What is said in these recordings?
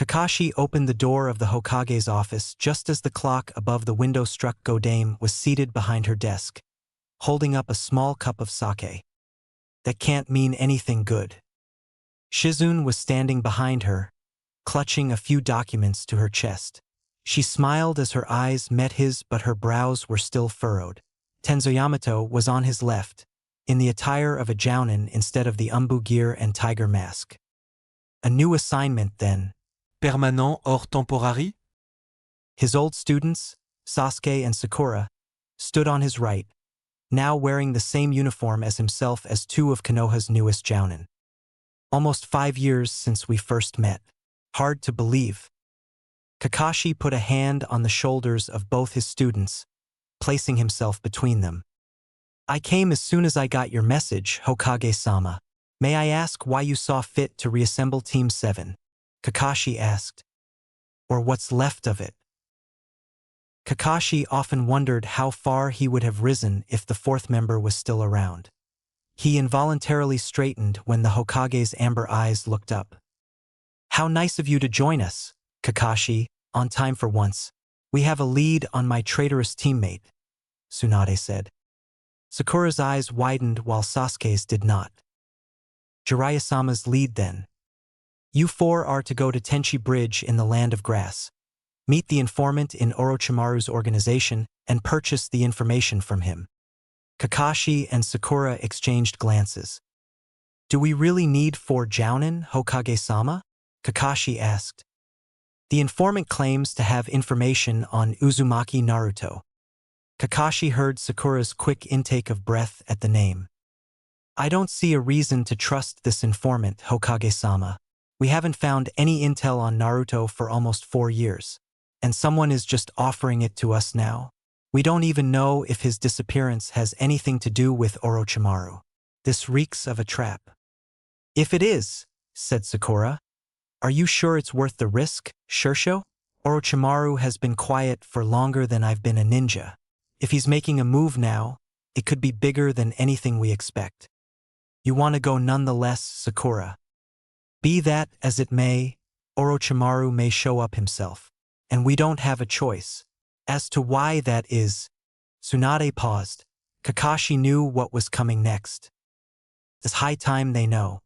Kakashi opened the door of the Hokage's office just as the clock above the window struck go. Dame was seated behind her desk, holding up a small cup of sake. That can't mean anything good. Shizune was standing behind her, clutching a few documents to her chest. She smiled as her eyes met his, but her brows were still furrowed. Tenzo Yamato was on his left, in the attire of a jounin instead of the umbu gear and tiger mask. A new assignment then. Permanent hors temporari? His old students, Sasuke and Sakura, stood on his right, now wearing the same uniform as himself as two of Konoha's newest jounin. Almost 5 years since we first met. Hard to believe. Kakashi put a hand on the shoulders of both his students, placing himself between them. I came as soon as I got your message, Hokage-sama. May I ask why you saw fit to reassemble Team 7? Kakashi asked. Or what's left of it? Kakashi often wondered how far he would have risen if the fourth member was still around. He involuntarily straightened when the Hokage's amber eyes looked up. How nice of you to join us, Kakashi, on time for once. We have a lead on my traitorous teammate, Tsunade said. Sakura's eyes widened while Sasuke's did not. Jiraiya-sama's lead then. You four are to go to Tenchi Bridge in the Land of Grass. Meet the informant in Orochimaru's organization and purchase the information from him. Kakashi and Sakura exchanged glances. Do we really need 4 jounin, Hokage-sama? Kakashi asked. The informant claims to have information on Uzumaki Naruto. Kakashi heard Sakura's quick intake of breath at the name. I don't see a reason to trust this informant, Hokage-sama. We haven't found any intel on Naruto for almost 4 years, and someone is just offering it to us now. We don't even know if his disappearance has anything to do with Orochimaru. This reeks of a trap. If it is, said Sakura, are you sure it's worth the risk, Shursho? Orochimaru has been quiet for longer than I've been a ninja. If he's making a move now, it could be bigger than anything we expect. You want to go nonetheless, Sakura. Be that as it may, Orochimaru may show up himself, and we don't have a choice. As to why that is, Tsunade paused. Kakashi knew what was coming next. It's high time they know.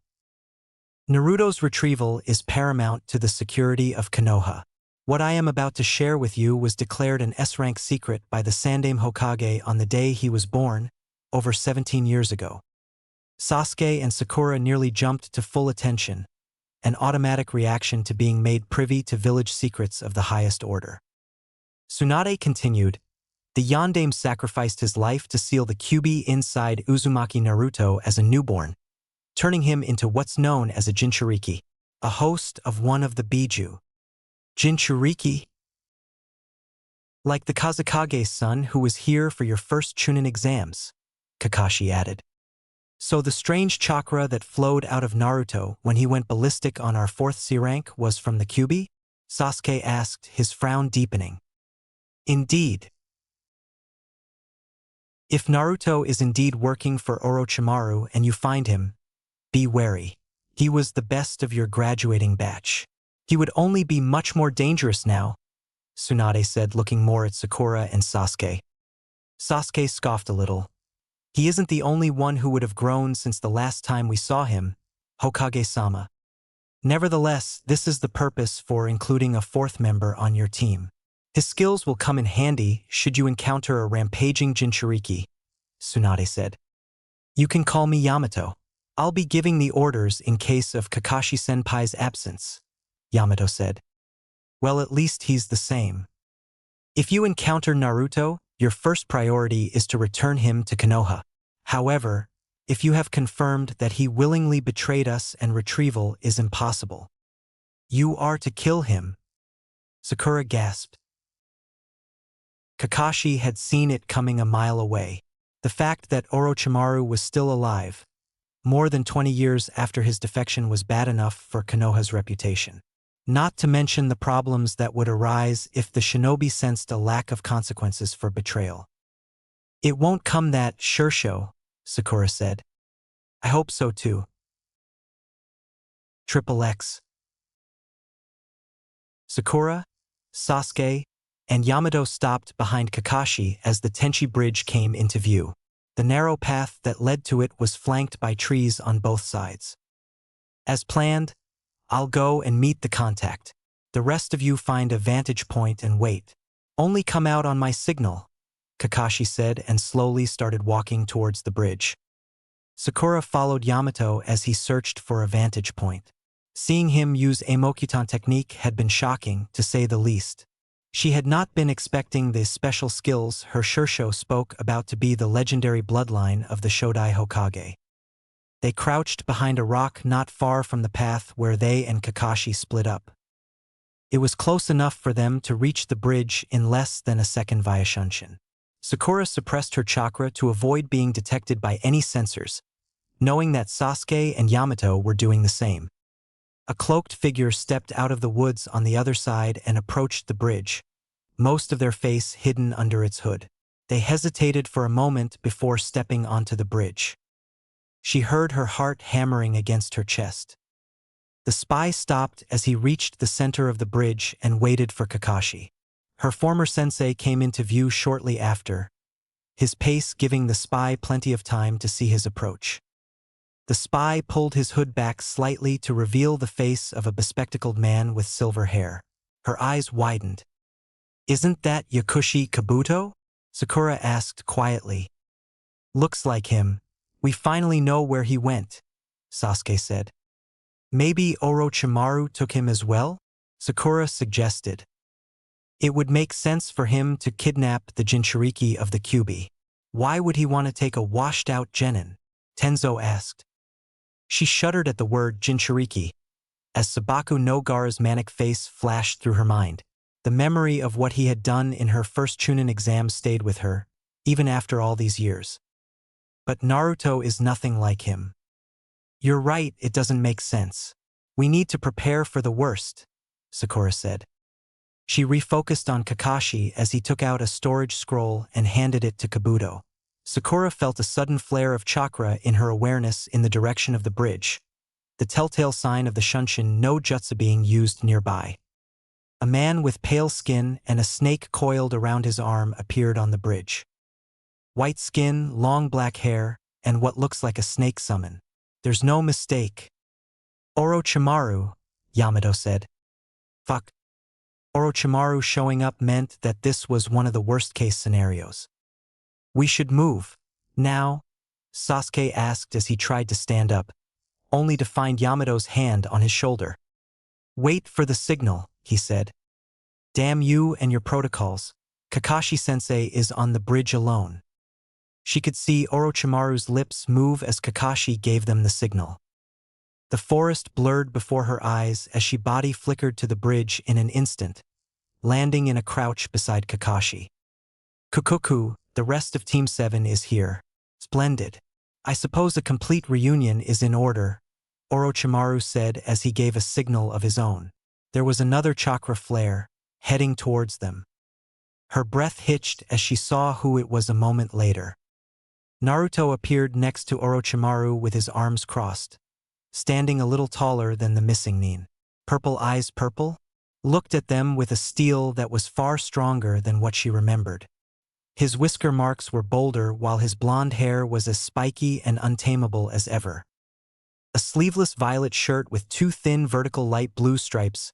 Naruto's retrieval is paramount to the security of Konoha. What I am about to share with you was declared an S-rank secret by the Sandaime Hokage on the day he was born, over 17 years ago. Sasuke and Sakura nearly jumped to full attention, an automatic reaction to being made privy to village secrets of the highest order. Tsunade continued, the Yondaime sacrificed his life to seal the Kyuubi inside Uzumaki Naruto as a newborn, turning him into what's known as a Jinchuriki, a host of one of the Biju. Jinchuriki? Like the Kazekage's son who was here for your first Chunin exams, Kakashi added. So the strange chakra that flowed out of Naruto when he went ballistic on our 4th C-rank was from the Kyuubi? Sasuke asked, his frown deepening. Indeed. If Naruto is indeed working for Orochimaru and you find him, be wary. He was the best of your graduating batch. He would only be much more dangerous now, Tsunade said, looking more at Sakura and Sasuke. Sasuke scoffed a little. He isn't the only one who would have grown since the last time we saw him, Hokage-sama. Nevertheless, this is the purpose for including a 4th member on your team. His skills will come in handy should you encounter a rampaging Jinchuriki, Tsunade said. You can call me Yamato. I'll be giving the orders in case of Kakashi-senpai's absence, Yamato said. Well, at least he's the same. If you encounter Naruto, your first priority is to return him to Konoha. However, if you have confirmed that he willingly betrayed us and retrieval is impossible, you are to kill him. Sakura gasped. Kakashi had seen it coming a mile away. The fact that Orochimaru was still alive, more than 20 years after his defection, was bad enough for Konoha's reputation. Not to mention the problems that would arise if the shinobi sensed a lack of consequences for betrayal. It won't come that, Shursho, Sakura said. I hope so too. XXX. Sakura, Sasuke, and Yamato stopped behind Kakashi as the Tenchi Bridge came into view. The narrow path that led to it was flanked by trees on both sides. As planned, I'll go and meet the contact. The rest of you find a vantage point and wait. Only come out on my signal, Kakashi said and slowly started walking towards the bridge. Sakura followed Yamato as he searched for a vantage point. Seeing him use Emokutan technique had been shocking, to say the least. She had not been expecting the special skills her Shursho spoke about to be the legendary bloodline of the Shodai Hokage. They crouched behind a rock not far from the path where they and Kakashi split up. It was close enough for them to reach the bridge in less than a second via Shunshin. Sakura suppressed her chakra to avoid being detected by any sensors, knowing that Sasuke and Yamato were doing the same. A cloaked figure stepped out of the woods on the other side and approached the bridge, most of their face hidden under its hood. They hesitated for a moment before stepping onto the bridge. She heard her heart hammering against her chest. The spy stopped as he reached the center of the bridge and waited for Kakashi. Her former sensei came into view shortly after, his pace giving the spy plenty of time to see his approach. The spy pulled his hood back slightly to reveal the face of a bespectacled man with silver hair. Her eyes widened. "Isn't that Yakushi Kabuto?" Sakura asked quietly. "Looks like him. We finally know where he went," Sasuke said. "Maybe Orochimaru took him as well?" Sakura suggested. "It would make sense for him to kidnap the Jinchuriki of the Kyuubi. Why would he want to take a washed-out genin?" Tenzo asked. She shuddered at the word Jinchuriki, as Sabaku no Gaara's manic face flashed through her mind. The memory of what he had done in her first Chunin exam stayed with her, even after all these years. But Naruto is nothing like him. "You're right, it doesn't make sense. We need to prepare for the worst," Sakura said. She refocused on Kakashi as he took out a storage scroll and handed it to Kabuto. Sakura felt a sudden flare of chakra in her awareness in the direction of the bridge, the telltale sign of the Shunshin no jutsu being used nearby. A man with pale skin and a snake coiled around his arm appeared on the bridge. White skin, long black hair, and what looks like a snake summon. There's no mistake. "Orochimaru," Yamato said. Fuck. Orochimaru showing up meant that this was one of the worst-case scenarios. "We should move. Now?" Sasuke asked as he tried to stand up, only to find Yamato's hand on his shoulder. "Wait for the signal," he said. "Damn you and your protocols. Kakashi-sensei is on the bridge alone." She could see Orochimaru's lips move as Kakashi gave them the signal. The forest blurred before her eyes as she body flickered to the bridge in an instant, landing in a crouch beside Kakashi. "Kukuku, the rest of Team 7 is here. Splendid. I suppose a complete reunion is in order," Orochimaru said as he gave a signal of his own. There was another chakra flare, heading towards them. Her breath hitched as she saw who it was a moment later. Naruto appeared next to Orochimaru with his arms crossed, standing a little taller than the missing Nin. Purple eyes purple? Looked at them with a steel that was far stronger than what she remembered. His whisker marks were bolder while his blonde hair was as spiky and untamable as ever. A sleeveless violet shirt with two thin vertical light blue stripes.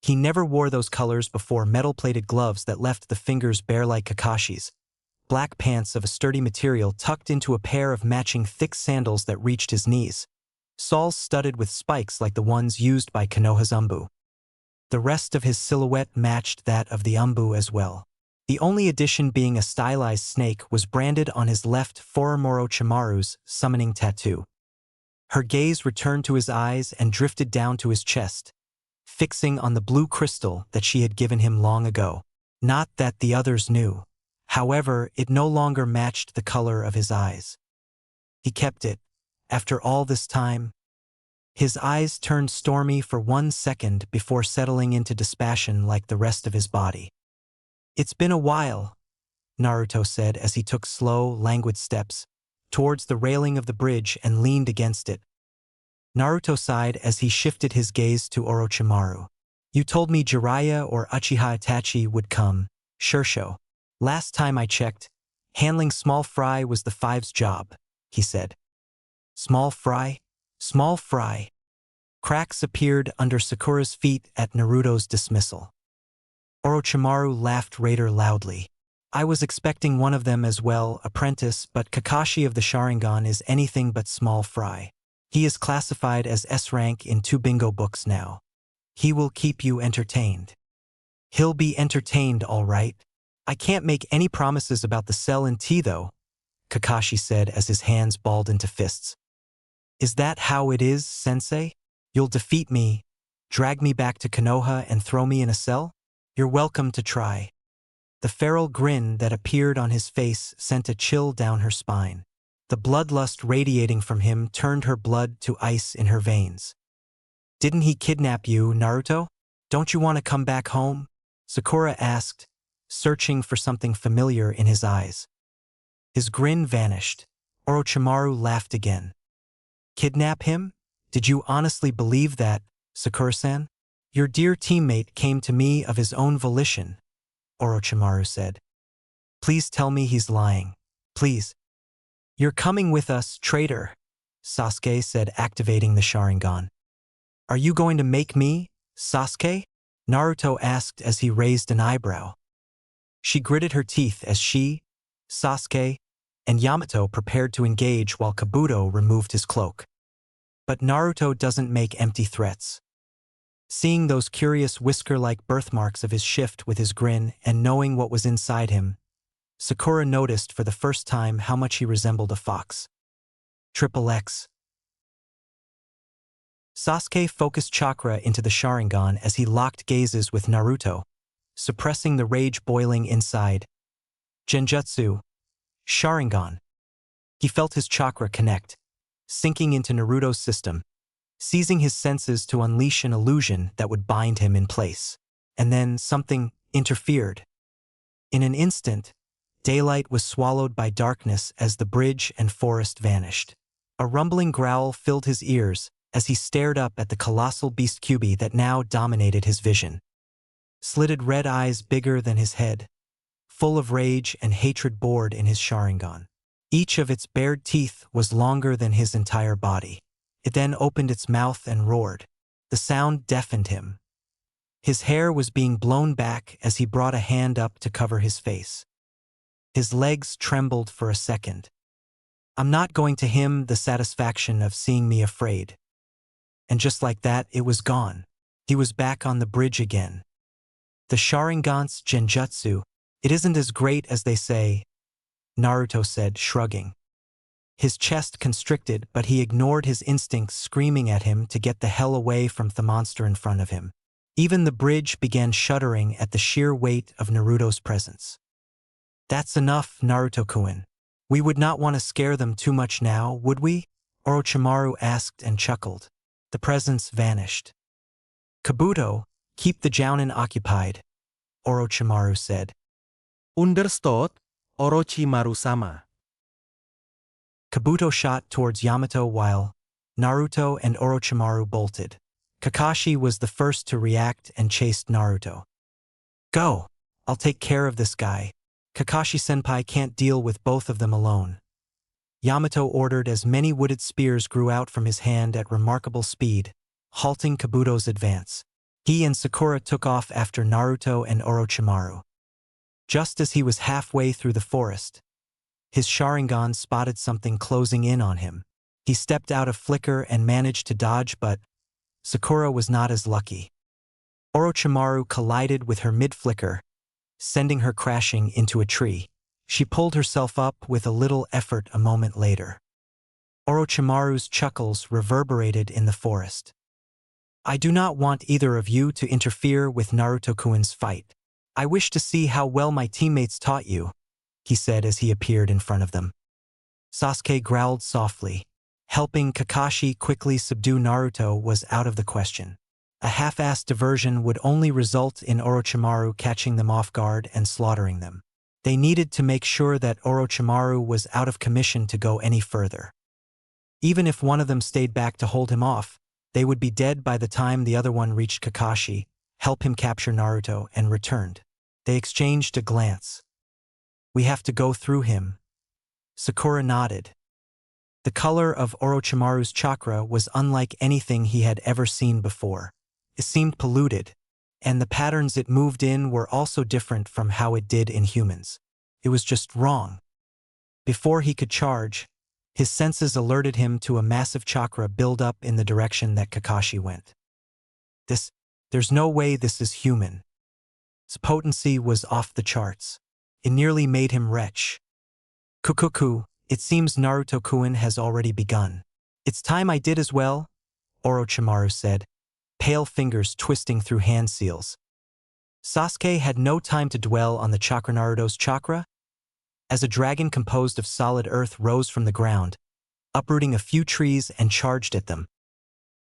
He never wore those colors before. Metal-plated gloves that left the fingers bare like Kakashi's. Black pants of a sturdy material tucked into a pair of matching thick sandals that reached his knees. Soles studded with spikes like the ones used by Konoha's Umbu. The rest of his silhouette matched that of the Umbu as well. The only addition being a stylized snake was branded on his left forearm. Orochimaru's summoning tattoo. Her gaze returned to his eyes and drifted down to his chest, fixing on the blue crystal that she had given him long ago. Not that the others knew. However, it no longer matched the color of his eyes. He kept it, after all this time. His eyes turned stormy for 1 second before settling into dispassion like the rest of his body. "It's been a while," Naruto said as he took slow, languid steps towards the railing of the bridge and leaned against it. Naruto sighed as he shifted his gaze to Orochimaru. You told me Jiraiya or Uchiha Itachi would come, Shursho. Last time I checked, handling small fry was the Five's job, he said. Small fry? Small fry. Cracks appeared under Sakura's feet at Naruto's dismissal. Orochimaru laughed rather loudly. I was expecting one of them as well, apprentice, but Kakashi of the Sharingan is anything but small fry. He is classified as S-rank in 2 bingo books now. He will keep you entertained. He'll be entertained, all right. I can't make any promises about the cell and tea, though, Kakashi said as his hands balled into fists. Is that how it is, sensei? You'll defeat me, drag me back to Konoha and throw me in a cell? You're welcome to try. The feral grin that appeared on his face sent a chill down her spine. The bloodlust radiating from him turned her blood to ice in her veins. Didn't he kidnap you, Naruto? Don't you want to come back home? Sakura asked, searching for something familiar in his eyes. His grin vanished. Orochimaru laughed again. Kidnap him? Did you honestly believe that, Sakura-san? Your dear teammate came to me of his own volition, Orochimaru said. Please tell me he's lying. Please. You're coming with us, traitor, Sasuke said, activating the Sharingan. Are you going to make me, Sasuke? Naruto asked as he raised an eyebrow. She gritted her teeth as she, Sasuke, and Yamato prepared to engage while Kabuto removed his cloak. But Naruto doesn't make empty threats. Seeing those curious whisker-like birthmarks of his shift with his grin and knowing what was inside him, Sakura noticed for the first time how much he resembled a fox. XXX. Sasuke focused chakra into the Sharingan as he locked gazes with Naruto, suppressing the rage boiling inside. Genjutsu. Sharingan. He felt his chakra connect, sinking into Naruto's system, seizing his senses to unleash an illusion that would bind him in place. And then something interfered. In an instant, daylight was swallowed by darkness as the bridge and forest vanished. A rumbling growl filled his ears as he stared up at the colossal beast Kyuubi that now dominated his vision. Slitted red eyes bigger than his head, full of rage and hatred bored in his Sharingan. Each of its bared teeth was longer than his entire body. It then opened its mouth and roared. The sound deafened him. His hair was being blown back as he brought a hand up to cover his face. His legs trembled for a second. I'm not going to him the satisfaction of seeing me afraid. And just like that, it was gone. He was back on the bridge again. The Sharingan's Genjutsu, it isn't as great as they say, Naruto said, shrugging. His chest constricted, but he ignored his instincts screaming at him to get the hell away from the monster in front of him. Even the bridge began shuddering at the sheer weight of Naruto's presence. That's enough, Naruto-kun. We would not want to scare them too much now, would we? Orochimaru asked and chuckled. The presence vanished. Kabuto, keep the Jounin occupied, Orochimaru said. Understood, Orochimaru-sama. Kabuto shot towards Yamato while Naruto and Orochimaru bolted. Kakashi was the first to react and chased Naruto. Go! I'll take care of this guy. Kakashi-senpai can't deal with both of them alone. Yamato ordered as many wooded spears grew out from his hand at remarkable speed, halting Kabuto's advance. He and Sakura took off after Naruto and Orochimaru. Just as he was halfway through the forest, his Sharingan spotted something closing in on him. He stepped out of flicker and managed to dodge, but Sakura was not as lucky. Orochimaru collided with her mid-flicker, sending her crashing into a tree. She pulled herself up with a little effort a moment later. Orochimaru's chuckles reverberated in the forest. I do not want either of you to interfere with Naruto-kun's fight. I wish to see how well my teammates taught you, he said as he appeared in front of them. Sasuke growled softly. Helping Kakashi quickly subdue Naruto was out of the question. A half-assed diversion would only result in Orochimaru catching them off guard and slaughtering them. They needed to make sure that Orochimaru was out of commission to go any further. Even if one of them stayed back to hold him off, they would be dead by the time the other one reached Kakashi, help him capture Naruto, and returned. They exchanged a glance. We have to go through him. Sakura nodded. The color of Orochimaru's chakra was unlike anything he had ever seen before. It seemed polluted, and the patterns it moved in were also different from how it did in humans. It was just wrong. Before he could charge, his senses alerted him to a massive chakra build-up in the direction that Kakashi went. There's no way this is human. Its potency was off the charts. It nearly made him retch. Kukuku, it seems Naruto-kun has already begun. It's time I did as well, Orochimaru said, pale fingers twisting through hand seals. Sasuke had no time to dwell on the chakra. Naruto's chakra, as a dragon composed of solid earth rose from the ground, uprooting a few trees and charged at them.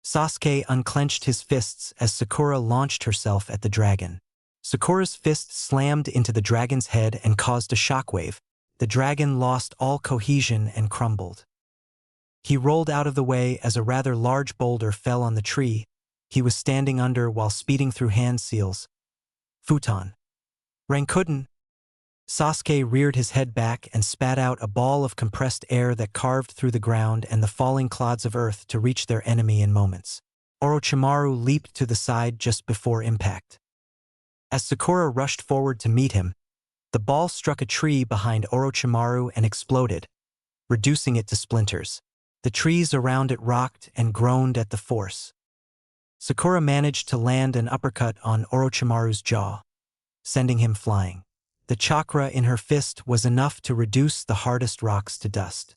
Sasuke unclenched his fists as Sakura launched herself at the dragon. Sakura's fist slammed into the dragon's head and caused a shockwave. The dragon lost all cohesion and crumbled. He rolled out of the way as a rather large boulder fell on the tree he was standing under while speeding through hand seals. Futon. Rankuden. Sasuke reared his head back and spat out a ball of compressed air that carved through the ground and the falling clods of earth to reach their enemy in moments. Orochimaru leaped to the side just before impact. As Sakura rushed forward to meet him, the ball struck a tree behind Orochimaru and exploded, reducing it to splinters. The trees around it rocked and groaned at the force. Sakura managed to land an uppercut on Orochimaru's jaw, sending him flying. The chakra in her fist was enough to reduce the hardest rocks to dust.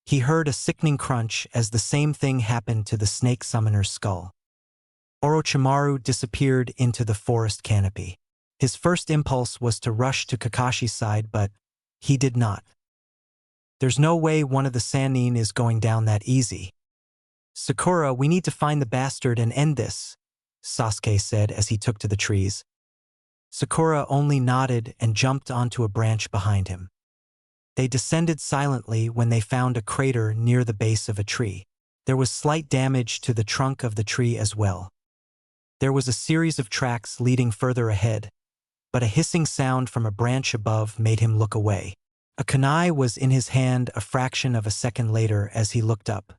He heard a sickening crunch as the same thing happened to the snake summoner's skull. Orochimaru disappeared into the forest canopy. His first impulse was to rush to Kakashi's side, but he did not. There's no way one of the Sannin is going down that easy. Sakura, we need to find the bastard and end this, Sasuke said as he took to the trees. Sakura only nodded and jumped onto a branch behind him. They descended silently when they found a crater near the base of a tree. There was slight damage to the trunk of the tree as well. There was a series of tracks leading further ahead, but a hissing sound from a branch above made him look away. A kunai was in his hand a fraction of a second later as he looked up.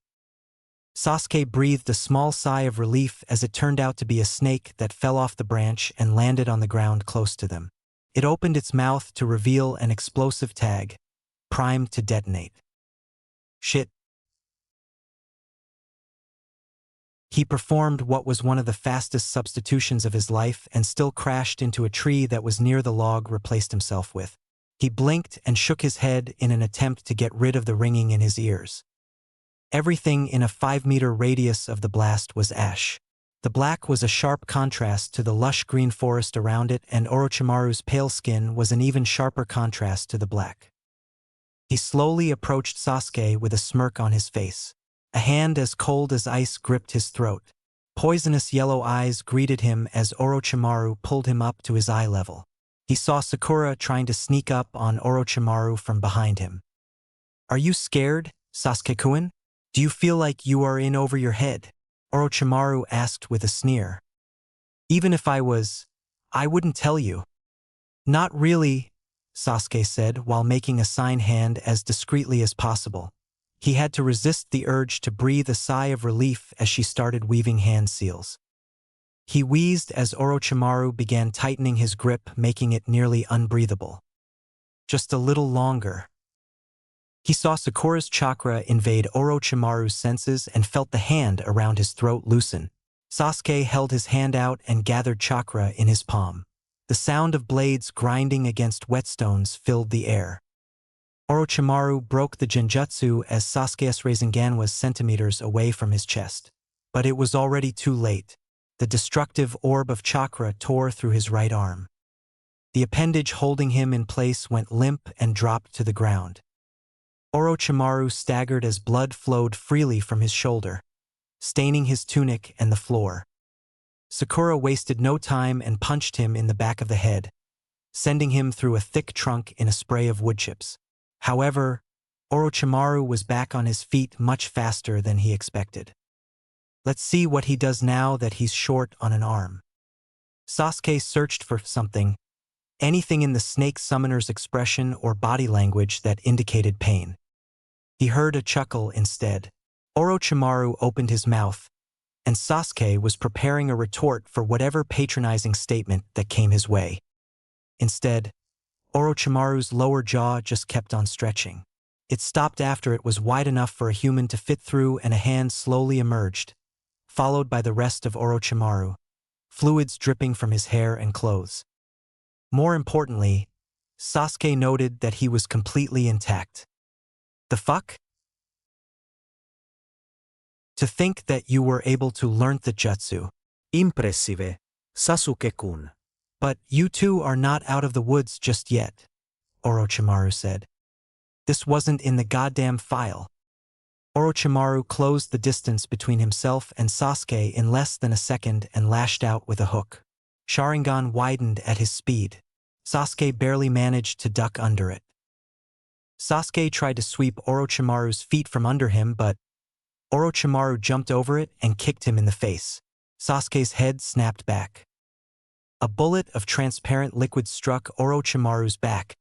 Sasuke breathed a small sigh of relief as it turned out to be a snake that fell off the branch and landed on the ground close to them. It opened its mouth to reveal an explosive tag, primed to detonate. Shit. He performed what was one of the fastest substitutions of his life and still crashed into a tree that was near the log replaced himself with. He blinked and shook his head in an attempt to get rid of the ringing in his ears. Everything in a 5-meter radius of the blast was ash. The black was a sharp contrast to the lush green forest around it, and Orochimaru's pale skin was an even sharper contrast to the black. He slowly approached Sasuke with a smirk on his face. A hand as cold as ice gripped his throat. Poisonous yellow eyes greeted him as Orochimaru pulled him up to his eye level. He saw Sakura trying to sneak up on Orochimaru from behind him. Are you scared, Sasuke-kun? Do you feel like you are in over your head? Orochimaru asked with a sneer. Even if I was, I wouldn't tell you. Not really, Sasuke said while making a sign hand as discreetly as possible. He had to resist the urge to breathe a sigh of relief as she started weaving hand seals. He wheezed as Orochimaru began tightening his grip, making it nearly unbreathable. Just a little longer. He saw Sakura's chakra invade Orochimaru's senses and felt the hand around his throat loosen. Sasuke held his hand out and gathered chakra in his palm. The sound of blades grinding against whetstones filled the air. Orochimaru broke the genjutsu as Sasuke's Rasengan was centimeters away from his chest. But it was already too late. The destructive orb of chakra tore through his right arm. The appendage holding him in place went limp and dropped to the ground. Orochimaru staggered as blood flowed freely from his shoulder, staining his tunic and the floor. Sakura wasted no time and punched him in the back of the head, sending him through a thick trunk in a spray of wood chips. However, Orochimaru was back on his feet much faster than he expected. Let's see what he does now that he's short on an arm. Sasuke searched for something, anything in the snake summoner's expression or body language that indicated pain. He heard a chuckle instead. Orochimaru opened his mouth, and Sasuke was preparing a retort for whatever patronizing statement that came his way. Instead, Orochimaru's lower jaw just kept on stretching. It stopped after it was wide enough for a human to fit through, and a hand slowly emerged, followed by the rest of Orochimaru, fluids dripping from his hair and clothes. More importantly, Sasuke noted that he was completely intact. The fuck? To think that you were able to learn the jutsu. Impressive, Sasuke-kun. But you two are not out of the woods just yet, Orochimaru said. This wasn't in the goddamn file. Orochimaru closed the distance between himself and Sasuke in less than a second and lashed out with a hook. Sharingan widened at his speed. Sasuke barely managed to duck under it. Sasuke tried to sweep Orochimaru's feet from under him, but Orochimaru jumped over it and kicked him in the face. Sasuke's head snapped back. A bullet of transparent liquid struck Orochimaru's back,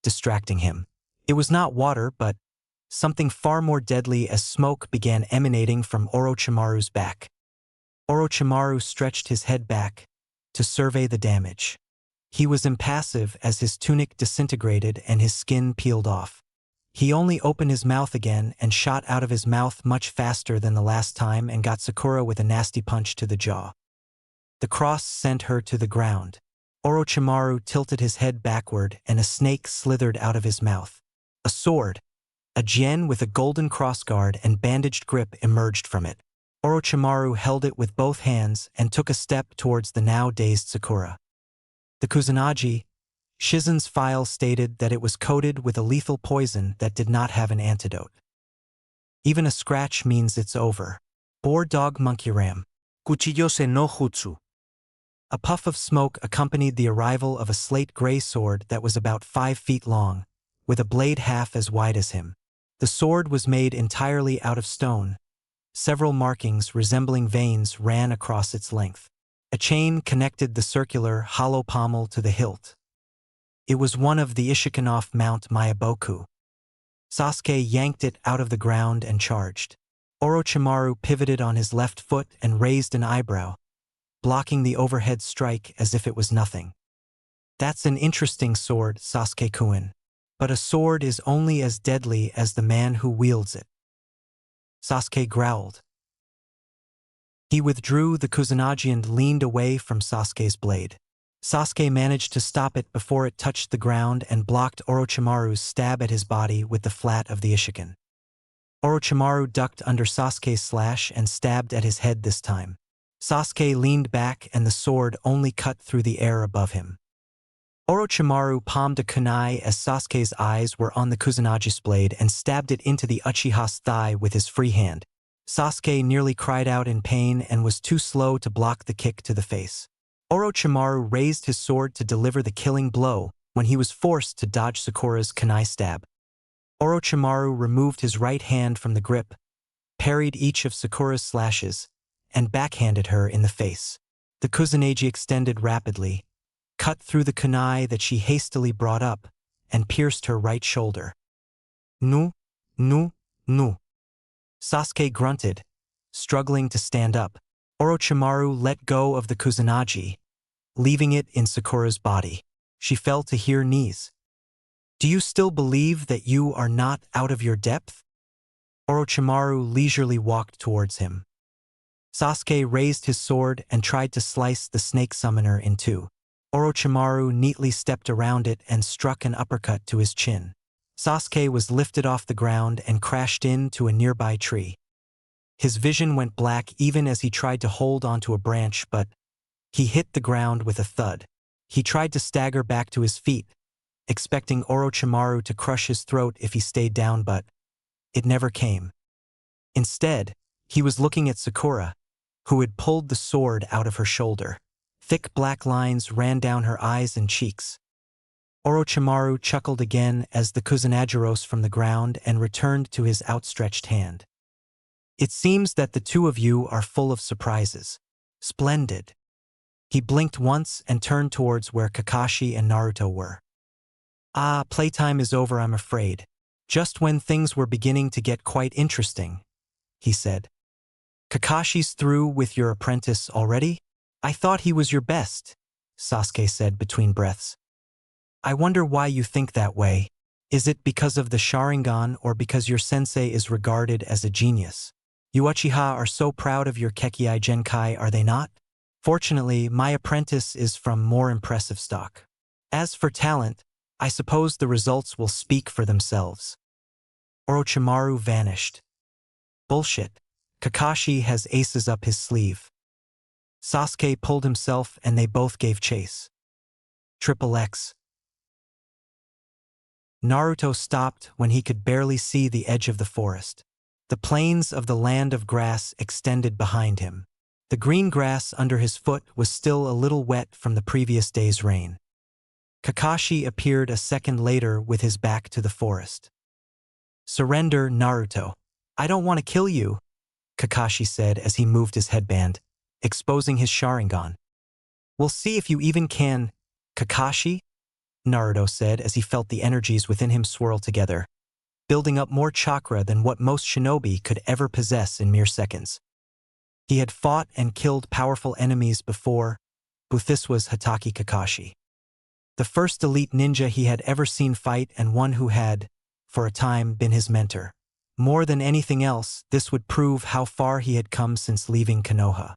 distracting him. It was not water, but something far more deadly, as smoke began emanating from Orochimaru's back. Orochimaru stretched his head back to survey the damage. He was impassive as his tunic disintegrated and his skin peeled off. He only opened his mouth again and shot out of his mouth much faster than the last time and got Sakura with a nasty punch to the jaw. The cross sent her to the ground. Orochimaru tilted his head backward and a snake slithered out of his mouth. A sword, a gen with a golden crossguard and bandaged grip, emerged from it. Orochimaru held it with both hands and took a step towards the now dazed Sakura. The Kusanagi, Shizen's file stated that it was coated with a lethal poison that did not have an antidote. Even a scratch means it's over. Boar dog monkey ram. Cuchillo no jutsu. A puff of smoke accompanied the arrival of a slate-gray sword that was about 5 feet long, with a blade half as wide as him. The sword was made entirely out of stone. Several markings resembling veins ran across its length. A chain connected the circular, hollow pommel to the hilt. It was one of the Ishikanov Mount Myaboku. Sasuke yanked it out of the ground and charged. Orochimaru pivoted on his left foot and raised an eyebrow, blocking the overhead strike as if it was nothing. That's an interesting sword, Sasuke-kun. But a sword is only as deadly as the man who wields it. Sasuke growled. He withdrew the Kusanagi and leaned away from Sasuke's blade. Sasuke managed to stop it before it touched the ground and blocked Orochimaru's stab at his body with the flat of the Ishikan. Orochimaru ducked under Sasuke's slash and stabbed at his head this time. Sasuke leaned back and the sword only cut through the air above him. Orochimaru palmed a kunai as Sasuke's eyes were on the Kusanagi's blade and stabbed it into the Uchiha's thigh with his free hand. Sasuke nearly cried out in pain and was too slow to block the kick to the face. Orochimaru raised his sword to deliver the killing blow when he was forced to dodge Sakura's kunai stab. Orochimaru removed his right hand from the grip, parried each of Sakura's slashes, and backhanded her in the face. The Kusanagi extended rapidly, cut through the kunai that she hastily brought up, and pierced her right shoulder. Nu, nu, nu. Sasuke grunted, struggling to stand up. Orochimaru let go of the Kusanagi, leaving it in Sakura's body. She fell to her knees. Do you still believe that you are not out of your depth? Orochimaru leisurely walked towards him. Sasuke raised his sword and tried to slice the snake summoner in two. Orochimaru neatly stepped around it and struck an uppercut to his chin. Sasuke was lifted off the ground and crashed into a nearby tree. His vision went black even as he tried to hold onto a branch, but he hit the ground with a thud. He tried to stagger back to his feet, expecting Orochimaru to crush his throat if he stayed down, but it never came. Instead, he was looking at Sakura, who had pulled the sword out of her shoulder. Thick black lines ran down her eyes and cheeks. Orochimaru chuckled again as the Kusanagi rose from the ground and returned to his outstretched hand. It seems that the two of you are full of surprises. Splendid. He blinked once and turned towards where Kakashi and Naruto were. Ah, playtime is over, I'm afraid. Just when things were beginning to get quite interesting, he said. Kakashi's through with your apprentice already? I thought he was your best, Sasuke said between breaths. I wonder why you think that way. Is it because of the Sharingan or because your sensei is regarded as a genius? You Uchiha are so proud of your Kekkei Genkai, are they not? Fortunately, my apprentice is from more impressive stock. As for talent, I suppose the results will speak for themselves. Orochimaru vanished. Bullshit. Kakashi has aces up his sleeve. Sasuke pulled himself and they both gave chase. Triple X. Naruto stopped when he could barely see the edge of the forest. The plains of the land of grass extended behind him. The green grass under his foot was still a little wet from the previous day's rain. Kakashi appeared a second later with his back to the forest. Surrender, Naruto. I don't want to kill you, Kakashi said as he moved his headband, exposing his Sharingan. We'll see if you even can, Kakashi, Naruto said as he felt the energies within him swirl together, building up more chakra than what most shinobi could ever possess in mere seconds. He had fought and killed powerful enemies before, but this was Hatake Kakashi. The first elite ninja he had ever seen fight and one who had, for a time, been his mentor. More than anything else, this would prove how far he had come since leaving Konoha.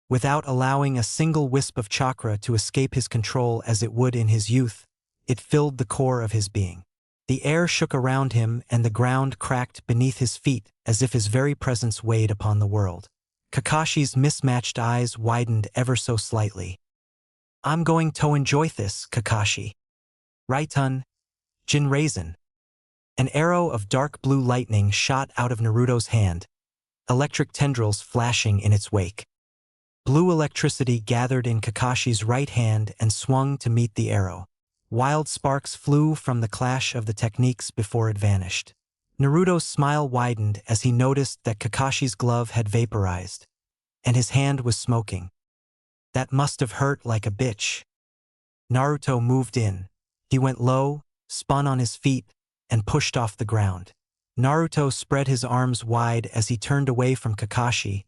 Without allowing a single wisp of chakra to escape his control as it would in his youth, it filled the core of his being. The air shook around him and the ground cracked beneath his feet as if his very presence weighed upon the world. Kakashi's mismatched eyes widened ever so slightly. I'm going to enjoy this, Kakashi. Raiton, Jinraisen. An arrow of dark blue lightning shot out of Naruto's hand, electric tendrils flashing in its wake. Blue electricity gathered in Kakashi's right hand and swung to meet the arrow. Wild sparks flew from the clash of the techniques before it vanished. Naruto's smile widened as he noticed that Kakashi's glove had vaporized, and his hand was smoking. That must have hurt like a bitch. Naruto moved in. He went low, spun on his feet, and pushed off the ground. Naruto spread his arms wide as he turned away from Kakashi,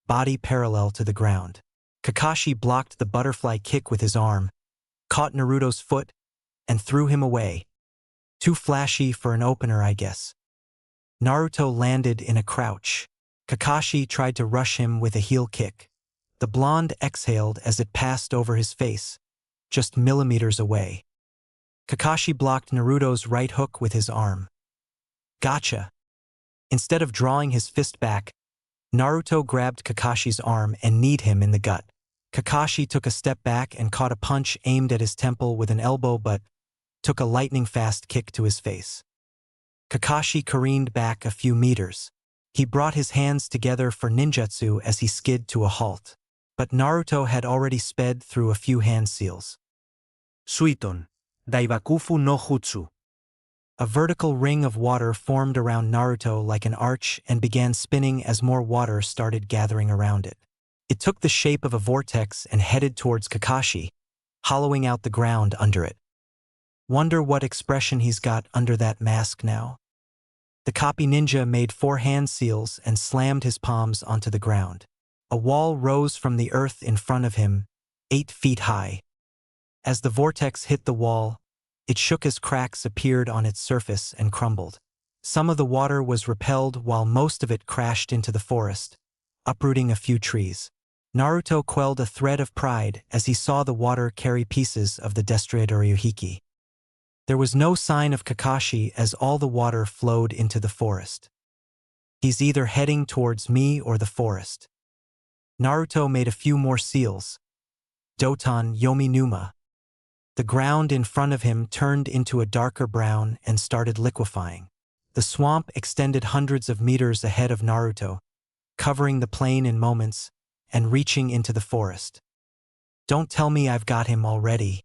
body parallel to the ground. Kakashi blocked the butterfly kick with his arm, caught Naruto's foot, and threw him away. Too flashy for an opener, I guess. Naruto landed in a crouch. Kakashi tried to rush him with a heel kick. The blonde exhaled as it passed over his face, just millimeters away. Kakashi blocked Naruto's right hook with his arm. Gotcha. Instead of drawing his fist back, Naruto grabbed Kakashi's arm and kneed him in the gut. Kakashi took a step back and caught a punch aimed at his temple with an elbow but took a lightning-fast kick to his face. Kakashi careened back a few meters. He brought his hands together for ninjutsu as he skid to a halt. But Naruto had already sped through a few hand seals. Suiton, Daibakufu no Jutsu. A vertical ring of water formed around Naruto like an arch and began spinning as more water started gathering around it. It took the shape of a vortex and headed towards Kakashi, hollowing out the ground under it. Wonder what expression he's got under that mask now. The copy ninja made 4 hand seals and slammed his palms onto the ground. A wall rose from the earth in front of him, 8 feet high. As the vortex hit the wall, it shook as cracks appeared on its surface and crumbled. Some of the water was repelled while most of it crashed into the forest, uprooting a few trees. Naruto quelled a thread of pride as he saw the water carry pieces of the Destreador Yuhiki. There was no sign of Kakashi as all the water flowed into the forest. He's either heading towards me or the forest. Naruto made a few more seals. Doton Yomi Numa. The ground in front of him turned into a darker brown and started liquefying. The swamp extended hundreds of meters ahead of Naruto, covering the plain in moments and reaching into the forest. Don't tell me I've got him already.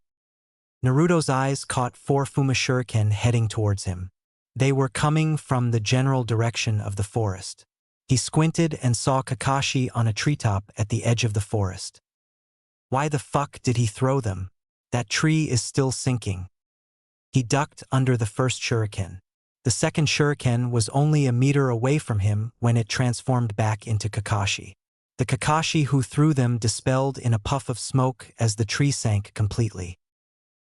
Naruto's eyes caught 4 Fuma Shuriken heading towards him. They were coming from the general direction of the forest. He squinted and saw Kakashi on a treetop at the edge of the forest. Why the fuck did he throw them? That tree is still sinking. He ducked under the first shuriken. The second shuriken was only a meter away from him when it transformed back into Kakashi. The Kakashi who threw them dispelled in a puff of smoke as the tree sank completely.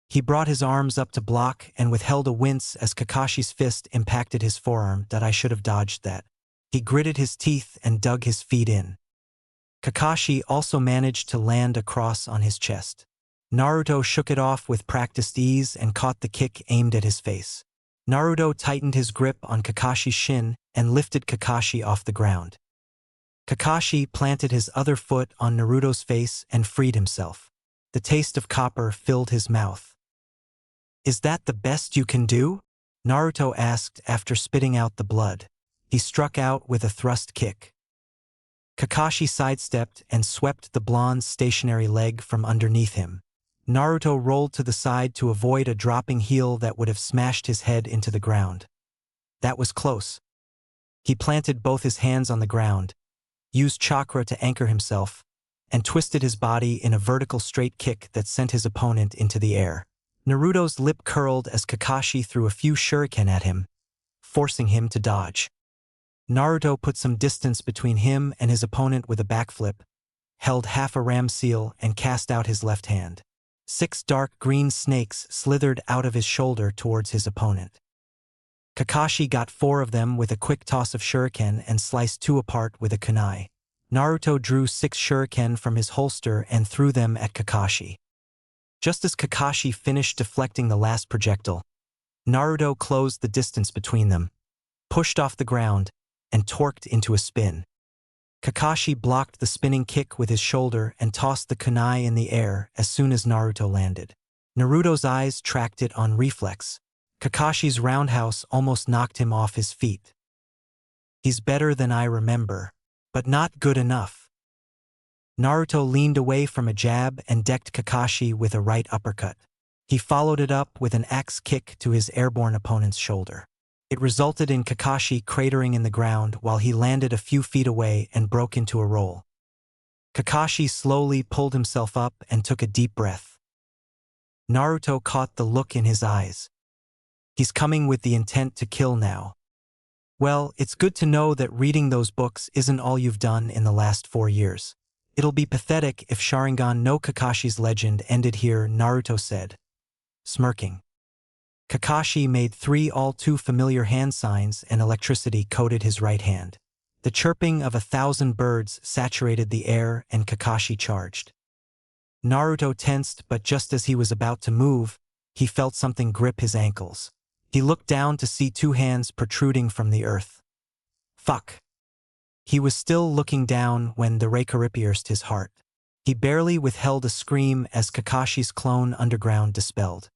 He brought his arms up to block and withheld a wince as Kakashi's fist impacted his forearm. That I should have dodged that. He gritted his teeth and dug his feet in. Kakashi also managed to land a cross on his chest. Naruto shook it off with practiced ease and caught the kick aimed at his face. Naruto tightened his grip on Kakashi's shin and lifted Kakashi off the ground. Kakashi planted his other foot on Naruto's face and freed himself. The taste of copper filled his mouth. "Is that the best you can do?" Naruto asked after spitting out the blood. He struck out with a thrust kick. Kakashi sidestepped and swept the blonde's stationary leg from underneath him. Naruto rolled to the side to avoid a dropping heel that would have smashed his head into the ground. That was close. He planted both his hands on the ground, used chakra to anchor himself, and twisted his body in a vertical straight kick that sent his opponent into the air. Naruto's lip curled as Kakashi threw a few shuriken at him, forcing him to dodge. Naruto put some distance between him and his opponent with a backflip, held half a ram seal and cast out his left hand. 6 dark green snakes slithered out of his shoulder towards his opponent. Kakashi got 4 of them with a quick toss of shuriken and sliced 2 apart with a kunai. Naruto drew 6 shuriken from his holster and threw them at Kakashi. Just as Kakashi finished deflecting the last projectile, Naruto closed the distance between them, pushed off the ground, and torqued into a spin. Kakashi blocked the spinning kick with his shoulder and tossed the kunai in the air as soon as Naruto landed. Naruto's eyes tracked it on reflex. Kakashi's roundhouse almost knocked him off his feet. "He's better than I remember, but not good enough." Naruto leaned away from a jab and decked Kakashi with a right uppercut. He followed it up with an axe kick to his airborne opponent's shoulder. It resulted in Kakashi cratering in the ground while he landed a few feet away and broke into a roll. Kakashi slowly pulled himself up and took a deep breath. Naruto caught the look in his eyes. He's coming with the intent to kill now. Well, it's good to know that reading those books isn't all you've done in the last 4 years. It'll be pathetic if Sharingan no Kakashi's legend ended here, Naruto said, smirking. Kakashi made 3 all too familiar hand signs and electricity coated his right hand. The chirping of 1,000 birds saturated the air and Kakashi charged. Naruto tensed, but just as he was about to move, he felt something grip his ankles. He looked down to see 2 hands protruding from the earth. Fuck. He was still looking down when the Reikari pierced his heart. He barely withheld a scream as Kakashi's clone underground dispelled.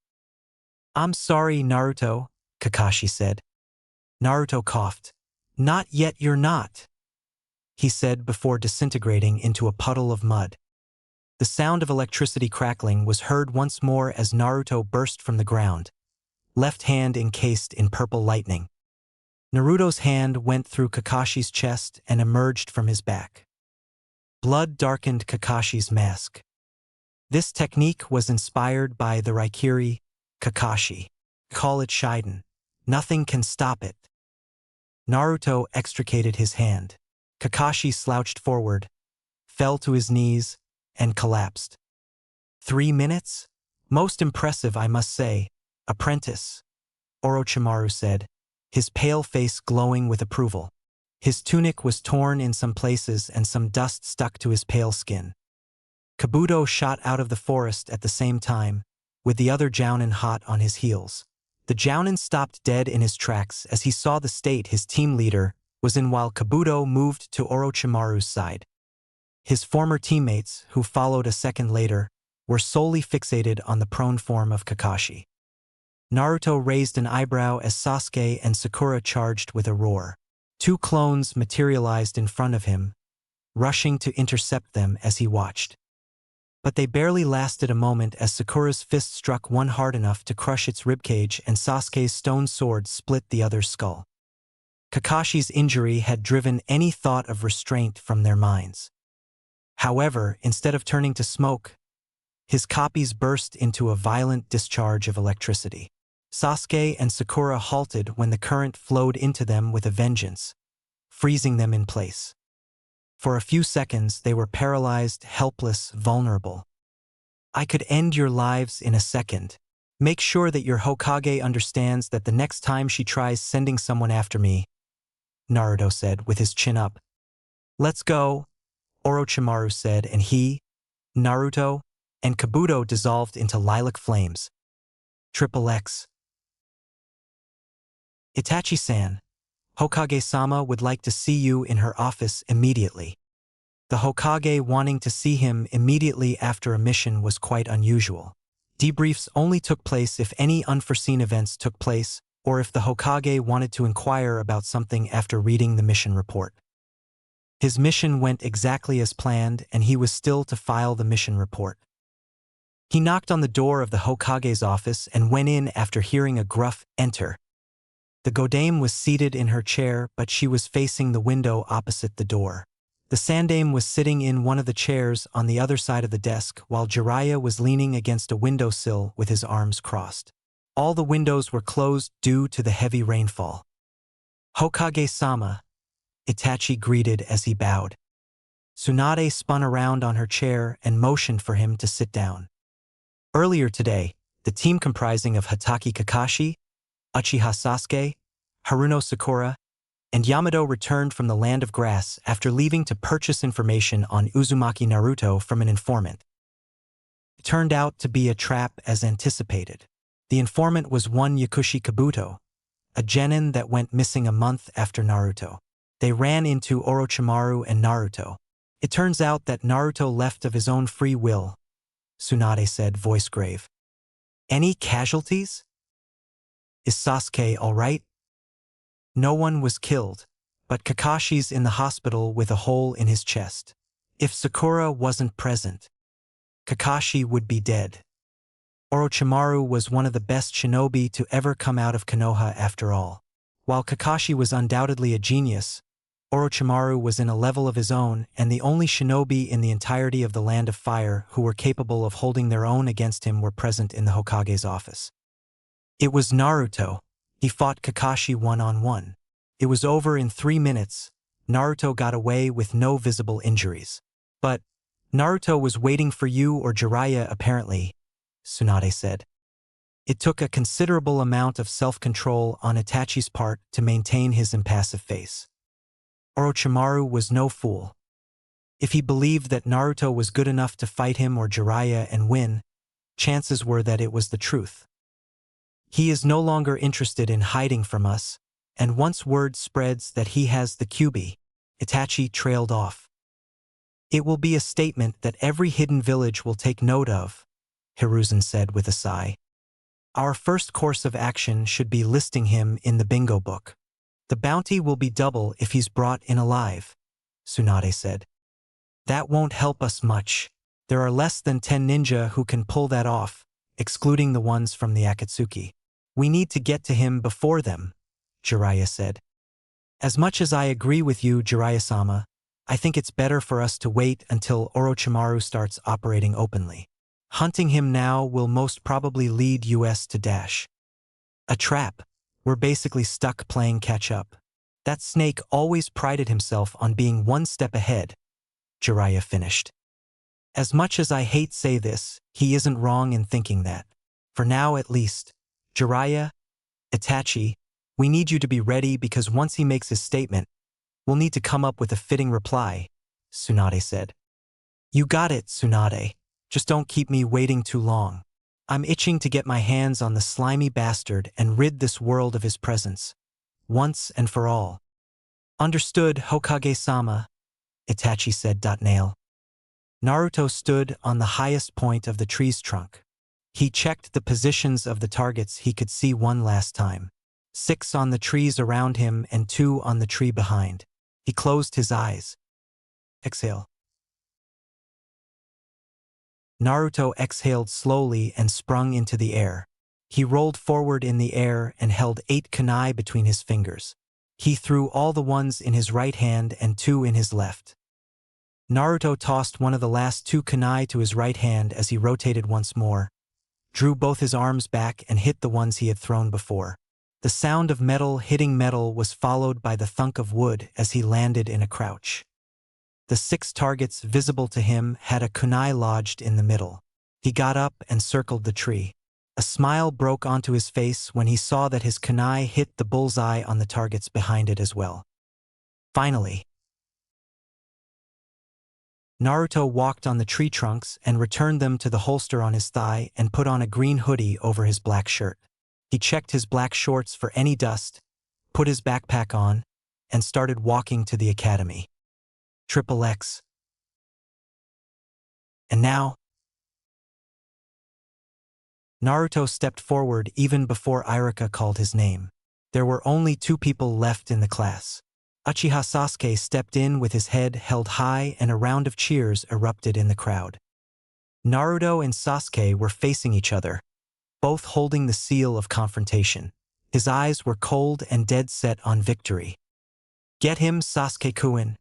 "I'm sorry, Naruto," Kakashi said. Naruto coughed. "Not yet, you're not," he said before disintegrating into a puddle of mud. The sound of electricity crackling was heard once more as Naruto burst from the ground, left hand encased in purple lightning. Naruto's hand went through Kakashi's chest and emerged from his back. Blood darkened Kakashi's mask. This technique was inspired by the Raikiri Kakashi. Call it Shiden. Nothing can stop it. Naruto extricated his hand. Kakashi slouched forward, fell to his knees, and collapsed. 3 minutes? Most impressive, I must say, apprentice, Orochimaru said, his pale face glowing with approval. His tunic was torn in some places and some dust stuck to his pale skin. Kabuto shot out of the forest at the same time, with the other Jounin hot on his heels. The Jounin stopped dead in his tracks as he saw the state his team leader was in while Kabuto moved to Orochimaru's side. His former teammates, who followed a second later, were solely fixated on the prone form of Kakashi. Naruto raised an eyebrow as Sasuke and Sakura charged with a roar. 2 clones materialized in front of him, rushing to intercept them as he watched. But they barely lasted a moment as Sakura's fist struck one hard enough to crush its ribcage and Sasuke's stone sword split the other's skull. Kakashi's injury had driven any thought of restraint from their minds. However, instead of turning to smoke, His copies burst into a violent discharge of electricity. Sasuke and Sakura halted when the current flowed into them with a vengeance, freezing them in place. For a few seconds, they were paralyzed, helpless, vulnerable. I could end your lives in a second. Make sure that your Hokage understands that the next time she tries sending someone after me, Naruto said with his chin up. Let's go, Orochimaru said, and he, Naruto, and Kabuto dissolved into lilac flames. XXX. Itachi-san, Hokage-sama would like to see you in her office immediately. The Hokage wanting to see him immediately after a mission was quite unusual. Debriefs only took place if any unforeseen events took place, or if the Hokage wanted to inquire about something after reading the mission report. His mission went exactly as planned, and he was still to file the mission report. He knocked on the door of the Hokage's office and went in after hearing a gruff enter. The Godame was seated in her chair, but she was facing the window opposite the door. The Sandame was sitting in one of the chairs on the other side of the desk, while Jiraiya was leaning against a windowsill with his arms crossed. All the windows were closed due to the heavy rainfall. Hokage-sama, Itachi greeted as he bowed. Tsunade spun around on her chair and motioned for him to sit down. Earlier today, the team comprising of Hatake Kakashi, Uchiha Sasuke, Haruno Sakura, and Yamato returned from the Land of Grass after leaving to purchase information on Uzumaki Naruto from an informant. It turned out to be a trap as anticipated. The informant was one Yakushi Kabuto, a genin that went missing a month after Naruto. They ran into Orochimaru and Naruto. It turns out that Naruto left of his own free will, Tsunade said, voice grave. Any casualties? Is Sasuke all right? No one was killed, but Kakashi's in the hospital with a hole in his chest. If Sakura wasn't present, Kakashi would be dead. Orochimaru was one of the best shinobi to ever come out of Konoha after all. While Kakashi was undoubtedly a genius, Orochimaru was in a level of his own and the only shinobi in the entirety of the Land of Fire who were capable of holding their own against him were present in the Hokage's office. It was Naruto. He fought Kakashi one-on-one. It was over in 3 minutes. Naruto got away with no visible injuries. But Naruto was waiting for you or Jiraiya apparently, Tsunade said. It took a considerable amount of self-control on Itachi's part to maintain his impassive face. Orochimaru was no fool. If he believed that Naruto was good enough to fight him or Jiraiya and win, chances were that it was the truth. He is no longer interested in hiding from us, and once word spreads that he has the Kyuubi, Itachi trailed off. It will be a statement that every hidden village will take note of, Hiruzen said with a sigh. Our first course of action should be listing him in the bingo book. The bounty will be double if he's brought in alive, Tsunade said. That won't help us much. There are less than 10 ninja who can pull that off, excluding the ones from the Akatsuki. We need to get to him before them, Jiraiya said. As much as I agree with you, Jiraiya-sama, I think it's better for us to wait until Orochimaru starts operating openly. Hunting him now will most probably lead us to dash. A trap. We're basically stuck playing catch-up. That snake always prided himself on being one step ahead, Jiraiya finished. As much as I hate say this, he isn't wrong in thinking that. For now at least, Jiraiya, Itachi, we need you to be ready because once he makes his statement, we'll need to come up with a fitting reply, Tsunade said. You got it, Tsunade. Just don't keep me waiting too long. I'm itching to get my hands on the slimy bastard and rid this world of his presence, once and for all. Understood, Hokage-sama, Itachi said. Nail. Naruto stood on the highest point of the tree's trunk. He checked the positions of the targets he could see one last time. 6 on the trees around him and 2 on the tree behind. He closed his eyes. Exhale. Naruto exhaled slowly and sprung into the air. He rolled forward in the air and held 8 kunai between his fingers. He threw all the ones in his right hand and 2 in his left. Naruto tossed one of the last two kunai to his right hand as he rotated once more, drew both his arms back and hit the ones he had thrown before. The sound of metal hitting metal was followed by the thunk of wood as he landed in a crouch. The 6 targets visible to him had a kunai lodged in the middle. He got up and circled the tree. A smile broke onto his face when he saw that his kunai hit the bullseye on the targets behind it as well. Finally, Naruto walked on the tree trunks and returned them to the holster on his thigh and put on a green hoodie over his black shirt. He checked his black shorts for any dust, put his backpack on, and started walking to the academy. XXX. And now, Naruto stepped forward even before Iruka called his name. There were only 2 people left in the class. Uchiha Sasuke stepped in with his head held high and a round of cheers erupted in the crowd. Naruto and Sasuke were facing each other, both holding the seal of confrontation. His eyes were cold and dead set on victory. Get him, Sasuke-kun.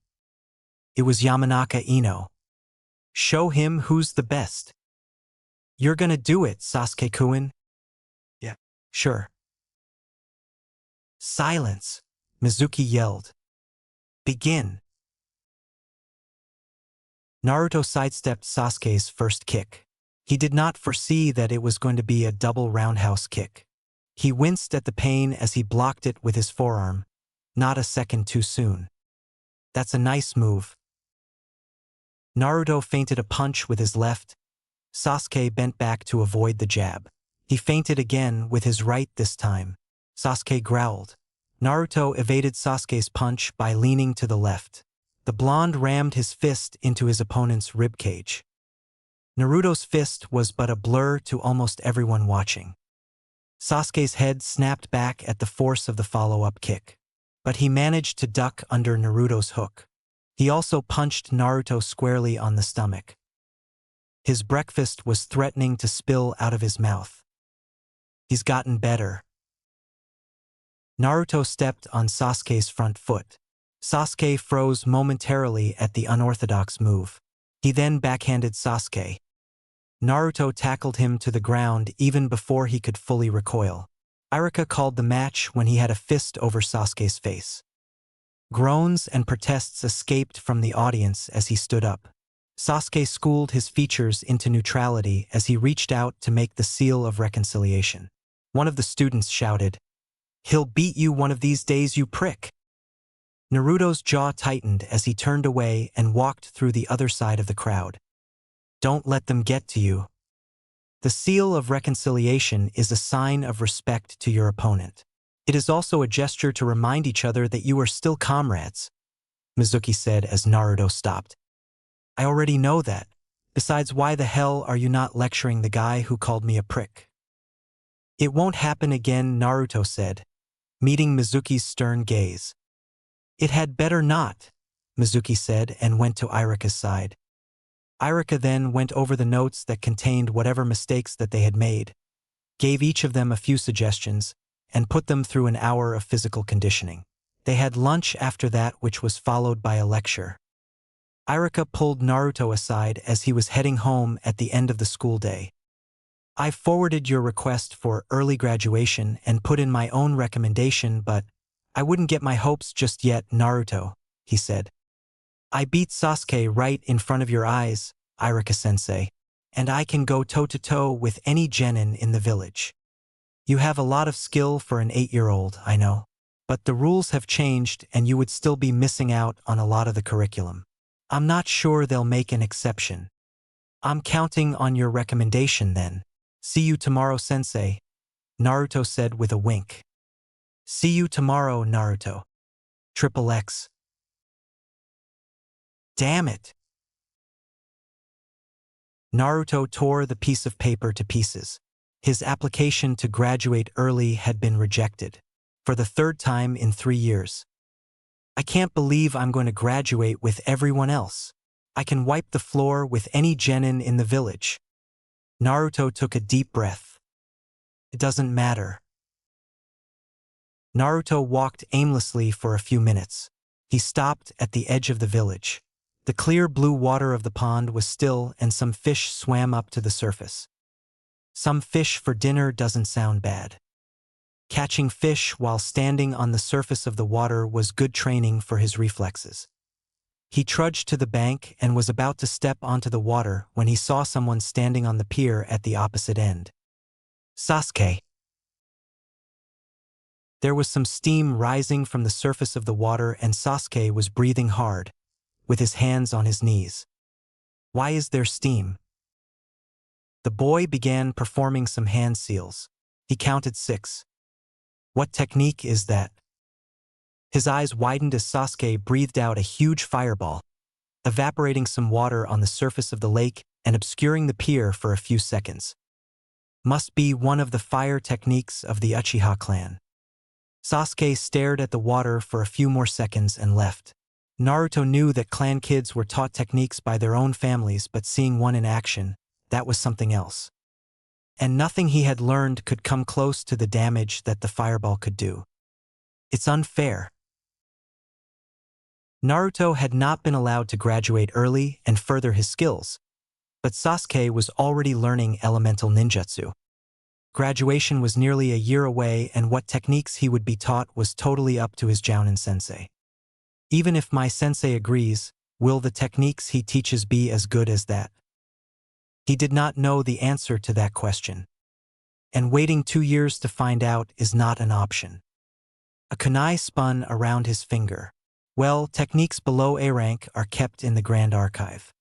It was Yamanaka Ino. Show him who's the best. You're gonna do it, Sasuke-kun. Yeah, sure. Silence, Mizuki yelled. Begin. Naruto sidestepped Sasuke's first kick. He did not foresee that it was going to be a double roundhouse kick. He winced at the pain as he blocked it with his forearm, not a second too soon. That's a nice move. Naruto feinted a punch with his left. Sasuke bent back to avoid the jab. He feinted again with his right this time. Sasuke growled. Naruto evaded Sasuke's punch by leaning to the left. The blonde rammed his fist into his opponent's ribcage. Naruto's fist was but a blur to almost everyone watching. Sasuke's head snapped back at the force of the follow-up kick, but he managed to duck under Naruto's hook. He also punched Naruto squarely on the stomach. His breakfast was threatening to spill out of his mouth. He's gotten better. Naruto stepped on Sasuke's front foot. Sasuke froze momentarily at the unorthodox move. He then backhanded Sasuke. Naruto tackled him to the ground even before he could fully recoil. Iruka called the match when he had a fist over Sasuke's face. Groans and protests escaped from the audience as he stood up. Sasuke schooled his features into neutrality as he reached out to make the seal of reconciliation. One of the students shouted, "He'll beat you one of these days, you prick." Naruto's jaw tightened as he turned away and walked through the other side of the crowd. Don't let them get to you. The seal of reconciliation is a sign of respect to your opponent. It is also a gesture to remind each other that you are still comrades, Mizuki said as Naruto stopped. I already know that. Besides, why the hell are you not lecturing the guy who called me a prick? It won't happen again, Naruto said, meeting Mizuki's stern gaze. It had better not, Mizuki said and went to Iruka's side. Iruka then went over the notes that contained whatever mistakes that they had made, gave each of them a few suggestions, and put them through an hour of physical conditioning. They had lunch after that, which was followed by a lecture. Iruka pulled Naruto aside as he was heading home at the end of the school day. I forwarded your request for early graduation and put in my own recommendation, but I wouldn't get my hopes just yet, Naruto, he said. I beat Sasuke right in front of your eyes, Iruka-sensei, and I can go toe-to-toe with any genin in the village. You have a lot of skill for an 8-year-old, I know, but the rules have changed and you would still be missing out on a lot of the curriculum. I'm not sure they'll make an exception. I'm counting on your recommendation then. See you tomorrow, sensei, Naruto said with a wink. See you tomorrow, Naruto. XXX. Damn it. Naruto tore the piece of paper to pieces. His application to graduate early had been rejected, for the 3rd time in 3 years. I can't believe I'm going to graduate with everyone else. I can wipe the floor with any genin in the village. Naruto took a deep breath. It doesn't matter. Naruto walked aimlessly for a few minutes. He stopped at the edge of the village. The clear blue water of the pond was still and some fish swam up to the surface. Some fish for dinner doesn't sound bad. Catching fish while standing on the surface of the water was good training for his reflexes. He trudged to the bank and was about to step onto the water when he saw someone standing on the pier at the opposite end. Sasuke. There was some steam rising from the surface of the water and Sasuke was breathing hard, with his hands on his knees. Why is there steam? The boy began performing some hand seals. He counted 6. What technique is that? His eyes widened as Sasuke breathed out a huge fireball, evaporating some water on the surface of the lake and obscuring the pier for a few seconds. Must be one of the fire techniques of the Uchiha clan. Sasuke stared at the water for a few more seconds and left. Naruto knew that clan kids were taught techniques by their own families, but seeing one in action, that was something else. And nothing he had learned could come close to the damage that the fireball could do. It's unfair. Naruto had not been allowed to graduate early and further his skills, but Sasuke was already learning elemental ninjutsu. Graduation was nearly a year away, and what techniques he would be taught was totally up to his Jounin sensei. Even if my sensei agrees, will the techniques he teaches be as good as that? He did not know the answer to that question. And waiting 2 years to find out is not an option. A kunai spun around his finger. Well, techniques below A rank are kept in the Grand Archive.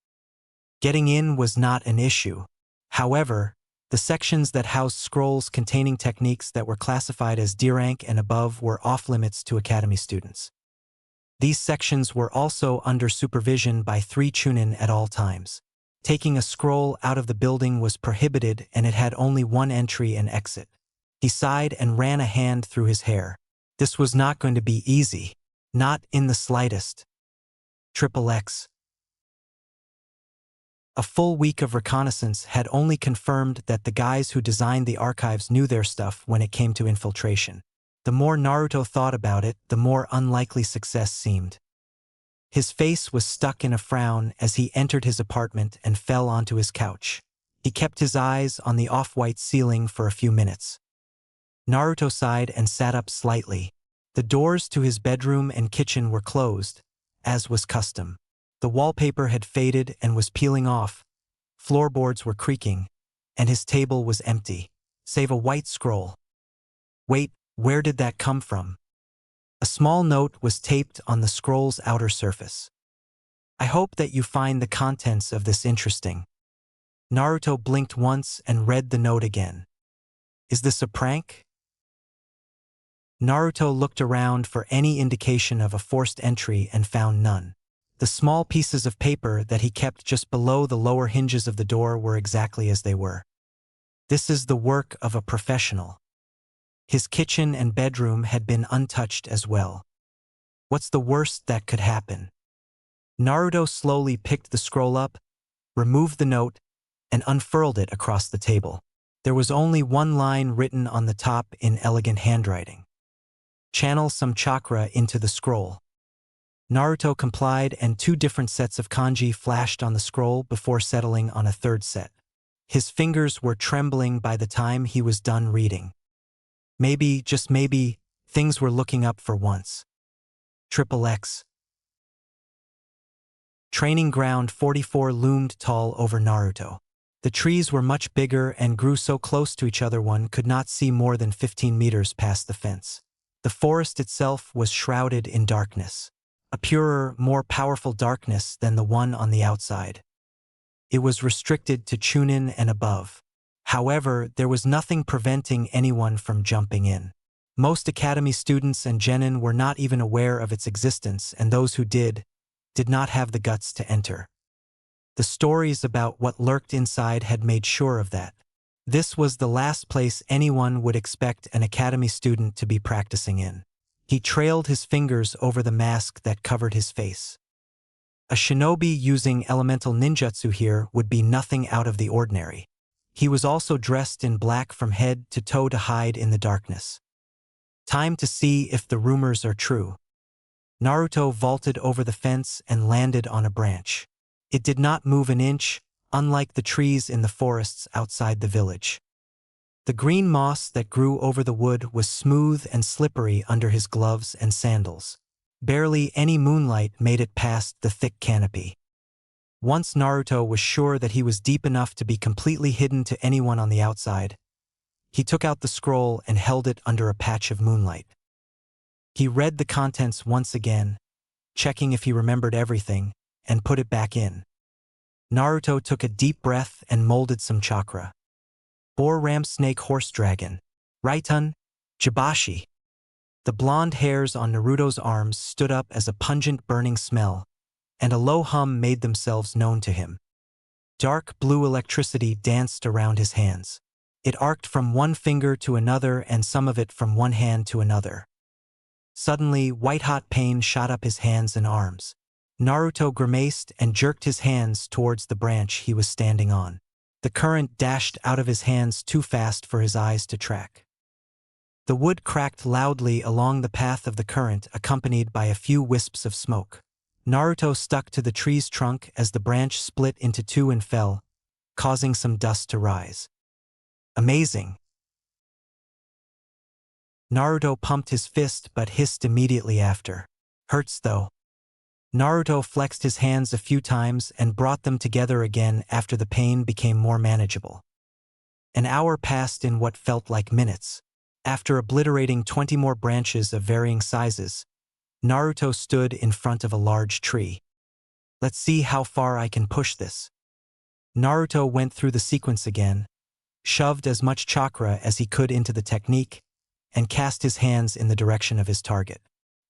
Getting in was not an issue. However, the sections that housed scrolls containing techniques that were classified as D rank and above were off-limits to academy students. These sections were also under supervision by 3 chunin at all times. Taking a scroll out of the building was prohibited and it had only one entry and exit. He sighed and ran a hand through his hair. This was not going to be easy. Not in the slightest. XXX. A full week of reconnaissance had only confirmed that the guys who designed the archives knew their stuff when it came to infiltration. The more Naruto thought about it, the more unlikely success seemed. His face was stuck in a frown as he entered his apartment and fell onto his couch. He kept his eyes on the off-white ceiling for a few minutes. Naruto sighed and sat up slightly. The doors to his bedroom and kitchen were closed, as was custom. The wallpaper had faded and was peeling off, floorboards were creaking, and his table was empty, save a white scroll. Wait, where did that come from? A small note was taped on the scroll's outer surface. I hope that you find the contents of this interesting. Naruto blinked once and read the note again. Is this a prank? Naruto looked around for any indication of a forced entry and found none. The small pieces of paper that he kept just below the lower hinges of the door were exactly as they were. This is the work of a professional. His kitchen and bedroom had been untouched as well. What's the worst that could happen? Naruto slowly picked the scroll up, removed the note, and unfurled it across the table. There was only one line written on the top in elegant handwriting. Channel some chakra into the scroll. Naruto complied and 2 different sets of kanji flashed on the scroll before settling on a 3rd set. His fingers were trembling by the time he was done reading. Maybe, just maybe, things were looking up for once. XXX. Training Ground 44 loomed tall over Naruto. The trees were much bigger and grew so close to each other one could not see more than 15 meters past the fence. The forest itself was shrouded in darkness. A purer, more powerful darkness than the one on the outside. It was restricted to chunin and above. However, there was nothing preventing anyone from jumping in. Most academy students and genin were not even aware of its existence, and those who did not have the guts to enter. The stories about what lurked inside had made sure of that. This was the last place anyone would expect an academy student to be practicing in. He trailed his fingers over the mask that covered his face. A shinobi using elemental ninjutsu here would be nothing out of the ordinary. He was also dressed in black from head to toe to hide in the darkness. Time to see if the rumors are true. Naruto vaulted over the fence and landed on a branch. It did not move an inch, unlike the trees in the forests outside the village. The green moss that grew over the wood was smooth and slippery under his gloves and sandals. Barely any moonlight made it past the thick canopy. Once Naruto was sure that he was deep enough to be completely hidden to anyone on the outside, he took out the scroll and held it under a patch of moonlight. He read the contents once again, checking if he remembered everything, and put it back in. Naruto took a deep breath and molded some chakra. Boar ram snake horse dragon. Raitun, Jibashi. The blonde hairs on Naruto's arms stood up as a pungent burning smell, and a low hum made themselves known to him. Dark blue electricity danced around his hands. It arced from one finger to another and some of it from one hand to another. Suddenly, white-hot pain shot up his hands and arms. Naruto grimaced and jerked his hands towards the branch he was standing on. The current dashed out of his hands too fast for his eyes to track. The wood cracked loudly along the path of the current, accompanied by a few wisps of smoke. Naruto stuck to the tree's trunk as the branch split into two and fell, causing some dust to rise. Amazing! Naruto pumped his fist but hissed immediately after. Hurts though. Naruto flexed his hands a few times and brought them together again after the pain became more manageable. An hour passed in what felt like minutes. After obliterating 20 more branches of varying sizes, Naruto stood in front of a large tree. Let's see how far I can push this. Naruto went through the sequence again, shoved as much chakra as he could into the technique, and cast his hands in the direction of his target.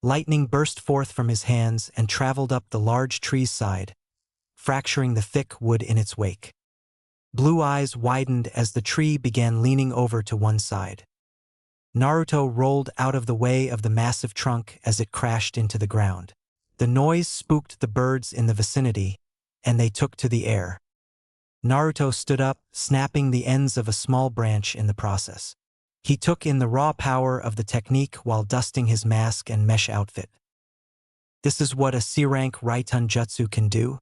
Lightning burst forth from his hands and traveled up the large tree's side, fracturing the thick wood in its wake. Blue eyes widened as the tree began leaning over to one side. Naruto rolled out of the way of the massive trunk as it crashed into the ground. The noise spooked the birds in the vicinity, and they took to the air. Naruto stood up, snapping the ends of a small branch in the process. He took in the raw power of the technique while dusting his mask and mesh outfit. This is what a C-rank Raitun Jutsu can do?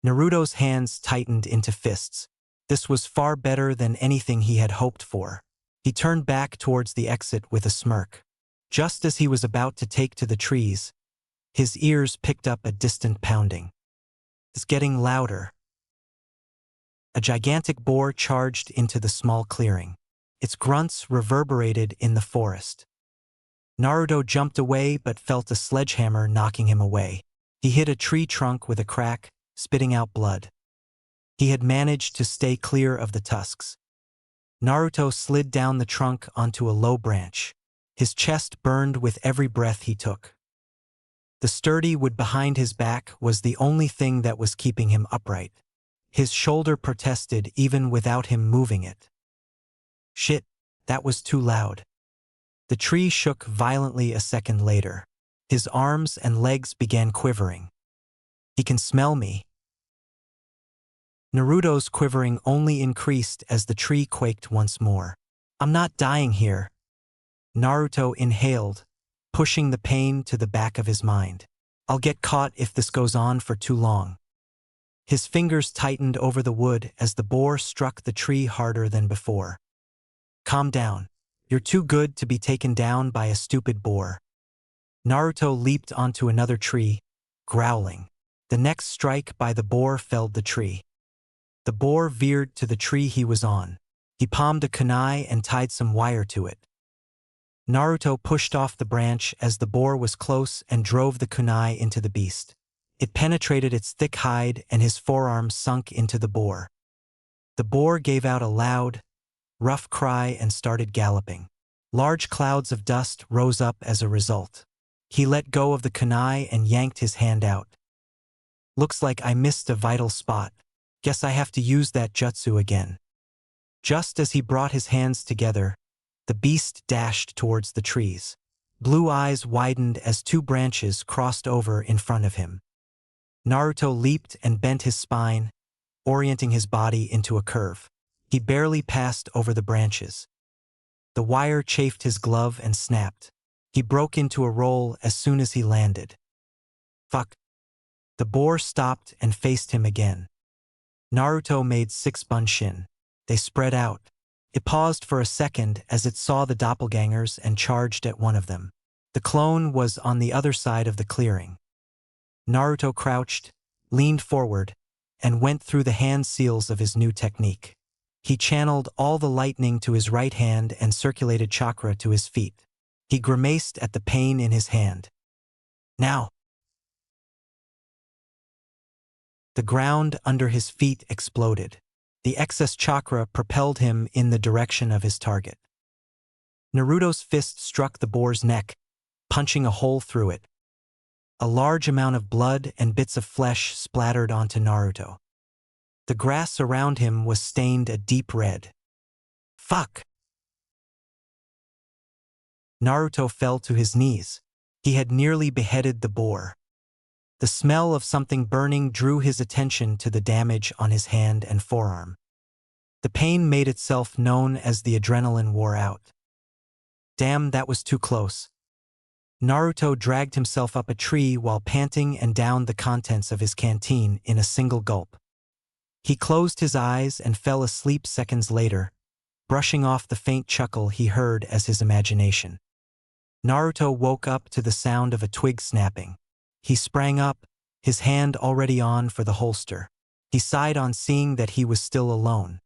Naruto's hands tightened into fists. This was far better than anything he had hoped for. He turned back towards the exit with a smirk. Just as he was about to take to the trees, his ears picked up a distant pounding. It's getting louder. A gigantic boar charged into the small clearing. Its grunts reverberated in the forest. Naruto jumped away but felt a sledgehammer knocking him away. He hit a tree trunk with a crack, spitting out blood. He had managed to stay clear of the tusks. Naruto slid down the trunk onto a low branch. His chest burned with every breath he took. The sturdy wood behind his back was the only thing that was keeping him upright. His shoulder protested even without him moving it. Shit, that was too loud. The tree shook violently a second later. His arms and legs began quivering. He can smell me. Naruto's quivering only increased as the tree quaked once more. I'm not dying here. Naruto inhaled, pushing the pain to the back of his mind. I'll get caught if this goes on for too long. His fingers tightened over the wood as the boar struck the tree harder than before. Calm down. You're too good to be taken down by a stupid boar. Naruto leaped onto another tree, growling. The next strike by the boar felled the tree. The boar veered to the tree he was on. He palmed a kunai and tied some wire to it. Naruto pushed off the branch as the boar was close and drove the kunai into the beast. It penetrated its thick hide and his forearm sunk into the boar. The boar gave out a loud, rough cry and started galloping. Large clouds of dust rose up as a result. He let go of the kunai and yanked his hand out. Looks like I missed a vital spot. Guess I have to use that jutsu again. Just as he brought his hands together, the beast dashed towards the trees. Blue eyes widened as two branches crossed over in front of him. Naruto leaped and bent his spine, orienting his body into a curve. He barely passed over the branches. The wire chafed his glove and snapped. He broke into a roll as soon as he landed. Fuck. The boar stopped and faced him again. Naruto made 6 bunshin. They spread out. It paused for a second as it saw the doppelgangers and charged at one of them. The clone was on the other side of the clearing. Naruto crouched, leaned forward, and went through the hand seals of his new technique. He channeled all the lightning to his right hand and circulated chakra to his feet. He grimaced at the pain in his hand. Now! The ground under his feet exploded. The excess chakra propelled him in the direction of his target. Naruto's fist struck the boar's neck, punching a hole through it. A large amount of blood and bits of flesh splattered onto Naruto. The grass around him was stained a deep red. Fuck! Naruto fell to his knees. He had nearly beheaded the boar. The smell of something burning drew his attention to the damage on his hand and forearm. The pain made itself known as the adrenaline wore out. Damn, that was too close. Naruto dragged himself up a tree while panting and downed the contents of his canteen in a single gulp. He closed his eyes and fell asleep seconds later, brushing off the faint chuckle he heard as his imagination. Naruto woke up to the sound of a twig snapping. He sprang up, his hand already on for the holster. He sighed on seeing that he was still alone.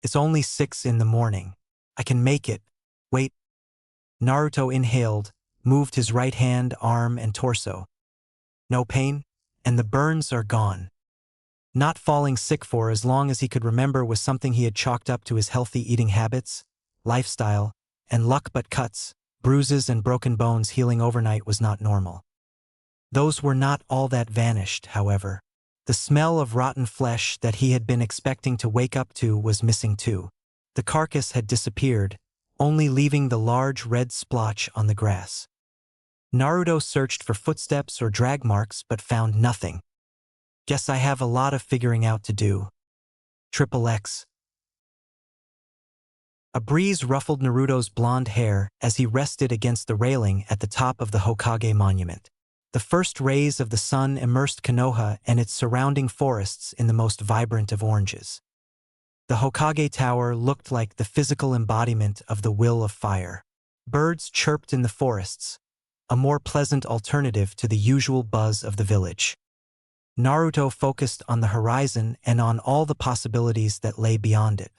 It's only 6 in the morning. I can make it. Wait. Naruto inhaled, moved his right hand, arm, and torso. No pain, and the burns are gone. Not falling sick for as long as he could remember was something he had chalked up to his healthy eating habits, lifestyle, and luck, but cuts, bruises, and broken bones healing overnight was not normal. Those were not all that vanished, however. The smell of rotten flesh that he had been expecting to wake up to was missing too. The carcass had disappeared, only leaving the large red splotch on the grass. Naruto searched for footsteps or drag marks but found nothing. Guess I have a lot of figuring out to do. XXX. A breeze ruffled Naruto's blonde hair as he rested against the railing at the top of the Hokage monument. The first rays of the sun immersed Konoha and its surrounding forests in the most vibrant of oranges. The Hokage Tower looked like the physical embodiment of the will of fire. Birds chirped in the forests, a more pleasant alternative to the usual buzz of the village. Naruto focused on the horizon and on all the possibilities that lay beyond it.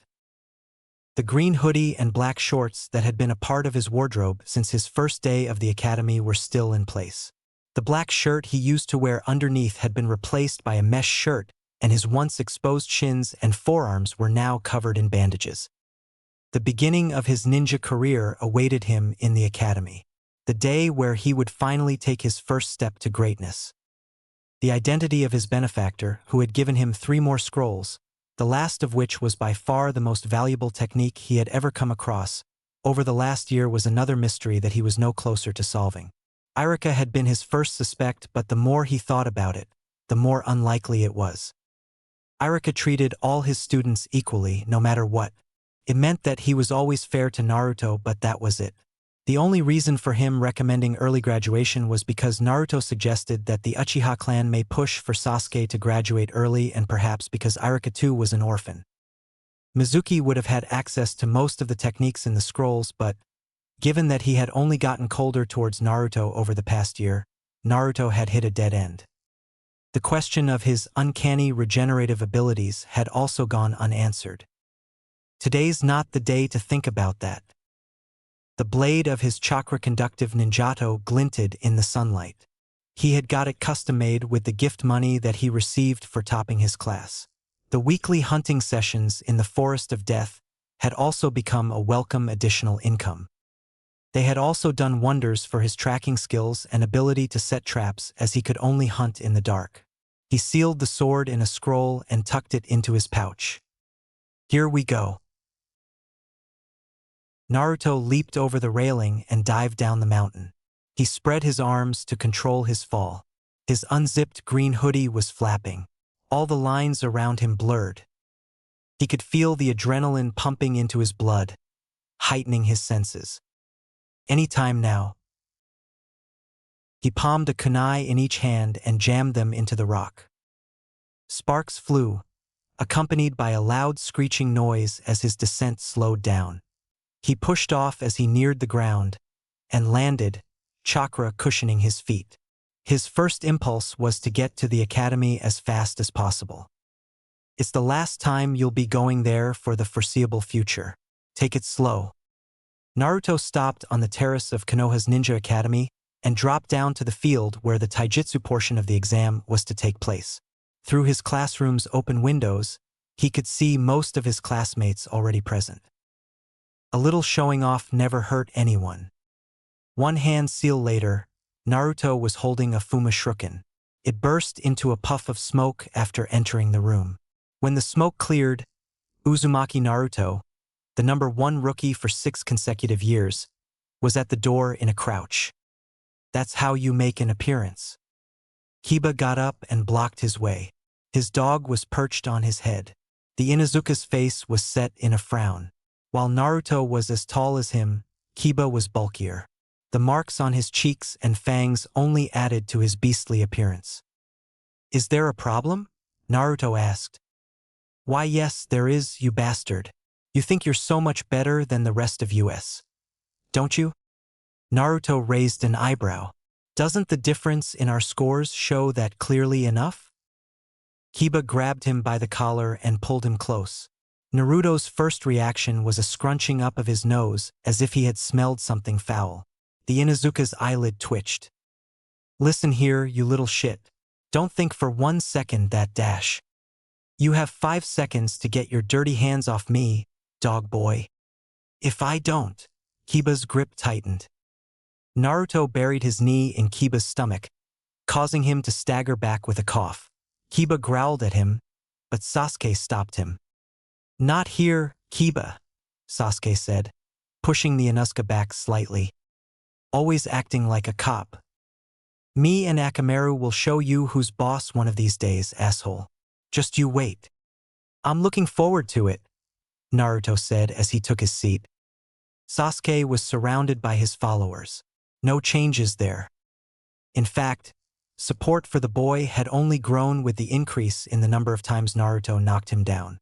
The green hoodie and black shorts that had been a part of his wardrobe since his first day of the academy were still in place. The black shirt he used to wear underneath had been replaced by a mesh shirt, and his once exposed shins and forearms were now covered in bandages. The beginning of his ninja career awaited him in the academy, the day where he would finally take his first step to greatness. The identity of his benefactor, who had given him 3 more scrolls, the last of which was by far the most valuable technique he had ever come across, over the last year was another mystery that he was no closer to solving. Iruka had been his first suspect, but the more he thought about it, the more unlikely it was. Iruka treated all his students equally, no matter what. It meant that he was always fair to Naruto, but that was it. The only reason for him recommending early graduation was because Naruto suggested that the Uchiha clan may push for Sasuke to graduate early, and perhaps because Iruka too was an orphan. Mizuki would have had access to most of the techniques in the scrolls, but given that he had only gotten colder towards Naruto over the past year, Naruto had hit a dead end. The question of his uncanny regenerative abilities had also gone unanswered. Today's not the day to think about that. The blade of his chakra-conductive ninjato glinted in the sunlight. He had got it custom-made with the gift money that he received for topping his class. The weekly hunting sessions in the Forest of Death had also become a welcome additional income. They had also done wonders for his tracking skills and ability to set traps, as he could only hunt in the dark. He sealed the sword in a scroll and tucked it into his pouch. Here we go. Naruto leaped over the railing and dived down the mountain. He spread his arms to control his fall. His unzipped green hoodie was flapping. All the lines around him blurred. He could feel the adrenaline pumping into his blood, heightening his senses. Any time now. He palmed a kunai in each hand and jammed them into the rock. Sparks flew, accompanied by a loud screeching noise as his descent slowed down. He pushed off as he neared the ground and landed, chakra cushioning his feet. His first impulse was to get to the academy as fast as possible. It's the last time you'll be going there for the foreseeable future. Take it slow. Naruto stopped on the terrace of Konoha's Ninja Academy and dropped down to the field where the taijutsu portion of the exam was to take place. Through his classroom's open windows, he could see most of his classmates already present. A little showing off never hurt anyone. One hand seal later, Naruto was holding a Fuma shuriken. It burst into a puff of smoke after entering the room. When the smoke cleared, Uzumaki Naruto, the number 1 rookie for 6 consecutive years, was at the door in a crouch. That's how you make an appearance. Kiba got up and blocked his way. His dog was perched on his head. The Inuzuka's face was set in a frown. While Naruto was as tall as him, Kiba was bulkier. The marks on his cheeks and fangs only added to his beastly appearance. "Is there a problem?" Naruto asked. "Why yes, there is, you bastard. You think you're so much better than the rest of us, don't you?" Naruto raised an eyebrow. "Doesn't the difference in our scores show that clearly enough?" Kiba grabbed him by the collar and pulled him close. Naruto's first reaction was a scrunching up of his nose as if he had smelled something foul. The Inuzuka's eyelid twitched. "Listen here, you little shit. Don't think for 1 second that dash. You have 5 seconds to get your dirty hands off me, dog boy." "If I don't." Kiba's grip tightened. Naruto buried his knee in Kiba's stomach, causing him to stagger back with a cough. Kiba growled at him, but Sasuke stopped him. "Not here, Kiba," Sasuke said, pushing the Inosuke back slightly. "Always acting like a cop. Me and Akamaru will show you who's boss one of these days, asshole. Just you wait." "I'm looking forward to it," Naruto said as he took his seat. Sasuke was surrounded by his followers. No changes there. In fact, support for the boy had only grown with the increase in the number of times Naruto knocked him down.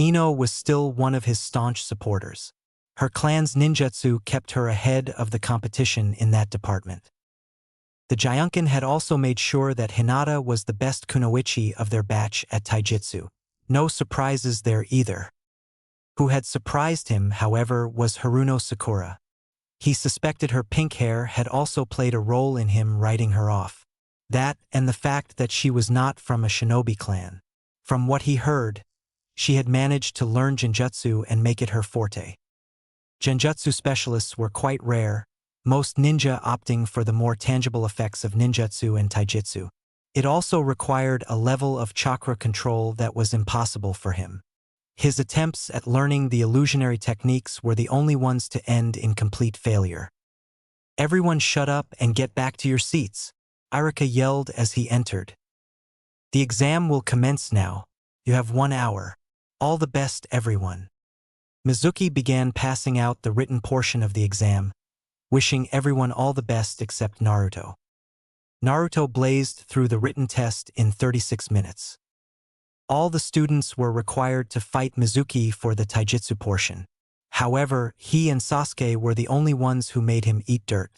Ino was still one of his staunch supporters. Her clan's ninjutsu kept her ahead of the competition in that department. The Gyunkin had also made sure that Hinata was the best kunoichi of their batch at taijutsu. No surprises there either. Who had surprised him, however, was Haruno Sakura. He suspected her pink hair had also played a role in him writing her off. That and the fact that she was not from a shinobi clan. From what he heard, she had managed to learn genjutsu and make it her forte. Genjutsu specialists were quite rare, most ninja opting for the more tangible effects of ninjutsu and taijutsu. It also required a level of chakra control that was impossible for him. His attempts at learning the illusionary techniques were the only ones to end in complete failure. "Everyone shut up and get back to your seats," Irika yelled as he entered. "The exam will commence now. You have 1 hour. All the best, everyone." Mizuki began passing out the written portion of the exam, wishing everyone all the best except Naruto. Naruto blazed through the written test in 36 minutes. All the students were required to fight Mizuki for the taijutsu portion. However, he and Sasuke were the only ones who made him eat dirt.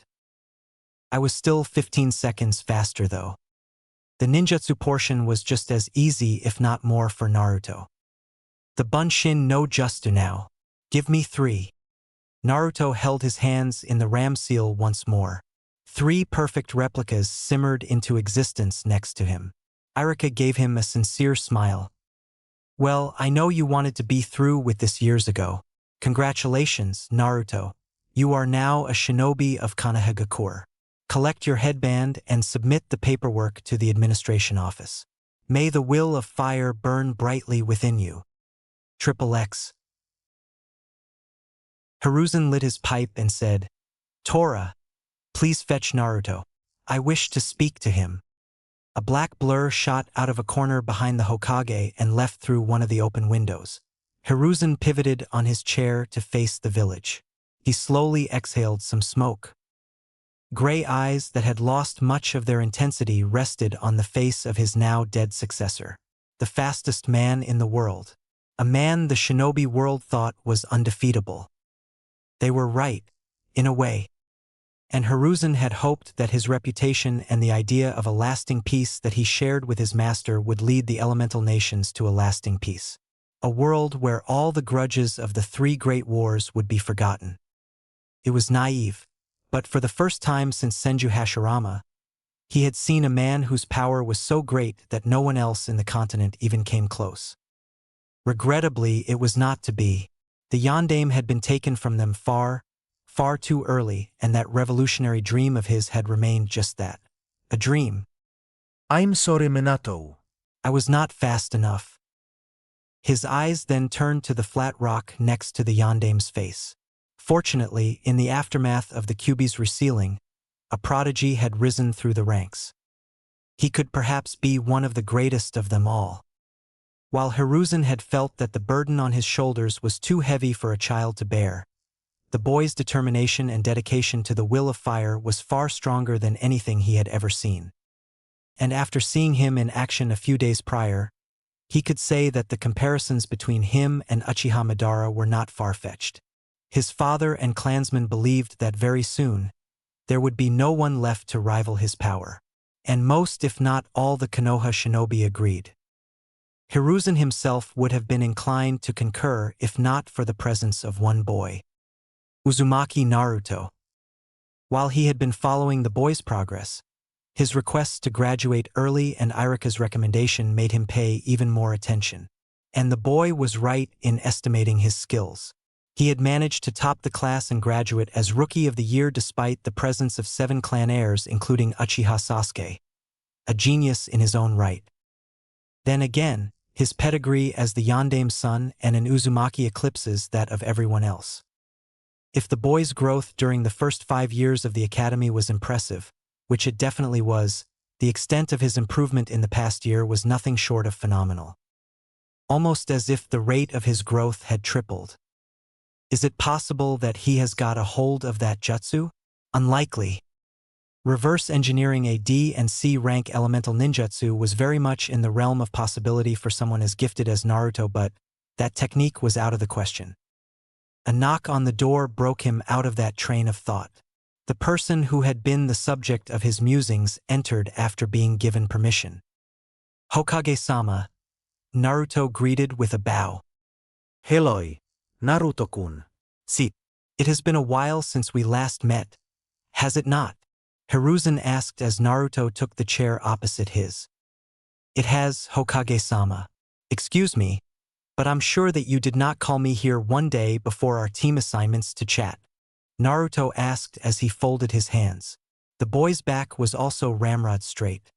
I was still 15 seconds faster though. The ninjutsu portion was just as easy if not more for Naruto. "The Bunshin no Justu now. Give me 3. Naruto held his hands in the ram seal once more. 3 perfect replicas simmered into existence next to him. Irika gave him a sincere smile. "Well, I know you wanted to be through with this years ago. Congratulations, Naruto. You are now a shinobi of Konohagakure. Collect your headband and submit the paperwork to the administration office. May the will of fire burn brightly within you. XXX." Hiruzen lit his pipe and said, "Tora, please fetch Naruto. I wish to speak to him." A black blur shot out of a corner behind the Hokage and left through one of the open windows. Hiruzen pivoted on his chair to face the village. He slowly exhaled some smoke. Gray eyes that had lost much of their intensity rested on the face of his now dead successor, the fastest man in the world, a man the shinobi world thought was undefeatable. They were right, in a way. And Hiruzen had hoped that his reputation and the idea of a lasting peace that he shared with his master would lead the elemental nations to a lasting peace. A world where all the grudges of the three great wars would be forgotten. It was naive, but for the first time since Senju Hashirama, he had seen a man whose power was so great that no one else in the continent even came close. Regrettably, it was not to be. The Yondaime had been taken from them far too early, and that revolutionary dream of his had remained just that. A dream. I'm sorry, Minato. I was not fast enough. His eyes then turned to the flat rock next to the Yondaime's face. Fortunately, in the aftermath of the Kyuubi's resealing, a prodigy had risen through the ranks. He could perhaps be one of the greatest of them all. While Hiruzen had felt that the burden on his shoulders was too heavy for a child to bear, the boy's determination and dedication to the will of fire was far stronger than anything he had ever seen. And after seeing him in action a few days prior, he could say that the comparisons between him and Uchiha Madara were not far-fetched. His father and clansmen believed that very soon, there would be no one left to rival his power. And most, if not all, the Konoha shinobi agreed. Hiruzen himself would have been inclined to concur if not for the presence of one boy. Uzumaki Naruto. While he had been following the boy's progress, his requests to graduate early and Irika's recommendation made him pay even more attention. And the boy was right in estimating his skills. He had managed to top the class and graduate as Rookie of the Year despite the presence of 7 clan heirs including Uchiha Sasuke, a genius in his own right. Then again, his pedigree as the Yondaime's son and an Uzumaki eclipses that of everyone else. If the boy's growth during the first 5 years of the academy was impressive, which it definitely was, the extent of his improvement in the past year was nothing short of phenomenal. Almost as if the rate of his growth had tripled. Is it possible that he has got a hold of that jutsu? Unlikely. Reverse engineering a D and C rank elemental ninjutsu was very much in the realm of possibility for someone as gifted as Naruto, but that technique was out of the question. A knock on the door broke him out of that train of thought. The person who had been the subject of his musings entered after being given permission. Hokage-sama, Naruto greeted with a bow. Hello, Naruto-kun. See, it has been a while since we last met, has it not? Hiruzen asked as Naruto took the chair opposite his. It has, Hokage-sama. Excuse me, but I'm sure that you did not call me here one day before our team assignments to chat. Naruto asked as he folded his hands. The boy's back was also ramrod straight.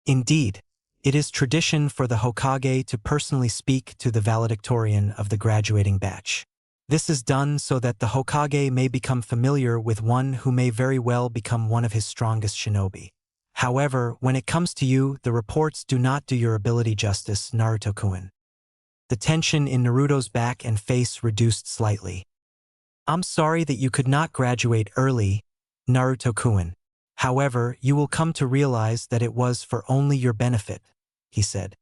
Indeed, it is tradition for the Hokage to personally speak to the valedictorian of the graduating batch. This is done so that the Hokage may become familiar with one who may very well become one of his strongest shinobi. However, when it comes to you, the reports do not do your ability justice, Naruto-kun. The tension in Naruto's back and face reduced slightly. I'm sorry that you could not graduate early, Naruto-kun. However, you will come to realize that it was for only your benefit, he said.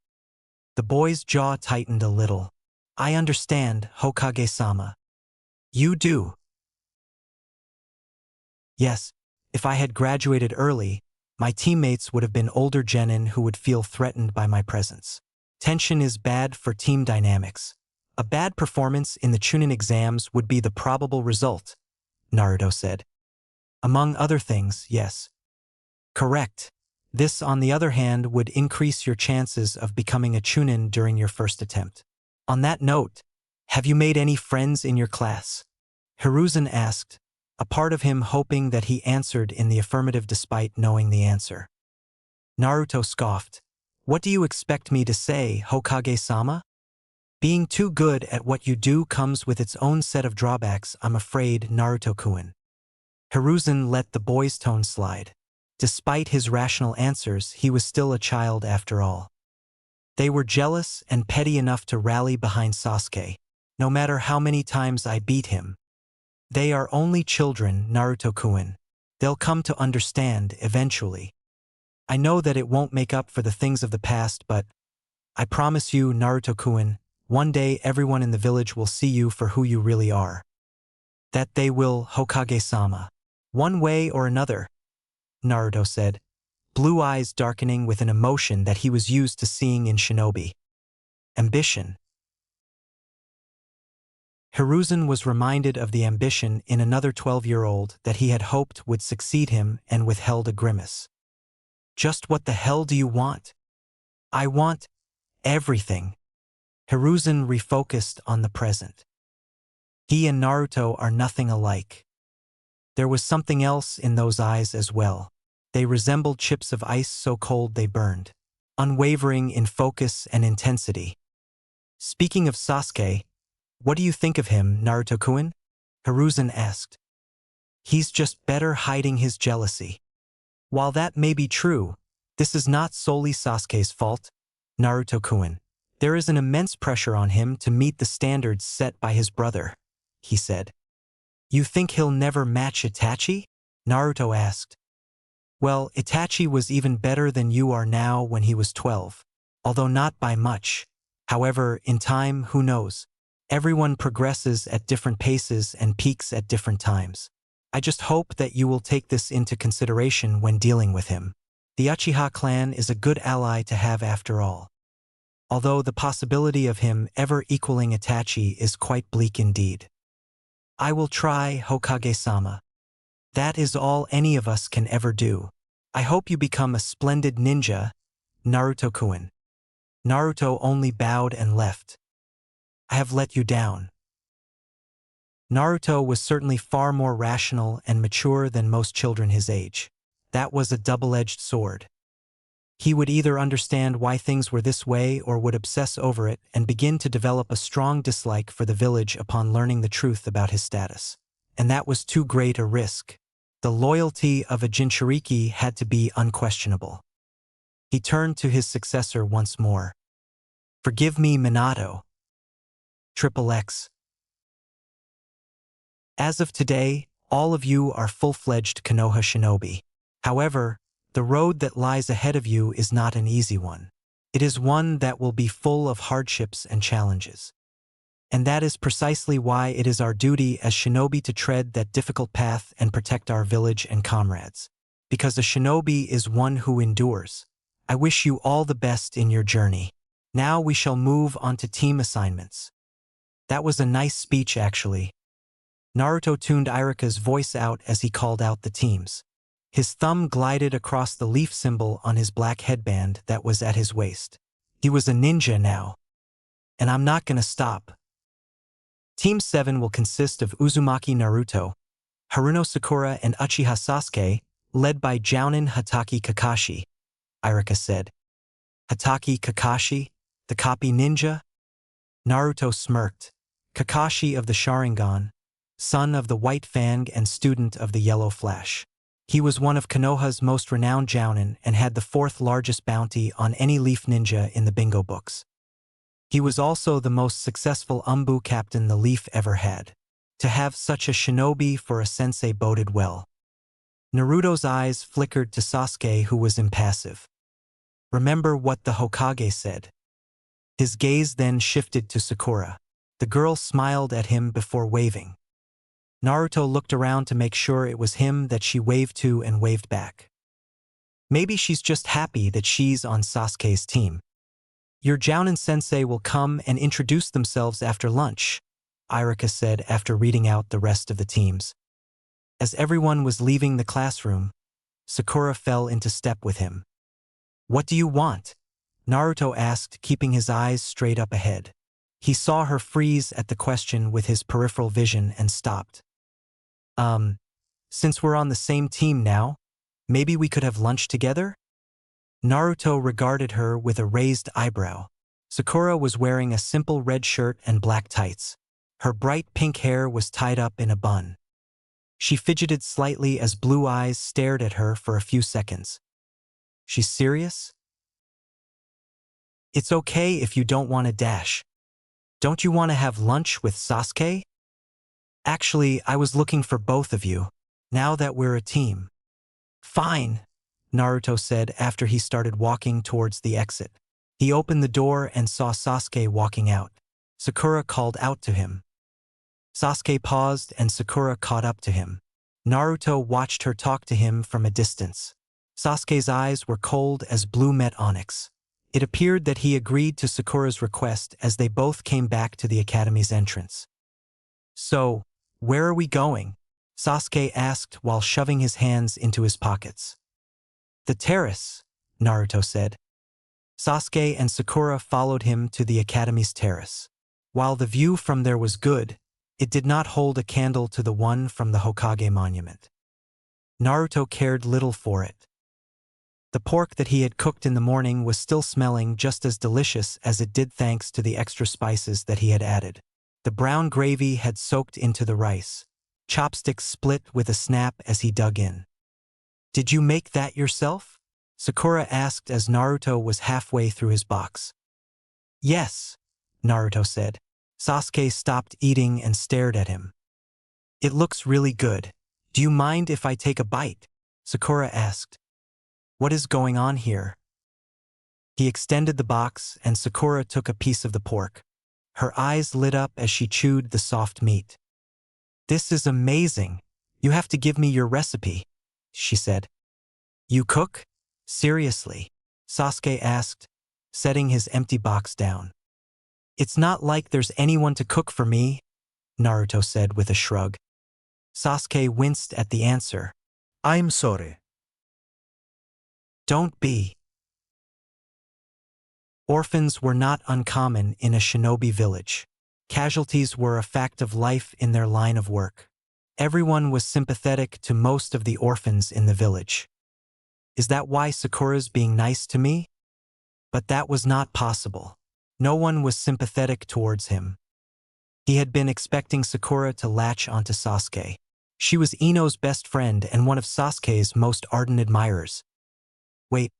The boy's jaw tightened a little. I understand, Hokage-sama. You do. Yes, if I had graduated early, my teammates would have been older genin who would feel threatened by my presence. Tension is bad for team dynamics. A bad performance in the Chunin exams would be the probable result, Naruto said. Among other things, yes. Correct. This, on the other hand, would increase your chances of becoming a Chunin during your first attempt. On that note, have you made any friends in your class? Hiruzen asked, a part of him hoping that he answered in the affirmative despite knowing the answer. Naruto scoffed. What do you expect me to say, Hokage-sama? Being too good at what you do comes with its own set of drawbacks, I'm afraid, Naruto-kun. Hiruzen let the boy's tone slide. Despite his rational answers, he was still a child after all. They were jealous and petty enough to rally behind Sasuke, no matter how many times I beat him. They are only children, Naruto-kun. They'll come to understand eventually. I know that it won't make up for the things of the past, but I promise you, Naruto-kun, one day everyone in the village will see you for who you really are. That they will, Hokage-sama. One way or another, Naruto said, blue eyes darkening with an emotion that he was used to seeing in shinobi. Ambition. Hiruzen was reminded of the ambition in another 12-year-old that he had hoped would succeed him and withheld a grimace. Just what the hell do you want? I want everything. Hiruzen refocused on the present. He and Naruto are nothing alike. There was something else in those eyes as well. They resembled chips of ice so cold they burned, unwavering in focus and intensity. Speaking of Sasuke, what do you think of him, Naruto-kun? Hiruzen asked. He's just better hiding his jealousy. While that may be true, this is not solely Sasuke's fault, Naruto-kun. There is an immense pressure on him to meet the standards set by his brother, he said. You think he'll never match Itachi? Naruto asked. Well, Itachi was even better than you are now when he was 12, although not by much. However, in time, who knows? Everyone progresses at different paces and peaks at different times. I just hope that you will take this into consideration when dealing with him. The Uchiha clan is a good ally to have after all. Although the possibility of him ever equaling Itachi is quite bleak indeed. I will try, Hokage-sama. That is all any of us can ever do. I hope you become a splendid ninja, Naruto-kun. Naruto only bowed and left. I have let you down. Naruto was certainly far more rational and mature than most children his age. That was a double-edged sword. He would either understand why things were this way or would obsess over it and begin to develop a strong dislike for the village upon learning the truth about his status. And that was too great a risk. The loyalty of a Jinchuriki had to be unquestionable. He turned to his successor once more. Forgive me, Minato. XXX. As of today, all of you are full-fledged Konoha shinobi. However, the road that lies ahead of you is not an easy one. It is one that will be full of hardships and challenges. And that is precisely why it is our duty as shinobi to tread that difficult path and protect our village and comrades. Because a shinobi is one who endures. I wish you all the best in your journey. Now we shall move on to team assignments. That was a nice speech, actually. Naruto tuned Irika's voice out as he called out the teams. His thumb glided across the leaf symbol on his black headband that was at his waist. He was a ninja now. And I'm not gonna stop. Team 7 will consist of Uzumaki Naruto, Haruno Sakura and Uchiha Sasuke, led by Jounin Hatake Kakashi, Irika said. Hatake Kakashi, the copy ninja? Naruto smirked. Kakashi of the Sharingan, son of the White Fang and student of the Yellow Flash. He was one of Konoha's most renowned jounin and had the 4th largest bounty on any leaf ninja in the bingo books. He was also the most successful Umbu captain the Leaf ever had. To have such a shinobi for a sensei boded well. Naruto's eyes flickered to Sasuke, who was impassive. Remember what the Hokage said. His gaze then shifted to Sakura. The girl smiled at him before waving. Naruto looked around to make sure it was him that she waved to and waved back. Maybe she's just happy that she's on Sasuke's team. Your Jounin sensei will come and introduce themselves after lunch, Irika said after reading out the rest of the teams. As everyone was leaving the classroom, Sakura fell into step with him. What do you want? Naruto asked, keeping his eyes straight up ahead. He saw her freeze at the question with his peripheral vision and stopped. Since we're on the same team now, maybe we could have lunch together? Naruto regarded her with a raised eyebrow. Sakura was wearing a simple red shirt and black tights. Her bright pink hair was tied up in a bun. She fidgeted slightly as blue eyes stared at her for a few seconds. She's serious? It's okay if you don't want to dash. Don't you want to have lunch with Sasuke? Actually, I was looking for both of you. Now that we're a team. Fine, Naruto said after he started walking towards the exit. He opened the door and saw Sasuke walking out. Sakura called out to him. Sasuke paused and Sakura caught up to him. Naruto watched her talk to him from a distance. Sasuke's eyes were cold as blue met onyx. It appeared that he agreed to Sakura's request as they both came back to the academy's entrance. So, where are we going? Sasuke asked while shoving his hands into his pockets. The terrace, Naruto said. Sasuke and Sakura followed him to the academy's terrace. While the view from there was good, it did not hold a candle to the one from the Hokage monument. Naruto cared little for it. The pork that he had cooked in the morning was still smelling just as delicious as it did thanks to the extra spices that he had added. The brown gravy had soaked into the rice. Chopsticks split with a snap as he dug in. Did you make that yourself? Sakura asked as Naruto was halfway through his box. Yes, Naruto said. Sasuke stopped eating and stared at him. It looks really good. Do you mind if I take a bite? Sakura asked. What is going on here? He extended the box and Sakura took a piece of the pork. Her eyes lit up as she chewed the soft meat. This is amazing. You have to give me your recipe, she said. You cook? Seriously? Sasuke asked, setting his empty box down. It's not like there's anyone to cook for me, Naruto said with a shrug. Sasuke winced at the answer. I'm sorry. Don't be. Orphans were not uncommon in a shinobi village. Casualties were a fact of life in their line of work. Everyone was sympathetic to most of the orphans in the village. Is that why Sakura's being nice to me? But that was not possible. No one was sympathetic towards him. He had been expecting Sakura to latch onto Sasuke. She was Ino's best friend and one of Sasuke's most ardent admirers. Wait.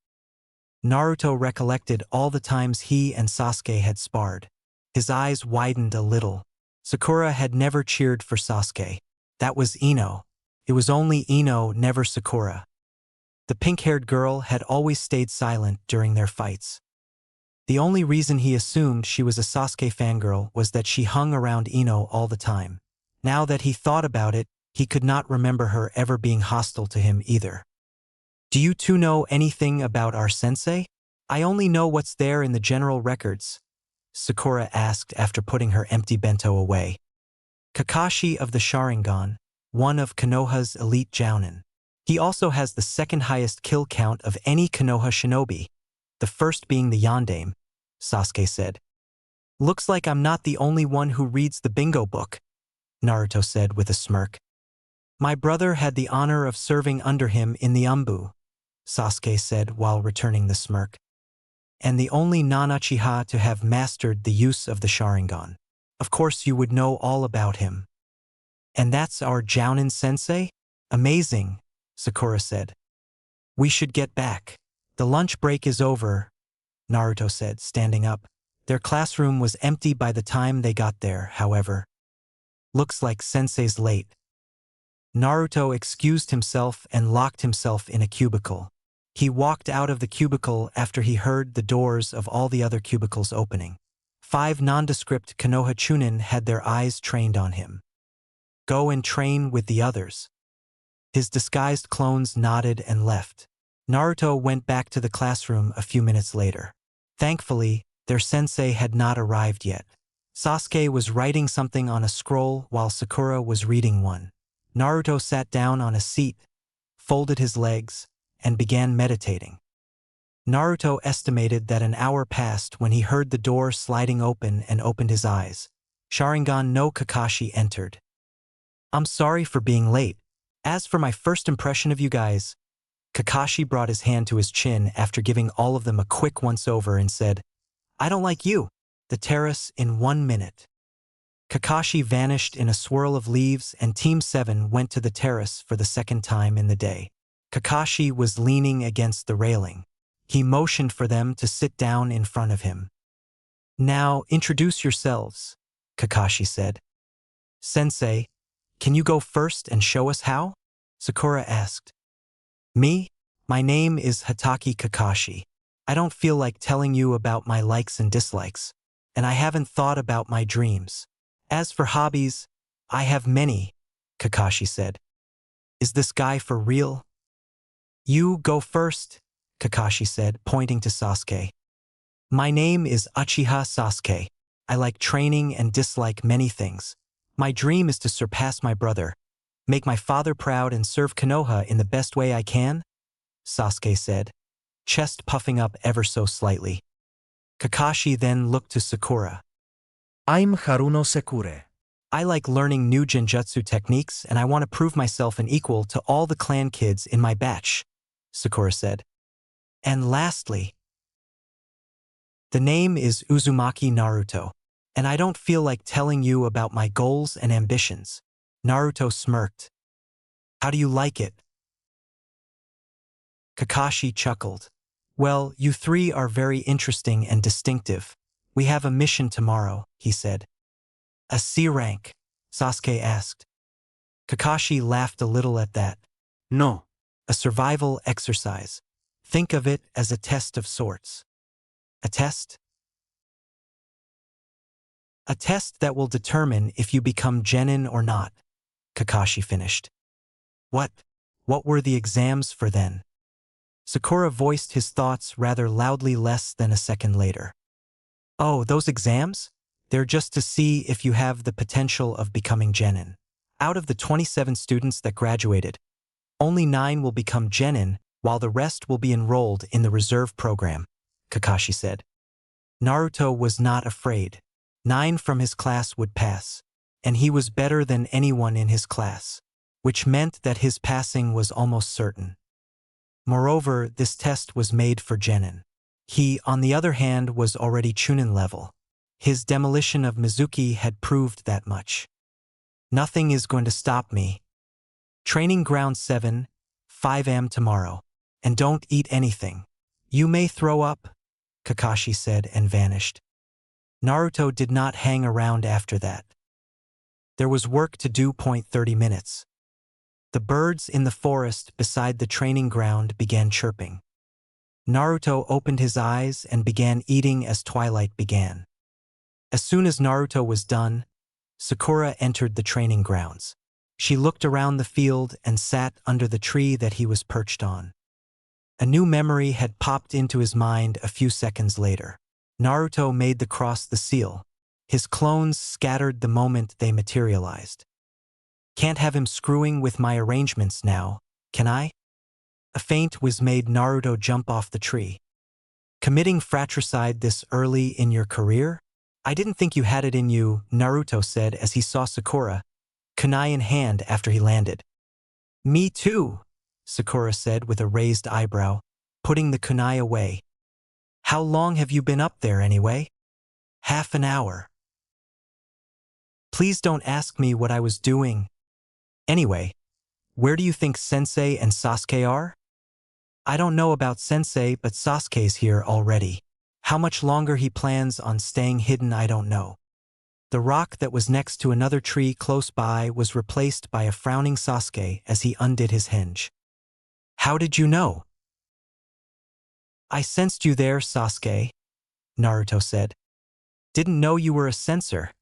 Naruto recollected all the times he and Sasuke had sparred. His eyes widened a little. Sakura had never cheered for Sasuke. That was Ino. It was only Ino, never Sakura. The pink-haired girl had always stayed silent during their fights. The only reason he assumed she was a Sasuke fangirl was that she hung around Ino all the time. Now that he thought about it, he could not remember her ever being hostile to him either. Do you two know anything about our sensei? I only know what's there in the general records, Sakura asked after putting her empty bento away. Kakashi of the Sharingan, one of Konoha's elite jounin. He also has the second highest kill count of any Konoha shinobi, the first being the Yondaime, Sasuke said. Looks like I'm not the only one who reads the bingo book, Naruto said with a smirk. My brother had the honor of serving under him in the Anbu, Sasuke said while returning the smirk. And the only non-Uchiha to have mastered the use of the Sharingan. Of course you would know all about him. And that's our Jounin sensei? Amazing, Sakura said. We should get back. The lunch break is over, Naruto said, standing up. Their classroom was empty by the time they got there, however. Looks like sensei's late. Naruto excused himself and locked himself in a cubicle. He walked out of the cubicle after he heard the doors of all the other cubicles opening. 5 nondescript Konoha Chunin had their eyes trained on him. Go and train with the others. His disguised clones nodded and left. Naruto went back to the classroom a few minutes later. Thankfully, their sensei had not arrived yet. Sasuke was writing something on a scroll while Sakura was reading one. Naruto sat down on a seat, folded his legs, and began meditating. Naruto estimated that an hour passed when he heard the door sliding open and opened his eyes. Sharingan no Kakashi entered. I'm sorry for being late. As for my first impression of you guys, Kakashi brought his hand to his chin after giving all of them a quick once-over and said, I don't like you. The terrace in 1 minute. Kakashi vanished in a swirl of leaves and Team 7 went to the terrace for the second time in the day. Kakashi was leaning against the railing. He motioned for them to sit down in front of him. Now, introduce yourselves, Kakashi said. Sensei, can you go first and show us how? Sakura asked. Me? My name is Hataki Kakashi. I don't feel like telling you about my likes and dislikes, and I haven't thought about my dreams. As for hobbies, I have many, Kakashi said. Is this guy for real? You go first, Kakashi said, pointing to Sasuke. My name is Uchiha Sasuke. I like training and dislike many things. My dream is to surpass my brother, make my father proud and serve Konoha in the best way I can, Sasuke said, chest puffing up ever so slightly. Kakashi then looked to Sakura. I'm Haruno Sekure. I like learning new genjutsu techniques and I want to prove myself an equal to all the clan kids in my batch, Sakura said. And lastly, the name is Uzumaki Naruto, and I don't feel like telling you about my goals and ambitions. Naruto smirked. How do you like it? Kakashi chuckled. Well, you three are very interesting and distinctive. We have a mission tomorrow, he said. A C rank? Sasuke asked. Kakashi laughed a little at that. No. A survival exercise. Think of it as a test of sorts. A test? A test that will determine if you become genin or not, Kakashi finished. What were the exams for then? Sakura voiced his thoughts rather loudly less than a second later. Oh, those exams? They're just to see if you have the potential of becoming genin. Out of the 27 students that graduated, only 9 will become genin, while the rest will be enrolled in the reserve program, Kakashi said. Naruto was not afraid. 9 from his class would pass, and he was better than anyone in his class, which meant that his passing was almost certain. Moreover, this test was made for genin. He, on the other hand, was already chunin level. His demolition of Mizuki had proved that much. Nothing is going to stop me. Training ground 7, 5 am tomorrow, and don't eat anything. You may throw up, Kakashi said and vanished. Naruto did not hang around after that. There was work to do. 30 minutes. The birds in the forest beside the training ground began chirping. Naruto opened his eyes and began eating as twilight began. As soon as Naruto was done, Sakura entered the training grounds. She looked around the field and sat under the tree that he was perched on. A new memory had popped into his mind a few seconds later. Naruto made the cross the seal. His clones scattered the moment they materialized. Can't have him screwing with my arrangements now, can I? A feint was made Naruto jump off the tree. Committing fratricide this early in your career? I didn't think you had it in you, Naruto said as he saw Sakura, kunai in hand after he landed. Me too, Sakura said with a raised eyebrow, putting the kunai away. How long have you been up there anyway? Half an hour. Please don't ask me what I was doing. Anyway, where do you think Sensei and Sasuke are? I don't know about Sensei, but Sasuke's here already. How much longer he plans on staying hidden I don't know. The rock that was next to another tree close by was replaced by a frowning Sasuke as he undid his hinge. How did you know? I sensed you there, Sasuke, Naruto said. Didn't know you were a censor,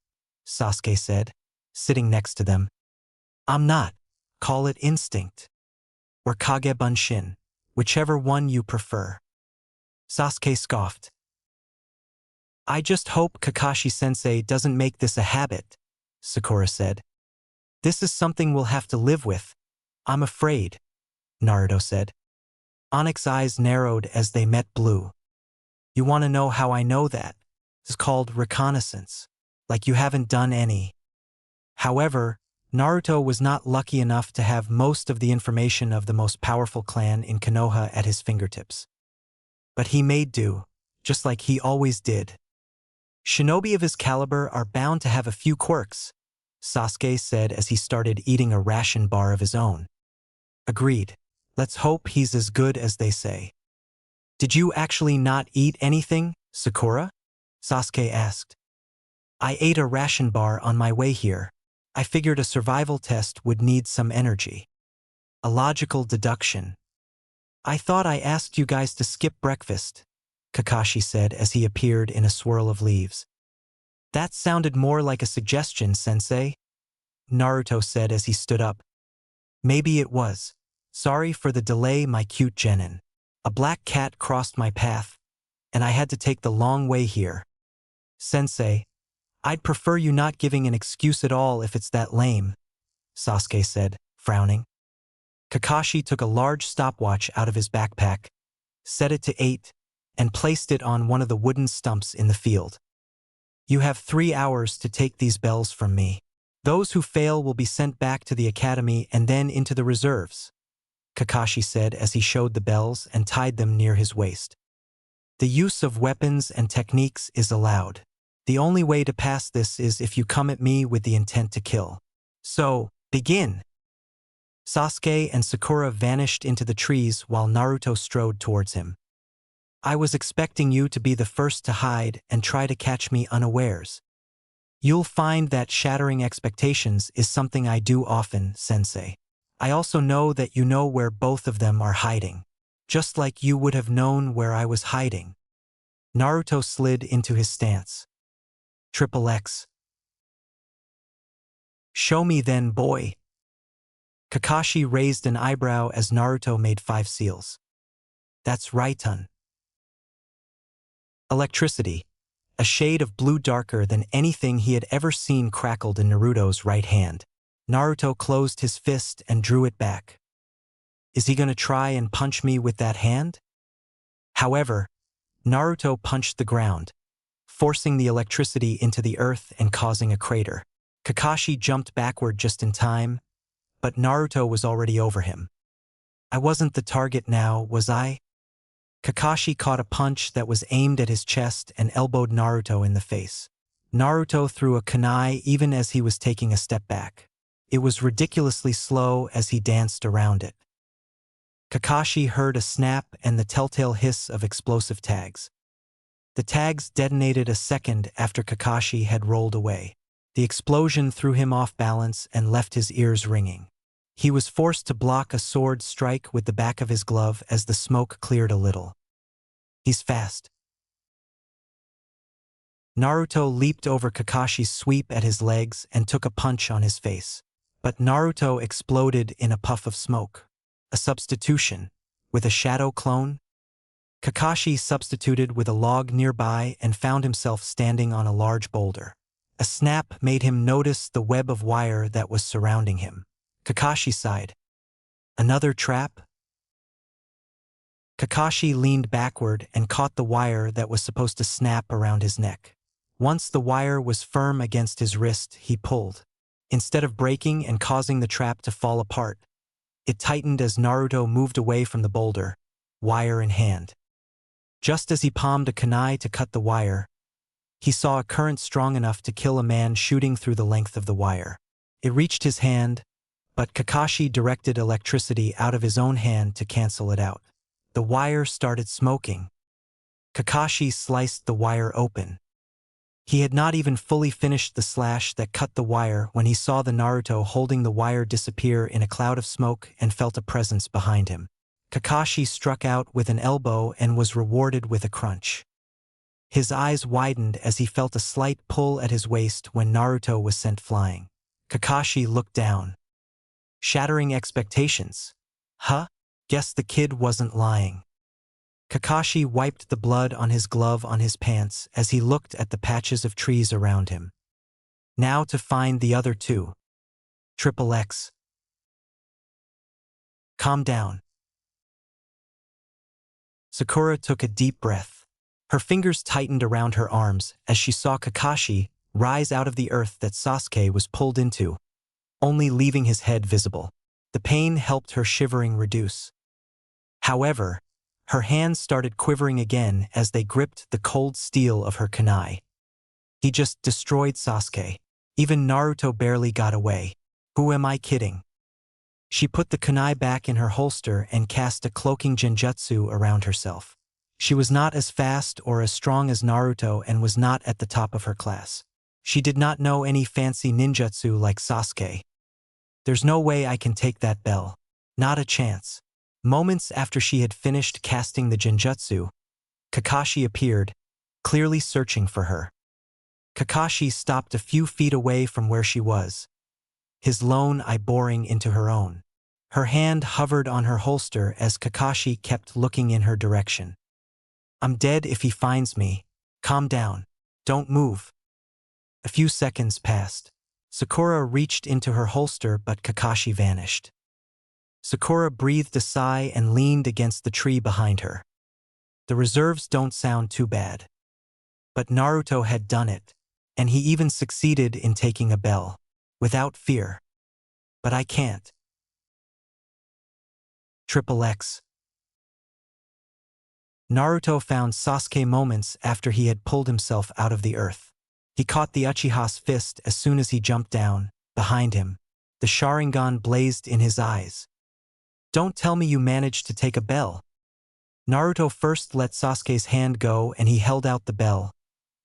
Sasuke said, sitting next to them. I'm not. Call it instinct. Or Kage Bunshin, whichever one you prefer. Sasuke scoffed. I just hope Kakashi-sensei doesn't make this a habit, Sakura said. This is something we'll have to live with. I'm afraid, Naruto said. Onyx's eyes narrowed as they met blue. You want to know how I know that? It's called reconnaissance. Like you haven't done any. However, Naruto was not lucky enough to have most of the information of the most powerful clan in Konoha at his fingertips. But he made do, just like he always did. Shinobi of his caliber are bound to have a few quirks, Sasuke said as he started eating a ration bar of his own. Agreed. Let's hope he's as good as they say. Did you actually not eat anything, Sakura? Sasuke asked. I ate a ration bar on my way here. I figured a survival test would need some energy. A logical deduction. I thought I asked you guys to skip breakfast, Kakashi said as he appeared in a swirl of leaves. That sounded more like a suggestion, Sensei, Naruto said as he stood up. Maybe it was. Sorry for the delay, my cute genin. A black cat crossed my path, and I had to take the long way here. Sensei, I'd prefer you not giving an excuse at all if it's that lame, Sasuke said, frowning. Kakashi took a large stopwatch out of his backpack, set it to 8, and placed it on one of the wooden stumps in the field. You have 3 hours to take these bells from me. Those who fail will be sent back to the academy and then into the reserves, Kakashi said as he showed the bells and tied them near his waist. The use of weapons and techniques is allowed. The only way to pass this is if you come at me with the intent to kill. So, begin! Sasuke and Sakura vanished into the trees while Naruto strode towards him. I was expecting you to be the first to hide and try to catch me unawares. You'll find that shattering expectations is something I do often, Sensei. I also know that you know where both of them are hiding, just like you would have known where I was hiding. Naruto slid into his stance. XXX. Show me then, boy. Kakashi raised an eyebrow as Naruto made 5 seals. That's right-un. Electricity, a shade of blue darker than anything he had ever seen, crackled in Naruto's right hand. Naruto closed his fist and drew it back. Is he gonna try and punch me with that hand? However, Naruto punched the ground, forcing the electricity into the earth and causing a crater. Kakashi jumped backward just in time, but Naruto was already over him. I wasn't the target now, was I? Kakashi caught a punch that was aimed at his chest and elbowed Naruto in the face. Naruto threw a kunai even as he was taking a step back. It was ridiculously slow as he danced around it. Kakashi heard a snap and the telltale hiss of explosive tags. The tags detonated a second after Kakashi had rolled away. The explosion threw him off balance and left his ears ringing. He was forced to block a sword strike with the back of his glove as the smoke cleared a little. He's fast. Naruto leaped over Kakashi's sweep at his legs and took a punch on his face. But Naruto exploded in a puff of smoke. A substitution, with a shadow clone? Kakashi substituted with a log nearby and found himself standing on a large boulder. A snap made him notice the web of wire that was surrounding him. Kakashi sighed. Another trap? Kakashi leaned backward and caught the wire that was supposed to snap around his neck. Once the wire was firm against his wrist, he pulled. Instead of breaking and causing the trap to fall apart, it tightened as Naruto moved away from the boulder, wire in hand. Just as he palmed a kunai to cut the wire, he saw a current strong enough to kill a man shooting through the length of the wire. It reached his hand, but Kakashi directed electricity out of his own hand to cancel it out. The wire started smoking. Kakashi sliced the wire open. He had not even fully finished the slash that cut the wire when he saw the Naruto holding the wire disappear in a cloud of smoke and felt a presence behind him. Kakashi struck out with an elbow and was rewarded with a crunch. His eyes widened as he felt a slight pull at his waist when Naruto was sent flying. Kakashi looked down. Shattering expectations. Huh? Guess the kid wasn't lying. Kakashi wiped the blood on his glove on his pants as he looked at the patches of trees around him. Now to find the other two. XXX. Calm down. Sakura took a deep breath. Her fingers tightened around her arms as she saw Kakashi rise out of the earth that Sasuke was pulled into, only leaving his head visible. The pain helped her shivering reduce. However, her hands started quivering again as they gripped the cold steel of her kunai. He just destroyed Sasuke. Even Naruto barely got away. Who am I kidding? She put the kunai back in her holster and cast a cloaking genjutsu around herself. She was not as fast or as strong as Naruto and was not at the top of her class. She did not know any fancy ninjutsu like Sasuke. There's no way I can take that bell. Not a chance. Moments after she had finished casting the genjutsu, Kakashi appeared, clearly searching for her. Kakashi stopped a few feet away from where she was, his lone eye boring into her own. Her hand hovered on her holster as Kakashi kept looking in her direction. I'm dead if he finds me. Calm down. Don't move. A few seconds passed. Sakura reached into her holster, but Kakashi vanished. Sakura breathed a sigh and leaned against the tree behind her. The reserves don't sound too bad. But Naruto had done it, and he even succeeded in taking a bell, without fear. But I can't. XXX. Naruto found Sasuke moments after he had pulled himself out of the earth. He caught the Uchiha's fist as soon as he jumped down, behind him. The Sharingan blazed in his eyes. Don't tell me you managed to take a bell. Naruto first let Sasuke's hand go and he held out the bell,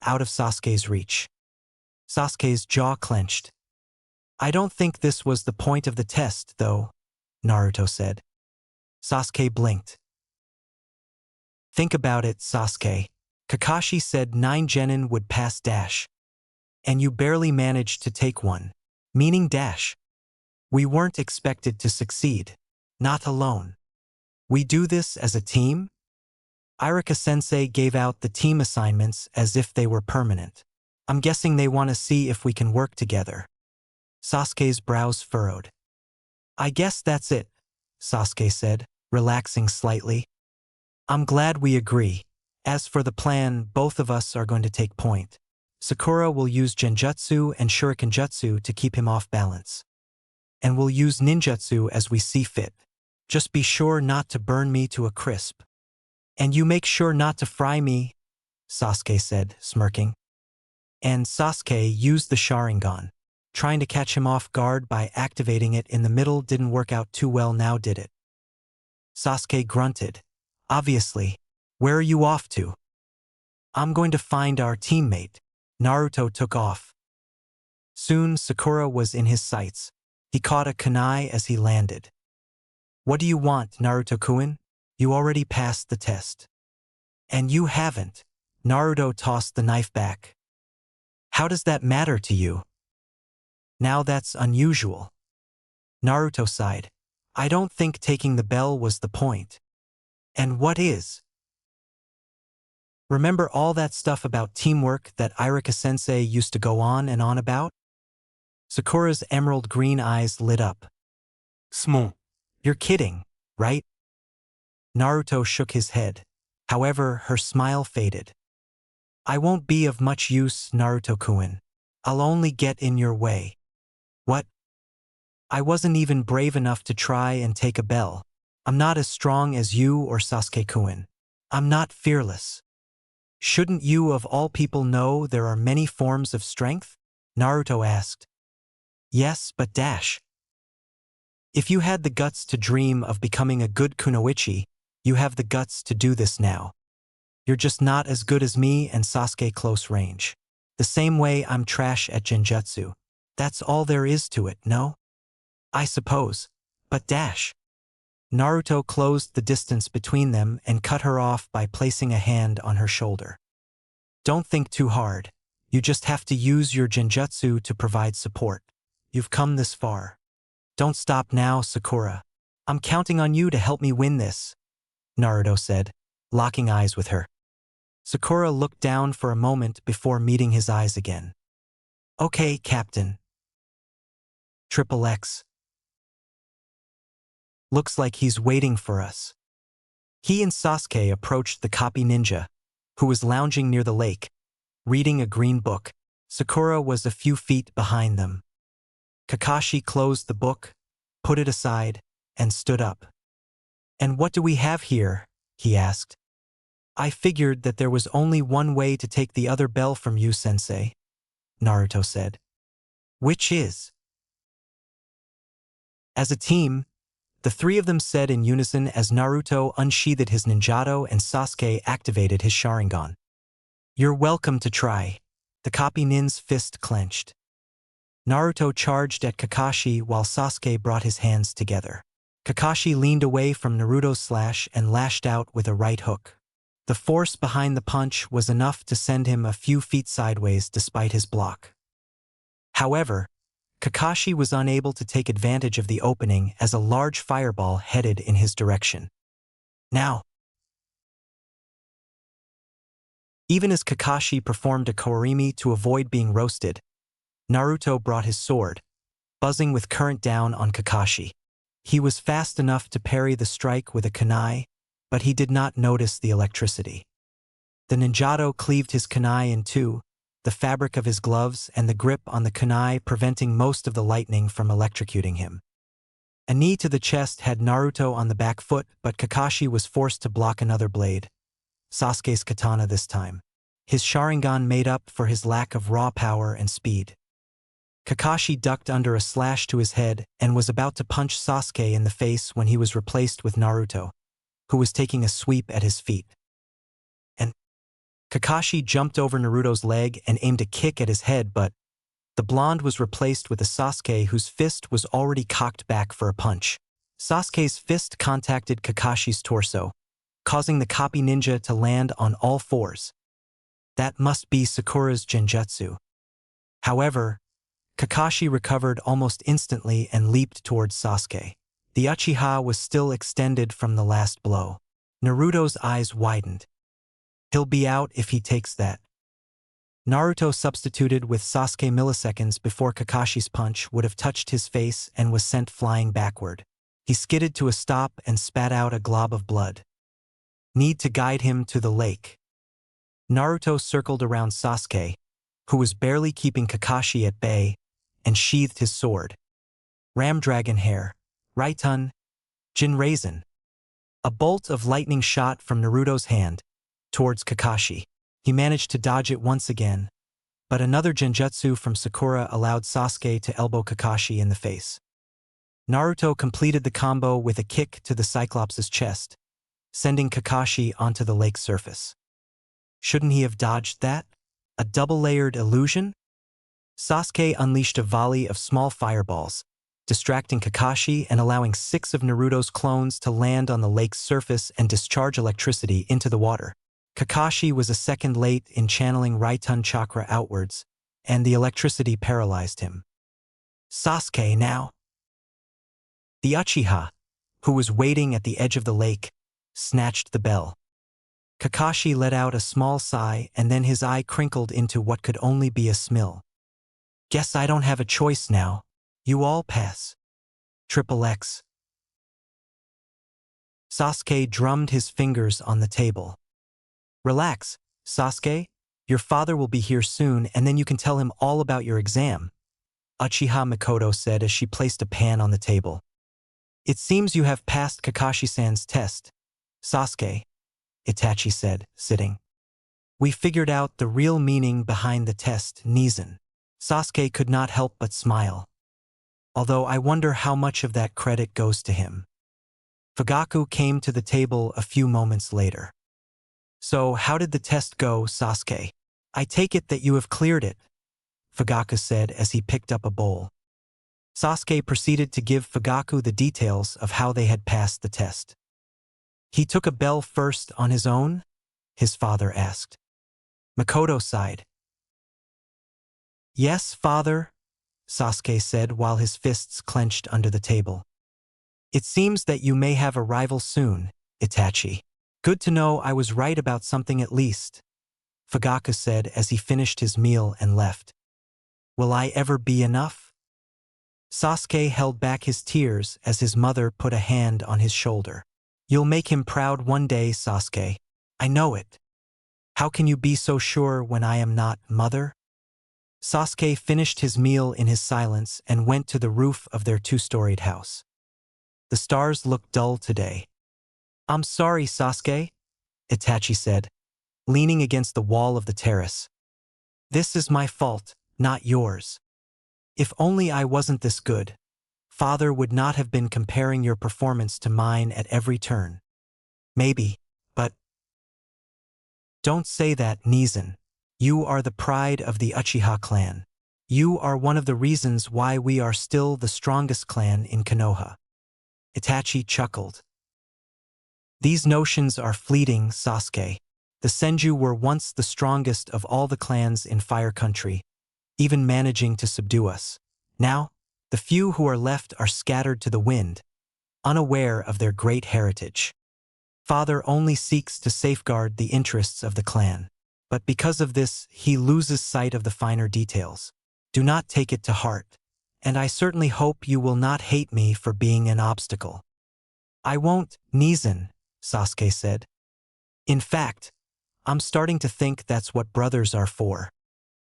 out of Sasuke's reach. Sasuke's jaw clenched. I don't think this was the point of the test, though, Naruto said. Sasuke blinked. Think about it, Sasuke. Kakashi said 9 genin would pass dash. And you barely managed to take one. Meaning dash. We weren't expected to succeed. Not alone. We do this as a team? Irika-sensei gave out the team assignments as if they were permanent. I'm guessing they want to see if we can work together. Sasuke's brows furrowed. I guess that's it, Sasuke said, relaxing slightly. I'm glad we agree. As for the plan, both of us are going to take point. Sakura will use Genjutsu and Shuriken Jutsu to keep him off balance. And we'll use Ninjutsu as we see fit. Just be sure not to burn me to a crisp. And you make sure not to fry me, Sasuke said, smirking. And Sasuke used the Sharingan. Trying to catch him off guard by activating it in the middle didn't work out too well now, did it? Sasuke grunted. Obviously. Where are you off to? I'm going to find our teammate. Naruto took off. Soon Sakura was in his sights. He caught a kunai as he landed. What do you want, Naruto-kun? You already passed the test. And you haven't. Naruto tossed the knife back. How does that matter to you? Now that's unusual. Naruto sighed. I don't think taking the bell was the point. And what is? Remember all that stuff about teamwork that Irika-sensei used to go on and on about? Sakura's emerald green eyes lit up. Small. You're kidding, right? Naruto shook his head. However, her smile faded. I won't be of much use, Naruto-kun. I'll only get in your way. What? I wasn't even brave enough to try and take a bell. I'm not as strong as you or Sasuke-kun. I'm not fearless. Shouldn't you of all people know there are many forms of strength? Naruto asked. Yes, but dash. If you had the guts to dream of becoming a good kunoichi, you have the guts to do this now. You're just not as good as me and Sasuke close range. The same way I'm trash at Genjutsu. That's all there is to it, no? I suppose. But dash. Naruto closed the distance between them and cut her off by placing a hand on her shoulder. Don't think too hard. You just have to use your Genjutsu to provide support. You've come this far. Don't stop now, Sakura. I'm counting on you to help me win this, Naruto said, locking eyes with her. Sakura looked down for a moment before meeting his eyes again. Okay, Captain. XXX. Looks like he's waiting for us. He and Sasuke approached the copy ninja, who was lounging near the lake, reading a green book. Sakura was a few feet behind them. Kakashi closed the book, put it aside, and stood up. And what do we have here? He asked. I figured that there was only one way to take the other bell from you, Sensei, Naruto said. Which is? As a team, the three of them said in unison as Naruto unsheathed his ninjato and Sasuke activated his Sharingan. You're welcome to try. The copy nin's fist clenched. Naruto charged at Kakashi while Sasuke brought his hands together. Kakashi leaned away from Naruto's slash and lashed out with a right hook. The force behind the punch was enough to send him a few feet sideways despite his block. However, Kakashi was unable to take advantage of the opening as a large fireball headed in his direction. Now! Even as Kakashi performed a kourimi to avoid being roasted, Naruto brought his sword, buzzing with current down on Kakashi. He was fast enough to parry the strike with a kunai, but he did not notice the electricity. The ninjato cleaved his kunai in two, the fabric of his gloves and the grip on the kunai preventing most of the lightning from electrocuting him. A knee to the chest had Naruto on the back foot, but Kakashi was forced to block another blade, Sasuke's katana this time. His Sharingan made up for his lack of raw power and speed. Kakashi ducked under a slash to his head and was about to punch Sasuke in the face when he was replaced with Naruto, who was taking a sweep at his feet. And Kakashi jumped over Naruto's leg and aimed a kick at his head, but the blonde was replaced with a Sasuke whose fist was already cocked back for a punch. Sasuke's fist contacted Kakashi's torso, causing the copy ninja to land on all fours. That must be Sakura's genjutsu. However, Kakashi recovered almost instantly and leaped towards Sasuke. The Uchiha was still extended from the last blow. Naruto's eyes widened. He'll be out if he takes that. Naruto substituted with Sasuke milliseconds before Kakashi's punch would have touched his face and was sent flying backward. He skidded to a stop and spat out a glob of blood. Need to guide him to the lake. Naruto circled around Sasuke, who was barely keeping Kakashi at bay, and sheathed his sword. Ram Dragon Hair, Raitun, Jinraizen. A bolt of lightning shot from Naruto's hand towards Kakashi. He managed to dodge it once again, but another genjutsu from Sakura allowed Sasuke to elbow Kakashi in the face. Naruto completed the combo with a kick to the Cyclops' chest, sending Kakashi onto the lake's surface. Shouldn't he have dodged that? A double-layered illusion? Sasuke unleashed a volley of small fireballs, distracting Kakashi and allowing 6 of Naruto's clones to land on the lake's surface and discharge electricity into the water. Kakashi was a second late in channeling Raitun chakra outwards, and the electricity paralyzed him. Sasuke now! The Uchiha, who was waiting at the edge of the lake, snatched the bell. Kakashi let out a small sigh and then his eye crinkled into what could only be a smile. Guess I don't have a choice now. You all pass. Triple X. Sasuke drummed his fingers on the table. Relax, Sasuke. Your father will be here soon and then you can tell him all about your exam, Uchiha Mikoto said as she placed a pan on the table. It seems you have passed Kakashi-san's test, Sasuke, Itachi said, sitting. We figured out the real meaning behind the test, Nizen. Sasuke could not help but smile. Although I wonder how much of that credit goes to him. Fugaku came to the table a few moments later. So how did the test go, Sasuke? I take it that you have cleared it, Fugaku said as he picked up a bowl. Sasuke proceeded to give Fugaku the details of how they had passed the test. He took a bell first on his own? His father asked. Mikoto sighed. Yes, father, Sasuke said while his fists clenched under the table. It seems that you may have a rival soon, Itachi. Good to know I was right about something at least, Fugaku said as he finished his meal and left. Will I ever be enough? Sasuke held back his tears as his mother put a hand on his shoulder. You'll make him proud one day, Sasuke. I know it. How can you be so sure when I am not, mother? Sasuke finished his meal in his silence and went to the roof of their 2-storied house. The stars look dull today. I'm sorry, Sasuke, Itachi said, leaning against the wall of the terrace. This is my fault, not yours. If only I wasn't this good, father would not have been comparing your performance to mine at every turn. Maybe, but... Don't say that, Nizen. You are the pride of the Uchiha clan. You are one of the reasons why we are still the strongest clan in Konoha. Itachi chuckled. These notions are fleeting, Sasuke. The Senju were once the strongest of all the clans in Fire Country, even managing to subdue us. Now, the few who are left are scattered to the wind, unaware of their great heritage. Father only seeks to safeguard the interests of the clan. But because of this, he loses sight of the finer details. Do not take it to heart, and I certainly hope you will not hate me for being an obstacle. I won't, Nizan, Sasuke said. In fact, I'm starting to think that's what brothers are for.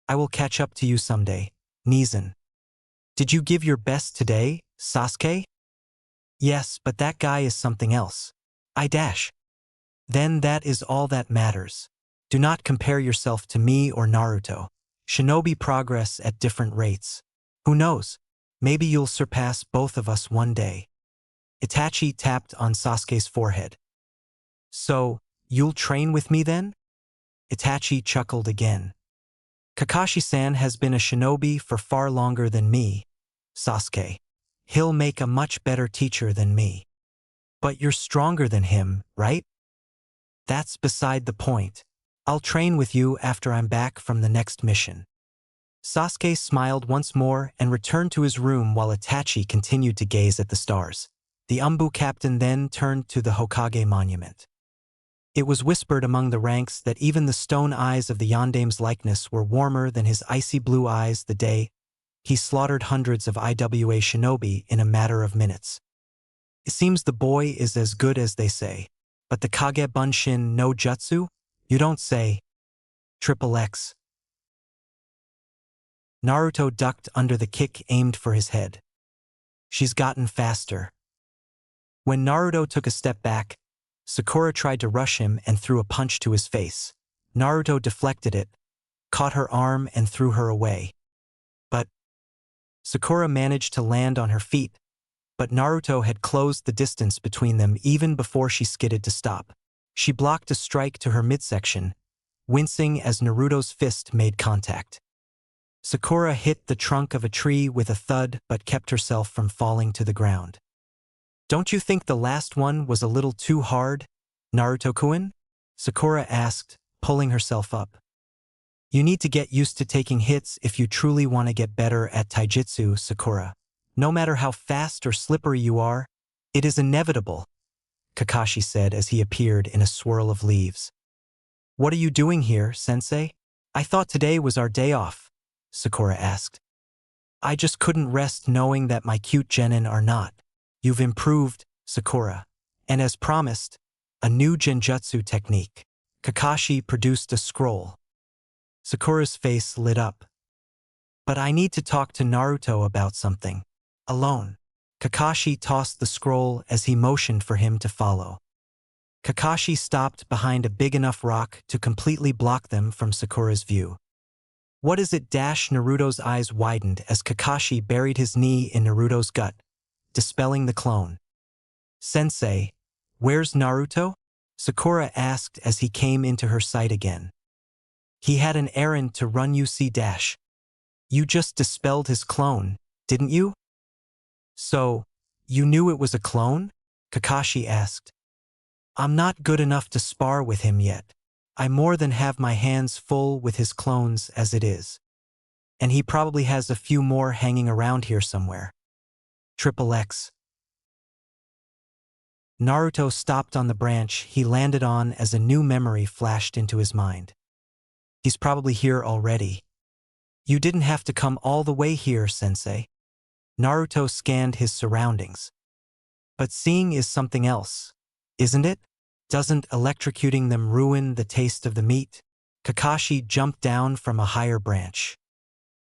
I will catch up to you someday, Nizan. Did you give your best today, Sasuke? Yes, but that guy is something else. I dash. Then that is all that matters. Do not compare yourself to me or Naruto. Shinobi progress at different rates. Who knows? Maybe you'll surpass both of us one day. Itachi tapped on Sasuke's forehead. So, you'll train with me then? Itachi chuckled again. Kakashi-san has been a shinobi for far longer than me, Sasuke. He'll make a much better teacher than me. But you're stronger than him, right? That's beside the point. I'll train with you after I'm back from the next mission. Sasuke smiled once more and returned to his room while Itachi continued to gaze at the stars. The Umbu captain then turned to the Hokage monument. It was whispered among the ranks that even the stone eyes of the Yandame's likeness were warmer than his icy blue eyes the day he slaughtered hundreds of IWA shinobi in a matter of minutes. It seems the boy is as good as they say. But the Kage Bunshin no Jutsu? You don't say. XXX. Naruto ducked under the kick aimed for his head. She's gotten faster. When Naruto took a step back, Sakura tried to rush him and threw a punch to his face. Naruto deflected it, caught her arm and threw her away. But Sakura managed to land on her feet, but Naruto had closed the distance between them even before she skidded to stop. She blocked a strike to her midsection, wincing as Naruto's fist made contact. Sakura hit the trunk of a tree with a thud but kept herself from falling to the ground. Don't you think the last one was a little too hard, Naruto-kun? Sakura asked, pulling herself up. You need to get used to taking hits if you truly want to get better at taijutsu, Sakura. No matter how fast or slippery you are, it is inevitable, Kakashi said as he appeared in a swirl of leaves. What are you doing here, sensei? I thought today was our day off, Sakura asked. I just couldn't rest knowing that my cute genin are not. You've improved, Sakura. And as promised, a new genjutsu technique. Kakashi produced a scroll. Sakura's face lit up. But I need to talk to Naruto about something. Alone. Kakashi tossed the scroll as he motioned for him to follow. Kakashi stopped behind a big enough rock to completely block them from Sakura's view. What is it? Naruto's eyes widened as Kakashi buried his knee in Naruto's gut, dispelling the clone. Sensei, where's Naruto? Sakura asked as he came into her sight again. He had an errand to run. You just dispelled his clone, didn't you? So, you knew it was a clone? Kakashi asked. I'm not good enough to spar with him yet. I more than have my hands full with his clones as it is. And he probably has a few more hanging around here somewhere. XXX. Naruto stopped on the branch he landed on as a new memory flashed into his mind. He's probably here already. You didn't have to come all the way here, sensei. Naruto scanned his surroundings. But seeing is something else, isn't it? Doesn't electrocuting them ruin the taste of the meat? Kakashi jumped down from a higher branch.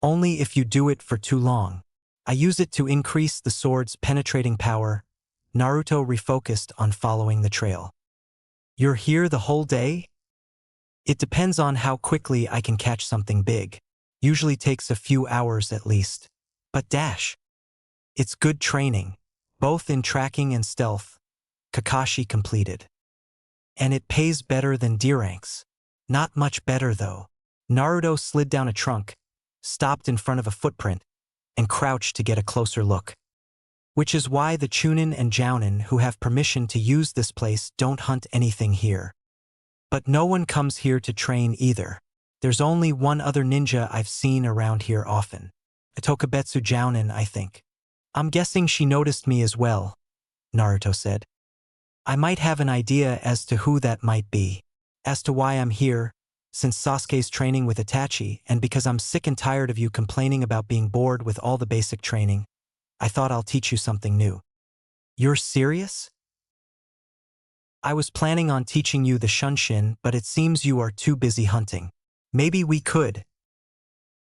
Only if you do it for too long. I use it to increase the sword's penetrating power. Naruto refocused on following the trail. You're here the whole day? It depends on how quickly I can catch something big. Usually takes a few hours at least. But it's good training, both in tracking and stealth, Kakashi completed. And it pays better than D-ranks. Not much better though. Naruto slid down a trunk, stopped in front of a footprint, and crouched to get a closer look. Which is why the Chunin and Jounin who have permission to use this place don't hunt anything here. But no one comes here to train either. There's only one other ninja I've seen around here often. A Tokubetsu Jounin, I think. I'm guessing she noticed me as well, Naruto said. I might have an idea as to who that might be. As to why I'm here, since Sasuke's training with Itachi, and because I'm sick and tired of you complaining about being bored with all the basic training, I thought I'll teach you something new. You're serious? I was planning on teaching you the Shunshin, but it seems you are too busy hunting. Maybe we could.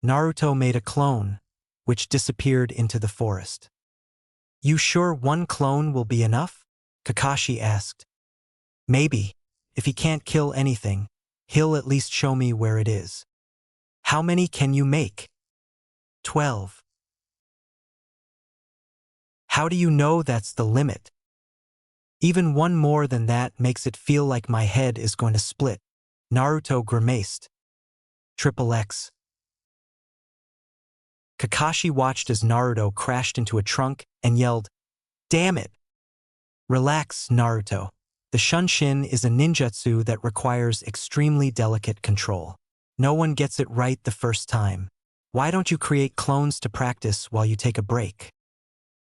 Naruto made a clone, which disappeared into the forest. You sure one clone will be enough? Kakashi asked. Maybe. If he can't kill anything, he'll at least show me where it is. How many can you make? 12. How do you know that's the limit? Even one more than that makes it feel like my head is going to split. Naruto grimaced. XXX. Kakashi watched as Naruto crashed into a trunk and yelled, "Damn it!" Relax, Naruto. The Shunshin is a ninjutsu that requires extremely delicate control. No one gets it right the first time. Why don't you create clones to practice while you take a break?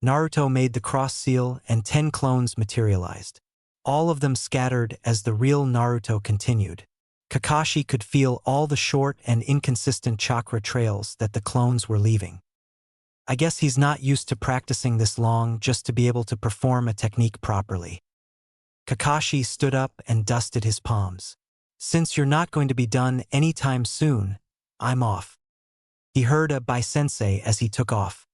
Naruto made the cross seal and 10 clones materialized. All of them scattered as the real Naruto continued. Kakashi could feel all the short and inconsistent chakra trails that the clones were leaving. I guess he's not used to practicing this long just to be able to perform a technique properly. Kakashi stood up and dusted his palms. Since you're not going to be done anytime soon, I'm off. He heard a "bye sensei" as he took off.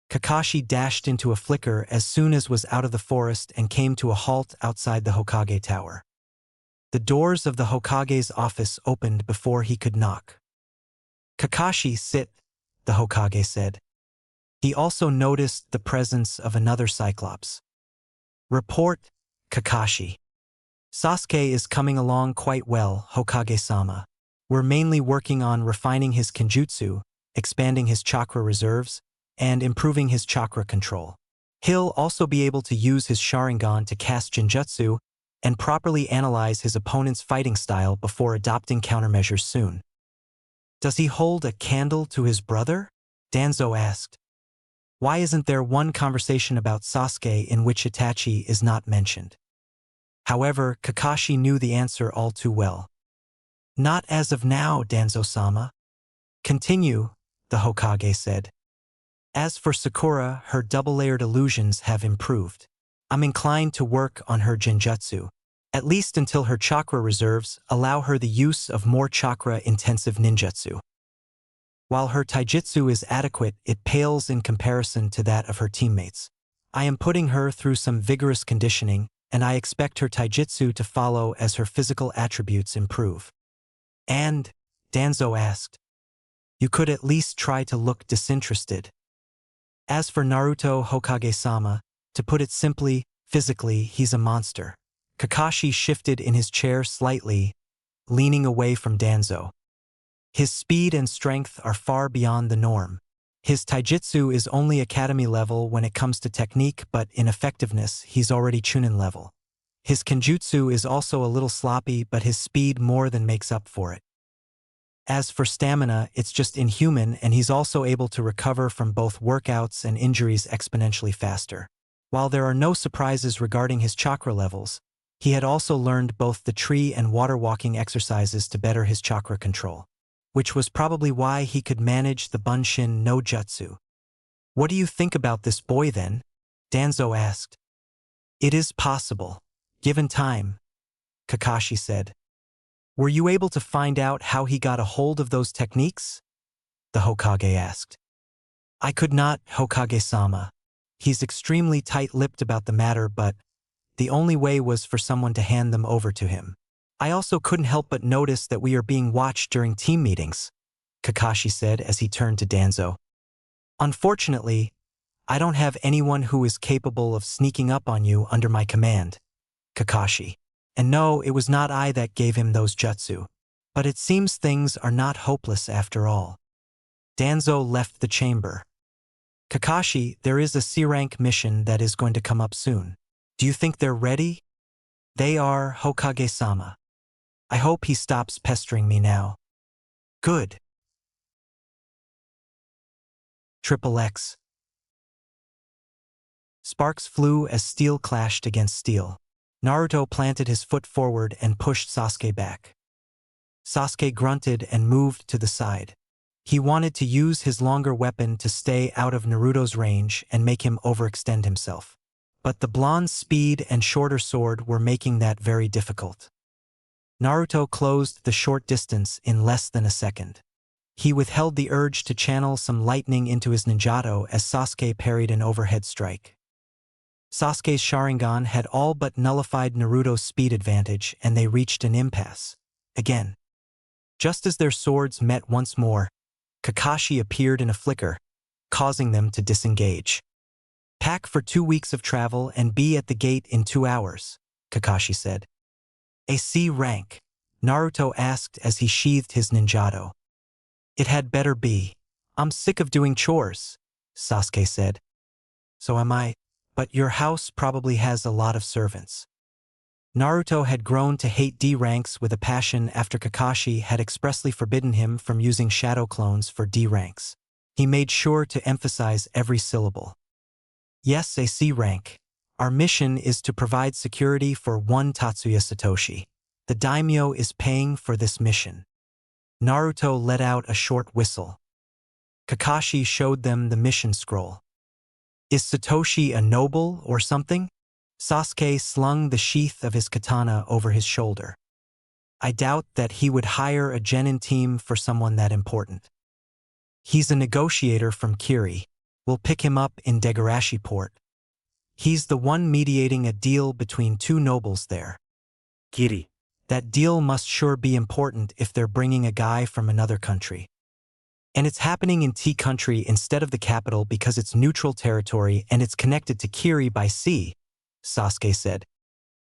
Kakashi dashed into a flicker as soon as was out of the forest and came to a halt outside the Hokage tower. The doors of the Hokage's office opened before he could knock. Kakashi, sit, the Hokage said. He also noticed the presence of another Cyclops. Report, Kakashi. Sasuke is coming along quite well, Hokage-sama. We're mainly working on refining his Kenjutsu, expanding his chakra reserves, and improving his chakra control. He'll also be able to use his Sharingan to cast Genjutsu and properly analyze his opponent's fighting style before adopting countermeasures soon. Does he hold a candle to his brother? Danzo asked. Why isn't there one conversation about Sasuke in which Itachi is not mentioned? However, Kakashi knew the answer all too well. Not as of now, Danzo-sama. Continue, the Hokage said. As for Sakura, her double-layered illusions have improved. I'm inclined to work on her Genjutsu, at least until her chakra reserves allow her the use of more chakra-intensive ninjutsu. While her taijutsu is adequate, it pales in comparison to that of her teammates. I am putting her through some vigorous conditioning, and I expect her taijutsu to follow as her physical attributes improve. And, Danzo asked, you could at least try to look disinterested. As for Naruto Hokage-sama, to put it simply, physically, he's a monster. Kakashi shifted in his chair slightly, leaning away from Danzo. His speed and strength are far beyond the norm. His taijutsu is only academy level when it comes to technique, but in effectiveness, he's already Chunin level. His Kenjutsu is also a little sloppy, but his speed more than makes up for it. As for stamina, it's just inhuman, and he's also able to recover from both workouts and injuries exponentially faster. While there are no surprises regarding his chakra levels, he had also learned both the tree and water walking exercises to better his chakra control, which was probably why he could manage the Bunshin no Jutsu. What do you think about this boy then? Danzo asked. It is possible, given time, Kakashi said. Were you able to find out how he got a hold of those techniques? The Hokage asked. I could not, Hokage-sama. He's extremely tight-lipped about the matter, but the only way was for someone to hand them over to him. I also couldn't help but notice that we are being watched during team meetings, Kakashi said as he turned to Danzo. Unfortunately, I don't have anyone who is capable of sneaking up on you under my command, Kakashi. And no, it was not I that gave him those jutsu. But it seems things are not hopeless after all. Danzo left the chamber. Kakashi, there is a C-rank mission that is going to come up soon. Do you think they're ready? They are, Hokage-sama. I hope he stops pestering me now. Good. Triple X. Sparks flew as steel clashed against steel. Naruto planted his foot forward and pushed Sasuke back. Sasuke grunted and moved to the side. He wanted to use his longer weapon to stay out of Naruto's range and make him overextend himself. But the blonde's speed and shorter sword were making that very difficult. Naruto closed the short distance in less than a second. He withheld the urge to channel some lightning into his ninjato as Sasuke parried an overhead strike. Sasuke's Sharingan had all but nullified Naruto's speed advantage, and they reached an impasse. Again. Just as their swords met once more, Kakashi appeared in a flicker, causing them to disengage. Pack for 2 weeks of travel and be at the gate in 2 hours, Kakashi said. A C rank, Naruto asked as he sheathed his ninjato. It had better be. I'm sick of doing chores, Sasuke said. So am I, but your house probably has a lot of servants. Naruto had grown to hate D ranks with a passion after Kakashi had expressly forbidden him from using shadow clones for D ranks. He made sure to emphasize every syllable. Yes, a C rank. Our mission is to provide security for one Tatsuya Satoshi. The daimyo is paying for this mission. Naruto let out a short whistle. Kakashi showed them the mission scroll. Is Satoshi a noble or something? Sasuke slung the sheath of his katana over his shoulder. I doubt that he would hire a genin team for someone that important. He's a negotiator from Kiri. We'll pick him up in Degarashi Port. He's the one mediating a deal between 2 nobles there. Kiri. That deal must sure be important if they're bringing a guy from another country. And it's happening in T country instead of the capital because it's neutral territory and it's connected to Kiri by sea, Sasuke said.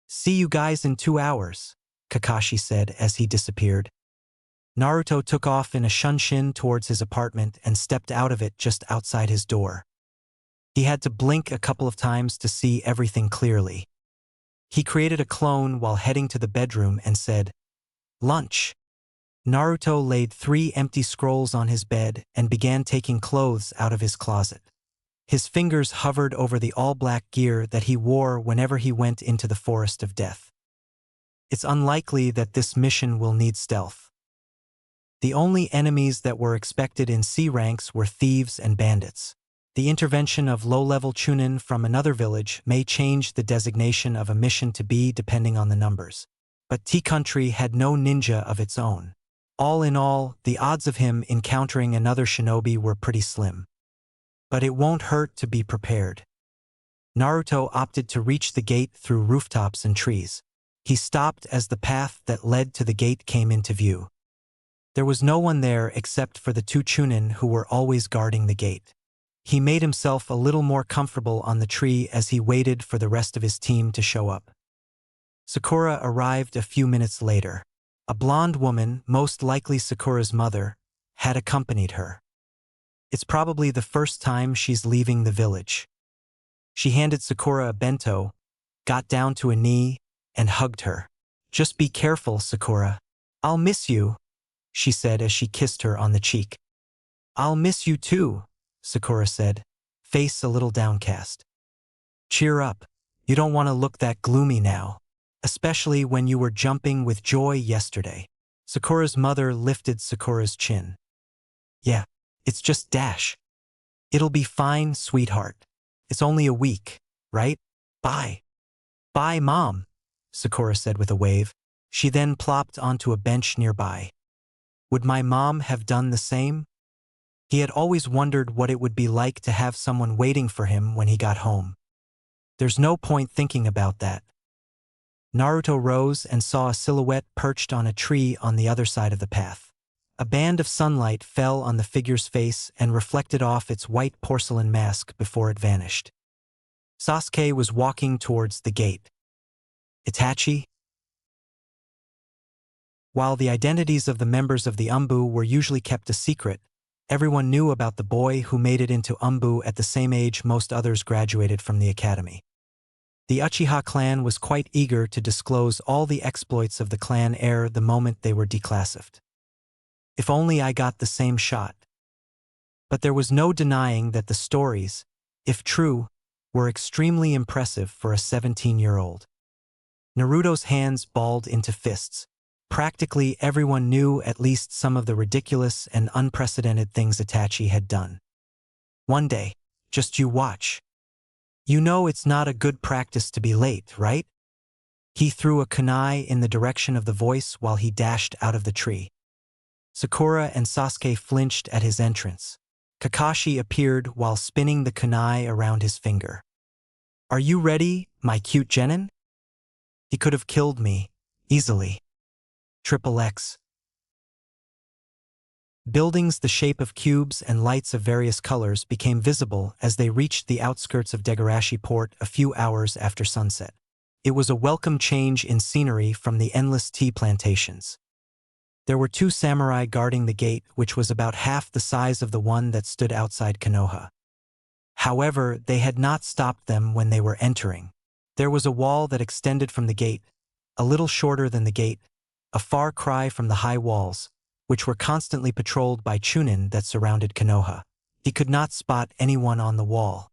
See you guys in 2 hours, Kakashi said as he disappeared. Naruto took off in a shunshin towards his apartment and stepped out of it just outside his door. He had to blink a couple of times to see everything clearly. He created a clone while heading to the bedroom and said, "Lunch." Naruto laid 3 empty scrolls on his bed and began taking clothes out of his closet. His fingers hovered over the all-black gear that he wore whenever he went into the Forest of Death. It's unlikely that this mission will need stealth. The only enemies that were expected in C ranks were thieves and bandits. The intervention of low-level chunin from another village may change the designation of a mission to B depending on the numbers. But T-Country had no ninja of its own. All in all, the odds of him encountering another shinobi were pretty slim. But it won't hurt to be prepared. Naruto opted to reach the gate through rooftops and trees. He stopped as the path that led to the gate came into view. There was no one there except for the 2 chunin who were always guarding the gate. He made himself a little more comfortable on the tree as he waited for the rest of his team to show up. Sakura arrived a few minutes later. A blonde woman, most likely Sakura's mother, had accompanied her. It's probably the first time she's leaving the village. She handed Sakura a bento, got down to a knee, and hugged her. "Just be careful, Sakura. I'll miss you," she said as she kissed her on the cheek. "I'll miss you too," Sakura said, face a little downcast. "Cheer up. You don't want to look that gloomy now, especially when you were jumping with joy yesterday." Sakura's mother lifted Sakura's chin. "Yeah, it's just Dash. It'll be fine, sweetheart. It's only a week, right? Bye." "Bye, Mom," Sakura said with a wave. She then plopped onto a bench nearby. Would my mom have done the same? He had always wondered what it would be like to have someone waiting for him when he got home. There's no point thinking about that. Naruto rose and saw a silhouette perched on a tree on the other side of the path. A band of sunlight fell on the figure's face and reflected off its white porcelain mask before it vanished. Sasuke was walking towards the gate. Itachi? While the identities of the members of the Umbu were usually kept a secret, Everyone knew about the boy who made it into Umbu at the same age most others graduated from the academy. The Uchiha clan was quite eager to disclose all the exploits of the clan heir the moment they were declassified. If only I got the same shot. But there was no denying that the stories, if true, were extremely impressive for a 17-year-old. Naruto's hands balled into fists. Practically everyone knew at least some of the ridiculous and unprecedented things Itachi had done. One day, just you watch. You know it's not a good practice to be late, right? He threw a kunai in the direction of the voice while he dashed out of the tree. Sakura and Sasuke flinched at his entrance. Kakashi appeared while spinning the kunai around his finger. Are you ready, my cute genin? He could have killed me, easily. XXX. Buildings the shape of cubes and lights of various colors became visible as they reached the outskirts of Degarashi port a few hours after sunset. It was a welcome change in scenery from the endless tea plantations. There were 2 samurai guarding the gate, which was about half the size of the one that stood outside Konoha. However, they had not stopped them when they were entering. There was a wall that extended from the gate, a little shorter than the gate, a far cry from the high walls, which were constantly patrolled by Chunin that surrounded Konoha. He could not spot anyone on the wall.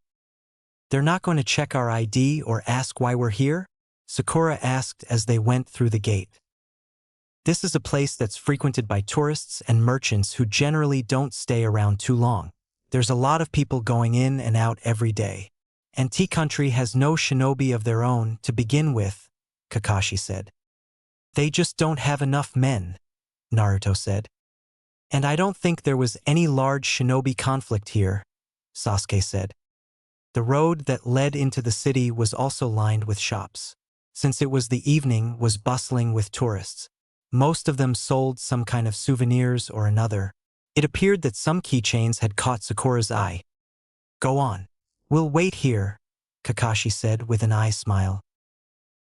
They're not going to check our ID or ask why we're here? Sakura asked as they went through the gate. This is a place that's frequented by tourists and merchants who generally don't stay around too long. There's a lot of people going in and out every day. And Tea Country has no shinobi of their own to begin with, Kakashi said. They just don't have enough men, Naruto said. And I don't think there was any large shinobi conflict here, Sasuke said. The road that led into the city was also lined with shops. Since it was the evening, was bustling with tourists. Most of them sold some kind of souvenirs or another. It appeared that some keychains had caught Sakura's eye. Go on. We'll wait here, Kakashi said with an eye smile.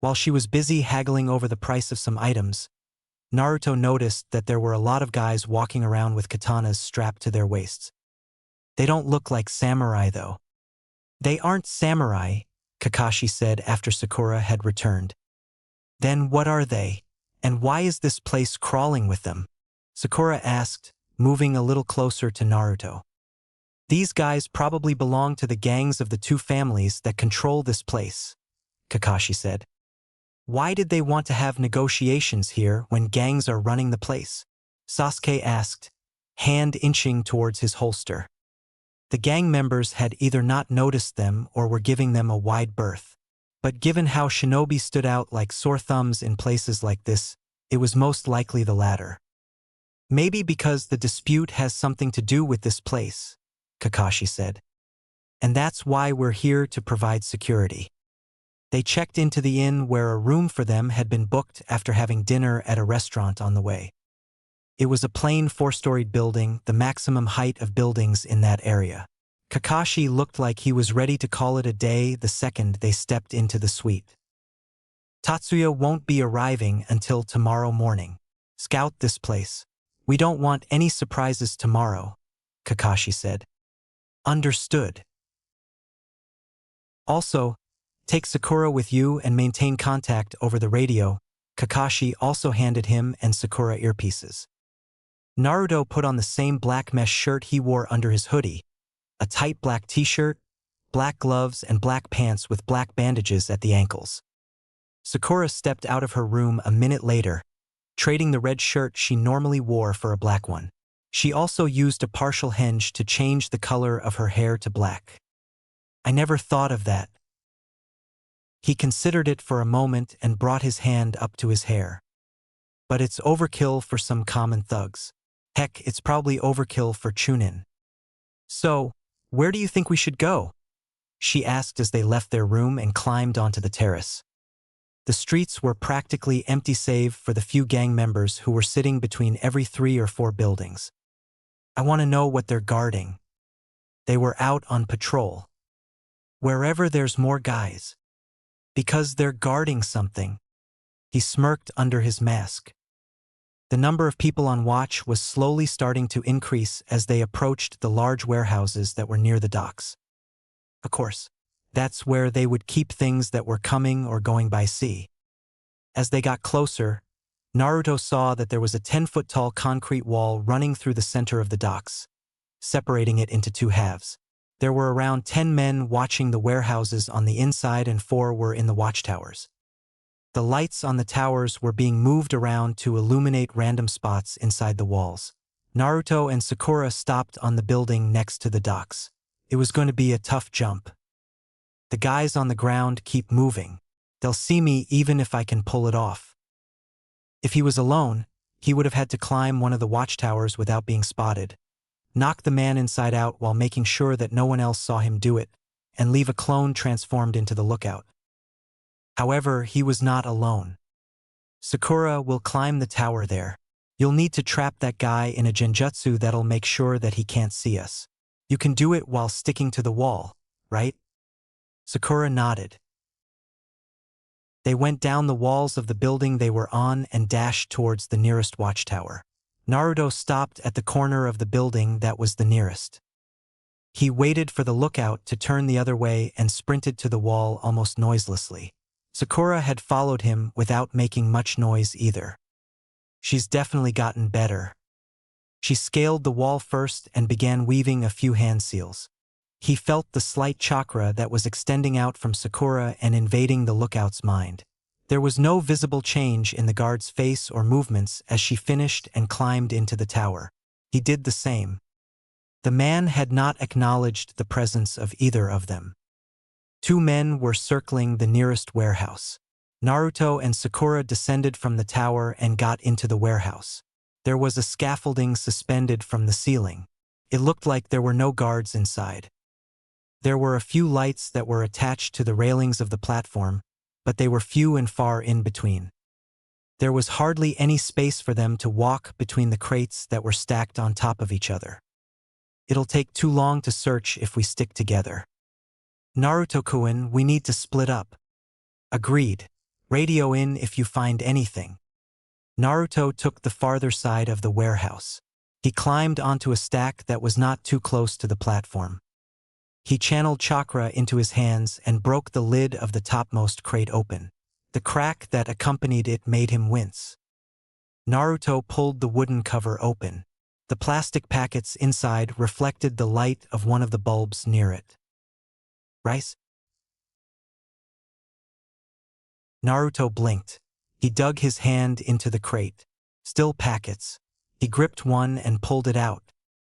While she was busy haggling over the price of some items, Naruto noticed that there were a lot of guys walking around with katanas strapped to their waists. They don't look like samurai though. They aren't samurai, Kakashi said after Sakura had returned. Then what are they? And why is this place crawling with them? Sakura asked, moving a little closer to Naruto. These guys probably belong to the gangs of the 2 families that control this place, Kakashi said. Why did they want to have negotiations here when gangs are running the place? Sasuke asked, hand inching towards his holster. The gang members had either not noticed them or were giving them a wide berth. But given how shinobi stood out like sore thumbs in places like this, it was most likely the latter. Maybe because the dispute has something to do with this place, Kakashi said. And that's why we're here to provide security. They checked into the inn where a room for them had been booked after having dinner at a restaurant on the way. It was a plain 4-storied building, the maximum height of buildings in that area. Kakashi looked like he was ready to call it a day the second they stepped into the suite. Tatsuya won't be arriving until tomorrow morning. Scout this place. We don't want any surprises tomorrow, Kakashi said. Understood. Also, take Sakura with you and maintain contact over the radio. Kakashi also handed him and Sakura earpieces. Naruto put on the same black mesh shirt he wore under his hoodie, a tight black t-shirt, black gloves, and black pants with black bandages at the ankles. Sakura stepped out of her room a minute later, trading the red shirt she normally wore for a black one. She also used a partial henge to change the color of her hair to black. I never thought of that. He considered it for a moment and brought his hand up to his hair. But it's overkill for some common thugs. Heck, it's probably overkill for Chunin. So, where do you think we should go? She asked as they left their room and climbed onto the terrace. The streets were practically empty save for the few gang members who were sitting between every 3 or 4 buildings. I want to know what they're guarding. They were out on patrol. Wherever there's more guys. Because they're guarding something. He smirked under his mask. The number of people on watch was slowly starting to increase as they approached the large warehouses that were near the docks. Of course, that's where they would keep things that were coming or going by sea. As they got closer, Naruto saw that there was a 10-foot-tall concrete wall running through the center of the docks, separating it into two halves. There were around 10 men watching the warehouses on the inside and 4 were in the watchtowers. The lights on the towers were being moved around to illuminate random spots inside the walls. Naruto and Sakura stopped on the building next to the docks. It was going to be a tough jump. The guys on the ground keep moving. They'll see me even if I can pull it off. If he was alone, he would have had to climb one of the watchtowers without being spotted, knock the man inside out while making sure that no one else saw him do it, and leave a clone transformed into the lookout. However, he was not alone. Sakura will climb the tower there. You'll need to trap that guy in a genjutsu that'll make sure that he can't see us. You can do it while sticking to the wall, right? Sakura nodded. They went down the walls of the building they were on and dashed towards the nearest watchtower. Naruto stopped at the corner of the building that was the nearest. He waited for the lookout to turn the other way and sprinted to the wall almost noiselessly. Sakura had followed him without making much noise either. She's definitely gotten better. She scaled the wall first and began weaving a few hand seals. He felt the slight chakra that was extending out from Sakura and invading the lookout's mind. There was no visible change in the guard's face or movements as she finished and climbed into the tower. He did the same. The man had not acknowledged the presence of either of them. 2 men were circling the nearest warehouse. Naruto and Sakura descended from the tower and got into the warehouse. There was a scaffolding suspended from the ceiling. It looked like there were no guards inside. There were a few lights that were attached to the railings of the platform, but they were few and far in between. There was hardly any space for them to walk between the crates that were stacked on top of each other. It'll take too long to search if we stick together. Naruto-kun, we need to split up. Agreed. Radio in if you find anything. Naruto took the farther side of the warehouse. He climbed onto a stack that was not too close to the platform. He channeled chakra into his hands and broke the lid of the topmost crate open. The crack that accompanied it made him wince. Naruto pulled the wooden cover open. The plastic packets inside reflected the light of one of the bulbs near it. Rice? Naruto blinked. He dug his hand into the crate. Still packets. He gripped one and pulled it out.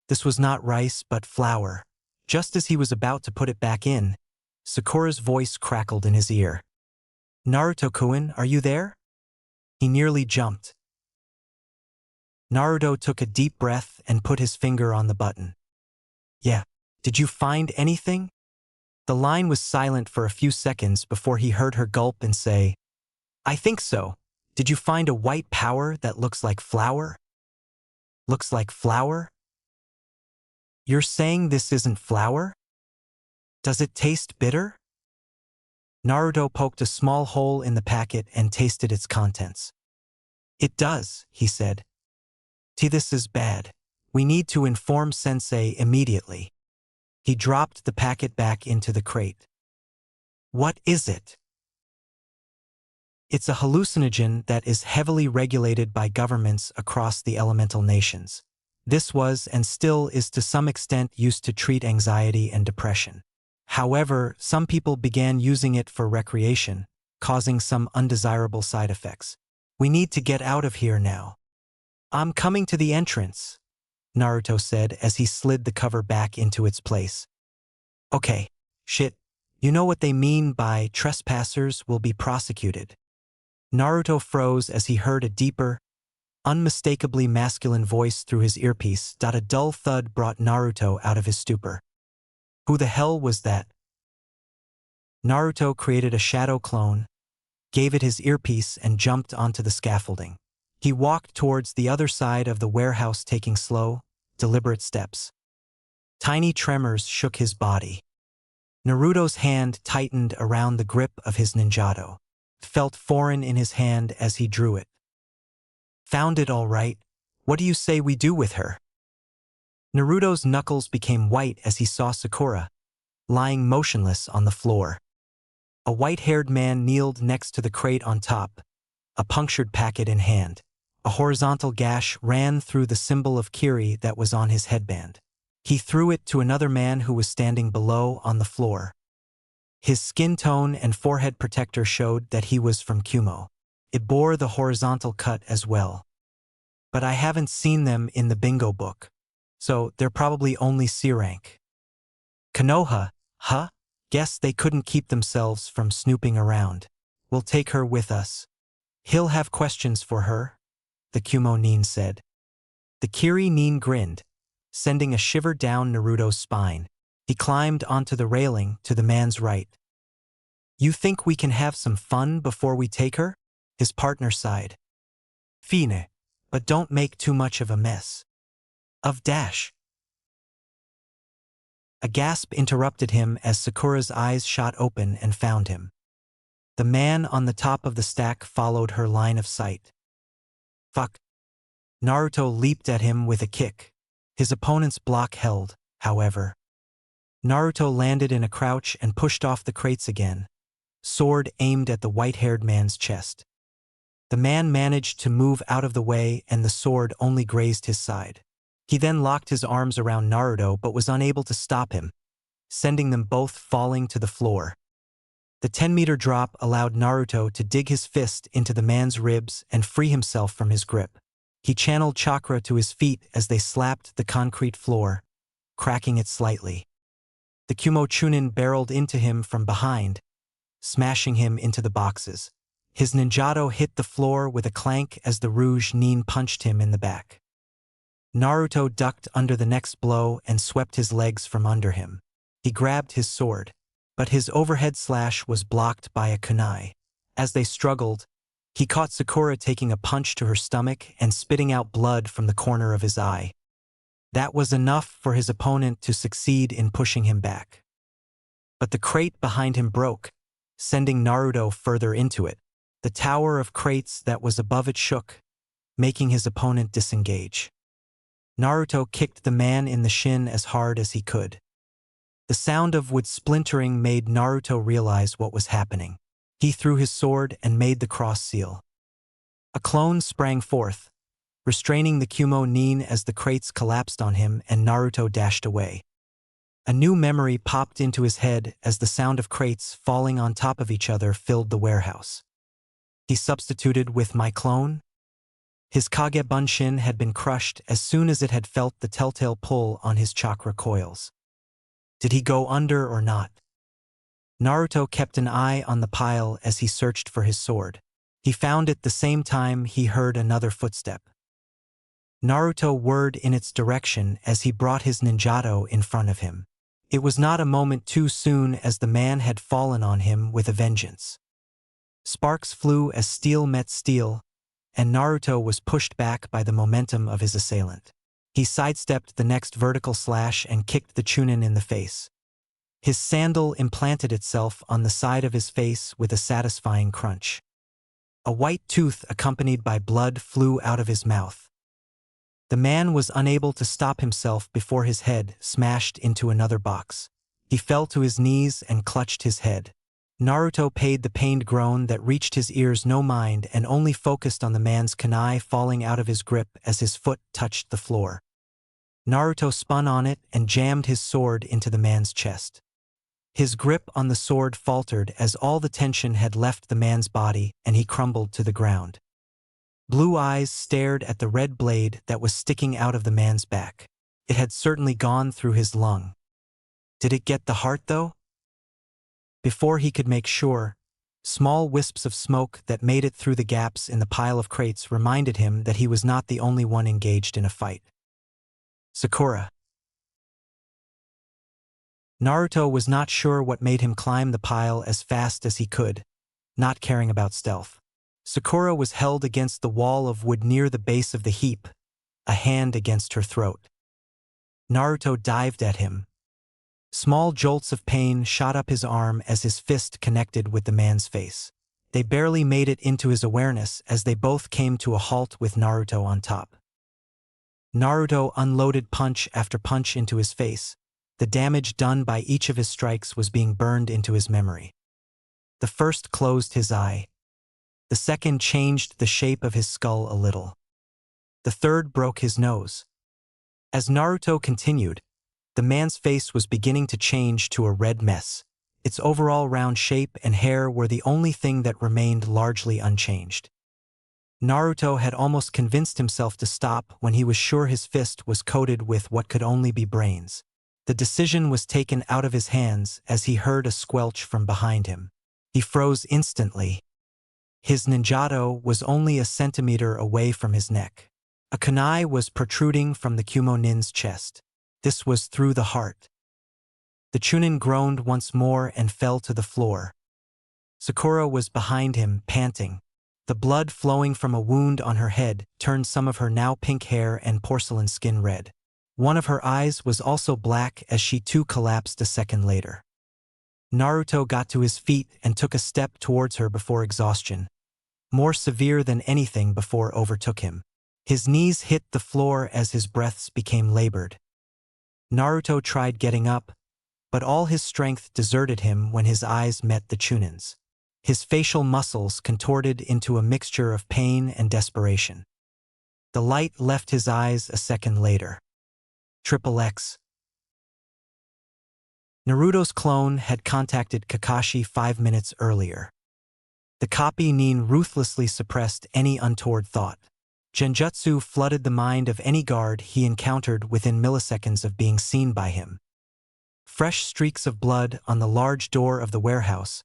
This was not rice but flour. Just as he was about to put it back in, Sakura's voice crackled in his ear. Naruto-kun, are you there? He nearly jumped. Naruto took a deep breath and put his finger on the button. Yeah. Did you find anything? The line was silent for a few seconds before he heard her gulp and say, I think so. Did you find a white powder that looks like flour? Looks like flour? You're saying this isn't flour? Does it taste bitter? Naruto poked a small hole in the packet and tasted its contents. It does, he said. This is bad. We need to inform Sensei immediately. He dropped the packet back into the crate. What is it? It's a hallucinogen that is heavily regulated by governments across the elemental nations. This was and still is to some extent used to treat anxiety and depression. However, some people began using it for recreation, causing some undesirable side effects. We need to get out of here now. I'm coming to the entrance, Naruto said as he slid the cover back into its place. Okay, shit. You know what they mean by trespassers will be prosecuted. Naruto froze as he heard a deeper, unmistakably masculine voice through his earpiece. A dull thud brought Naruto out of his stupor. Who the hell was that? Naruto created a shadow clone, gave it his earpiece and jumped onto the scaffolding. He walked towards the other side of the warehouse taking slow, deliberate steps. Tiny tremors shook his body. Naruto's hand tightened around the grip of his ninjato. It felt foreign in his hand as he drew it. Found it all right. What do you say we do with her? Naruto's knuckles became white as he saw Sakura, lying motionless on the floor. A white-haired man kneeled next to the crate on top, a punctured packet in hand. A horizontal gash ran through the symbol of Kiri that was on his headband. He threw it to another man who was standing below on the floor. His skin tone and forehead protector showed that he was from Kumo. It bore the horizontal cut as well. But I haven't seen them in the bingo book, so they're probably only C rank. Konoha, huh? Guess they couldn't keep themselves from snooping around. We'll take her with us. He'll have questions for her, the Kumo Nin said. The Kiri Nin grinned, sending a shiver down Naruto's spine. He climbed onto the railing to the man's right. You think we can have some fun before we take her? His partner sighed. Fine, but don't make too much of a mess. Of dash. A gasp interrupted him as Sakura's eyes shot open and found him. The man on the top of the stack followed her line of sight. Fuck. Naruto leaped at him with a kick. His opponent's block held, however. Naruto landed in a crouch and pushed off the crates again, sword aimed at the white-haired man's chest. The man managed to move out of the way and the sword only grazed his side. He then locked his arms around Naruto but was unable to stop him, sending them both falling to the floor. The 10-meter drop allowed Naruto to dig his fist into the man's ribs and free himself from his grip. He channeled chakra to his feet as they slapped the concrete floor, cracking it slightly. The Kumo Chunin barreled into him from behind, smashing him into the boxes. His ninjato hit the floor with a clank as the Rouge Nin punched him in the back. Naruto ducked under the next blow and swept his legs from under him. He grabbed his sword, but his overhead slash was blocked by a kunai. As they struggled, he caught Sakura taking a punch to her stomach and spitting out blood from the corner of his eye. That was enough for his opponent to succeed in pushing him back. But the crate behind him broke, sending Naruto further into it. The tower of crates that was above it shook, making his opponent disengage. Naruto kicked the man in the shin as hard as he could. The sound of wood splintering made Naruto realize what was happening. He threw his sword and made the cross seal. A clone sprang forth, restraining the Kumo Nin as the crates collapsed on him and Naruto dashed away. A new memory popped into his head as the sound of crates falling on top of each other filled the warehouse. He substituted with my clone? His Kage Bunshin had been crushed as soon as it had felt the telltale pull on his chakra coils. Did he go under or not? Naruto kept an eye on the pile as he searched for his sword. He found it the same time he heard another footstep. Naruto whirred in its direction as he brought his ninjato in front of him. It was not a moment too soon as the man had fallen on him with a vengeance. Sparks flew as steel met steel, and Naruto was pushed back by the momentum of his assailant. He sidestepped the next vertical slash and kicked the Chunin in the face. His sandal implanted itself on the side of his face with a satisfying crunch. A white tooth accompanied by blood flew out of his mouth. The man was unable to stop himself before his head smashed into another box. He fell to his knees and clutched his head. Naruto paid the pained groan that reached his ears no mind and only focused on the man's kunai falling out of his grip as his foot touched the floor. Naruto spun on it and jammed his sword into the man's chest. His grip on the sword faltered as all the tension had left the man's body and he crumbled to the ground. Blue eyes stared at the red blade that was sticking out of the man's back. It had certainly gone through his lung. Did it get the heart, though? Before he could make sure, small wisps of smoke that made it through the gaps in the pile of crates reminded him that he was not the only one engaged in a fight. Sakura. Naruto was not sure what made him climb the pile as fast as he could, not caring about stealth. Sakura was held against the wall of wood near the base of the heap, a hand against her throat. Naruto dived at him. Small jolts of pain shot up his arm as his fist connected with the man's face. They barely made it into his awareness as they both came to a halt with Naruto on top. Naruto unloaded punch after punch into his face. The damage done by each of his strikes was being burned into his memory. The first closed his eye. The second changed the shape of his skull a little. The third broke his nose. As Naruto continued, the man's face was beginning to change to a red mess. Its overall round shape and hair were the only thing that remained largely unchanged. Naruto had almost convinced himself to stop when he was sure his fist was coated with what could only be brains. The decision was taken out of his hands as he heard a squelch from behind him. He froze instantly. His ninjato was only a centimeter away from his neck. A kunai was protruding from the Kumo-nin's chest. This was through the heart. The Chunin groaned once more and fell to the floor. Sakura was behind him, panting. The blood flowing from a wound on her head turned some of her now pink hair and porcelain skin red. One of her eyes was also black as she too collapsed a second later. Naruto got to his feet and took a step towards her before exhaustion, more severe than anything before, overtook him. His knees hit the floor as his breaths became labored. Naruto tried getting up, but all his strength deserted him when his eyes met the Chunin's. His facial muscles contorted into a mixture of pain and desperation. The light left his eyes a second later. XXX. Naruto's clone had contacted Kakashi 5 minutes earlier. The copy Nin ruthlessly suppressed any untoward thought. Genjutsu flooded the mind of any guard he encountered within milliseconds of being seen by him. Fresh streaks of blood on the large door of the warehouse,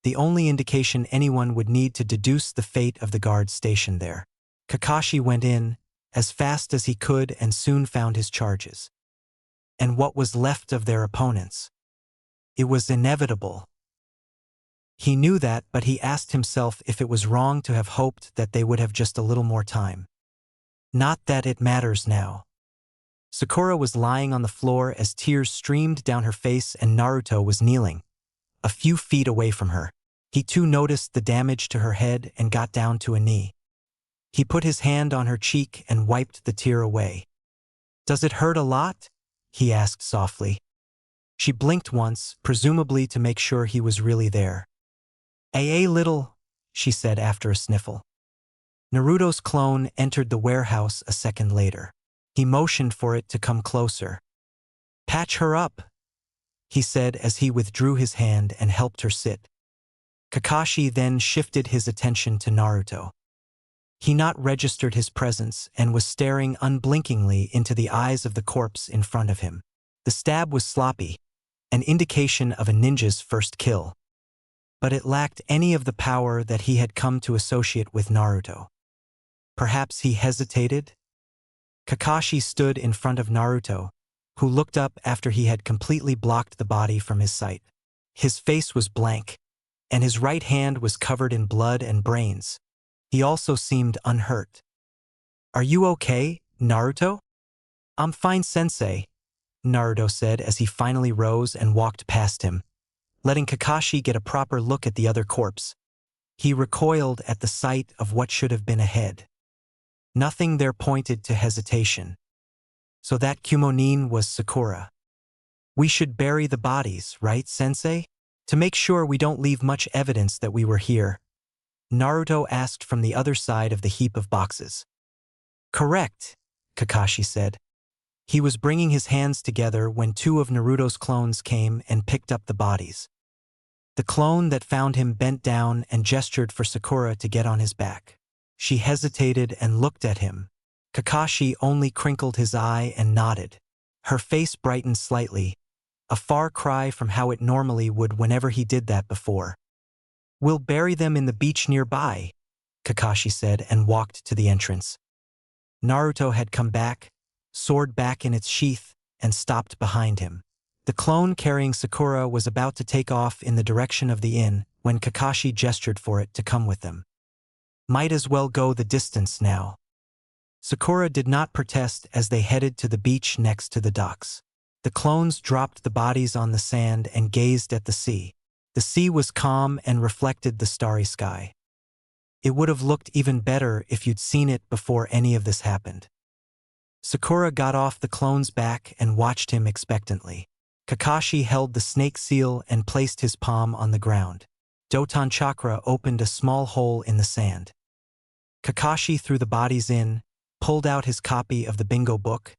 the only indication anyone would need to deduce the fate of the guards stationed there. Kakashi went in, as fast as he could, and soon found his charges. And what was left of their opponents? It was inevitable. He knew that, but he asked himself if it was wrong to have hoped that they would have just a little more time. Not that it matters now. Sakura was lying on the floor as tears streamed down her face, and Naruto was kneeling, a few feet away from her. He too noticed the damage to her head and got down to a knee. He put his hand on her cheek and wiped the tear away. "Does it hurt a lot?" he asked softly. She blinked once, presumably to make sure he was really there. A little," she said after a sniffle. Naruto's clone entered the warehouse a second later. He motioned for it to come closer. "Patch her up," he said as he withdrew his hand and helped her sit. Kakashi then shifted his attention to Naruto. He not registered his presence and was staring unblinkingly into the eyes of the corpse in front of him. The stab was sloppy, an indication of a ninja's first kill. But it lacked any of the power that he had come to associate with Naruto. Perhaps he hesitated? Kakashi stood in front of Naruto, who looked up after he had completely blocked the body from his sight. His face was blank, and his right hand was covered in blood and brains. He also seemed unhurt. "Are you okay, Naruto?" "I'm fine, sensei," Naruto said as he finally rose and walked past him, letting Kakashi get a proper look at the other corpse. He recoiled at the sight of what should have been a head. Nothing there pointed to hesitation. So that Kumo-nin was Sakura. "We should bury the bodies, right, sensei? To make sure we don't leave much evidence that we were here," Naruto asked from the other side of the heap of boxes. "Correct," Kakashi said. He was bringing his hands together when 2 of Naruto's clones came and picked up the bodies. The clone that found him bent down and gestured for Sakura to get on his back. She hesitated and looked at him. Kakashi only crinkled his eye and nodded. Her face brightened slightly, a far cry from how it normally would whenever he did that before. "We'll bury them in the beach nearby," Kakashi said and walked to the entrance. Naruto had come back, sword back in its sheath, and stopped behind him. The clone carrying Sakura was about to take off in the direction of the inn when Kakashi gestured for it to come with them. Might as well go the distance now. Sakura did not protest as they headed to the beach next to the docks. The clones dropped the bodies on the sand and gazed at the sea. The sea was calm and reflected the starry sky. It would have looked even better if you'd seen it before any of this happened. Sakura got off the clone's back and watched him expectantly. Kakashi held the snake seal and placed his palm on the ground. Doton Chakra opened a small hole in the sand. Kakashi threw the bodies in, pulled out his copy of the bingo book,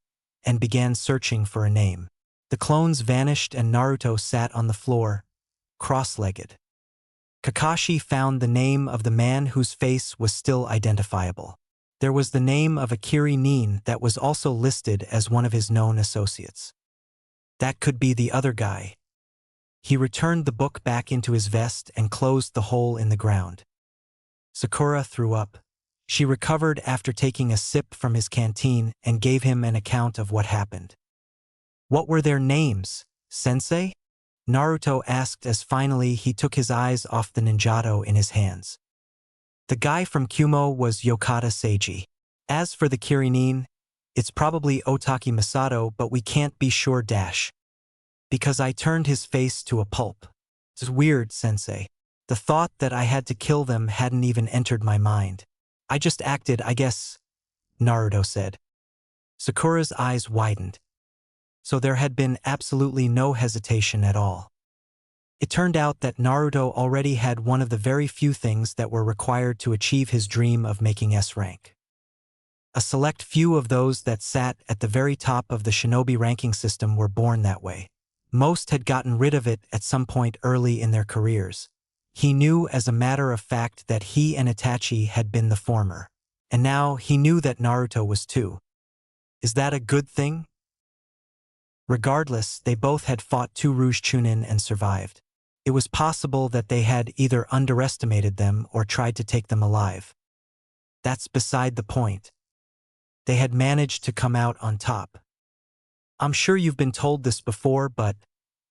and began searching for a name. The clones vanished and Naruto sat on the floor, cross-legged. Kakashi found the name of the man whose face was still identifiable. There was the name of Akiri Nin that was also listed as one of his known associates. That could be the other guy. He returned the book back into his vest and closed the hole in the ground. Sakura threw up. She recovered after taking a sip from his canteen and gave him an account of what happened. What were their names, sensei? Naruto asked as finally he took his eyes off the ninjato in his hands. The guy from Kumo was Yokata Seiji. As for the Kirinin, it's probably Otaki Masato, but we can't be sure dash. Because I turned his face to a pulp. It's weird, sensei. The thought that I had to kill them hadn't even entered my mind. I just acted, I guess, Naruto said. Sakura's eyes widened. So there had been absolutely no hesitation at all. It turned out that Naruto already had one of the very few things that were required to achieve his dream of making S rank. A select few of those that sat at the very top of the shinobi ranking system were born that way. Most had gotten rid of it at some point early in their careers. He knew as a matter of fact that he and Itachi had been the former. And now he knew that Naruto was too. Is that a good thing? Regardless, they both had fought two Rouge Chunin and survived. It was possible that they had either underestimated them or tried to take them alive. That's beside the point. They had managed to come out on top. I'm sure you've been told this before, but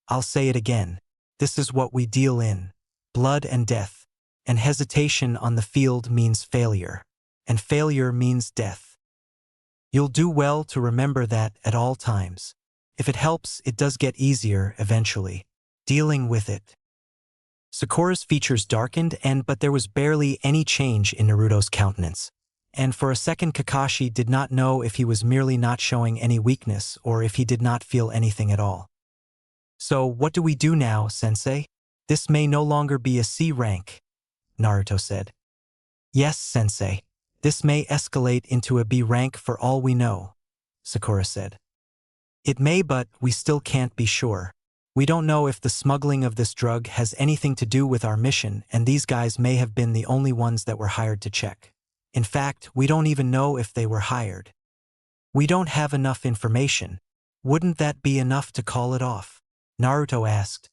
I'll say it again. This is what we deal in. Blood and death. And hesitation on the field means failure. And failure means death. You'll do well to remember that at all times. If it helps, it does get easier eventually. Dealing with it. Sakura's features darkened but there was barely any change in Naruto's countenance. And for a second Kakashi did not know if he was merely not showing any weakness or if he did not feel anything at all. So what do we do now, sensei? This may no longer be a C rank, Naruto said. Yes, sensei. This may escalate into a B rank for all we know, Sakura said. It may, but we still can't be sure. We don't know if the smuggling of this drug has anything to do with our mission, and these guys may have been the only ones that were hired to check. In fact, we don't even know if they were hired. We don't have enough information. Wouldn't that be enough to call it off? Naruto asked.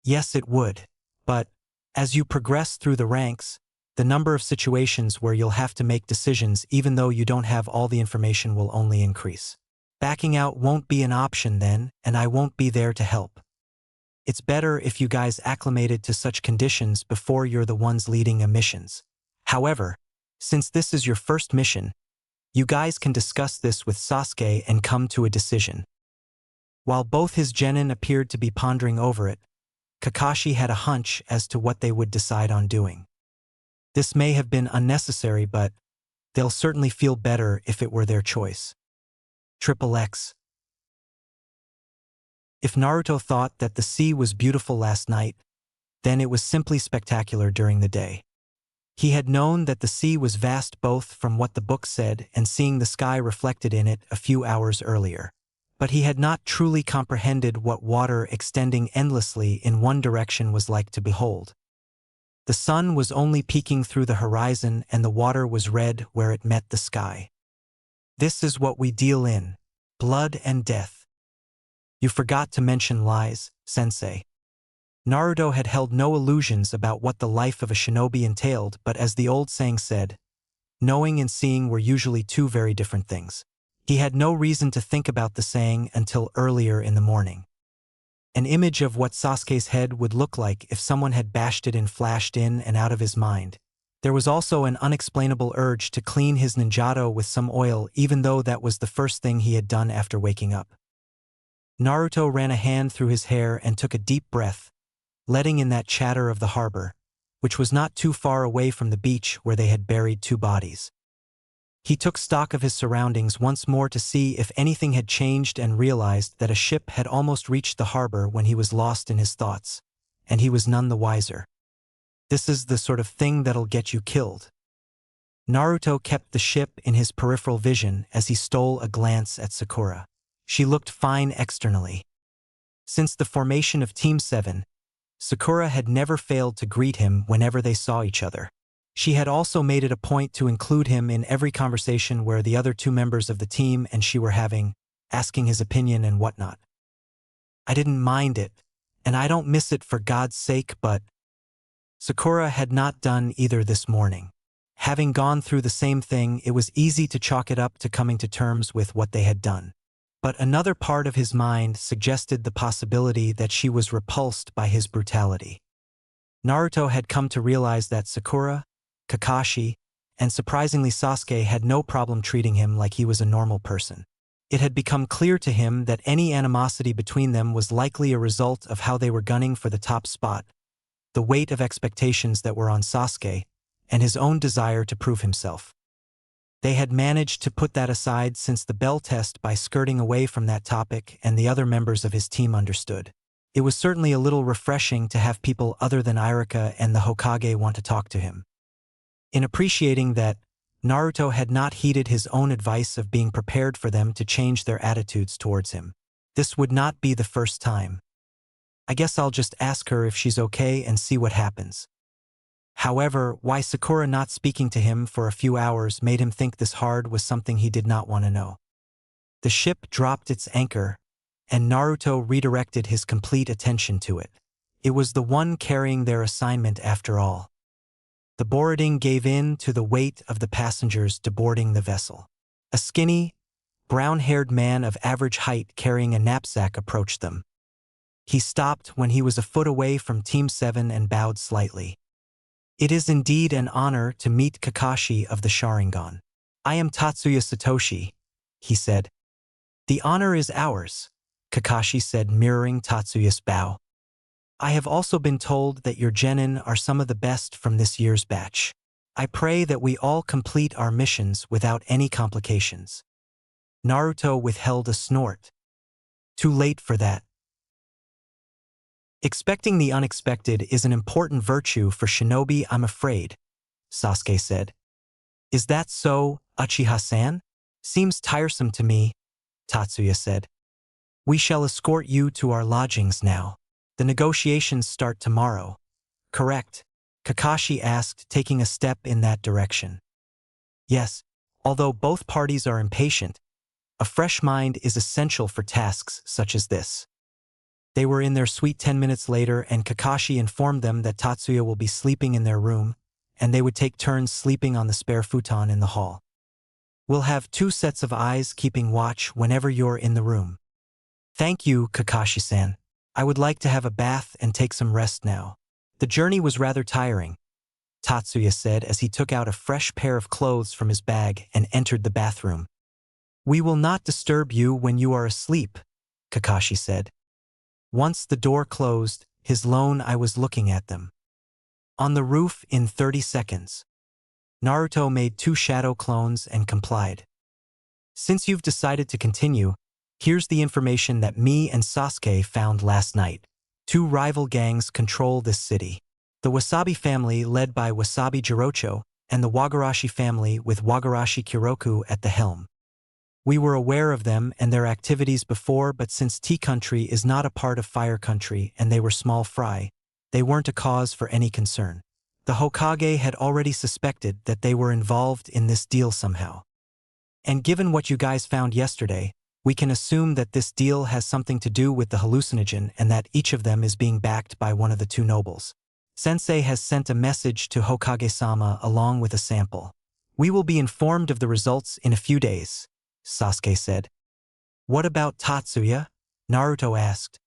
Yes, it would. But, as you progress through the ranks, the number of situations where you'll have to make decisions even though you don't have all the information will only increase. Backing out won't be an option then, and I won't be there to help. It's better if you guys acclimated to such conditions before you're the ones leading missions. However, since this is your first mission, you guys can discuss this with Sasuke and come to a decision. While both his genin appeared to be pondering over it, Kakashi had a hunch as to what they would decide on doing. This may have been unnecessary, but they'll certainly feel better if it were their choice. XXX. If Naruto thought that the sea was beautiful last night, then it was simply spectacular during the day. He had known that the sea was vast both from what the book said and seeing the sky reflected in it a few hours earlier. But he had not truly comprehended what water extending endlessly in one direction was like to behold. The sun was only peeking through the horizon and the water was red where it met the sky. This is what we deal in. Blood and death. You forgot to mention lies, sensei. Naruto had held no illusions about what the life of a shinobi entailed, but as the old saying said, knowing and seeing were usually two very different things. He had no reason to think about the saying until earlier in the morning. An image of what Sasuke's head would look like if someone had bashed it and flashed in and out of his mind. There was also an unexplainable urge to clean his ninjato with some oil, even though that was the first thing he had done after waking up. Naruto ran a hand through his hair and took a deep breath, letting in that chatter of the harbor, which was not too far away from the beach where they had buried two bodies. He took stock of his surroundings once more to see if anything had changed and realized that a ship had almost reached the harbor when he was lost in his thoughts, and he was none the wiser. This is the sort of thing that'll get you killed. Naruto kept the ship in his peripheral vision as he stole a glance at Sakura. She looked fine externally. Since the formation of Team 7, Sakura had never failed to greet him whenever they saw each other. She had also made it a point to include him in every conversation where the other two members of the team and she were having, asking his opinion and whatnot. I didn't mind it, and I don't miss it for God's sake, but Sakura had not done either this morning. Having gone through the same thing, it was easy to chalk it up to coming to terms with what they had done. But another part of his mind suggested the possibility that she was repulsed by his brutality. Naruto had come to realize that Sakura, Kakashi, and surprisingly Sasuke had no problem treating him like he was a normal person. It had become clear to him that any animosity between them was likely a result of how they were gunning for the top spot, the weight of expectations that were on Sasuke, and his own desire to prove himself. They had managed to put that aside since the bell test by skirting away from that topic, and the other members of his team understood. It was certainly a little refreshing to have people other than Irika and the Hokage want to talk to him. In appreciating that, Naruto had not heeded his own advice of being prepared for them to change their attitudes towards him. This would not be the first time. I guess I'll just ask her if she's okay and see what happens. However, why Sakura not speaking to him for a few hours made him think this hard was something he did not want to know. The ship dropped its anchor, and Naruto redirected his complete attention to it. It was the one carrying their assignment after all. The boarding gave in to the weight of the passengers deboarding the vessel. A skinny, brown-haired man of average height carrying a knapsack approached them. He stopped when he was a foot away from Team 7 and bowed slightly. It is indeed an honor to meet Kakashi of the Sharingan. I am Tatsuya Satoshi, he said. The honor is ours, Kakashi said, mirroring Tatsuya's bow. I have also been told that your genin are some of the best from this year's batch. I pray that we all complete our missions without any complications. Naruto withheld a snort. Too late for that. Expecting the unexpected is an important virtue for shinobi, I'm afraid, Sasuke said. Is that so, Uchiha-san? Seems tiresome to me, Tatsuya said. We shall escort you to our lodgings now. The negotiations start tomorrow. Correct? Kakashi asked, taking a step in that direction. Yes, although both parties are impatient, a fresh mind is essential for tasks such as this. They were in their suite 10 minutes later, and Kakashi informed them that Tatsuya will be sleeping in their room, and they would take turns sleeping on the spare futon in the hall. We'll have 2 sets of eyes keeping watch whenever you're in the room. Thank you, Kakashi-san. I would like to have a bath and take some rest now. The journey was rather tiring, Tatsuya said as he took out a fresh pair of clothes from his bag and entered the bathroom. We will not disturb you when you are asleep, Kakashi said. Once the door closed, his lone eye was looking at them. On the roof in 30 seconds. Naruto made 2 shadow clones and complied. Since you've decided to continue, here's the information that me and Sasuke found last night. 2 rival gangs control this city. The Wasabi family led by Wasabi Jirocho and the Wagarashi family with Wagarashi Kiroku at the helm. We were aware of them and their activities before, but since Tea Country is not a part of Fire Country and they were small fry, they weren't a cause for any concern. The Hokage had already suspected that they were involved in this deal somehow. And given what you guys found yesterday, we can assume that this deal has something to do with the hallucinogen and that each of them is being backed by one of the 2 nobles. Sensei has sent a message to Hokage-sama along with a sample. We will be informed of the results in a few days, Sasuke said. What about Tatsuya? Naruto asked.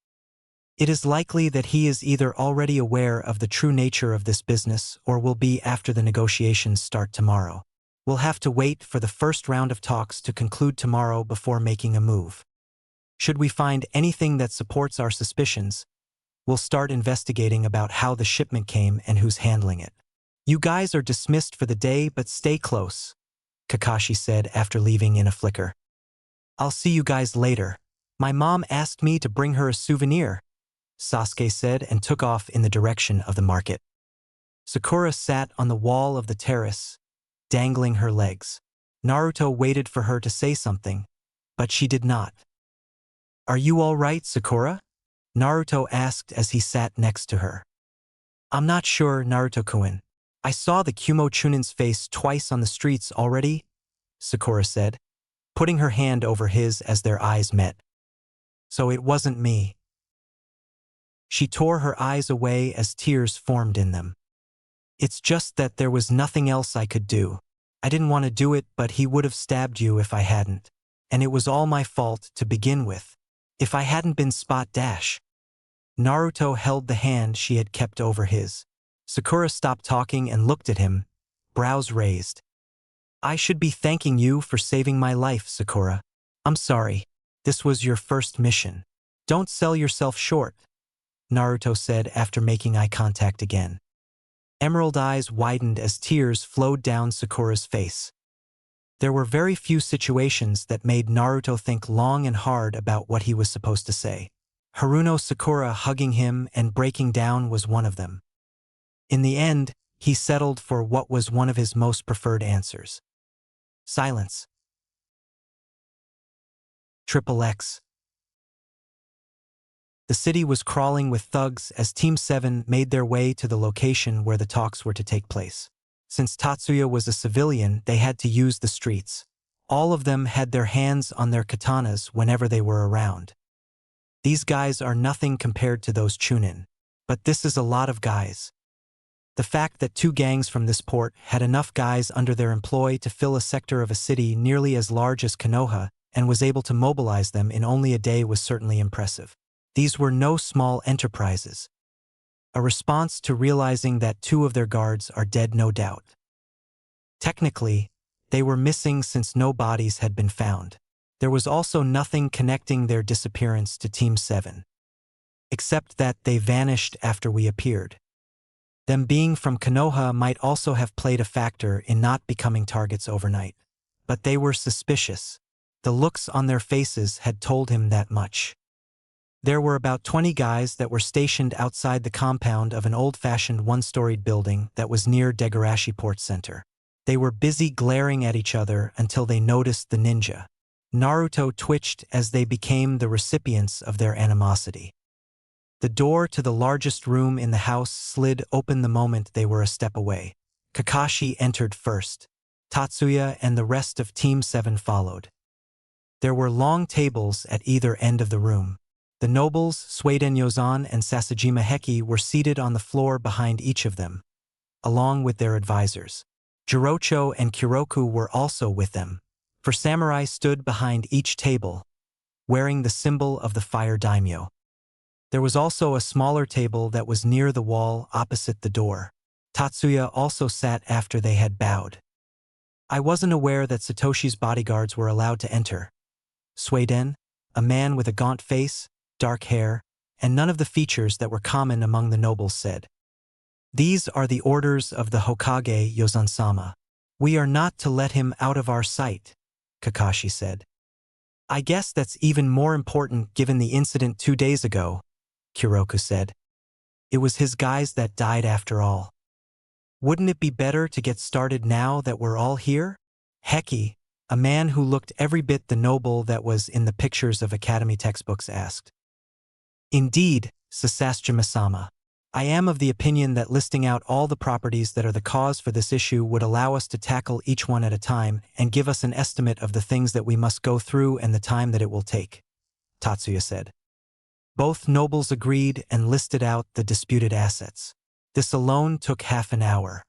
It is likely that he is either already aware of the true nature of this business or will be after the negotiations start tomorrow. We'll have to wait for the first round of talks to conclude tomorrow before making a move. Should we find anything that supports our suspicions, We'll start investigating about how the shipment came and who's handling it. You guys are dismissed for the day, but stay close, Kakashi said after leaving in a flicker. I'll see you guys later. My mom asked me to bring her a souvenir, Sasuke said and took off in the direction of the market. Sakura sat on the wall of the terrace, dangling her legs. Naruto waited for her to say something, but she did not. Are you all right, Sakura? Naruto asked as he sat next to her. I'm not sure, Naruto-kun. I saw the Kumo Chunin's face twice on the streets already, Sakura said, putting her hand over his as their eyes met. So it wasn't me. She tore her eyes away as tears formed in them. It's just that there was nothing else I could do. I didn't want to do it, but he would have stabbed you if I hadn't. And it was all my fault to begin with. If I hadn't been Spot Dash. Naruto held the hand she had kept over his. Sakura stopped talking and looked at him, brows raised. I should be thanking you for saving my life, Sakura. I'm sorry. This was your first mission. Don't sell yourself short, Naruto said after making eye contact again. Emerald eyes widened as tears flowed down Sakura's face. There were very few situations that made Naruto think long and hard about what he was supposed to say. Haruno Sakura hugging him and breaking down was one of them. In the end, he settled for what was one of his most preferred answers. Silence. XXX. The city was crawling with thugs as Team 7 made their way to the location where the talks were to take place. Since Tatsuya was a civilian, they had to use the streets. All of them had their hands on their katanas whenever they were around. These guys are nothing compared to those Chunin. But this is a lot of guys. The fact that two gangs from this port had enough guys under their employ to fill a sector of a city nearly as large as Konoha and was able to mobilize them in only a day was certainly impressive. These were no small enterprises. A response to realizing that two of their guards are dead, no doubt. Technically, they were missing since no bodies had been found. There was also nothing connecting their disappearance to Team 7. Except that they vanished after we appeared. Them being from Konoha might also have played a factor in not becoming targets overnight. But they were suspicious. The looks on their faces had told him that much. There were about 20 guys that were stationed outside the compound of an old-fashioned one-storied building that was near Degarashi Port Center. They were busy glaring at each other until they noticed the ninja. Naruto twitched as they became the recipients of their animosity. The door to the largest room in the house slid open the moment they were a step away. Kakashi entered first. Tatsuya and the rest of Team 7 followed. There were long tables at either end of the room. The nobles, Suiden Yozan and Sasajima Heki, were seated on the floor behind each of them, along with their advisors. Jirocho and Kuroku were also with them, for samurai stood behind each table, wearing the symbol of the fire daimyo. There was also a smaller table that was near the wall opposite the door. Tatsuya also sat after they had bowed. I wasn't aware that Satoshi's bodyguards were allowed to enter. Suiden, a man with a gaunt face, dark hair, and none of the features that were common among the nobles, said. These are the orders of the Hokage Yozan-sama. We are not to let him out of our sight, Kakashi said. I guess that's even more important given the incident 2 days ago, Kuroku said. It was his guys that died after all. Wouldn't it be better to get started now that we're all here? Heki, a man who looked every bit the noble that was in the pictures of academy textbooks, asked. Indeed, Sasajima-sama. I am of the opinion that listing out all the properties that are the cause for this issue would allow us to tackle each one at a time and give us an estimate of the things that we must go through and the time that it will take, Tatsuya said. Both nobles agreed and listed out the disputed assets. This alone took half an hour.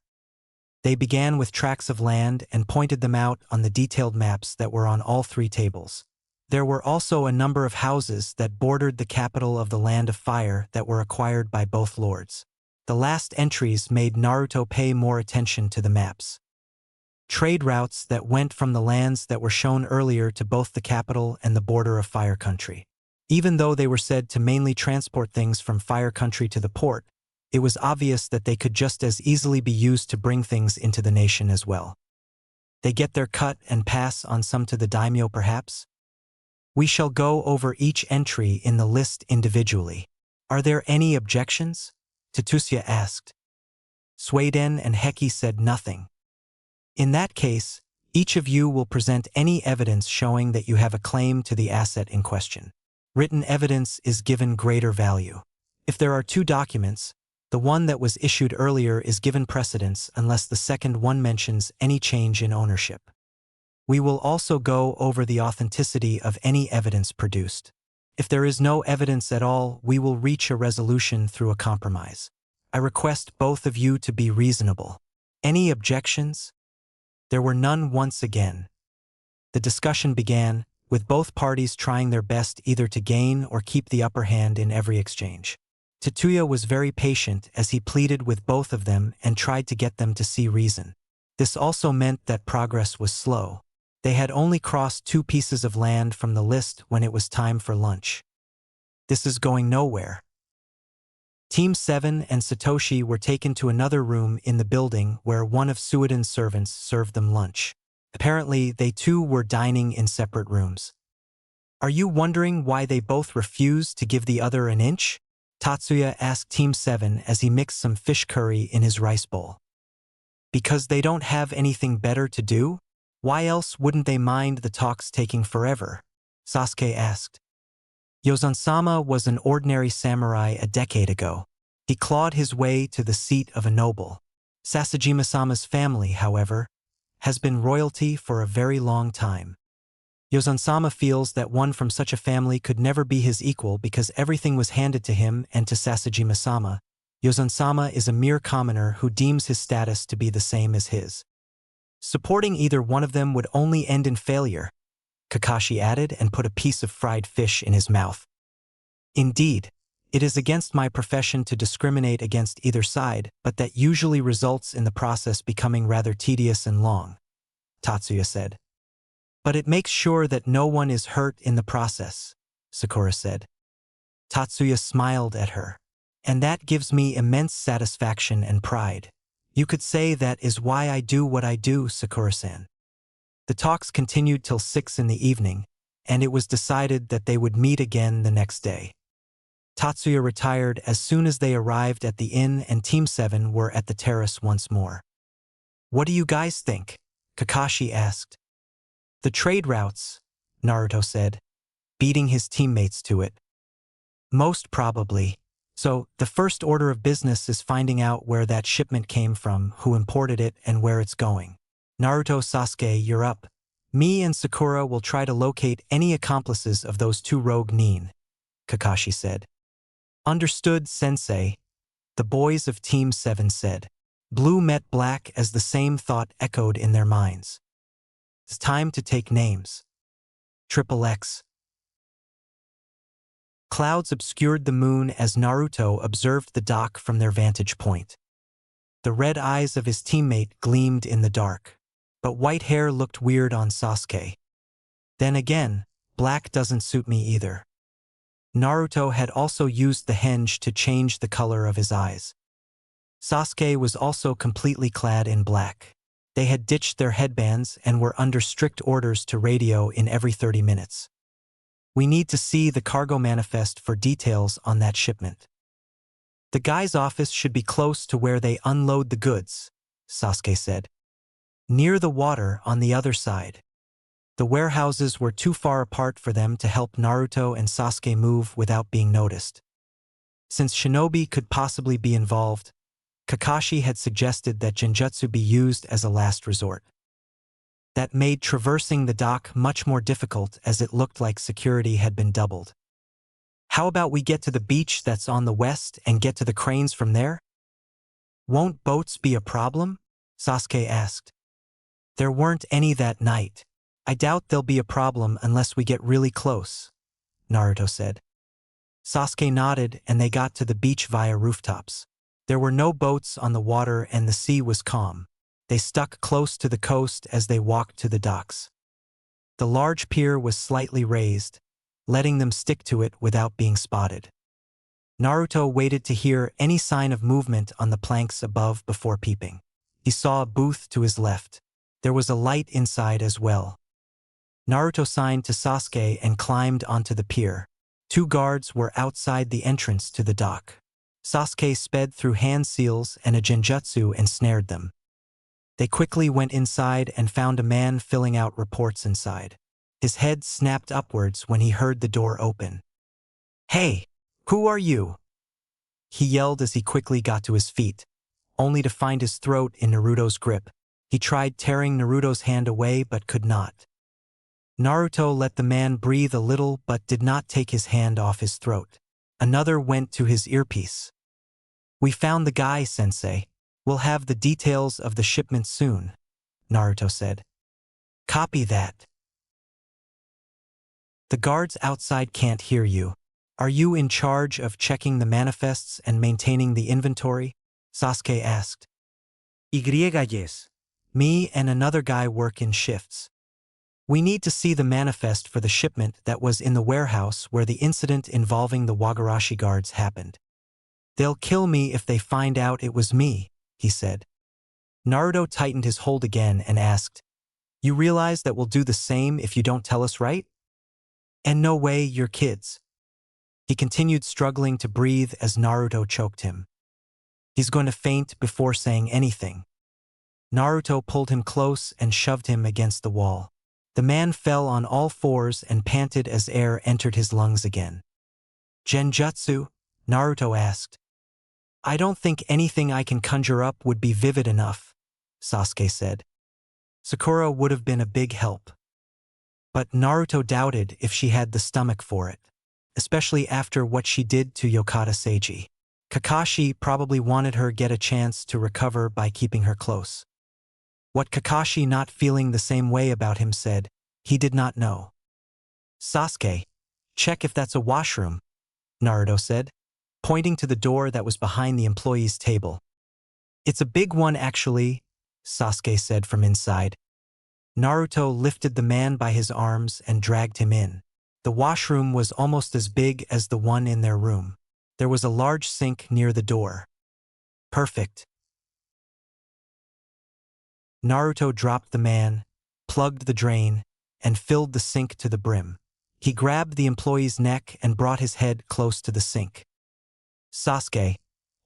They began with tracts of land and pointed them out on the detailed maps that were on all 3 tables. There were also a number of houses that bordered the capital of the Land of Fire that were acquired by both lords. The last entries made Naruto pay more attention to the maps. Trade routes that went from the lands that were shown earlier to both the capital and the border of Fire Country. Even though they were said to mainly transport things from Fire Country to the port, it was obvious that they could just as easily be used to bring things into the nation as well. They get their cut and pass on some to the daimyo perhaps? We shall go over each entry in the list individually. Are there any objections? Tatusia asked. Suiden and Heki said nothing. In that case, each of you will present any evidence showing that you have a claim to the asset in question. Written evidence is given greater value. If there are two documents, the one that was issued earlier is given precedence unless the second one mentions any change in ownership. We will also go over the authenticity of any evidence produced. If there is no evidence at all, we will reach a resolution through a compromise. I request both of you to be reasonable. Any objections? There were none once again. The discussion began, with both parties trying their best either to gain or keep the upper hand in every exchange. Tatuya was very patient as he pleaded with both of them and tried to get them to see reason. This also meant that progress was slow. They had only crossed 2 pieces of land from the list when it was time for lunch. This is going nowhere. Team 7 and Satoshi were taken to another room in the building where one of Suiden's servants served them lunch. Apparently, they too were dining in separate rooms. Are you wondering why they both refused to give the other an inch? Tatsuya asked Team 7 as he mixed some fish curry in his rice bowl. Because they don't have anything better to do? Why else wouldn't they mind the talks taking forever? Sasuke asked. Yozan-sama was an ordinary samurai a decade ago. He clawed his way to the seat of a noble. Sasajima-sama's family, however, has been royalty for a very long time. Yozan-sama feels that one from such a family could never be his equal because everything was handed to him and to Sasajima-sama. Yozan-sama is a mere commoner who deems his status to be the same as his. Supporting either one of them would only end in failure, Kakashi added and put a piece of fried fish in his mouth. Indeed, it is against my profession to discriminate against either side, but that usually results in the process becoming rather tedious and long, Tatsuya said. But it makes sure that no one is hurt in the process, Sakura said. Tatsuya smiled at her. And that gives me immense satisfaction and pride. You could say that is why I do what I do, Sakura-san. The talks continued till 6 in the evening, and it was decided that they would meet again the next day. Tatsuya retired as soon as they arrived at the inn and Team 7 were at the terrace once more. What do you guys think? Kakashi asked. The trade routes, Naruto said, beating his teammates to it. Most probably. So, the first order of business is finding out where that shipment came from, who imported it, and where it's going. Naruto, Sasuke, you're up. Me and Sakura will try to locate any accomplices of those 2 rogue nin, Kakashi said. Understood, Sensei, the boys of Team 7 said. Blue met black as the same thought echoed in their minds. It's time to take names. XXX. Clouds obscured the moon as Naruto observed the dock from their vantage point. The red eyes of his teammate gleamed in the dark, but white hair looked weird on Sasuke. Then again, black doesn't suit me either. Naruto had also used the henge to change the color of his eyes. Sasuke was also completely clad in black. They had ditched their headbands and were under strict orders to radio in every 30 minutes. We need to see the cargo manifest for details on that shipment. The guy's office should be close to where they unload the goods, Sasuke said. Near the water on the other side. The warehouses were too far apart for them to help Naruto and Sasuke move without being noticed. Since shinobi could possibly be involved, Kakashi had suggested that genjutsu be used as a last resort. That made traversing the dock much more difficult as it looked like security had been doubled. How about we get to the beach that's on the west and get to the cranes from there? Won't boats be a problem? Sasuke asked. There weren't any that night. I doubt there'll be a problem unless we get really close, Naruto said. Sasuke nodded and they got to the beach via rooftops. There were no boats on the water and the sea was calm. They stuck close to the coast as they walked to the docks. The large pier was slightly raised, letting them stick to it without being spotted. Naruto waited to hear any sign of movement on the planks above before peeping. He saw a booth to his left. There was a light inside as well. Naruto signed to Sasuke and climbed onto the pier. 2 guards were outside the entrance to the dock. Sasuke sped through hand seals and a genjutsu and snared them. They quickly went inside and found a man filling out reports inside. His head snapped upwards when he heard the door open. "Hey, who are you?" he yelled as he quickly got to his feet, only to find his throat in Naruto's grip. He tried tearing Naruto's hand away but could not. Naruto let the man breathe a little but did not take his hand off his throat. Another went to his earpiece. "We found the guy, Sensei. We'll have the details of the shipment soon," Naruto said. "Copy that." "The guards outside can't hear you. Are you in charge of checking the manifests and maintaining the inventory?" Sasuke asked. Yes. "Me and another guy work in shifts. We need to see the manifest for the shipment that was in the warehouse where the incident involving the Wagarashi guards happened. They'll kill me if they find out it was me," he said. Naruto tightened his hold again and asked, "You realize that we'll do the same if you don't tell us, right? And no way, you're kids." He continued struggling to breathe as Naruto choked him. "He's going to faint before saying anything." Naruto pulled him close and shoved him against the wall. The man fell on all fours and panted as air entered his lungs again. "Genjutsu?" Naruto asked. "I don't think anything I can conjure up would be vivid enough," Sasuke said. "Sakura would have been a big help." But Naruto doubted if she had the stomach for it, especially after what she did to Yokata Seiji. Kakashi probably wanted her get a chance to recover by keeping her close. What Kakashi, not feeling the same way about him, said, he did not know. "Sasuke, check if that's a washroom," Naruto said, pointing to the door that was behind the employee's table. "It's a big one actually," Sasuke said from inside. Naruto lifted the man by his arms and dragged him in. The washroom was almost as big as the one in their room. There was a large sink near the door. "Perfect." Naruto dropped the man, plugged the drain, and filled the sink to the brim. He grabbed the employee's neck and brought his head close to the sink. "Sasuke,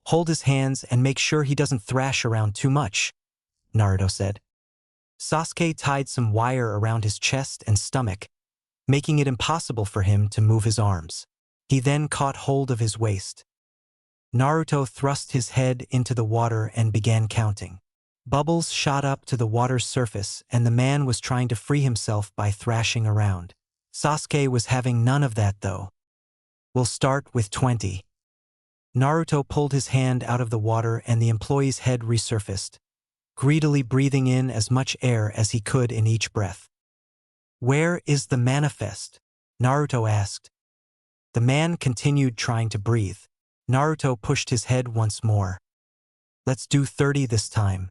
hold his hands and make sure he doesn't thrash around too much," Naruto said. Sasuke tied some wire around his chest and stomach, making it impossible for him to move his arms. He then caught hold of his waist. Naruto thrust his head into the water and began counting. Bubbles shot up to the water's surface and the man was trying to free himself by thrashing around. Sasuke was having none of that though. "We'll start with 20. Naruto pulled his hand out of the water and the employee's head resurfaced, greedily breathing in as much air as he could in each breath. "Where is the manifest?" Naruto asked. The man continued trying to breathe. Naruto pushed his head once more. "Let's do 30 this time."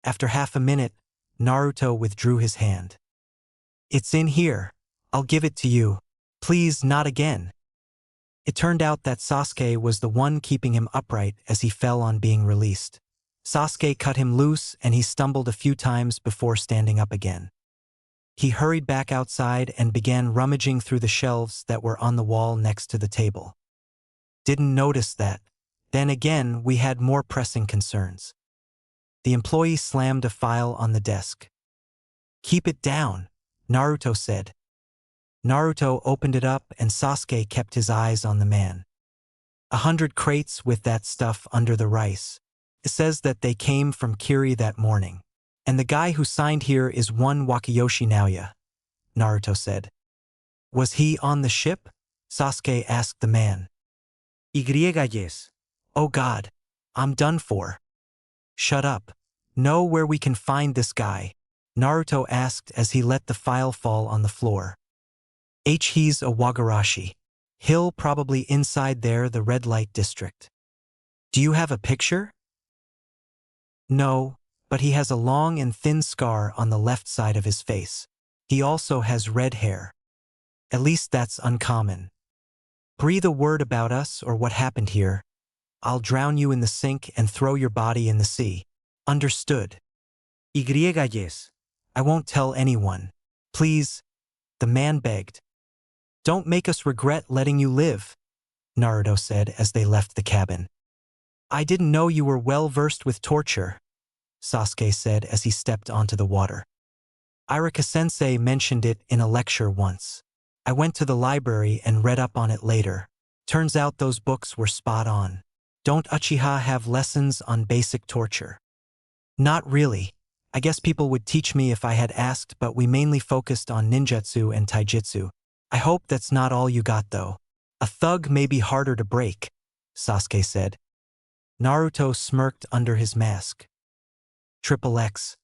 After half a minute, Naruto withdrew his hand. "It's in here. I'll give it to you. Please, not again." It turned out that Sasuke was the one keeping him upright as he fell on being released. Sasuke cut him loose and he stumbled a few times before standing up again. He hurried back outside and began rummaging through the shelves that were on the wall next to the table. "Didn't notice that. Then again, we had more pressing concerns." The employee slammed a file on the desk. "Keep it down," Naruto said. Naruto opened it up and Sasuke kept his eyes on the man. 100 crates with that stuff under the rice. It says that they came from Kiri that morning. And the guy who signed here is one Wakayoshi Naoya, Naruto said. "Was he on the ship?" Sasuke asked the man. Yes. "Oh God, I'm done for." "Shut up. Know where we can find this guy?" Naruto asked as he let the file fall on the floor. He's a Wagarashi. He'll probably inside there, the red light district." "Do you have a picture?" "No, but he has a long and thin scar on the left side of his face. He also has red hair." At least that's uncommon. Breathe a word about us or what happened here. I'll drown you in the sink and throw your body in the sea. Understood. Y. I won't tell anyone. Please, the man begged. Don't make us regret letting you live, Naruto said as they left the cabin. I didn't know you were well versed with torture, Sasuke said as he stepped onto the water. Irika-sensei mentioned it in a lecture once. I went to the library and read up on it later. Turns out those books were spot on. Don't Uchiha have lessons on basic torture? Not really. I guess people would teach me if I had asked, but we mainly focused on ninjutsu and taijutsu. I hope that's not all you got though. A thug may be harder to break, Sasuke said. Naruto smirked under his mask. XXX.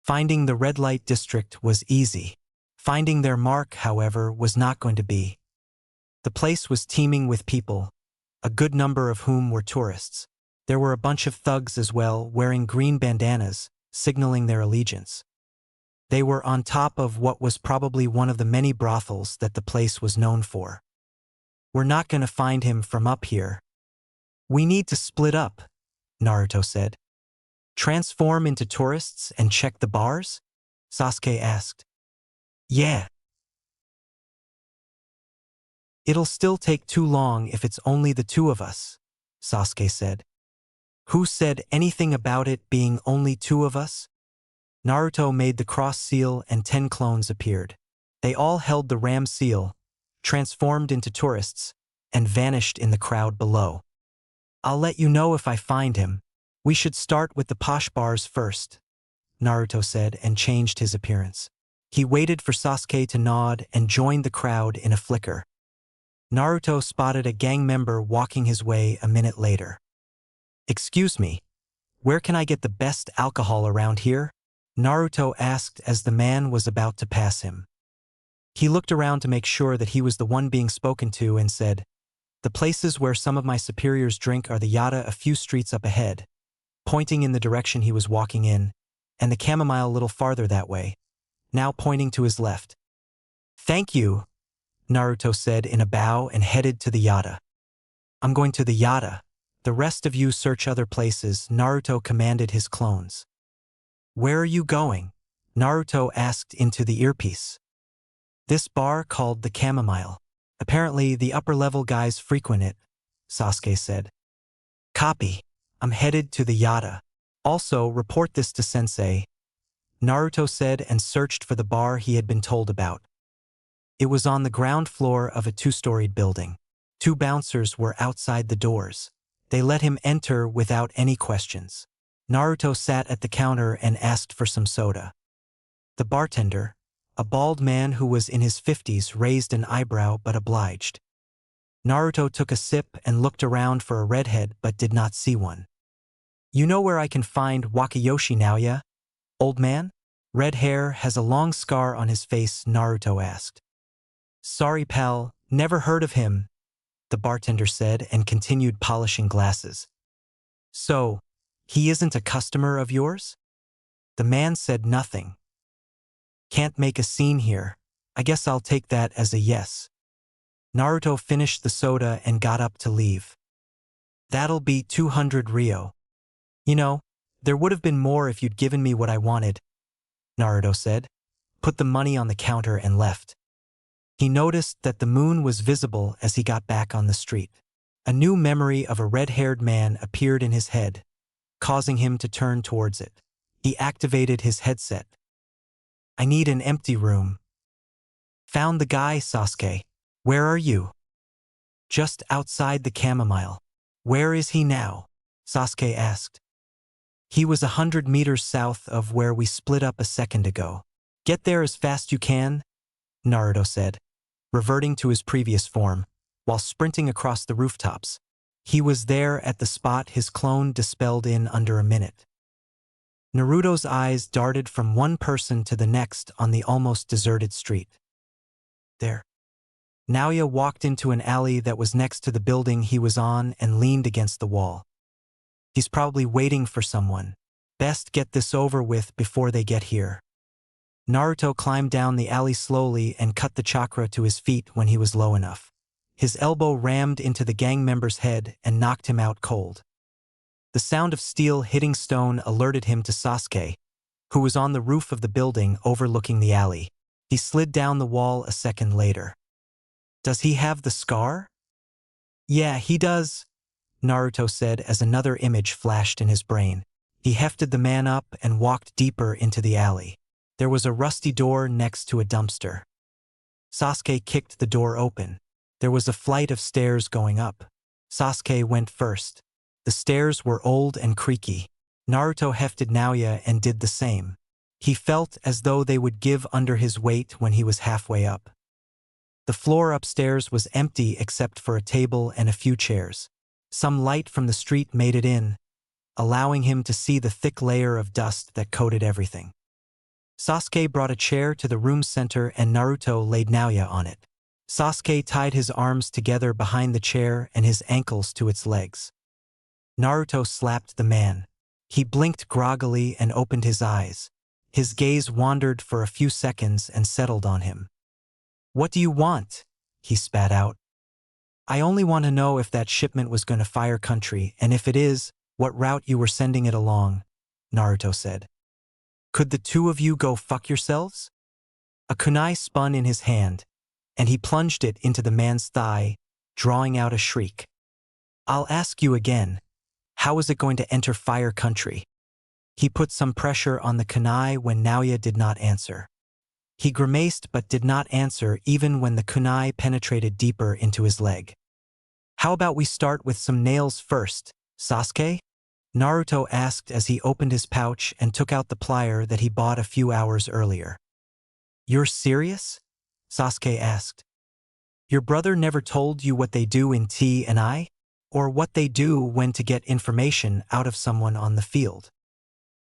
Finding the red light district was easy. Finding their mark, however, was not going to be. The place was teeming with people, a good number of whom were tourists. There were a bunch of thugs as well, wearing green bandanas, signaling their allegiance. They were on top of what was probably one of the many brothels that the place was known for. We're not going to find him from up here. We need to split up, Naruto said. Transform into tourists and check the bars? Sasuke asked. Yeah. It'll still take too long if it's only the two of us, Sasuke said. Who said anything about it being only two of us? Naruto made the cross seal and 10 clones appeared. They all held the ram seal, transformed into tourists, and vanished in the crowd below. I'll let you know if I find him. We should start with the posh bars first, Naruto said and changed his appearance. He waited for Sasuke to nod and joined the crowd in a flicker. Naruto spotted a gang member walking his way a minute later. Excuse me, where can I get the best alcohol around here? Naruto asked as the man was about to pass him. He looked around to make sure that he was the one being spoken to and said, The places where some of my superiors drink are the Yada a few streets up ahead, pointing in the direction he was walking in, and the chamomile a little farther that way, now pointing to his left. Thank you, Naruto said in a bow and headed to the Yada. I'm going to the Yada. The rest of you search other places, Naruto commanded his clones. Where are you going? Naruto asked into the earpiece. This bar called the Chamomile. Apparently the upper-level guys frequent it, Sasuke said. Copy. I'm headed to the Yada. Also, report this to Sensei, Naruto said and searched for the bar he had been told about. It was on the ground floor of a 2-storied building. 2 bouncers were outside the doors. They let him enter without any questions. Naruto sat at the counter and asked for some soda. The bartender, a bald man who was in his 50s, raised an eyebrow but obliged. Naruto took a sip and looked around for a redhead but did not see one. You know where I can find Wakayoshi Naoya, old man? Red hair, has a long scar on his face, Naruto asked. Sorry pal, never heard of him, the bartender said and continued polishing glasses. So, he isn't a customer of yours? The man said nothing. Can't make a scene here. I guess I'll take that as a yes. Naruto finished the soda and got up to leave. That'll be 200 Ryo. You know, there would have been more if you'd given me what I wanted, Naruto said, put the money on the counter and left. He noticed that the moon was visible as he got back on the street. A new memory of a red-haired man appeared in his head, causing him to turn towards it. He activated his headset. I need an empty room. Found the guy, Sasuke. Where are you? Just outside the chamomile. Where is he now? Sasuke asked. He was 100 meters south of where we split up a second ago. Get there as fast you can, Naruto said, reverting to his previous form, while sprinting across the rooftops. He was there at the spot his clone dispelled in under a minute. Naruto's eyes darted from one person to the next on the almost deserted street. There. Naoya walked into an alley that was next to the building he was on and leaned against the wall. He's probably waiting for someone. Best get this over with before they get here. Naruto climbed down the alley slowly and cut the chakra to his feet when he was low enough. His elbow rammed into the gang member's head and knocked him out cold. The sound of steel hitting stone alerted him to Sasuke, who was on the roof of the building overlooking the alley. He slid down the wall a second later. Does he have the scar? Yeah, he does, Naruto said as another image flashed in his brain. He hefted the man up and walked deeper into the alley. There was a rusty door next to a dumpster. Sasuke kicked the door open. There was a flight of stairs going up. Sasuke went first. The stairs were old and creaky. Naruto hefted Naoya and did the same. He felt as though they would give under his weight when he was halfway up. The floor upstairs was empty except for a table and a few chairs. Some light from the street made it in, allowing him to see the thick layer of dust that coated everything. Sasuke brought a chair to the room's center and Naruto laid Naoya on it. Sasuke tied his arms together behind the chair and his ankles to its legs. Naruto slapped the man. He blinked groggily and opened his eyes. His gaze wandered for a few seconds and settled on him. What do you want? He spat out. I only want to know if that shipment was going to Fire Country, and if it is, what route you were sending it along, Naruto said. Could the two of you go fuck yourselves? A kunai spun in his hand, and he plunged it into the man's thigh, drawing out a shriek. I'll ask you again. How is it going to enter Fire Country? He put some pressure on the kunai when Naoya did not answer. He grimaced but did not answer even when the kunai penetrated deeper into his leg. How about we start with some nails first, Sasuke? Naruto asked as he opened his pouch and took out the plier that he bought a few hours earlier. You're serious? Sasuke asked. Your brother never told you what they do in T&I? Or what they do when to get information out of someone on the field?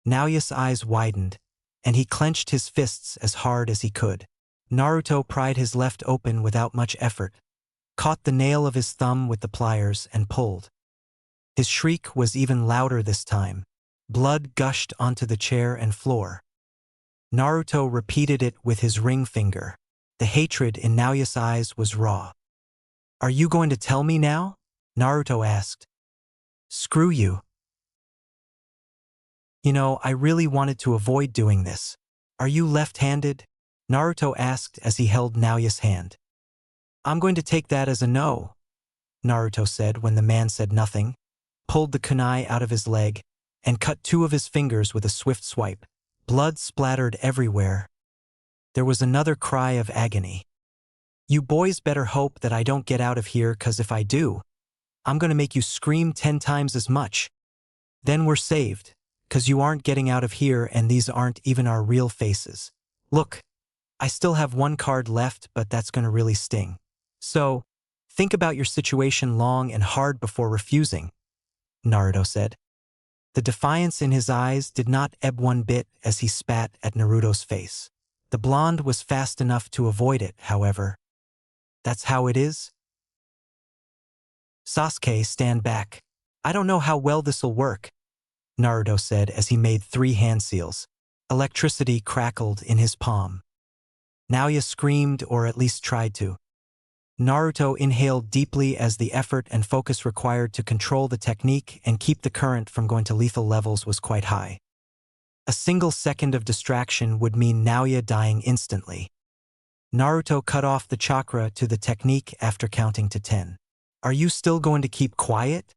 Naoya's eyes widened, and he clenched his fists as hard as he could. Naruto pried his left open without much effort, caught the nail of his thumb with the pliers and pulled. His shriek was even louder this time. Blood gushed onto the chair and floor. Naruto repeated it with his ring finger. The hatred in Naoya's eyes was raw. Are you going to tell me now? Naruto asked. Screw you. You know, I really wanted to avoid doing this. Are you left-handed? Naruto asked as he held Naoya's hand. I'm going to take that as a no, Naruto said when the man said nothing, pulled the kunai out of his leg, and cut two of his fingers with a swift swipe. Blood splattered everywhere. There was another cry of agony. You boys better hope that I don't get out of here, 'cause if I do, I'm going to make you scream 10 times as much. Then we're saved, 'cause you aren't getting out of here and these aren't even our real faces. Look, I still have one card left, but that's going to really sting. So, think about your situation long and hard before refusing, Naruto said. The defiance in his eyes did not ebb one bit as he spat at Naruto's face. The blonde was fast enough to avoid it, however. That's how it is? Sasuke, stand back. I don't know how well this'll work, Naruto said as he made 3 hand seals. Electricity crackled in his palm. Naoya screamed, or at least tried to. Naruto inhaled deeply as the effort and focus required to control the technique and keep the current from going to lethal levels was quite high. A single second of distraction would mean Naoya dying instantly. Naruto cut off the chakra to the technique after counting to 10. Are you still going to keep quiet?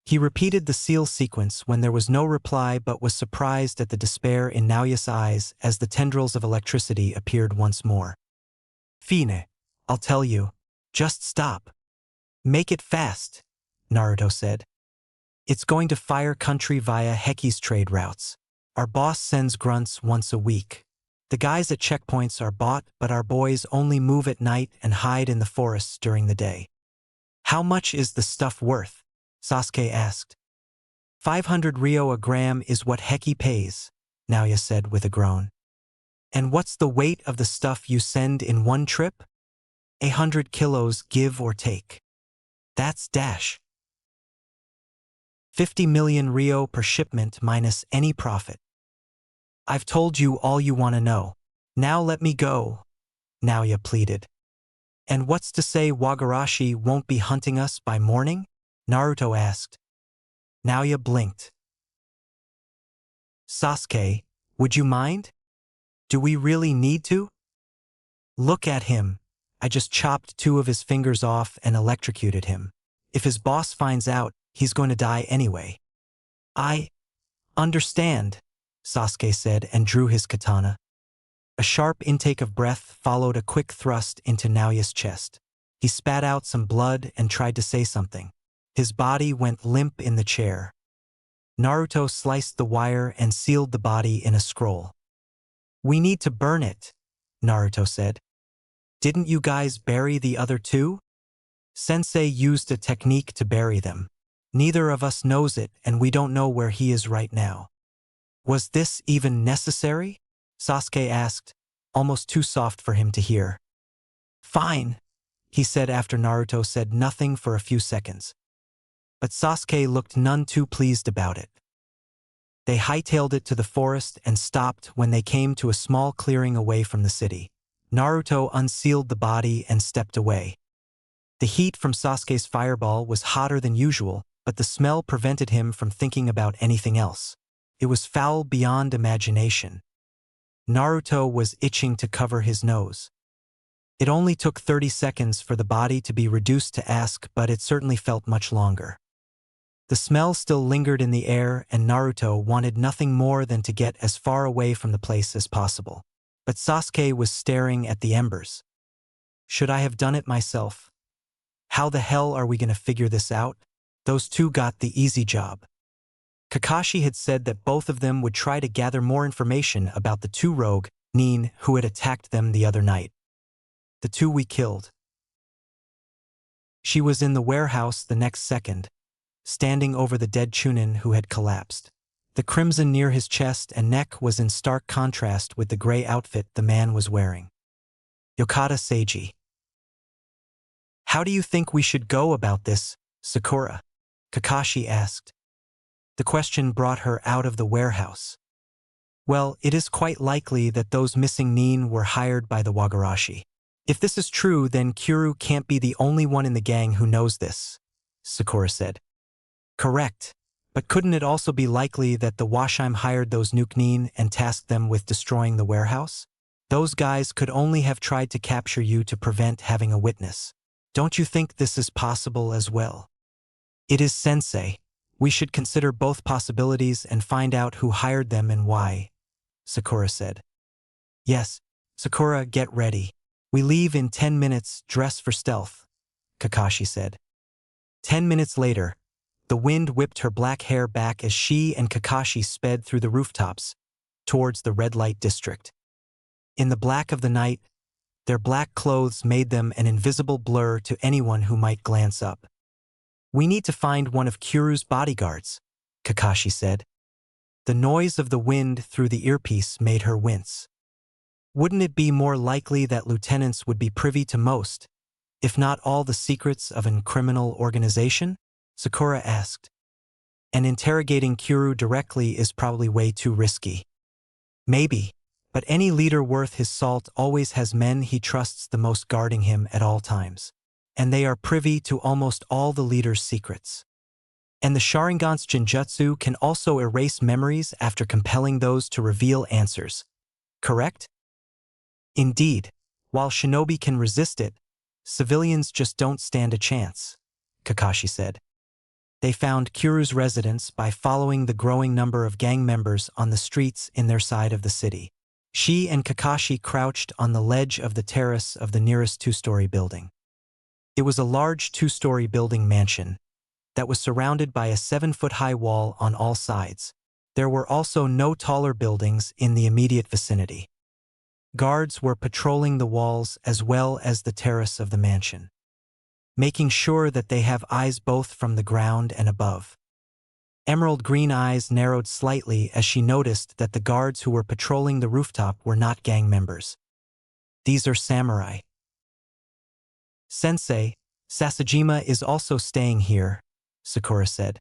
He repeated the seal sequence when there was no reply, but was surprised at the despair in Naoya's eyes as the tendrils of electricity appeared once more. Fine, I'll tell you. Just stop. Make it fast, Naruto said. It's going to Fire Country via Heki's trade routes. Our boss sends grunts once a week. The guys at checkpoints are bought, but our boys only move at night and hide in the forests during the day. How much is the stuff worth? Sasuke asked. 500 ryo a gram is what Heki pays, Naoya said with a groan. And what's the weight of the stuff you send in one trip? 100 kilos, give or take. That's dash. 50 million ryo per shipment minus any profit. I've told you all you want to know. Now let me go, Naoya pleaded. And what's to say Wagarashi won't be hunting us by morning? Naruto asked. Naoya blinked. Sasuke, would you mind? Do we really need to? Look at him. I just chopped 2 of his fingers off and electrocuted him. If his boss finds out, he's going to die anyway. I understand, Sasuke said and drew his katana. A sharp intake of breath followed a quick thrust into Naoya's chest. He spat out some blood and tried to say something. His body went limp in the chair. Naruto sliced the wire and sealed the body in a scroll. We need to burn it, Naruto said. Didn't you guys bury the other 2? Sensei used a technique to bury them. Neither of us knows it and we don't know where he is right now. Was this even necessary? Sasuke asked, almost too soft for him to hear. Fine, he said after Naruto said nothing for a few seconds. But Sasuke looked none too pleased about it. They hightailed it to the forest and stopped when they came to a small clearing away from the city. Naruto unsealed the body and stepped away. The heat from Sasuke's fireball was hotter than usual, but the smell prevented him from thinking about anything else. It was foul beyond imagination. Naruto was itching to cover his nose. It only took 30 seconds for the body to be reduced to ash, but it certainly felt much longer. The smell still lingered in the air and Naruto wanted nothing more than to get as far away from the place as possible. But Sasuke was staring at the embers. Should I have done it myself? How the hell are we going to figure this out? Those 2 got the easy job. Kakashi had said that both of them would try to gather more information about the 2 rogue nin who had attacked them the other night. The 2 we killed. She was in the warehouse the next second, standing over the dead Chunin who had collapsed. The crimson near his chest and neck was in stark contrast with the gray outfit the man was wearing. Yokata Seiji. How do you think we should go about this, Sakura? Kakashi asked. The question brought her out of the warehouse. Well, it is quite likely that those missing nin were hired by the Wagarashi. If this is true, then Kiryu can't be the only one in the gang who knows this, Sakura said. Correct. But couldn't it also be likely that the Washime hired those nuke nin and tasked them with destroying the warehouse? Those guys could only have tried to capture you to prevent having a witness. Don't you think this is possible as well? It is sensei. We should consider both possibilities and find out who hired them and why, Sakura said. Yes, Sakura, get ready. We leave in 10 minutes, dress for stealth, Kakashi said. 10 minutes later, the wind whipped her black hair back as she and Kakashi sped through the rooftops, towards the red light district. In the black of the night, their black clothes made them an invisible blur to anyone who might glance up. We need to find one of Kiryu's bodyguards, Kakashi said. The noise of the wind through the earpiece made her wince. Wouldn't it be more likely that lieutenants would be privy to most, if not all, the secrets of a criminal organization? Sakura asked. And interrogating Kiryu directly is probably way too risky. Maybe, but any leader worth his salt always has men he trusts the most guarding him at all times. And they are privy to almost all the leader's secrets. And the Sharingan's Genjutsu can also erase memories after compelling those to reveal answers. Correct? Indeed, while shinobi can resist it, civilians just don't stand a chance, Kakashi said. They found Kiryu's residence by following the growing number of gang members on the streets in their side of the city. She and Kakashi crouched on the ledge of the terrace of the nearest 2-story building. It was a large 2-story building mansion that was surrounded by a 7-foot-high wall on all sides. There were also no taller buildings in the immediate vicinity. Guards were patrolling the walls as well as the terrace of the mansion, making sure that they have eyes both from the ground and above. Emerald green eyes narrowed slightly as she noticed that the guards who were patrolling the rooftop were not gang members. These are samurai. Sensei, Sasajima is also staying here, Sakura said.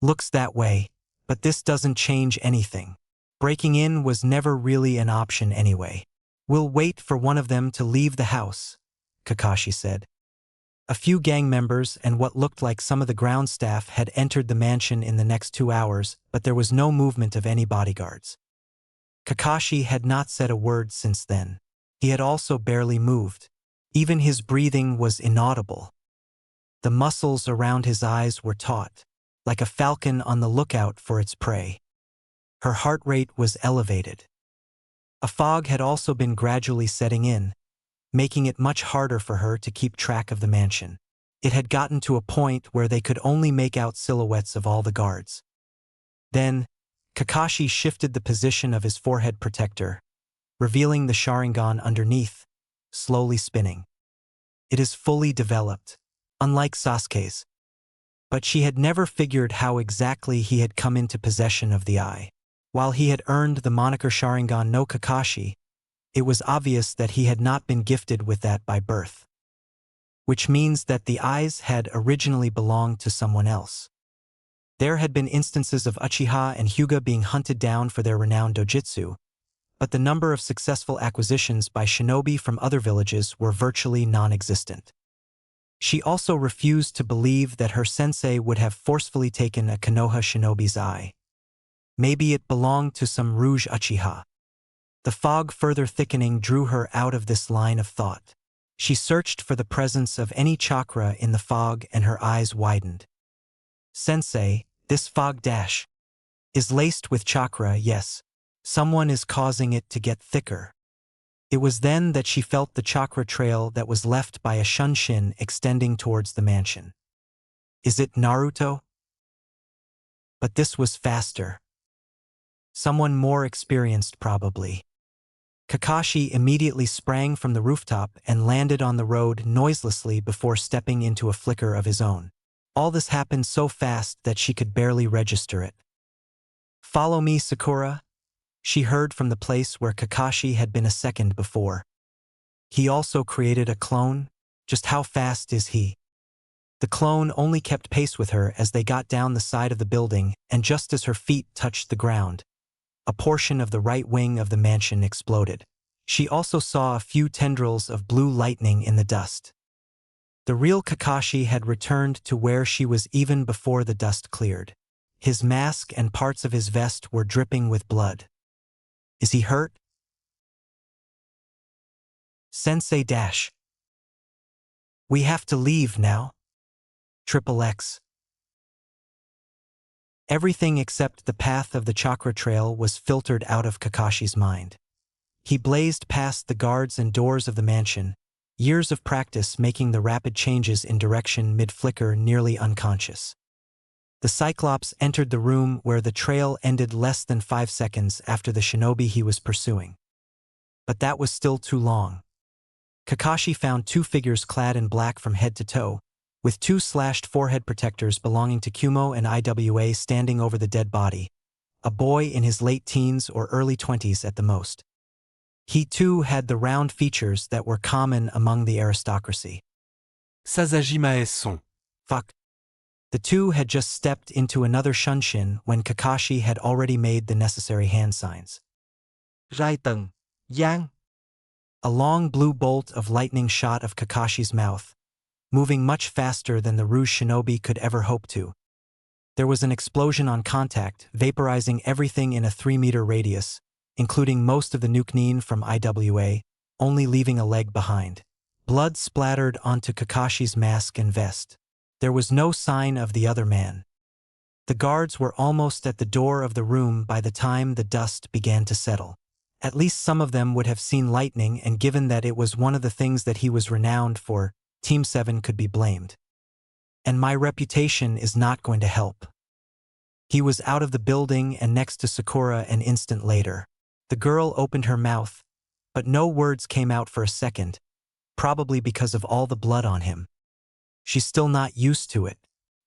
Looks that way, but this doesn't change anything. Breaking in was never really an option anyway. We'll wait for one of them to leave the house, Kakashi said. A few gang members and what looked like some of the ground staff had entered the mansion in the next 2 hours, but there was no movement of any bodyguards. Kakashi had not said a word since then. He had also barely moved. Even his breathing was inaudible. The muscles around his eyes were taut, like a falcon on the lookout for its prey. Her heart rate was elevated. A fog had also been gradually setting in, making it much harder for her to keep track of the mansion. It had gotten to a point where they could only make out silhouettes of all the guards. Then, Kakashi shifted the position of his forehead protector, revealing the Sharingan underneath, slowly spinning. It is fully developed, unlike Sasuke's. But she had never figured how exactly he had come into possession of the eye. While he had earned the moniker Sharingan no Kakashi, it was obvious that he had not been gifted with that by birth. Which means that the eyes had originally belonged to someone else. There had been instances of Uchiha and Hyuga being hunted down for their renowned dojutsu, but the number of successful acquisitions by shinobi from other villages were virtually non-existent. She also refused to believe that her sensei would have forcefully taken a Konoha shinobi's eye. Maybe it belonged to some Rouge Uchiha. The fog further thickening drew her out of this line of thought. She searched for the presence of any chakra in the fog and her eyes widened. Sensei, this fog dash is laced with chakra, yes. Someone is causing it to get thicker. It was then that she felt the chakra trail that was left by a shunshin extending towards the mansion. Is it Naruto? But this was faster. Someone more experienced probably. Kakashi immediately sprang from the rooftop and landed on the road noiselessly before stepping into a flicker of his own. All this happened so fast that she could barely register it. "Follow me, Sakura," she heard from the place where Kakashi had been a second before. He also created a clone? Just how fast is he? The clone only kept pace with her as they got down the side of the building, and just as her feet touched the ground, a portion of the right wing of the mansion exploded. She also saw a few tendrils of blue lightning in the dust. The real Kakashi had returned to where she was even before the dust cleared. His mask and parts of his vest were dripping with blood. Is he hurt? Sensei dash. We have to leave now. XXX. Everything except the path of the chakra trail was filtered out of Kakashi's mind. He blazed past the guards and doors of the mansion, years of practice making the rapid changes in direction mid-flicker nearly unconscious. The Cyclops entered the room where the trail ended less than 5 seconds after the shinobi he was pursuing. But that was still too long. Kakashi found 2 figures clad in black from head to toe, with 2 slashed forehead protectors belonging to Kumo and IWA standing over the dead body, a boy in his late teens or early 20s at the most. He too had the round features that were common among the aristocracy. Sasajima-son. Fuck. The 2 had just stepped into another shunshin when Kakashi had already made the necessary hand signs. Raiteng. Yang. A long blue bolt of lightning shot of Kakashi's mouth, moving much faster than the Rouge Shinobi could ever hope to. There was an explosion on contact, vaporizing everything in a 3-meter radius, including most of the nuke from IWA, only leaving a leg behind. Blood splattered onto Kakashi's mask and vest. There was no sign of the other man. The guards were almost at the door of the room by the time the dust began to settle. At least some of them would have seen lightning, and given that it was one of the things that he was renowned for, Team 7 could be blamed. And my reputation is not going to help. He was out of the building and next to Sakura an instant later. The girl opened her mouth, but no words came out for a second, probably because of all the blood on him. She's still not used to it.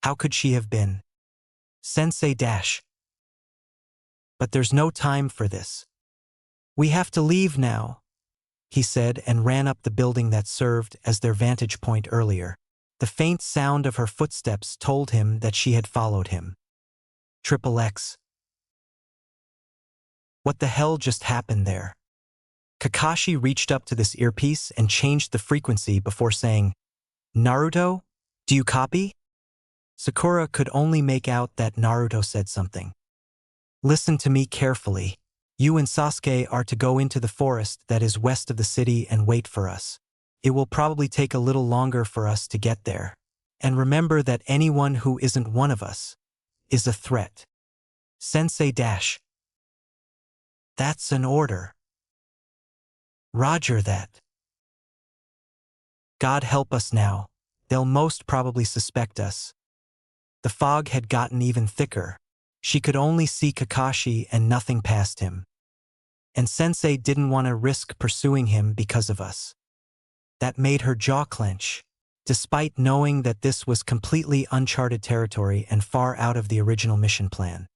How could she have been? Sensei dash. But there's no time for this. We have to leave now, he said and ran up the building that served as their vantage point earlier. The faint sound of her footsteps told him that she had followed him. XXX. What the hell just happened there? Kakashi reached up to this earpiece and changed the frequency before saying, "Naruto, do you copy?" Sakura could only make out that Naruto said something. "Listen to me carefully. You and Sasuke are to go into the forest that is west of the city and wait for us. It will probably take a little longer for us to get there. And remember that anyone who isn't one of us is a threat." Sensei dash. "That's an order." "Roger that." "God help us now. They'll most probably suspect us." The fog had gotten even thicker. She could only see Kakashi and nothing past him. And Sensei didn't want to risk pursuing him because of us. That made her jaw clench, despite knowing that this was completely uncharted territory and far out of the original mission plan.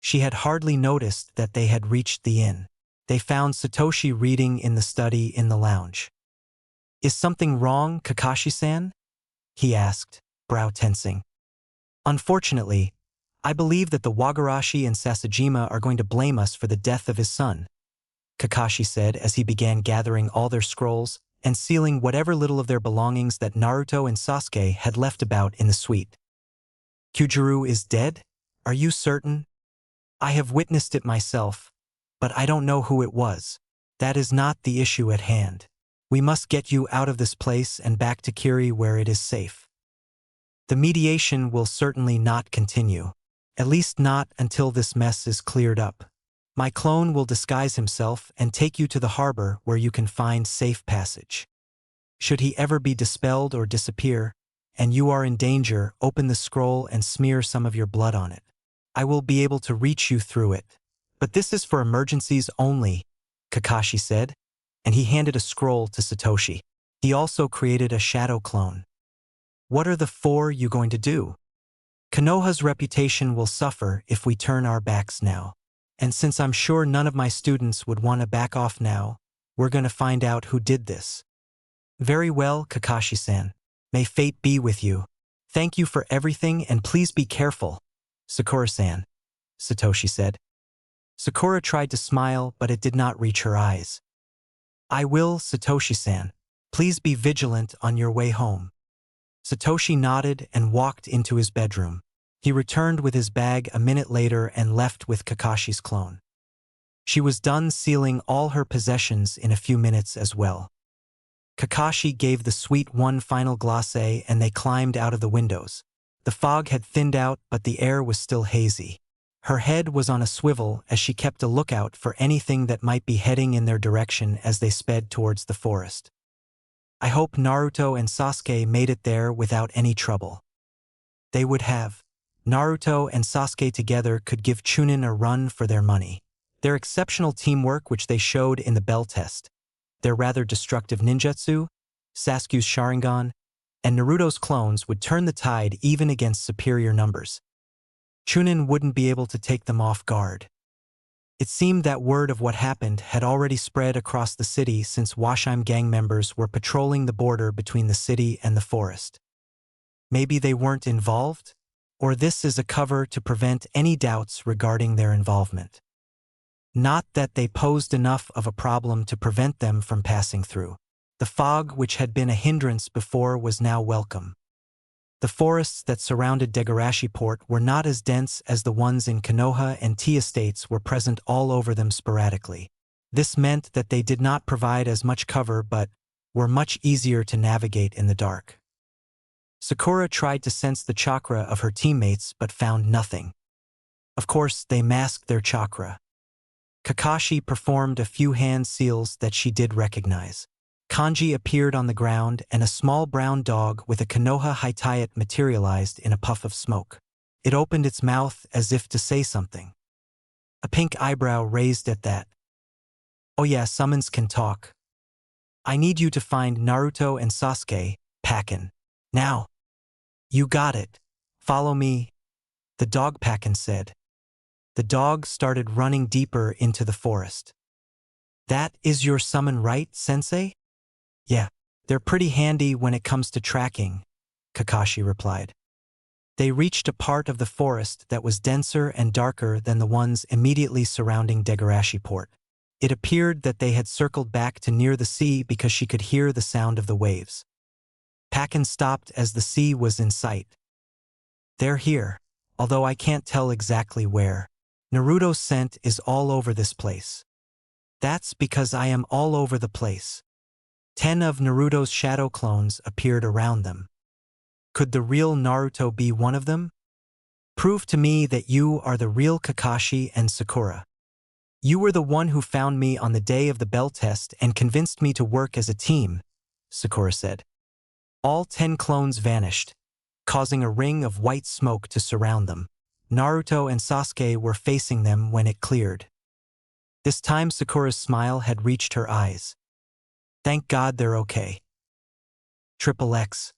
She had hardly noticed that they had reached the inn. They found Satoshi reading in the study in the lounge. "Is something wrong, Kakashi-san?" he asked, brow tensing. "Unfortunately, I believe that the Wagarashi and Sasajima are going to blame us for the death of his son," Kakashi said as he began gathering all their scrolls and sealing whatever little of their belongings that Naruto and Sasuke had left about in the suite. "Kyujiro is dead? Are you certain?" "I have witnessed it myself, but I don't know who it was. That is not the issue at hand. We must get you out of this place and back to Kiri where it is safe. The mediation will certainly not continue, at least not until this mess is cleared up. My clone will disguise himself and take you to the harbor where you can find safe passage. Should he ever be dispelled or disappear, and you are in danger, open the scroll and smear some of your blood on it. I will be able to reach you through it. But this is for emergencies only," Kakashi said, and he handed a scroll to Satoshi. He also created a shadow clone. "What are the four you going to do? Konoha's reputation will suffer if we turn our backs now. And since I'm sure none of my students would want to back off now, we're going to find out who did this." "Very well, Kakashi-san. May fate be with you. Thank you for everything and please be careful." "Sakura-san," Satoshi said. Sakura tried to smile, but it did not reach her eyes. "I will, Satoshi-san. Please be vigilant on your way home." Satoshi nodded and walked into his bedroom. He returned with his bag a minute later and left with Kakashi's clone. She was done sealing all her possessions in a few minutes as well. Kakashi gave the sweet one final glacé and they climbed out of the windows. The fog had thinned out, but the air was still hazy. Her head was on a swivel as she kept a lookout for anything that might be heading in their direction as they sped towards the forest. I hope Naruto and Sasuke made it there without any trouble. They would have. Naruto and Sasuke together could give Chunin a run for their money. Their exceptional teamwork which they showed in the bell test, their rather destructive ninjutsu, Sasuke's Sharingan, and Naruto's clones would turn the tide even against superior numbers. Chunin wouldn't be able to take them off guard. It seemed that word of what happened had already spread across the city since Washime gang members were patrolling the border between the city and the forest. Maybe they weren't involved? Or this is a cover to prevent any doubts regarding their involvement. Not that they posed enough of a problem to prevent them from passing through. The fog which had been a hindrance before was now welcome. The forests that surrounded Degarashi Port were not as dense as the ones in Konoha, and tea estates were present all over them sporadically. This meant that they did not provide as much cover but were much easier to navigate in the dark. Sakura tried to sense the chakra of her teammates but found nothing. Of course, they masked their chakra. Kakashi performed a few hand seals that she did recognize. Kanji appeared on the ground and a small brown dog with a Konoha Haitayat materialized in a puff of smoke. It opened its mouth as if to say something. A pink eyebrow raised at that. "Oh yeah, summons can talk. I need you to find Naruto and Sasuke, Pakin. Now." "You got it. Follow me," the dog Pakin said. The dog started running deeper into the forest. "That is your summon, right, Sensei?" "Yeah, they're pretty handy when it comes to tracking," Kakashi replied. They reached a part of the forest that was denser and darker than the ones immediately surrounding Degarashi Port. It appeared that they had circled back to near the sea because she could hear the sound of the waves. Pakin stopped as the sea was in sight. They're here, although I can't tell exactly where. Naruto's scent is all over this place. That's because I am all over the place. 10 of Naruto's shadow clones appeared around them. Could the real Naruto be one of them? Prove to me that you are the real Kakashi and Sakura. You were the one who found me on the day of the bell test and convinced me to work as a team, Sakura said. All 10 clones vanished, causing a ring of white smoke to surround them. Naruto and Sasuke were facing them when it cleared. This time Sakura's smile had reached her eyes. Thank God they're okay. XXX.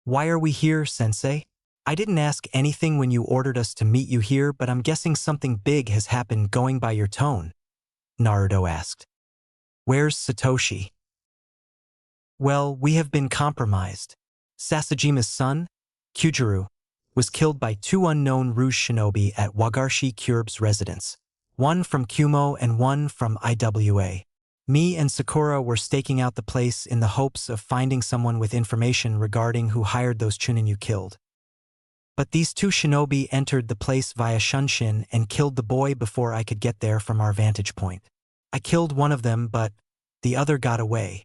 Why are we here, Sensei? I didn't ask anything when you ordered us to meet you here, but I'm guessing something big has happened going by your tone, Naruto asked. Where's Satoshi? Well, we have been compromised. Sasajima's son, Kyujiro, was killed by 2 unknown Rouge shinobi at Wagashi Kyurb's residence, one from Kumo and one from IWA. Me and Sakura were staking out the place in the hopes of finding someone with information regarding who hired those Chunin you killed. But these 2 shinobi entered the place via Shunshin and killed the boy before I could get there from our vantage point. I killed one of them, but the other got away.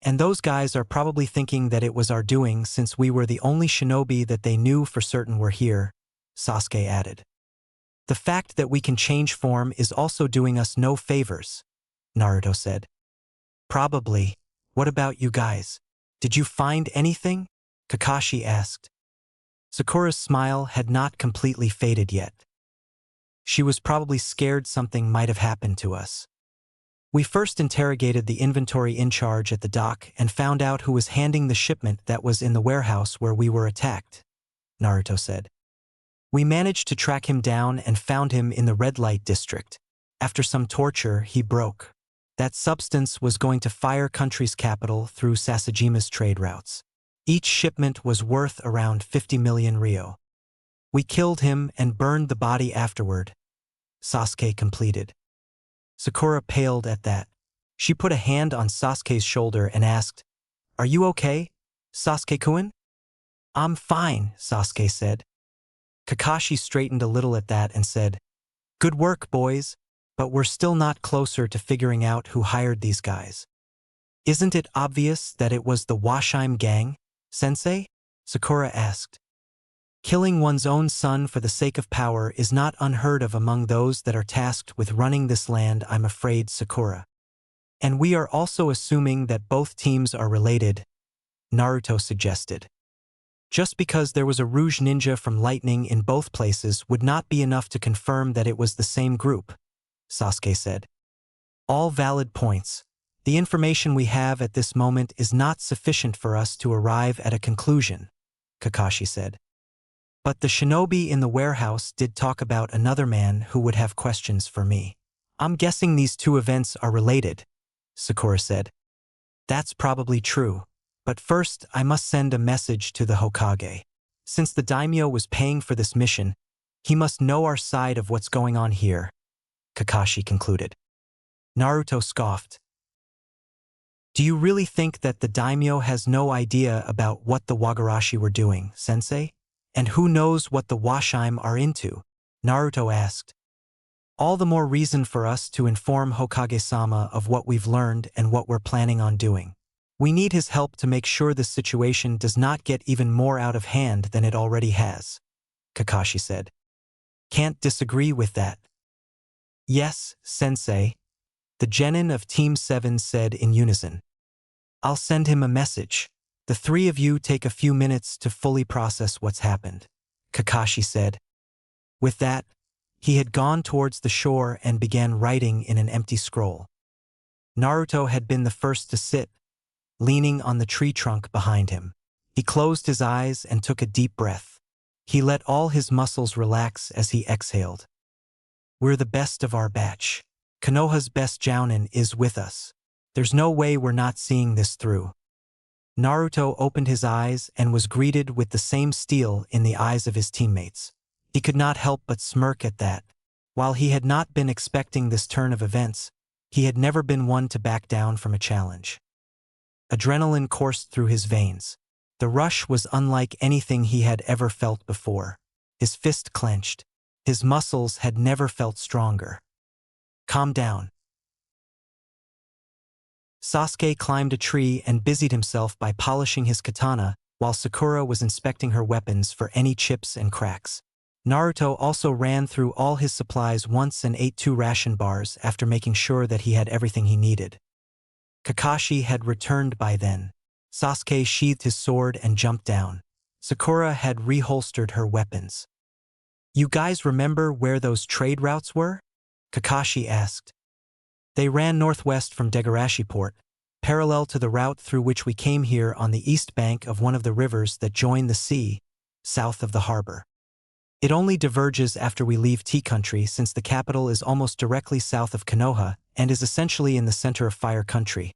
And those guys are probably thinking that it was our doing since we were the only shinobi that they knew for certain were here, Sasuke added. The fact that we can change form is also doing us no favors, Naruto said. Probably. What about you guys? Did you find anything? Kakashi asked. Sakura's smile had not completely faded yet. She was probably scared something might have happened to us. We first interrogated the inventory in charge at the dock and found out who was handing the shipment that was in the warehouse where we were attacked, Naruto said. We managed to track him down and found him in the red light district. After some torture, he broke. That substance was going to Fire Country's capital through Sasajima's trade routes. Each shipment was worth around 50 million ryo. We killed him and burned the body afterward, Sasuke completed. Sakura paled at that. She put a hand on Sasuke's shoulder and asked, Are you okay, Sasuke-kun? I'm fine, Sasuke said. Kakashi straightened a little at that and said, Good work, boys, but we're still not closer to figuring out who hired these guys. Isn't it obvious that it was the Washime gang, Sensei? Sakura asked. Killing one's own son for the sake of power is not unheard of among those that are tasked with running this land, I'm afraid, Sakura. And we are also assuming that both teams are related, Naruto suggested. Just because there was a Rouge ninja from Lightning in both places would not be enough to confirm that it was the same group, Sasuke said. All valid points. The information we have at this moment is not sufficient for us to arrive at a conclusion, Kakashi said. But the shinobi in the warehouse did talk about another man who would have questions for me. I'm guessing these 2 events are related, Sakura said. That's probably true, but first I must send a message to the Hokage. Since the daimyo was paying for this mission, he must know our side of what's going on here, Kakashi concluded. Naruto scoffed. Do you really think that the daimyo has no idea about what the Wagarashi were doing, Sensei? And who knows what the Washime are into? Naruto asked. All the more reason for us to inform Hokage-sama of what we've learned and what we're planning on doing. We need his help to make sure this situation does not get even more out of hand than it already has, Kakashi said. Can't disagree with that. Yes, Sensei, the genin of Team 7 said in unison. I'll send him a message. The 3 of you take a few minutes to fully process what's happened, Kakashi said. With that, he had gone towards the shore and began writing in an empty scroll. Naruto had been the first to sit, leaning on the tree trunk behind him. He closed his eyes and took a deep breath. He let all his muscles relax as he exhaled. We're the best of our batch. Konoha's best jounin is with us. There's no way we're not seeing this through. Naruto opened his eyes and was greeted with the same steel in the eyes of his teammates. He could not help but smirk at that. While he had not been expecting this turn of events, he had never been one to back down from a challenge. Adrenaline coursed through his veins. The rush was unlike anything he had ever felt before. His fist clenched. His muscles had never felt stronger. Calm down. Sasuke climbed a tree and busied himself by polishing his katana, while Sakura was inspecting her weapons for any chips and cracks. Naruto also ran through all his supplies once and ate 2 ration bars after making sure that he had everything he needed. Kakashi had returned by then. Sasuke sheathed his sword and jumped down. Sakura had reholstered her weapons. "You guys remember where those trade routes were?" Kakashi asked. "They ran northwest from Degarashi Port, parallel to the route through which we came here on the east bank of one of the rivers that join the sea, south of the harbor. It only diverges after we leave Tea Country since the capital is almost directly south of Konoha and is essentially in the center of Fire Country.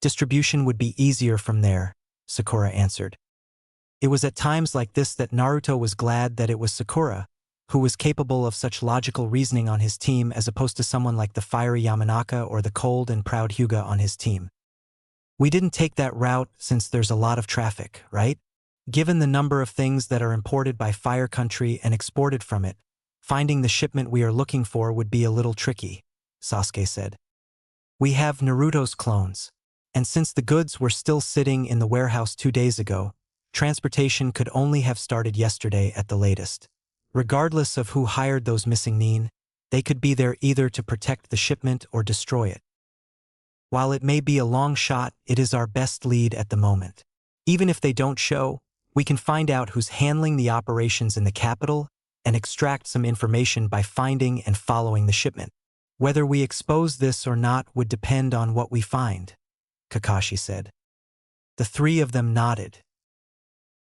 Distribution would be easier from there," Sakura answered. It was at times like this that Naruto was glad that it was Sakura, who was capable of such logical reasoning on his team as opposed to someone like the fiery Yamanaka or the cold and proud Hyuga on his team. "We didn't take that route since there's a lot of traffic, right? Given the number of things that are imported by Fire Country and exported from it, finding the shipment we are looking for would be a little tricky," Sasuke said. "We have Naruto's clones, and since the goods were still sitting in the warehouse 2 days ago, transportation could only have started yesterday at the latest. Regardless of who hired those missing nin, they could be there either to protect the shipment or destroy it. While it may be a long shot, it is our best lead at the moment. Even if they don't show, we can find out who's handling the operations in the capital and extract some information by finding and following the shipment. Whether we expose this or not would depend on what we find," Kakashi said. The 3 of them nodded.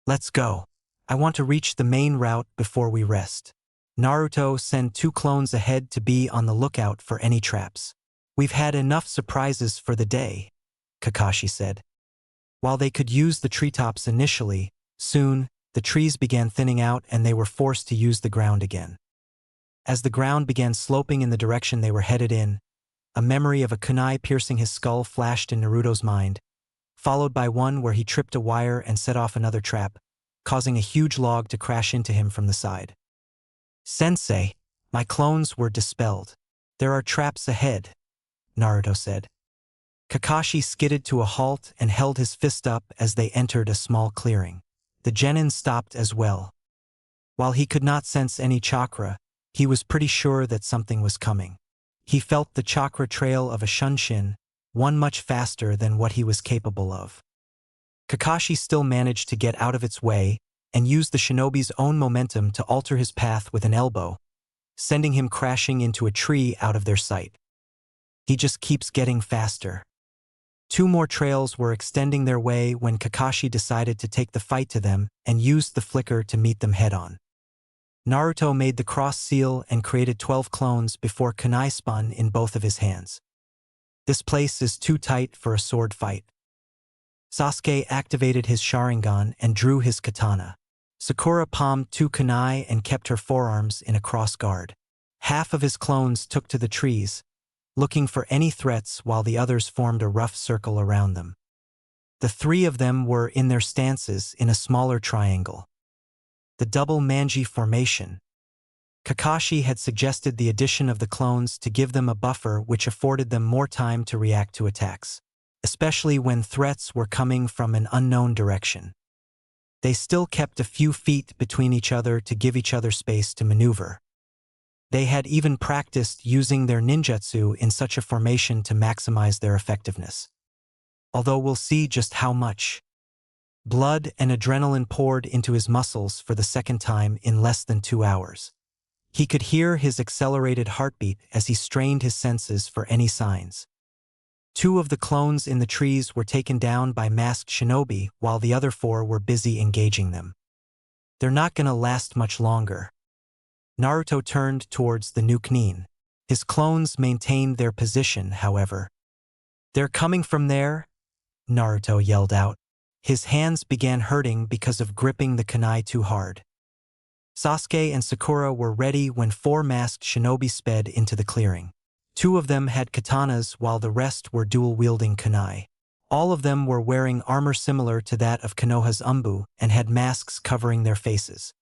"Let's go. I want to reach the main route before we rest. Naruto, send 2 clones ahead to be on the lookout for any traps. We've had enough surprises for the day," Kakashi said. While they could use the treetops initially, soon, the trees began thinning out and they were forced to use the ground again. As the ground began sloping in the direction they were headed in, a memory of a kunai piercing his skull flashed in Naruto's mind, followed by one where he tripped a wire and set off another trap, causing a huge log to crash into him from the side. "Sensei, my clones were dispelled. There are traps ahead," Naruto said. Kakashi skidded to a halt and held his fist up as they entered a small clearing. The genin stopped as well. While he could not sense any chakra, he was pretty sure that something was coming. He felt the chakra trail of a shunshin, one much faster than what he was capable of. Kakashi still managed to get out of its way and used the shinobi's own momentum to alter his path with an elbow, sending him crashing into a tree out of their sight. He just keeps getting faster. 2 more trails were extending their way when Kakashi decided to take the fight to them and used the flicker to meet them head-on. Naruto made the cross seal and created 12 clones before kunai spun in both of his hands. "This place is too tight for a sword fight." Sasuke activated his Sharingan and drew his katana. Sakura palmed 2 kunai and kept her forearms in a cross guard. Half of his clones took to the trees, looking for any threats while the others formed a rough circle around them. The 3 of them were in their stances in a smaller triangle. The double manji formation. Kakashi had suggested the addition of the clones to give them a buffer which afforded them more time to react to attacks, especially when threats were coming from an unknown direction. They still kept a few feet between each other to give each other space to maneuver. They had even practiced using their ninjutsu in such a formation to maximize their effectiveness. Although we'll see just how much. Blood and adrenaline poured into his muscles for the second time in less than 2 hours. He could hear his accelerated heartbeat as he strained his senses for any signs. 2 of the clones in the trees were taken down by masked shinobi while the other 4 were busy engaging them. They're not gonna last much longer. Naruto turned towards the new Nin. His clones maintained their position, however. "They're coming from there," Naruto yelled out. His hands began hurting because of gripping the kunai too hard. Sasuke and Sakura were ready when 4 masked shinobi sped into the clearing. 2 of them had katanas while the rest were dual-wielding kunai. All of them were wearing armor similar to that of Konoha's Umbu and had masks covering their faces.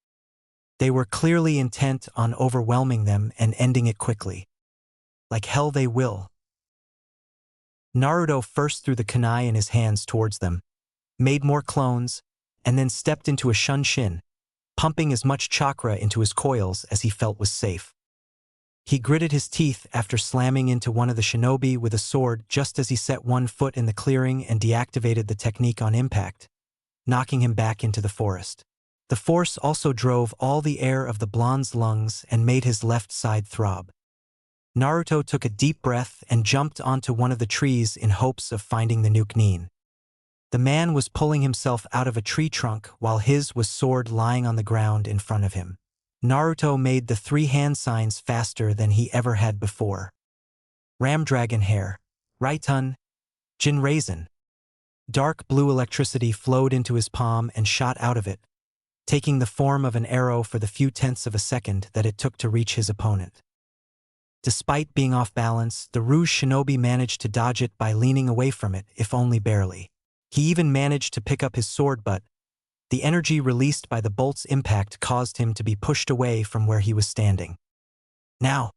They were clearly intent on overwhelming them and ending it quickly. Like hell they will. Naruto first threw the kunai in his hands towards them, made more clones, and then stepped into a shunshin, pumping as much chakra into his coils as he felt was safe. He gritted his teeth after slamming into one of the shinobi with a sword just as he set one foot in the clearing and deactivated the technique on impact, knocking him back into the forest. The force also drove all the air of the blonde's lungs and made his left side throb. Naruto took a deep breath and jumped onto one of the trees in hopes of finding the nuke Nin. The man was pulling himself out of a tree trunk while his was sword lying on the ground in front of him. Naruto made the 3 hand signs faster than he ever had before. Ram Dragon Hair, Raitun, Jin Raisin. Dark blue electricity flowed into his palm and shot out of it, taking the form of an arrow for the few tenths of a second that it took to reach his opponent. Despite being off balance, the Rouge Shinobi managed to dodge it by leaning away from it, if only barely. He even managed to pick up his sword, but the energy released by the bolt's impact caused him to be pushed away from where he was standing. Now!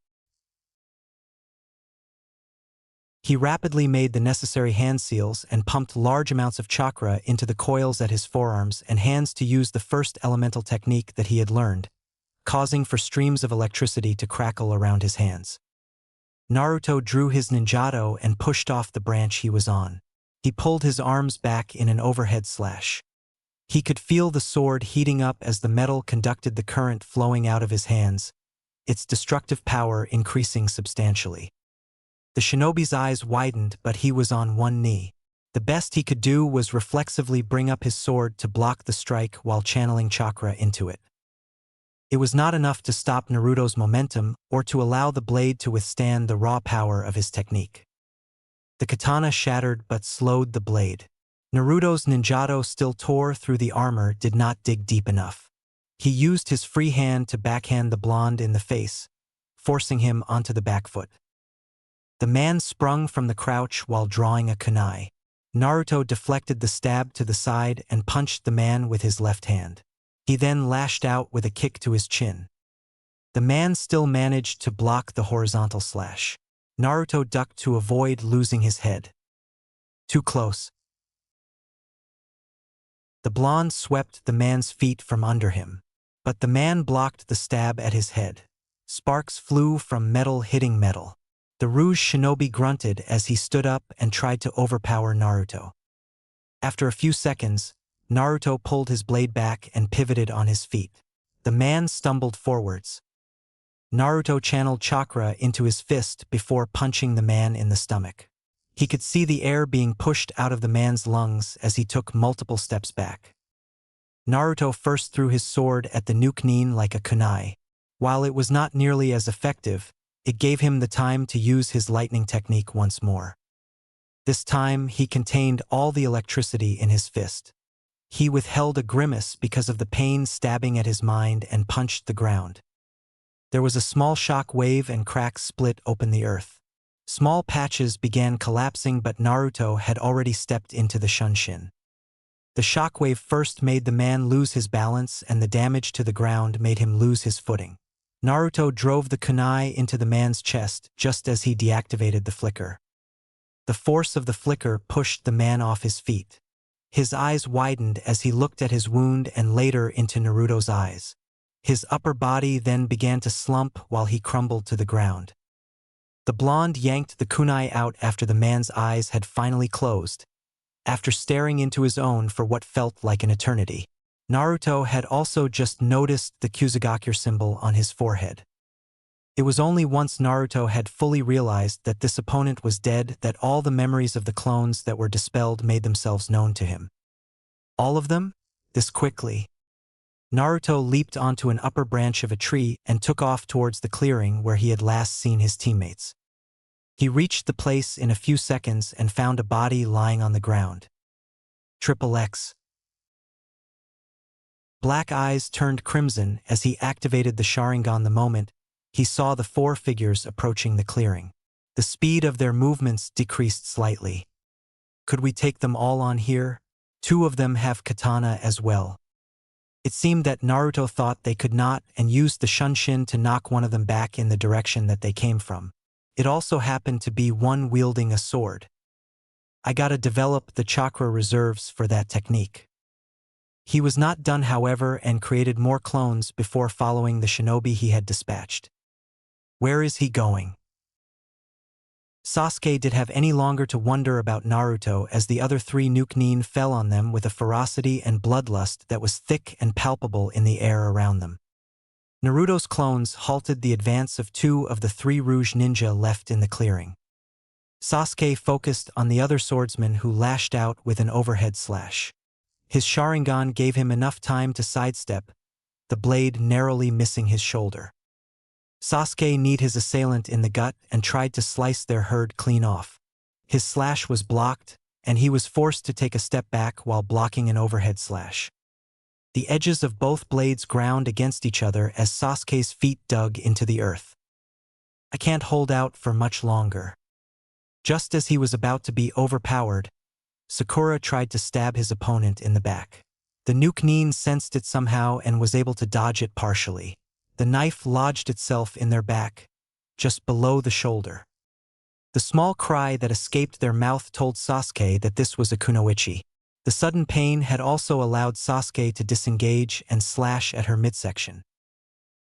He rapidly made the necessary hand seals and pumped large amounts of chakra into the coils at his forearms and hands to use the first elemental technique that he had learned, causing for streams of electricity to crackle around his hands. Naruto drew his ninjato and pushed off the branch he was on. He pulled his arms back in an overhead slash. He could feel the sword heating up as the metal conducted the current flowing out of his hands, its destructive power increasing substantially. The shinobi's eyes widened, but he was on one knee. The best he could do was reflexively bring up his sword to block the strike while channeling chakra into it. It was not enough to stop Naruto's momentum or to allow the blade to withstand the raw power of his technique. The katana shattered but slowed the blade. Naruto's ninjato still tore through the armor, did not dig deep enough. He used his free hand to backhand the blonde in the face, forcing him onto the back foot. The man sprung from the crouch while drawing a kunai. Naruto deflected the stab to the side and punched the man with his left hand. He then lashed out with a kick to his chin. The man still managed to block the horizontal slash. Naruto ducked to avoid losing his head. Too close. The blonde swept the man's feet from under him, but the man blocked the stab at his head. Sparks flew from metal hitting metal. The Rouge Shinobi grunted as he stood up and tried to overpower Naruto. After a few seconds, Naruto pulled his blade back and pivoted on his feet. The man stumbled forwards. Naruto channeled chakra into his fist before punching the man in the stomach. He could see the air being pushed out of the man's lungs as he took multiple steps back. Naruto first threw his sword at the nuke Nin like a kunai. While it was not nearly as effective, it gave him the time to use his lightning technique once more. This time, he contained all the electricity in his fist. He withheld a grimace because of the pain stabbing at his mind and punched the ground. There was a small shock wave and cracks split open the earth. Small patches began collapsing, but Naruto had already stepped into the shunshin. The shockwave first made the man lose his balance, and the damage to the ground made him lose his footing. Naruto drove the kunai into the man's chest just as he deactivated the flicker. The force of the flicker pushed the man off his feet. His eyes widened as he looked at his wound and later into Naruto's eyes. His upper body then began to slump while he crumbled to the ground. The blonde yanked the kunai out after the man's eyes had finally closed, after staring into his own for what felt like an eternity. Naruto had also just noticed the Kusugakure symbol on his forehead. It was only once Naruto had fully realized that this opponent was dead that all the memories of the clones that were dispelled made themselves known to him. All of them? This quickly. Naruto leaped onto an upper branch of a tree and took off towards the clearing where he had last seen his teammates. He reached the place in a few seconds and found a body lying on the ground. XXX. black eyes turned crimson as he activated the Sharingan the moment he saw the four figures approaching the clearing. The speed of their movements decreased slightly. Could we take them all on here? Two of them have katana as well. It seemed that Naruto thought they could not and used the Shunshin to knock one of them back in the direction that they came from. It also happened to be one wielding a sword. I gotta develop the chakra reserves for that technique. He was not done, however, and created more clones before following the shinobi he had dispatched. Where is he going? Sasuke did have any longer to wonder about Naruto as the other three Nukenin fell on them with a ferocity and bloodlust that was thick and palpable in the air around them. Naruto's clones halted the advance of two of the three Rouge ninja left in the clearing. Sasuke focused on the other swordsman who lashed out with an overhead slash. His Sharingan gave him enough time to sidestep, the blade narrowly missing his shoulder. Sasuke kneed his assailant in the gut and tried to slice their herd clean off. His slash was blocked, and he was forced to take a step back while blocking an overhead slash. The edges of both blades ground against each other as Sasuke's feet dug into the earth. I can't hold out for much longer. Just as he was about to be overpowered, Sakura tried to stab his opponent in the back. The Nukenin sensed it somehow and was able to dodge it partially. The knife lodged itself in their back, just below the shoulder. The small cry that escaped their mouth told Sasuke that this was a kunoichi. The sudden pain had also allowed Sasuke to disengage and slash at her midsection.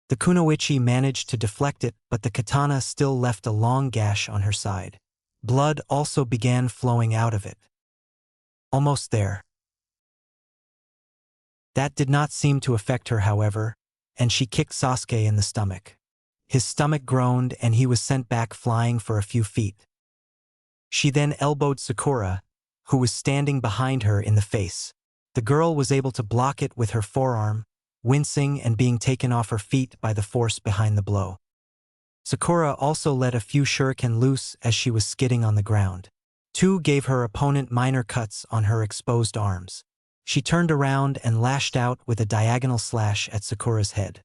The kunoichi managed to deflect it, but the katana still left a long gash on her side. Blood also began flowing out of it. Almost there. That did not seem to affect her, however, and she kicked Sasuke in the stomach. His stomach groaned and he was sent back flying for a few feet. She then elbowed Sakura, who was standing behind her, in the face. The girl was able to block it with her forearm, wincing and being taken off her feet by the force behind the blow. Sakura also let a few shuriken loose as she was skidding on the ground. Two gave her opponent minor cuts on her exposed arms. She turned around and lashed out with a diagonal slash at Sakura's head.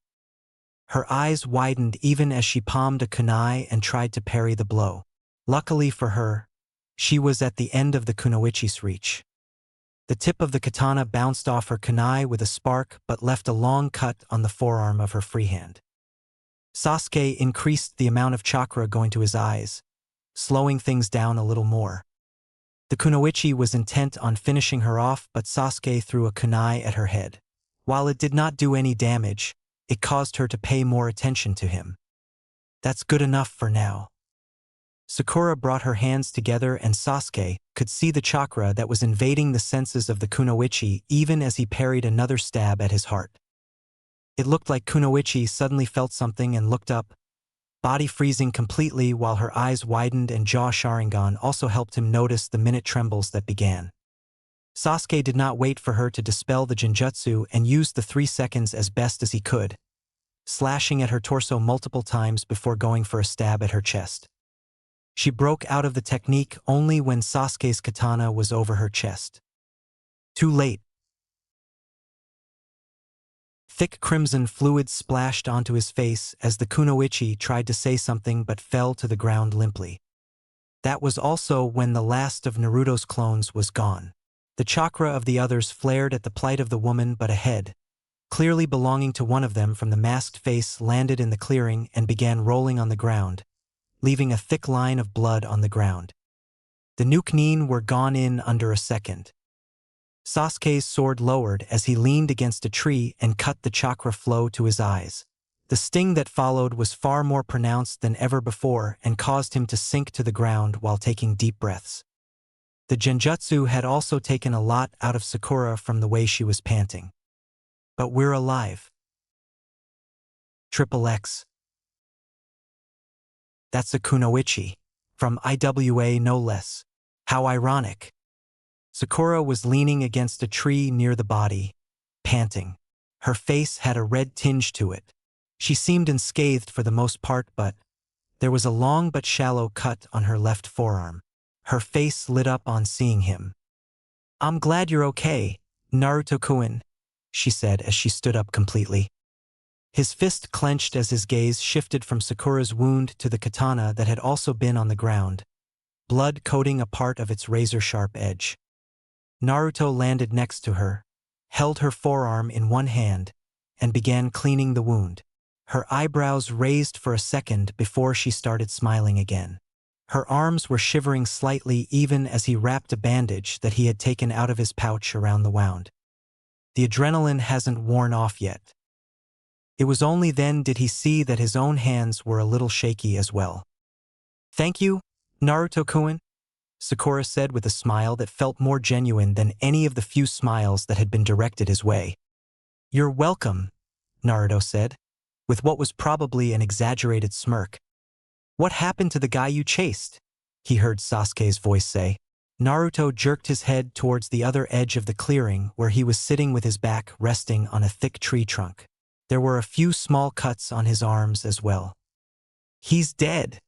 Her eyes widened even as she palmed a kunai and tried to parry the blow. Luckily for her, she was at the end of the kunoichi's reach. The tip of the katana bounced off her kunai with a spark but left a long cut on the forearm of her free hand. Sasuke increased the amount of chakra going to his eyes, slowing things down a little more. The kunoichi was intent on finishing her off, but Sasuke threw a kunai at her head. While it did not do any damage, it caused her to pay more attention to him. That's good enough for now. Sakura brought her hands together and Sasuke could see the chakra that was invading the senses of the kunoichi even as he parried another stab at his heart. It looked like kunoichi suddenly felt something and looked up, body freezing completely while her eyes widened, and jaw Sharingan also helped him notice the minute trembles that began. Sasuke did not wait for her to dispel the genjutsu and used the 3 seconds as best as he could, slashing at her torso multiple times before going for a stab at her chest. She broke out of the technique only when Sasuke's katana was over her chest. Too late. Thick crimson fluid splashed onto his face as the kunoichi tried to say something but fell to the ground limply. That was also when the last of Naruto's clones was gone. The chakra of the others flared at the plight of the woman, but a head, clearly belonging to one of them from the masked face, landed in the clearing and began rolling on the ground, leaving a thick line of blood on the ground. The Nukenin were gone in under a second. Sasuke's sword lowered as he leaned against a tree and cut the chakra flow to his eyes. The sting that followed was far more pronounced than ever before and caused him to sink to the ground while taking deep breaths. The genjutsu had also taken a lot out of Sakura from the way she was panting. But we're alive. XXX. That's a kunoichi. From IWA no less. How ironic. Sakura was leaning against a tree near the body, panting. Her face had a red tinge to it. She seemed unscathed for the most part, but there was a long but shallow cut on her left forearm. Her face lit up on seeing him. I'm glad you're okay, Naruto-kun. she said as she stood up completely. His fist clenched as his gaze shifted from Sakura's wound to the katana that had also been on the ground, blood coating a part of its razor-sharp edge. Naruto landed next to her, held her forearm in one hand, and began cleaning the wound. Her eyebrows raised for a second before she started smiling again. Her arms were shivering slightly even as he wrapped a bandage that he had taken out of his pouch around the wound. The adrenaline hasn't worn off yet. It was only then did he see that his own hands were a little shaky as well. "Thank you, Naruto-kun," Sakura said with a smile that felt more genuine than any of the few smiles that had been directed his way. "You're welcome," Naruto said, with what was probably an exaggerated smirk. "What happened to the guy you chased?" he heard Sasuke's voice say. Naruto jerked his head towards the other edge of the clearing where he was sitting with his back resting on a thick tree trunk. There were a few small cuts on his arms as well. "He's dead,"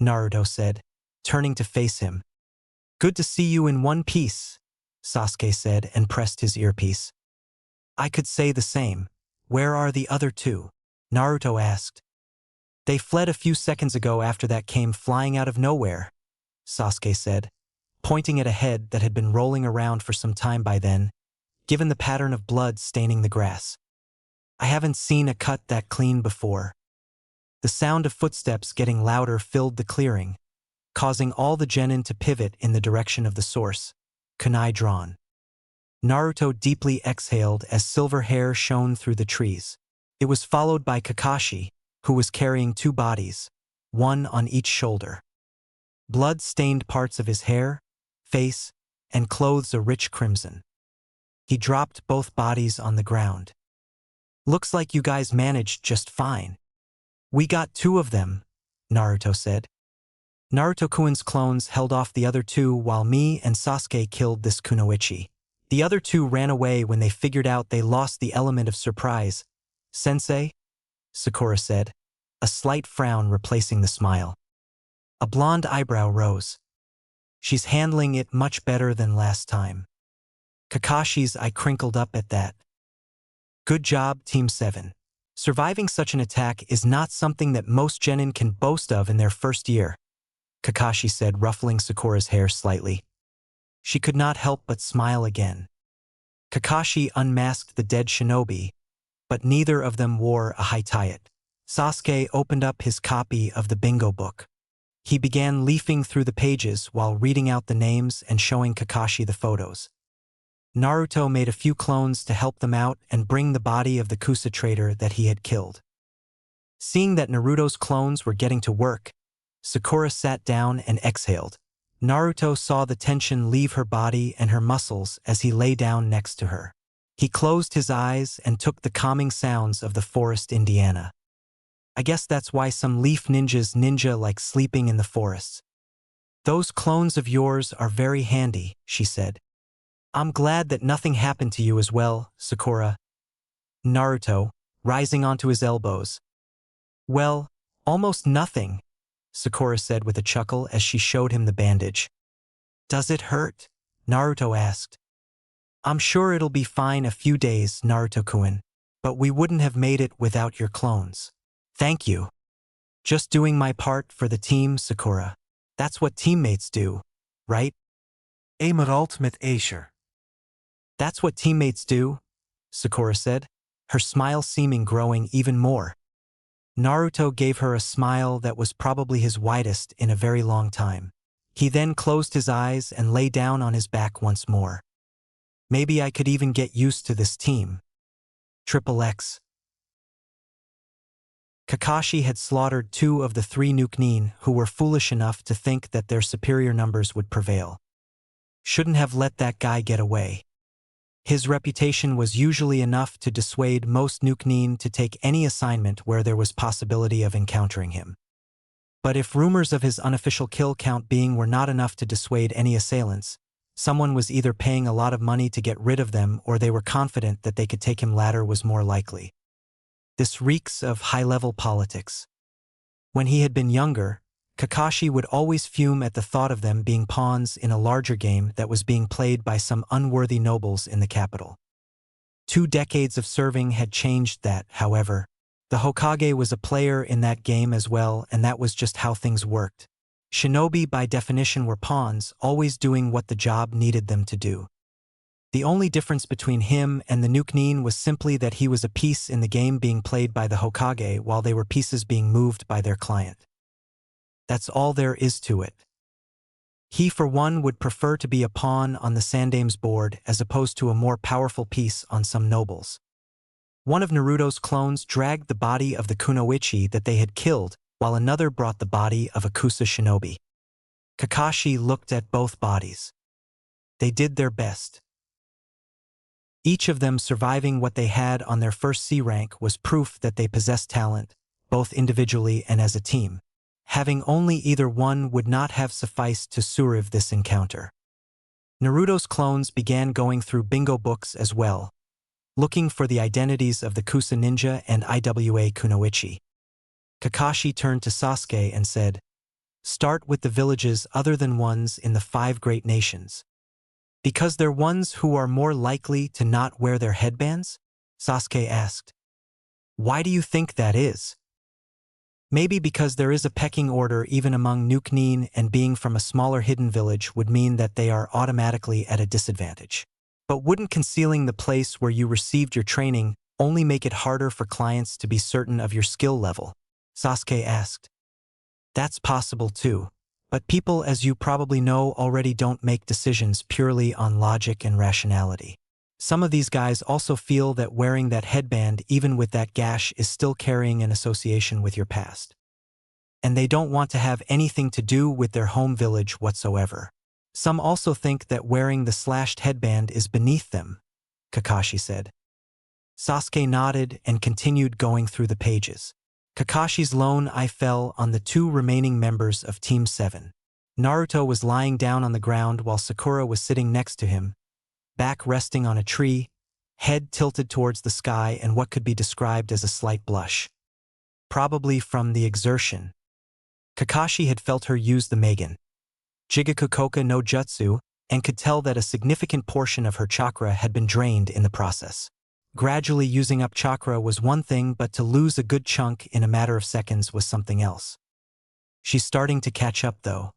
Naruto said, turning to face him. "Good to see you in one piece," Sasuke said and pressed his earpiece. "I could say the same. Where are the other two?" Naruto asked. "They fled a few seconds ago after that came flying out of nowhere," Sasuke said, pointing at a head that had been rolling around for some time by then, given the pattern of blood staining the grass. "I haven't seen a cut that clean before." The sound of footsteps getting louder filled the clearing, causing all the genin to pivot in the direction of the source, kunai drawn. Naruto deeply exhaled as silver hair shone through the trees. It was followed by Kakashi, who was carrying two bodies, one on each shoulder. Blood stained parts of his hair, face, and clothes a rich crimson. He dropped both bodies on the ground. "Looks like you guys managed just fine." "We got two of them," Naruto said. "Naruto-kun's clones held off the other two while me and Sasuke killed this kunoichi. The other two ran away when they figured out they lost the element of surprise. Sensei?" Sakura said, a slight frown replacing the smile. A blonde eyebrow rose. "She's handling it much better than last time." Kakashi's eye crinkled up at that. "Good job, Team 7. Surviving such an attack is not something that most genin can boast of in their first year," Kakashi said, ruffling Sakura's hair slightly. She could not help but smile again. Kakashi unmasked the dead shinobi, but neither of them wore a haitayat. Sasuke opened up his copy of the bingo book. He began leafing through the pages while reading out the names and showing Kakashi the photos. Naruto made a few clones to help them out and bring the body of the Kusa traitor that he had killed. Seeing that Naruto's clones were getting to work, Sakura sat down and exhaled. Naruto saw the tension leave her body and her muscles as he lay down next to her. He closed his eyes and took the calming sounds of the forest Indiana. "I guess that's why some leaf ninjas ninja like sleeping in the forests." "Those clones of yours are very handy," she said. "I'm glad that nothing happened to you as well, Sakura." Naruto, rising onto his elbows. "Well, almost nothing," Sakura said with a chuckle as she showed him the bandage. "Does it hurt?" Naruto asked. "I'm sure it'll be fine a few days, Naruto-kun, but we wouldn't have made it without your clones." "Thank you. Just doing my part for the team, Sakura. That's what teammates do, right?" Emerald met Aesher. "That's what teammates do," Sakura said, her smile seeming growing even more. Naruto gave her a smile that was probably his widest in a very long time. He then closed his eyes and lay down on his back once more. "Maybe I could even get used to this team. Triple X." Kakashi had slaughtered 2 of the 3 Nukenin who were foolish enough to think that their superior numbers would prevail. Shouldn't have let that guy get away. His reputation was usually enough to dissuade most Nukenin to take any assignment where there was possibility of encountering him. But if rumors of his unofficial kill count being were not enough to dissuade any assailants, someone was either paying a lot of money to get rid of them or they were confident that they could take him later was more likely. This reeks of high-level politics. When he had been younger, Kakashi would always fume at the thought of them being pawns in a larger game that was being played by some unworthy nobles in the capital. 2 decades of serving had changed that, however. The Hokage was a player in that game as well, and that was just how things worked. Shinobi by definition were pawns, always doing what the job needed them to do. The only difference between him and the Nukenin was simply that he was a piece in the game being played by the Hokage while they were pieces being moved by their client. That's all there is to it. He for one would prefer to be a pawn on the Sandame's board as opposed to a more powerful piece on some nobles. One of Naruto's clones dragged the body of the kunoichi that they had killed, while another brought the body of a Kusa shinobi. Kakashi looked at both bodies. They did their best. Each of them surviving what they had on their first C rank was proof that they possessed talent, both individually and as a team. Having only either one would not have sufficed to survive this encounter. Naruto's clones began going through bingo books as well, looking for the identities of the Kusa ninja and Iwa kunoichi. Kakashi turned to Sasuke and said, "Start with the villages other than ones in the 5 great nations." "Because they're ones who are more likely to not wear their headbands?" Sasuke asked. "Why do you think that is?" "Maybe because there is a pecking order even among Nukenin, and being from a smaller hidden village would mean that they are automatically at a disadvantage. But wouldn't concealing the place where you received your training only make it harder for clients to be certain of your skill level?" Sasuke asked. "That's possible too. But people, as you probably know already, don't make decisions purely on logic and rationality. Some of these guys also feel that wearing that headband, even with that gash, is still carrying an association with your past. And they don't want to have anything to do with their home village whatsoever. Some also think that wearing the slashed headband is beneath them," Kakashi said. Sasuke nodded and continued going through the pages. Kakashi's lone eye fell on the 2 remaining members of Team 7. Naruto was lying down on the ground while Sakura was sitting next to him, back resting on a tree, head tilted towards the sky, and what could be described as a slight blush. Probably from the exertion. Kakashi had felt her use the Megan Jigaku Koka no Jutsu and could tell that a significant portion of her chakra had been drained in the process. Gradually using up chakra was one thing, but to lose a good chunk in a matter of seconds was something else. She's starting to catch up though.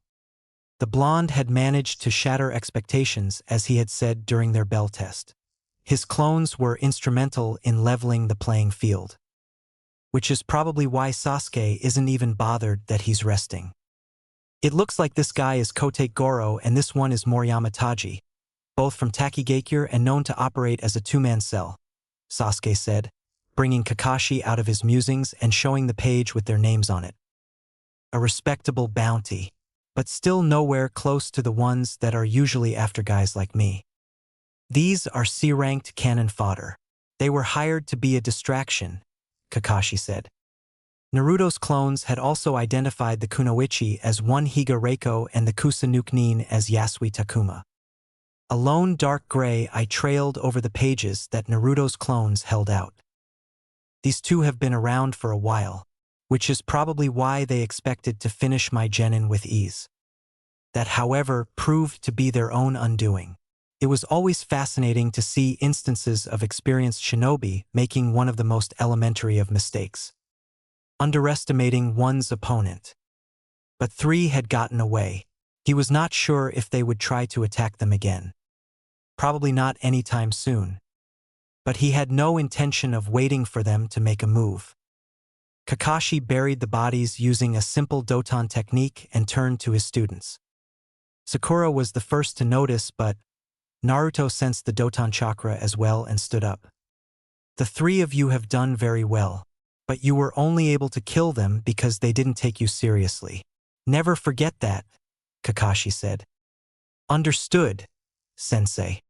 The blonde had managed to shatter expectations, as he had said during their bell test. His clones were instrumental in leveling the playing field. Which is probably why Sasuke isn't even bothered that he's resting. "It looks like this guy is Kotake Goro and this one is Moriyama Taji, both from Takigakure and known to operate as a 2-man cell," Sasuke said, bringing Kakashi out of his musings and showing the page with their names on it. "A respectable bounty, but still nowhere close to the ones that are usually after guys like me. These are C-ranked cannon fodder. They were hired to be a distraction," Kakashi said. Naruto's clones had also identified the kunoichi as one Higa Reiko and the Kusa Nukenin as Yasui Takuma. A lone dark gray eye trailed over the pages that Naruto's clones held out. "These 2 have been around for a while, which is probably why they expected to finish my genin with ease. That, however, proved to be their own undoing. It was always fascinating to see instances of experienced shinobi making one of the most elementary of mistakes: underestimating one's opponent. But 3 had gotten away. He was not sure if they would try to attack them again. Probably not anytime soon. But he had no intention of waiting for them to make a move. Kakashi buried the bodies using a simple Doton technique and turned to his students. Sakura was the first to notice, but Naruto sensed the Doton chakra as well and stood up. "The 3 of you have done very well, but you were only able to kill them because they didn't take you seriously. Never forget that," Kakashi said. "Understood, Sensei.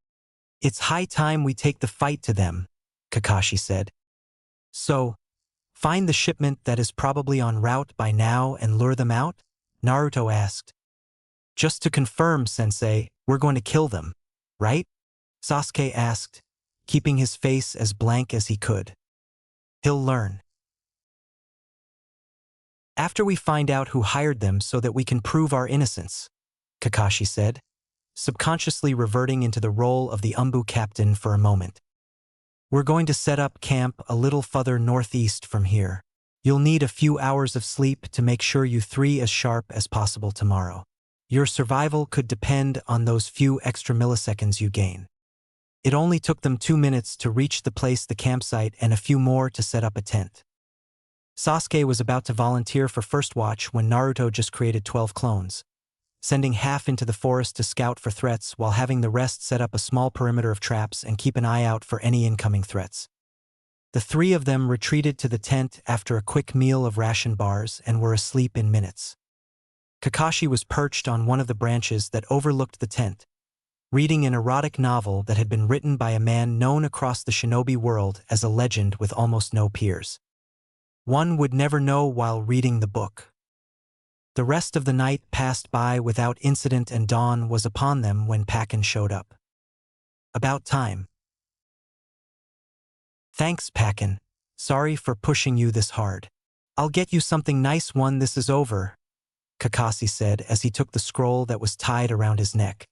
It's high time we take the fight to them," Kakashi said. "So, find the shipment that is probably en route by now and lure them out?" Naruto asked. "Just to confirm, Sensei, we're going to kill them, right?" Sasuke asked, keeping his face as blank as he could. "He'll learn. After we find out who hired them so that we can prove our innocence," Kakashi said, subconsciously reverting into the role of the Umbu captain for a moment. We're going to set up camp a little further northeast from here. You'll need a few hours of sleep to make sure you three as sharp as possible tomorrow. Your survival could depend on those few extra milliseconds you gain. It only took them 2 minutes to reach the campsite, and a few more to set up a tent. Sasuke was about to volunteer for first watch when Naruto just created 12 clones, sending half into the forest to scout for threats while having the rest set up a small perimeter of traps and keep an eye out for any incoming threats. The three of them retreated to the tent after a quick meal of ration bars and were asleep in minutes. Kakashi was perched on one of the branches that overlooked the tent, reading an erotic novel that had been written by a man known across the shinobi world as a legend with almost no peers. One would never know while reading the book. The rest of the night passed by without incident, and dawn was upon them when Pakken showed up. About time. Thanks, Pakken. Sorry for pushing you this hard. I'll get you something nice when this is over, Kakashi said as he took the scroll that was tied around his neck.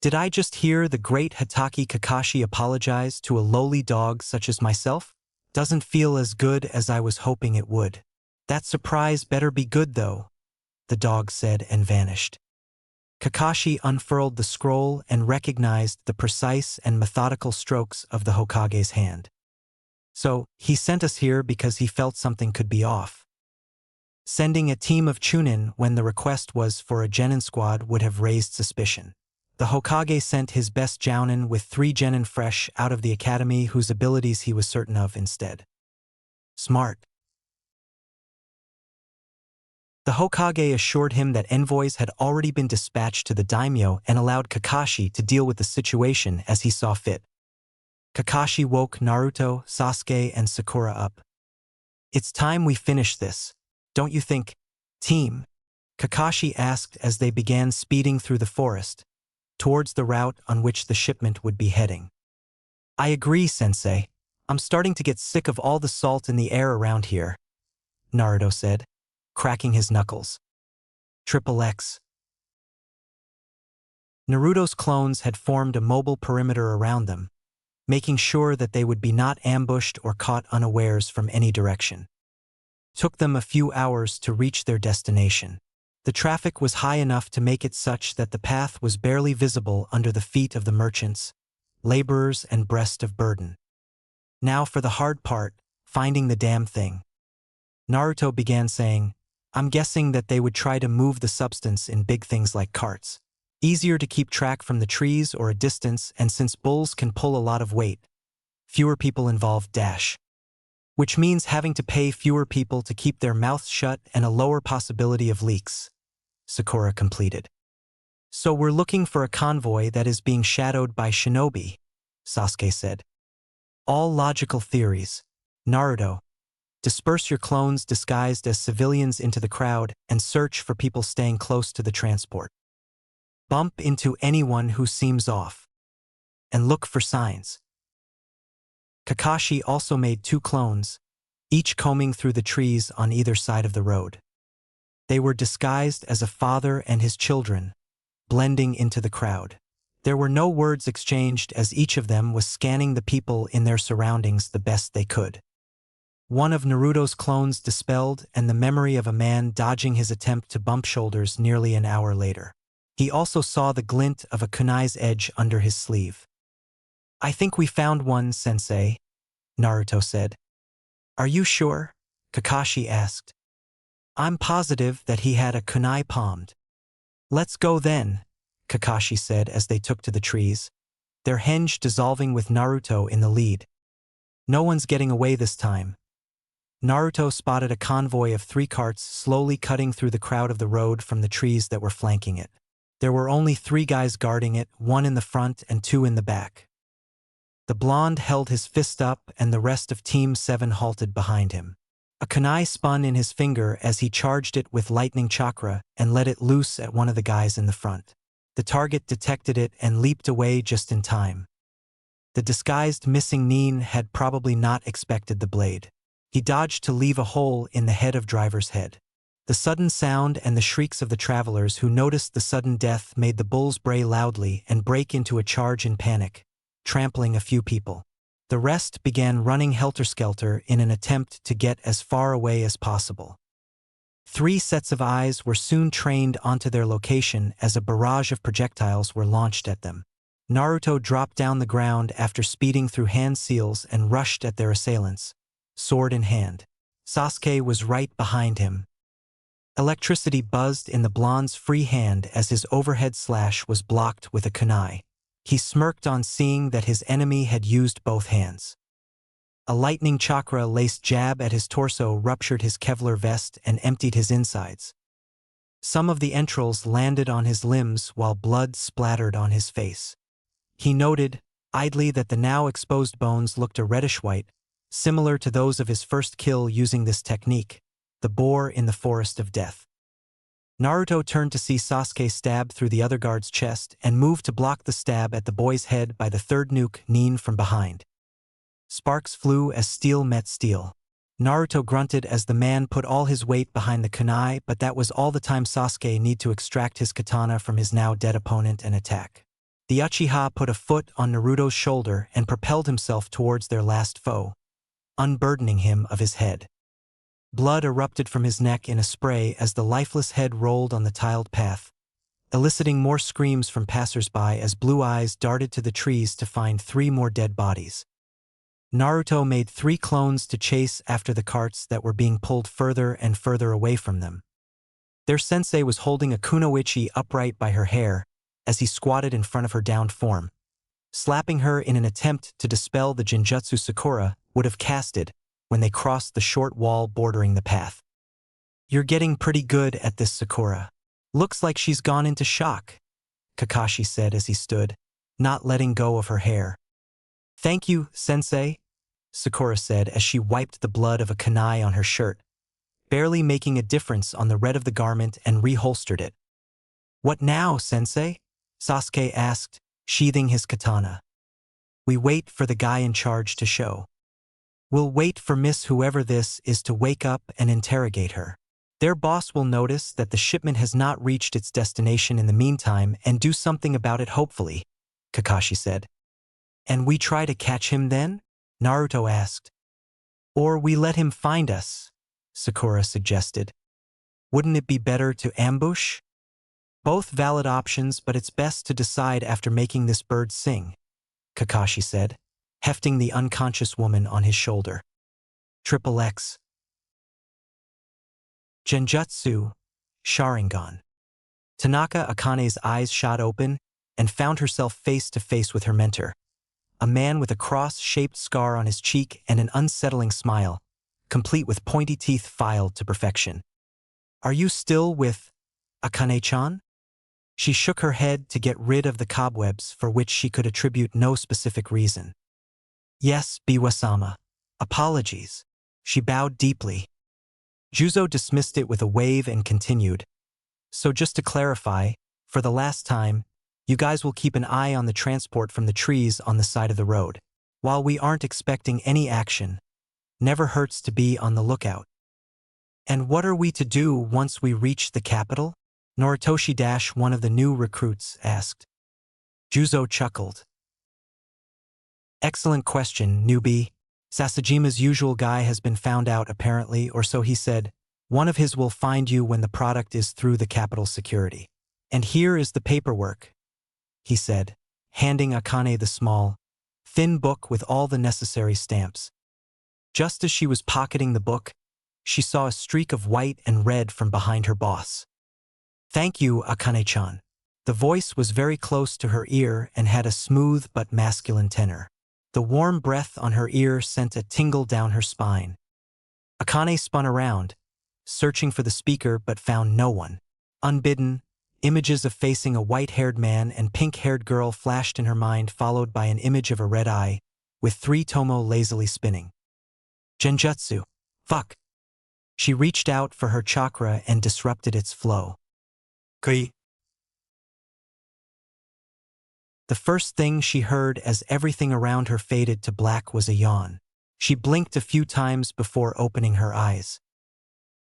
Did I just hear the great Hatake Kakashi apologize to a lowly dog such as myself? Doesn't feel as good as I was hoping it would. That surprise better be good though, the dog said and vanished. Kakashi unfurled the scroll and recognized the precise and methodical strokes of the Hokage's hand. So, he sent us here because he felt something could be off. Sending a team of Chunin when the request was for a genin squad would have raised suspicion. The Hokage sent his best jounin with 3 genin fresh out of the academy whose abilities he was certain of instead. Smart. The Hokage assured him that envoys had already been dispatched to the daimyo and allowed Kakashi to deal with the situation as he saw fit. Kakashi woke Naruto, Sasuke, and Sakura up. It's time we finish this, don't you think, team? Kakashi asked as they began speeding through the forest, towards the route on which the shipment would be heading. I agree, Sensei. I'm starting to get sick of all the salt in the air around here, Naruto said, cracking his knuckles. XXX. Naruto's clones had formed a mobile perimeter around them, making sure that they would be not ambushed or caught unawares from any direction. Took them a few hours to reach their destination. The traffic was high enough to make it such that the path was barely visible under the feet of the merchants, laborers, and breast of burden. Now for the hard part, finding the damn thing. Naruto began saying, I'm guessing that they would try to move the substance in big things like carts. Easier to keep track from the trees or a distance, and since bulls can pull a lot of weight, fewer people involved dash. Which means having to pay fewer people to keep their mouths shut and a lower possibility of leaks, Sakura completed. So we're looking for a convoy that is being shadowed by shinobi, Sasuke said. All logical theories. Naruto, disperse your clones disguised as civilians into the crowd and search for people staying close to the transport. Bump into anyone who seems off. And look for signs. Kakashi also made 2 clones, each combing through the trees on either side of the road. They were disguised as a father and his children, blending into the crowd. There were no words exchanged as each of them was scanning the people in their surroundings the best they could. One of Naruto's clones dispelled and the memory of a man dodging his attempt to bump shoulders nearly an hour later. He also saw the glint of a kunai's edge under his sleeve. I think we found one, Sensei, Naruto said. Are you sure? Kakashi asked. I'm positive that he had a kunai palmed. Let's go then, Kakashi said as they took to the trees, their henge dissolving with Naruto in the lead. No one's getting away this time. Naruto spotted a convoy of 3 carts slowly cutting through the crowd of the road from the trees that were flanking it. There were only 3 guys guarding it, 1 in the front and 2 in the back. The blonde held his fist up and the rest of Team 7 halted behind him. A kunai spun in his finger as he charged it with lightning chakra and let it loose at one of the guys in the front. The target detected it and leaped away just in time. The disguised missing Nin had probably not expected the blade. He dodged to leave a hole in the head of driver's head. The sudden sound and the shrieks of the travelers who noticed the sudden death made the bulls bray loudly and break into a charge in panic, trampling a few people. The rest began running helter-skelter in an attempt to get as far away as possible. 3 sets of eyes were soon trained onto their location as a barrage of projectiles were launched at them. Naruto dropped down the ground after speeding through hand seals and rushed at their assailants, sword in hand. Sasuke was right behind him. Electricity buzzed in the blonde's free hand as his overhead slash was blocked with a kunai. He smirked on seeing that his enemy had used both hands. A lightning chakra-laced jab at his torso ruptured his Kevlar vest and emptied his insides. Some of the entrails landed on his limbs while blood splattered on his face. He noted, idly, that the now exposed bones looked a reddish-white, similar to those of his first kill using this technique, the boar in the Forest of Death. Naruto turned to see Sasuke stab through the other guard's chest and moved to block the stab at the boy's head by the third nuke Nin from behind. Sparks flew as steel met steel. Naruto grunted as the man put all his weight behind the kunai, but that was all the time Sasuke needed to extract his katana from his now dead opponent and attack. The Uchiha put a foot on Naruto's shoulder and propelled himself towards their last foe, unburdening him of his head. Blood erupted from his neck in a spray as the lifeless head rolled on the tiled path, eliciting more screams from passers-by as blue eyes darted to the trees to find 3 more dead bodies. Naruto made 3 clones to chase after the carts that were being pulled further and further away from them. Their sensei was holding a kunoichi upright by her hair as he squatted in front of her downed form. Slapping her in an attempt to dispel the Genjutsu Sakura would have casted when they crossed the short wall bordering the path. "You're getting pretty good at this, Sakura. Looks like she's gone into shock," Kakashi said as he stood, not letting go of her hair. "Thank you, sensei," Sakura said as she wiped the blood of a kunai on her shirt, barely making a difference on the red of the garment, and reholstered it. "What now, sensei?" Sasuke asked, sheathing his katana. "We wait for the guy in charge to show. We'll wait for Miss whoever this is to wake up and interrogate her. Their boss will notice that the shipment has not reached its destination in the meantime and do something about it hopefully," Kakashi said. "And we try to catch him then?" Naruto asked. "Or we let him find us," Sakura suggested. "Wouldn't it be better to ambush?" "Both valid options, but it's best to decide after making this bird sing," Kakashi said, hefting the unconscious woman on his shoulder. XXX. Genjutsu, Sharingan. Tanaka Akane's eyes shot open and found herself face to face with her mentor, a man with a cross-shaped scar on his cheek and an unsettling smile, complete with pointy teeth filed to perfection. "Are you still with Akane-chan?" She shook her head to get rid of the cobwebs for which she could attribute no specific reason. "Yes, Biwa-sama. Apologies." She bowed deeply. Juzo dismissed it with a wave and continued. "So just to clarify, for the last time, you guys will keep an eye on the transport from the trees on the side of the road. While we aren't expecting any action, never hurts to be on the lookout." "And what are we to do once we reach the capital?" Noritoshi one of the new recruits asked. Juzo chuckled. "Excellent question, newbie. Sasajima's usual guy has been found out apparently, or so he said. One of his will find you when the product is through the capital security. And here is the paperwork," he said, handing Akane the small, thin book with all the necessary stamps. Just as she was pocketing the book, she saw a streak of white and red from behind her boss. "Thank you, Akane-chan." The voice was very close to her ear and had a smooth but masculine tenor. The warm breath on her ear sent a tingle down her spine. Akane spun around, searching for the speaker but found no one. Unbidden, images of facing a white-haired man and pink-haired girl flashed in her mind, followed by an image of a red eye, with 3 tomo lazily spinning. Genjutsu. Fuck. She reached out for her chakra and disrupted its flow. Kui. The first thing she heard as everything around her faded to black was a yawn. She blinked a few times before opening her eyes.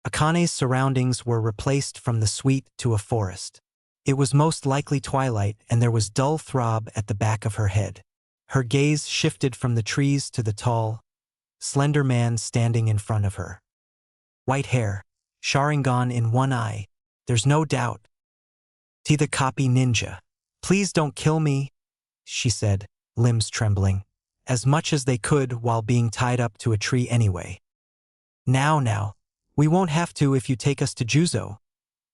Akane's surroundings were replaced from the suite to a forest. It was most likely twilight, and there was dull throb at the back of her head. Her gaze shifted from the trees to the tall, slender man standing in front of her. White hair, Sharingan in one eye, there's no doubt. "T the copy ninja. Please don't kill me," she said, limbs trembling, as much as they could while being tied up to a tree anyway. Now, we won't have to if you take us to Juzo,"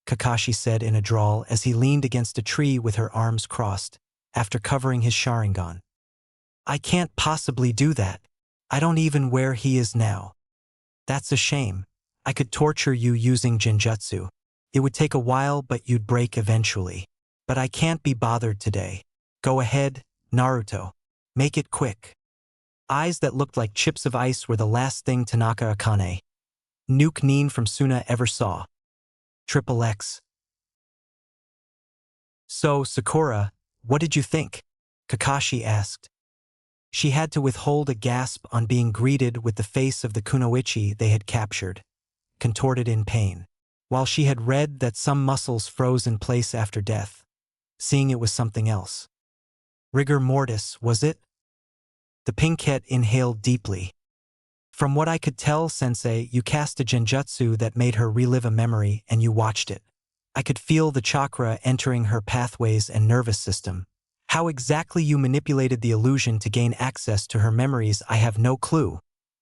Kakashi said in a drawl as he leaned against a tree with her arms crossed, after covering his Sharingan. "I can't possibly do that. I don't even where he is now. That's a shame. I could torture you using Genjutsu. It would take a while, but you'd break eventually. But I can't be bothered today. Go ahead, Naruto. Make it quick." Eyes that looked like chips of ice were the last thing Tanaka Akane, Nuke Nin from Suna, ever saw. Triple X. "So, Sakura, what did you think?" Kakashi asked. She had to withhold a gasp on being greeted with the face of the kunoichi they had captured, contorted in pain. While she had read that some muscles froze in place after death, seeing it was something else. Rigor mortis, was it? The pinkette inhaled deeply. "From what I could tell, Sensei, you cast a genjutsu that made her relive a memory and you watched it. I could feel the chakra entering her pathways and nervous system. How exactly you manipulated the illusion to gain access to her memories, I have no clue,"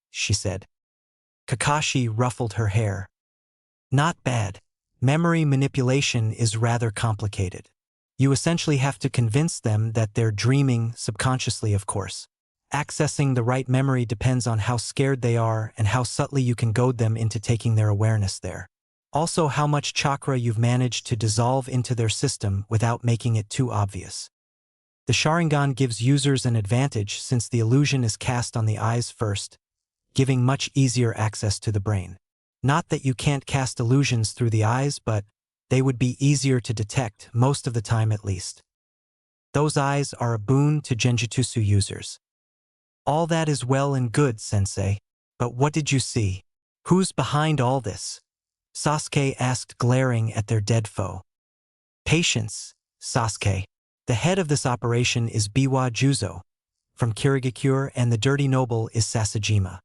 she said. Kakashi ruffled her hair. "Not bad. Memory manipulation is rather complicated. You essentially have to convince them that they're dreaming, subconsciously of course. Accessing the right memory depends on how scared they are and how subtly you can goad them into taking their awareness there. Also, how much chakra you've managed to dissolve into their system without making it too obvious. The Sharingan gives users an advantage since the illusion is cast on the eyes first, giving much easier access to the brain. Not that you can't cast illusions through the eyes, but they would be easier to detect, most of the time at least. Those eyes are a boon to Genjutsu users." "All that is well and good, Sensei, but what did you see? Who's behind all this?" Sasuke asked, glaring at their dead foe. "Patience, Sasuke. The head of this operation is Biwa Juzo, from Kirigakure, and the dirty noble is Sasajima.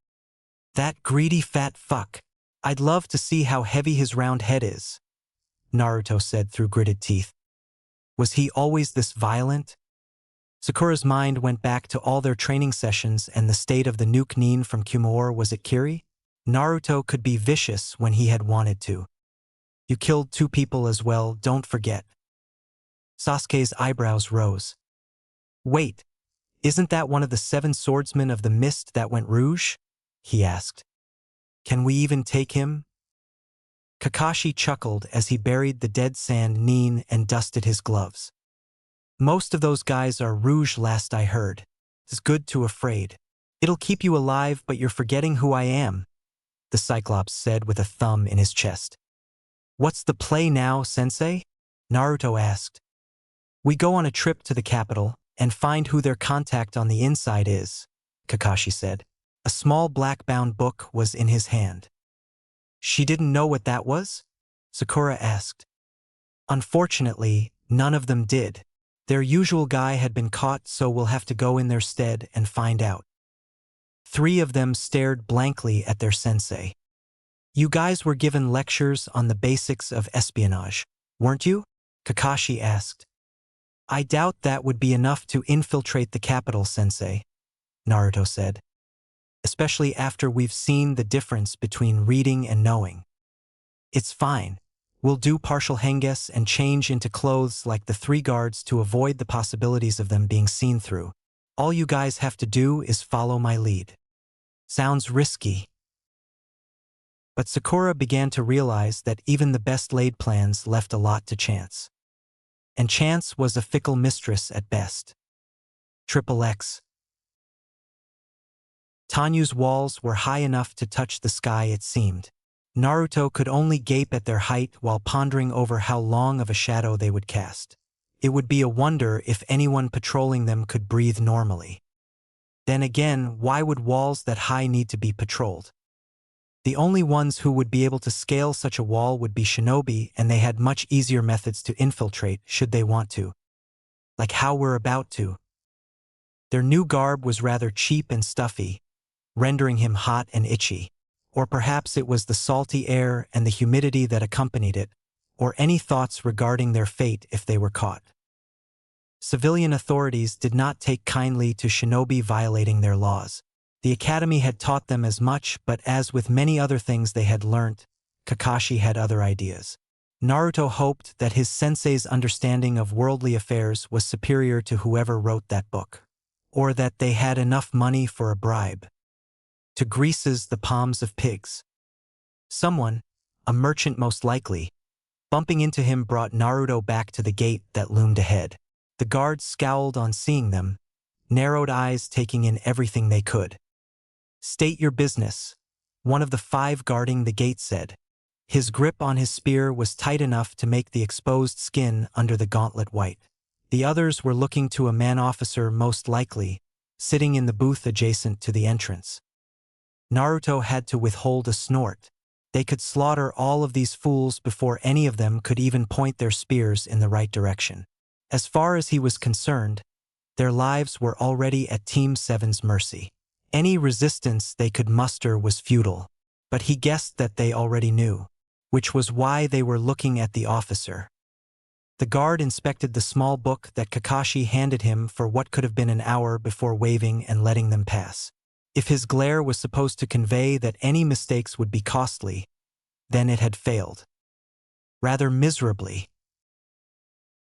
That greedy fat fuck. I'd love to see how heavy his round head is," Naruto said through gritted teeth. "Was he always this violent?" Sakura's mind went back to all their training sessions and the state of the Nuke Nin from Kumaor. Was it Kiri? Naruto could be vicious when he had wanted to. "You killed 2 people as well, don't forget." Sasuke's eyebrows rose. "Wait, isn't that one of the 7 swordsmen of the mist that went rouge?" he asked. "Can we even take him?" Kakashi chuckled as he buried the dead sand Nin and dusted his gloves. "Most of those guys are rouge last I heard. It's good to afraid. It'll keep you alive, but you're forgetting who I am," the Cyclops said with a thumb in his chest. "What's the play now, Sensei?" Naruto asked. "We go on a trip to the capital and find who their contact on the inside is," Kakashi said. A small black-bound book was in his hand. "She didn't know what that was?" Sakura asked. "Unfortunately, none of them did. Their usual guy had been caught, so we'll have to go in their stead and find out." 3 of them stared blankly at their sensei. "You guys were given lectures on the basics of espionage, weren't you?" Kakashi asked. "I doubt that would be enough to infiltrate the capital, Sensei," Naruto said. "Especially after we've seen the difference between reading and knowing. It's fine. We'll do partial henges and change into clothes like the 3 guards to avoid the possibilities of them being seen through. All you guys have to do is follow my lead." Sounds risky. But Sakura began to realize that even the best-laid plans left a lot to chance. And chance was a fickle mistress at best. Triple X. Tanyu's walls were high enough to touch the sky, it seemed. Naruto could only gape at their height while pondering over how long of a shadow they would cast. It would be a wonder if anyone patrolling them could breathe normally. Then again, why would walls that high need to be patrolled? The only ones who would be able to scale such a wall would be shinobi, and they had much easier methods to infiltrate should they want to. Like how we're about to. Their new garb was rather cheap and stuffy, rendering him hot and itchy. Or perhaps it was the salty air and the humidity that accompanied it, or any thoughts regarding their fate if they were caught. Civilian authorities did not take kindly to shinobi violating their laws. The academy had taught them as much, but as with many other things they had learnt, Kakashi had other ideas. Naruto hoped that his sensei's understanding of worldly affairs was superior to whoever wrote that book, or that they had enough money for a bribe to greases the palms of pigs. Someone, a merchant most likely, bumping into him brought Naruto back to the gate that loomed ahead. The guards scowled on seeing them, narrowed eyes taking in everything they could. "State your business," one of the 5 guarding the gate said. His grip on his spear was tight enough to make the exposed skin under the gauntlet white. The others were looking to a man officer most likely, sitting in the booth adjacent to the entrance. Naruto had to withhold a snort. They could slaughter all of these fools before any of them could even point their spears in the right direction. As far as he was concerned, their lives were already at Team 7's mercy. Any resistance they could muster was futile, but he guessed that they already knew, which was why they were looking at the officer. The guard inspected the small book that Kakashi handed him for what could have been an hour before waving and letting them pass. If his glare was supposed to convey that any mistakes would be costly, then it had failed. Rather miserably.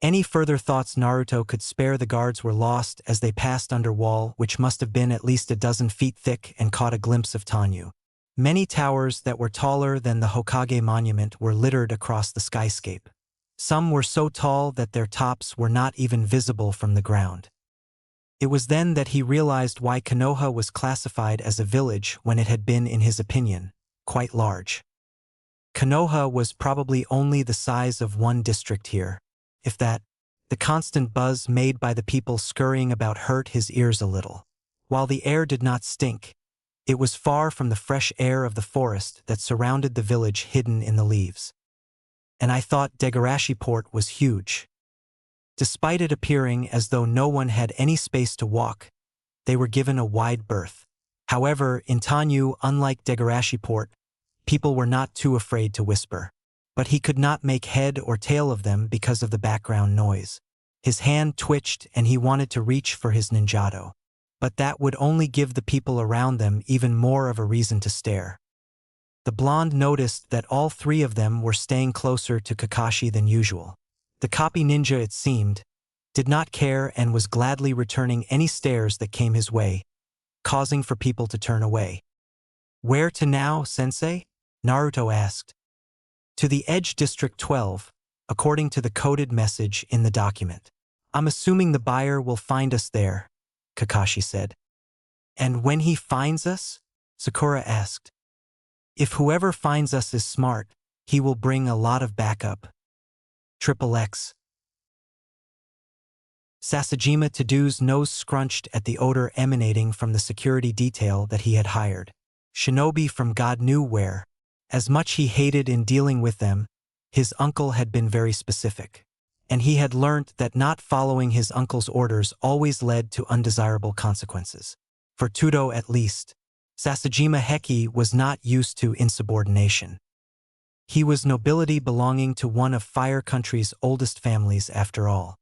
Any further thoughts Naruto could spare the guards were lost as they passed under wall which must have been at least a dozen feet thick and caught a glimpse of Tanyu. Many towers that were taller than the Hokage monument were littered across the skyscape. Some were so tall that their tops were not even visible from the ground. It was then that he realized why Konoha was classified as a village when it had been, in his opinion, quite large. Konoha was probably only the size of one district here. If that, the constant buzz made by the people scurrying about hurt his ears a little. While the air did not stink, it was far from the fresh air of the forest that surrounded the village hidden in the leaves. And I thought Degarashi Port was huge. Despite it appearing as though no one had any space to walk, they were given a wide berth. However, in Tanyu, unlike Degarashi Port, people were not too afraid to whisper. But he could not make head or tail of them because of the background noise. His hand twitched and he wanted to reach for his ninjato. But that would only give the people around them even more of a reason to stare. The blonde noticed that all 3 of them were staying closer to Kakashi than usual. The copy ninja, it seemed, did not care and was gladly returning any stares that came his way, causing for people to turn away. "Where to now, sensei?" Naruto asked. "To the Edge District 12, according to the coded message in the document. I'm assuming the buyer will find us there," Kakashi said. "And when he finds us?" Sakura asked. "If whoever finds us is smart, he will bring a lot of backup. XXX. Sasajima Todo's nose scrunched at the odor emanating from the security detail that he had hired. Shinobi from God knew where. As much he hated in dealing with them, his uncle had been very specific. And he had learnt that not following his uncle's orders always led to undesirable consequences. For Todo at least, Sasajima Heki was not used to insubordination. He was nobility belonging to one of Fire Country's oldest families after all.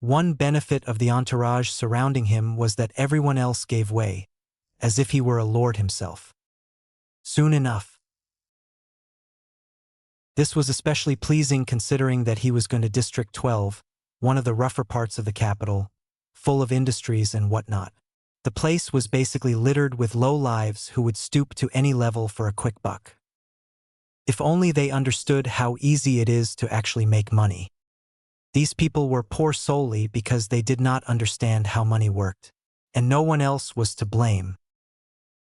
One benefit of the entourage surrounding him was that everyone else gave way, as if he were a lord himself. Soon enough. This was especially pleasing considering that he was going to District 12, one of the rougher parts of the capital, full of industries and whatnot. The place was basically littered with low-lives who would stoop to any level for a quick buck. If only they understood how easy it is to actually make money. These people were poor solely because they did not understand how money worked, and no one else was to blame.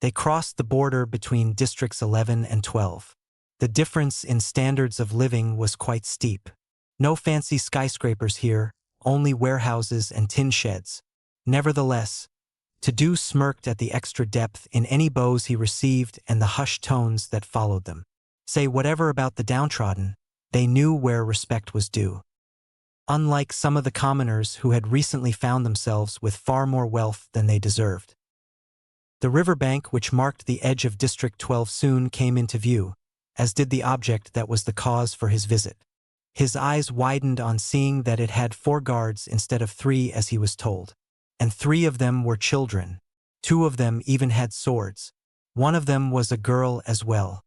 They crossed the border between Districts 11 and 12. The difference in standards of living was quite steep. No fancy skyscrapers here, only warehouses and tin sheds. Nevertheless, Todo smirked at the extra depth in any bows he received and the hushed tones that followed them. Say whatever about the downtrodden, they knew where respect was due. unlike some of the commoners who had recently found themselves with far more wealth than they deserved. The riverbank which marked the edge of District 12 soon came into view, as did the object that was the cause for his visit. His eyes widened on seeing that it had 4 guards instead of 3 as he was told. And 3 of them were children. 2 of them even had swords. One of them was a girl as well.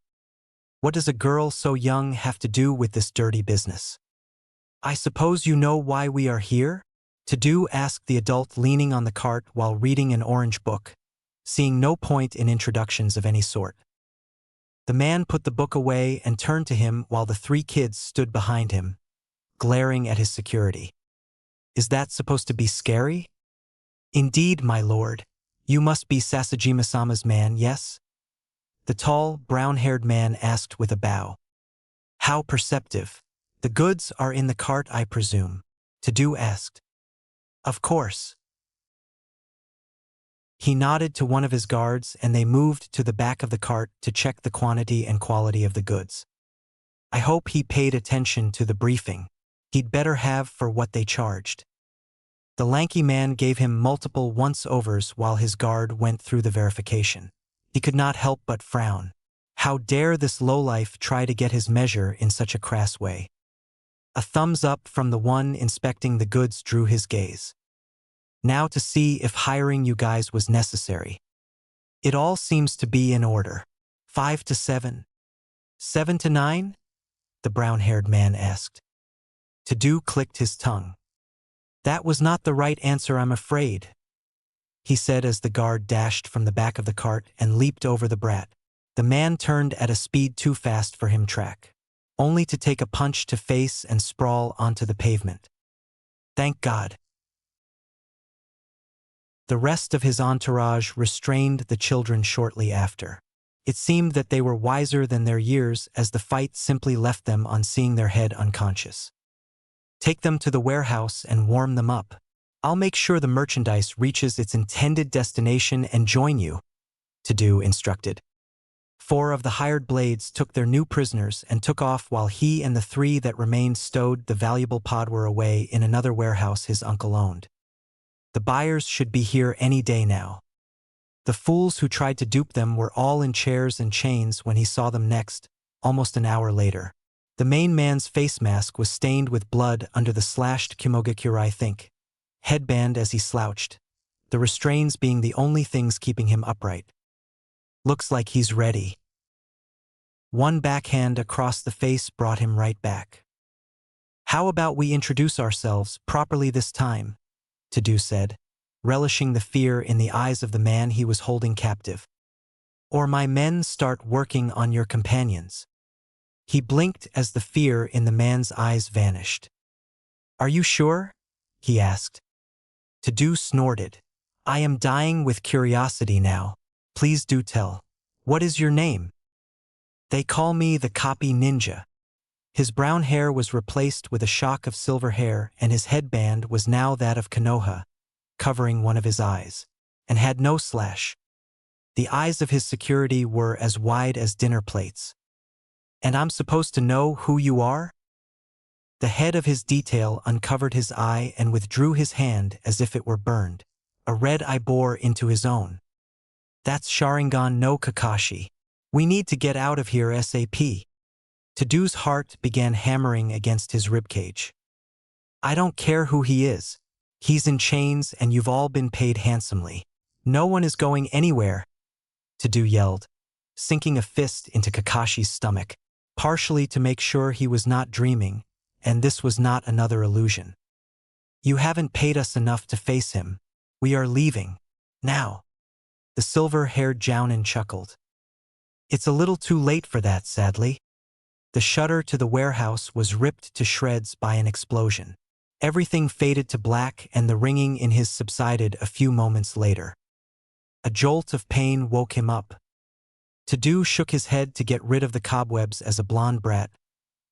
What does a girl so young have to do with this dirty business? I suppose you know why we are here? To asked the adult leaning on the cart while reading an orange book, seeing no point in introductions of any sort. The man put the book away and turned to him while the 3 kids stood behind him, glaring at his security. Is that supposed to be scary? Indeed, my lord. You must be Sasajima-sama's man, yes? The tall, brown-haired man asked with a bow. How perceptive. The goods are in the cart, I presume? To asked. Of course. He nodded to one of his guards and they moved to the back of the cart to check the quantity and quality of the goods. I hope he paid attention to the briefing. He'd better have for what they charged. The lanky man gave him multiple once-overs while his guard went through the verification. He could not help but frown. How dare this lowlife try to get his measure in such a crass way? A thumbs up from the one inspecting the goods drew his gaze. Now to see if hiring you guys was necessary. It all seems to be in order. 5 to 7? 7 to 9? The brown-haired man asked. To clicked his tongue. That was not the right answer, I'm afraid, he said as the guard dashed from the back of the cart and leaped over the brat. The man turned at a speed too fast for him track, only to take a punch to face and sprawl onto the pavement. Thank God. The rest of his entourage restrained the children shortly after. It seemed that they were wiser than their years as the fight simply left them on seeing their head unconscious. Take them to the warehouse and warm them up. I'll make sure the merchandise reaches its intended destination and join you, To instructed. 4 of the hired blades took their new prisoners and took off while he and the 3 that remained stowed the valuable podware away in another warehouse his uncle owned. The buyers should be here any day now. The fools who tried to dupe them were all in chairs and chains when he saw them next, almost an hour later. The main man's face mask was stained with blood under the slashed Kimogakurai headband as he slouched, the restraints being the only things keeping him upright. Looks like he's ready. One backhand across the face brought him right back. How about we introduce ourselves properly this time? To said, relishing the fear in the eyes of the man he was holding captive. Or my men start working on your companions. He blinked as the fear in the man's eyes vanished. Are you sure? He asked. To snorted. I am dying with curiosity now. Please do tell. What is your name? They call me the Copy Ninja. His brown hair was replaced with a shock of silver hair and his headband was now that of Konoha, covering one of his eyes, and had no slash. The eyes of his security were as wide as dinner plates. And I'm supposed to know who you are? The head of his detail uncovered his eye and withdrew his hand as if it were burned. A red eye bore into his own. That's Sharingan no Kakashi. We need to get out of here ASAP. To's heart began hammering against his ribcage. I don't care who he is. He's in chains and you've all been paid handsomely. No one is going anywhere. To yelled, sinking a fist into Kakashi's stomach, partially to make sure he was not dreaming, and this was not another illusion. You haven't paid us enough to face him. We are leaving. Now. The silver-haired Jounin chuckled. It's a little too late for that, sadly. The shutter to the warehouse was ripped to shreds by an explosion. Everything faded to black and the ringing in his subsided a few moments later. A jolt of pain woke him up. To shook his head to get rid of the cobwebs as a blonde brat.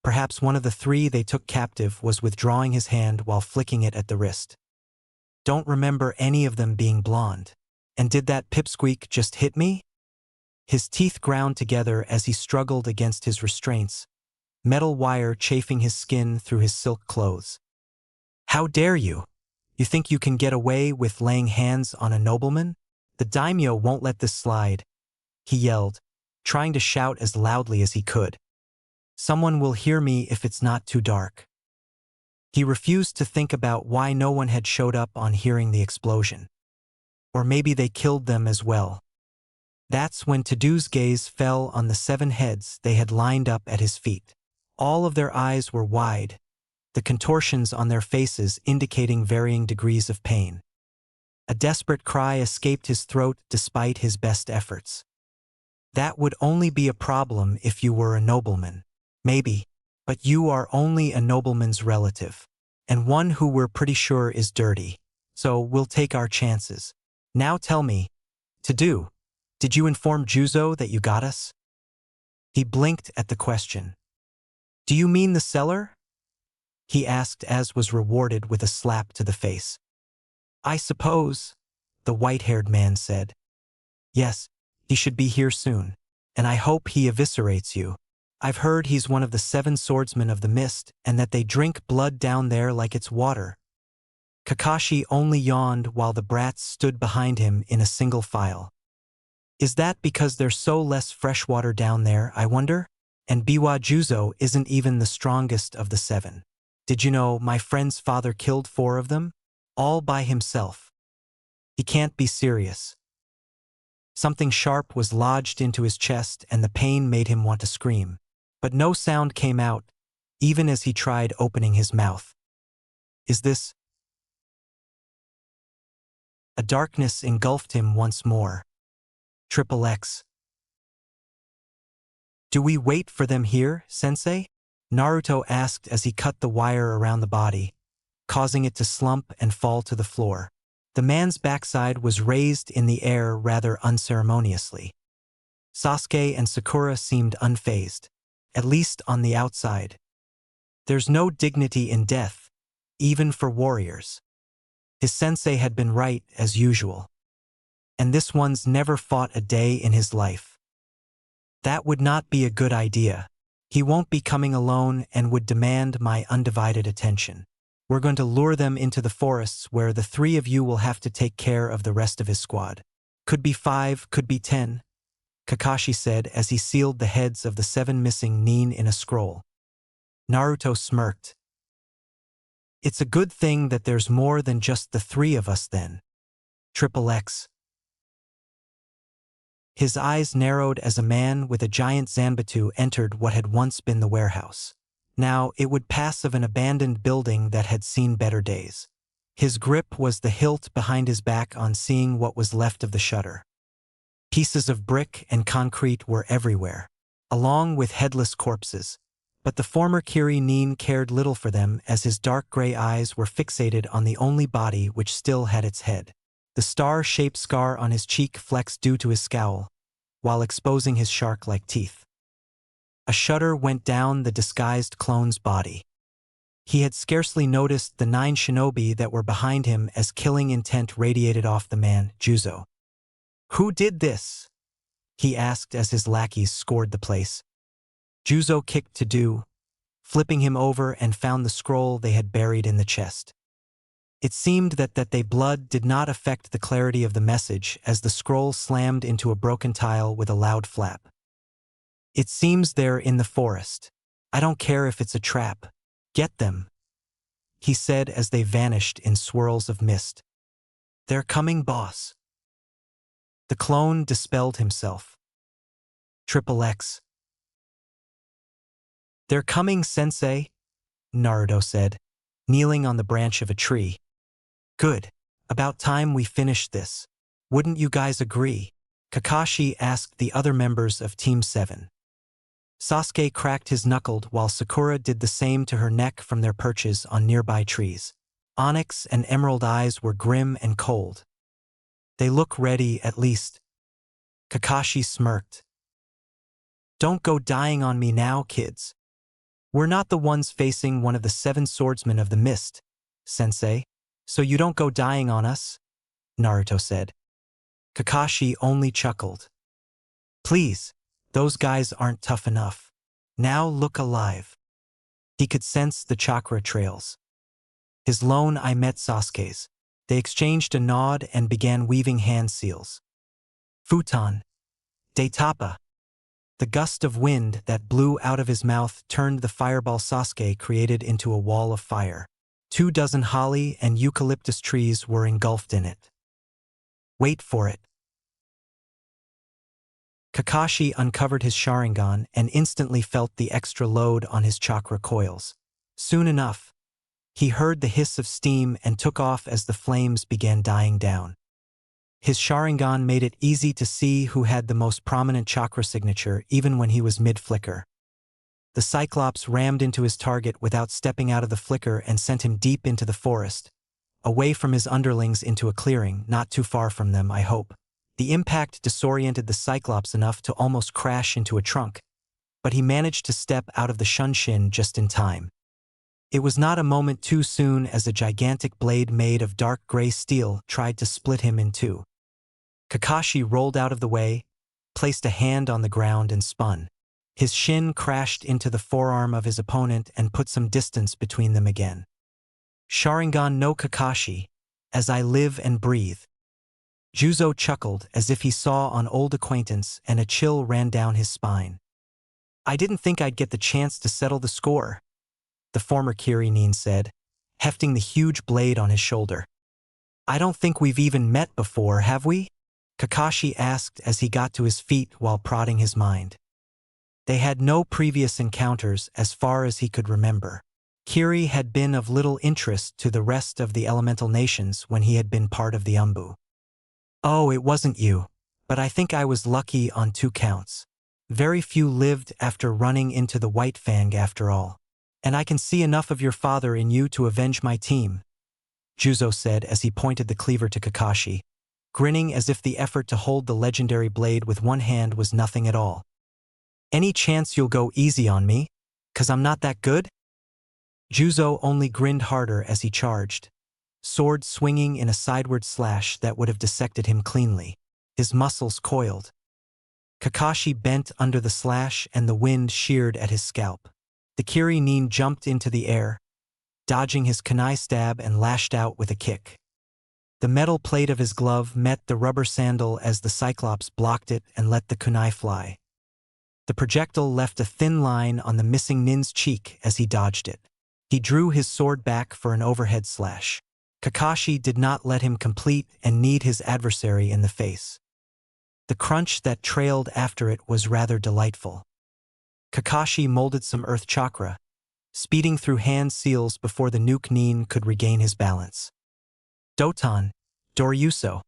Perhaps one of the 3 they took captive was withdrawing his hand while flicking it at the wrist. Don't remember any of them being blonde. And did that pipsqueak just hit me? His teeth ground together as he struggled against his restraints, metal wire chafing his skin through his silk clothes. How dare you? You think you can get away with laying hands on a nobleman? The daimyo won't let this slide, he yelled, trying to shout as loudly as he could. Someone will hear me if it's not too dark. He refused to think about why no one had showed up on hearing the explosion. Or maybe they killed them as well. That's when Tadu's gaze fell on the 7 heads they had lined up at his feet. All of their eyes were wide, the contortions on their faces indicating varying degrees of pain. A desperate cry escaped his throat despite his best efforts. That would only be a problem if you were a nobleman. Maybe, but you are only a nobleman's relative, and one who we're pretty sure is dirty, so we'll take our chances. Now tell me, Tadu, did you inform Juzo that you got us? He blinked at the question. Do you mean the seller? He asked as was rewarded with a slap to the face. I suppose, the white-haired man said. Yes, he should be here soon, and I hope he eviscerates you. I've heard he's one of the 7 swordsmen of the mist and that they drink blood down there like it's water. Kakashi only yawned while the brats stood behind him in a single file. Is that because there's so less fresh water down there, I wonder? And Biwa Juzo isn't even the strongest of the 7. Did you know my friend's father killed 4 of them? All by himself. He can't be serious. Something sharp was lodged into his chest and the pain made him want to scream. But no sound came out, even as he tried opening his mouth. Is this? A darkness engulfed him once more. XXX. Do we wait for them here, sensei? Naruto asked as he cut the wire around the body, causing it to slump and fall to the floor. The man's backside was raised in the air rather unceremoniously. Sasuke and Sakura seemed unfazed, at least on the outside. There's no dignity in death, even for warriors. His sensei had been right as usual. And this one's never fought a day in his life. That would not be a good idea. He won't be coming alone and would demand my undivided attention. We're going to lure them into the forests where the 3 of you will have to take care of the rest of his squad. Could be 5, could be 10, Kakashi said as he sealed the heads of the 7 missing nin in a scroll. Naruto smirked. It's a good thing that there's more than just the 3 of us then. XXX. His eyes narrowed as a man with a giant zanbatsu entered what had once been the warehouse. Now it would pass of an abandoned building that had seen better days. His grip was the hilt behind his back on seeing what was left of the shutter. Pieces of brick and concrete were everywhere, along with headless corpses, but the former Kiri nin cared little for them as his dark gray eyes were fixated on the only body which still had its head. The star-shaped scar on his cheek flexed due to his scowl, while exposing his shark-like teeth. A shudder went down the disguised clone's body. He had scarcely noticed the 9 shinobi that were behind him as killing intent radiated off the man, Juzo. Who did this? He asked as his lackeys scored the place. Juzo kicked Tadu, flipping him over and found the scroll they had buried in the chest. It seemed that they blood did not affect the clarity of the message as the scroll slammed into a broken tile with a loud flap. It seems they're in the forest. I don't care if it's a trap. Get them, he said as they vanished in swirls of mist. They're coming, boss. The clone dispelled himself. XXX. They're coming, sensei, Naruto said, kneeling on the branch of a tree. Good. About time we finished this. Wouldn't you guys agree? Kakashi asked the other members of Team 7. Sasuke cracked his knuckle while Sakura did the same to her neck from their perches on nearby trees. Onyx and Emerald eyes were grim and cold. They look ready, at least. Kakashi smirked. Don't go dying on me now, kids. We're not the ones facing one of the 7 swordsmen of the mist, sensei, so you don't go dying on us, Naruto said. Kakashi only chuckled. Please, those guys aren't tough enough. Now look alive. He could sense the chakra trails. His lone eye met Sasuke's. They exchanged a nod and began weaving hand seals. Futon. Daitapa. The gust of wind that blew out of his mouth turned the fireball Sasuke created into a wall of fire. 24 holly and eucalyptus trees were engulfed in it. Wait for it. Kakashi uncovered his Sharingan and instantly felt the extra load on his chakra coils. Soon enough, he heard the hiss of steam and took off as the flames began dying down. His Sharingan made it easy to see who had the most prominent chakra signature even when he was mid-flicker. The Cyclops rammed into his target without stepping out of the flicker and sent him deep into the forest, away from his underlings into a clearing, not too far from them, I hope. The impact disoriented the Cyclops enough to almost crash into a trunk, but he managed to step out of the Shunshin just in time. It was not a moment too soon as a gigantic blade made of dark gray steel tried to split him in two. Kakashi rolled out of the way, placed a hand on the ground and spun. His shin crashed into the forearm of his opponent and put some distance between them again. Sharingan no Kakashi, as I live and breathe. Juzo chuckled as if he saw an old acquaintance and a chill ran down his spine. I didn't think I'd get the chance to settle the score, the former Kirinin said, hefting the huge blade on his shoulder. I don't think we've even met before, have we? Kakashi asked as he got to his feet while prodding his mind. They had no previous encounters as far as he could remember. Kiri had been of little interest to the rest of the elemental nations when he had been part of the Umbu. Oh, it wasn't you, but I think I was lucky on 2 counts. Very few lived after running into the White Fang after all. And I can see enough of your father in you to avenge my team, Juzo said as he pointed the cleaver to Kakashi, grinning as if the effort to hold the legendary blade with one hand was nothing at all. Any chance you'll go easy on me? 'Cause I'm not that good? Juzo only grinned harder as he charged, sword swinging in a sideward slash that would have dissected him cleanly. His muscles coiled. Kakashi bent under the slash and the wind sheared at his scalp. The Kirinin jumped into the air, dodging his kunai stab and lashed out with a kick. The metal plate of his glove met the rubber sandal as the Cyclops blocked it and let the kunai fly. The projectile left a thin line on the missing nin's cheek as he dodged it. He drew his sword back for an overhead slash. Kakashi did not let him complete and kneed his adversary in the face. The crunch that trailed after it was rather delightful. Kakashi molded some earth chakra, speeding through hand seals before the nuke nin could regain his balance. Doton, Doryuso.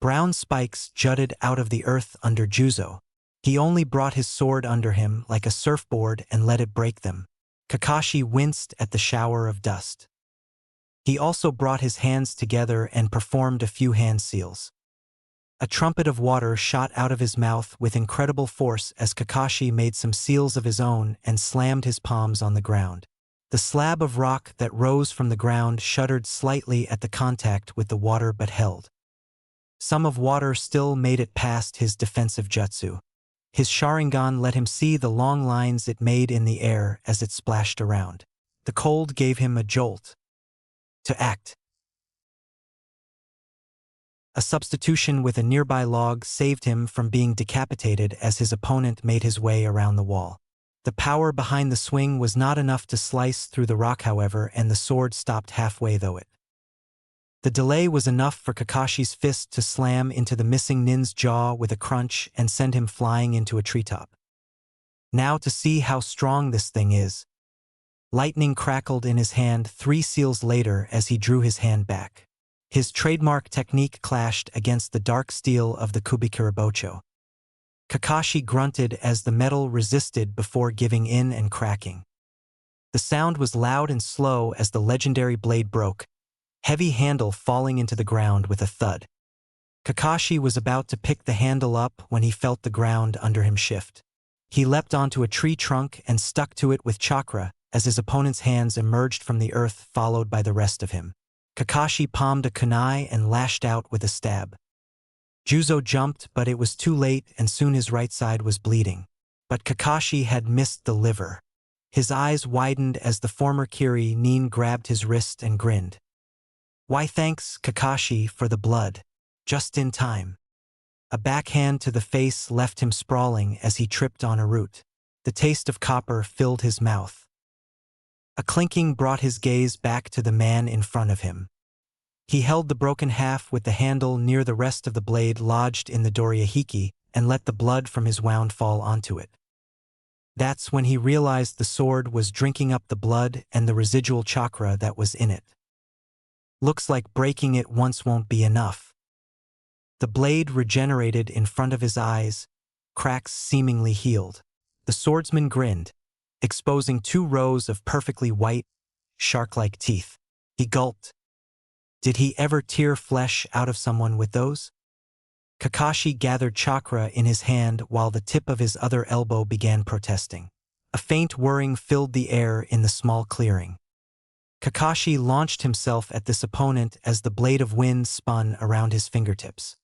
Brown spikes jutted out of the earth under Juzo. He only brought his sword under him like a surfboard and let it break them. Kakashi winced at the shower of dust. He also brought his hands together and performed a few hand seals. A trumpet of water shot out of his mouth with incredible force as Kakashi made some seals of his own and slammed his palms on the ground. The slab of rock that rose from the ground shuddered slightly at the contact with the water but held. Some of water still made it past his defensive jutsu. His Sharingan let him see the long lines it made in the air as it splashed around. The cold gave him a jolt. To act. A substitution with a nearby log saved him from being decapitated as his opponent made his way around the wall. The power behind the swing was not enough to slice through the rock, however, and the sword stopped halfway though it. The delay was enough for Kakashi's fist to slam into the missing nin's jaw with a crunch and send him flying into a treetop. Now to see how strong this thing is. Lightning crackled in his hand 3 seals later as he drew his hand back. His trademark technique clashed against the dark steel of the Kubikirabocho. Kakashi grunted as the metal resisted before giving in and cracking. The sound was loud and slow as the legendary blade broke, heavy handle falling into the ground with a thud. Kakashi was about to pick the handle up when he felt the ground under him shift. He leapt onto a tree trunk and stuck to it with chakra as his opponent's hands emerged from the earth, followed by the rest of him. Kakashi palmed a kunai and lashed out with a stab. Juzo jumped, but it was too late and soon his right side was bleeding. But Kakashi had missed the liver. His eyes widened as the former Kiri Nin grabbed his wrist and grinned. Why thanks, Kakashi, for the blood. Just in time. A backhand to the face left him sprawling as he tripped on a root. The taste of copper filled his mouth. A clinking brought his gaze back to the man in front of him. He held the broken half with the handle near the rest of the blade lodged in the Dorihiki and let the blood from his wound fall onto it. That's when he realized the sword was drinking up the blood and the residual chakra that was in it. Looks like breaking it once won't be enough. The blade regenerated in front of his eyes, cracks seemingly healed. The swordsman grinned, exposing 2 rows of perfectly white, shark-like teeth. He gulped. Did he ever tear flesh out of someone with those? Kakashi gathered chakra in his hand while the tip of his other elbow began protesting. A faint whirring filled the air in the small clearing. Kakashi launched himself at this opponent as the blade of wind spun around his fingertips.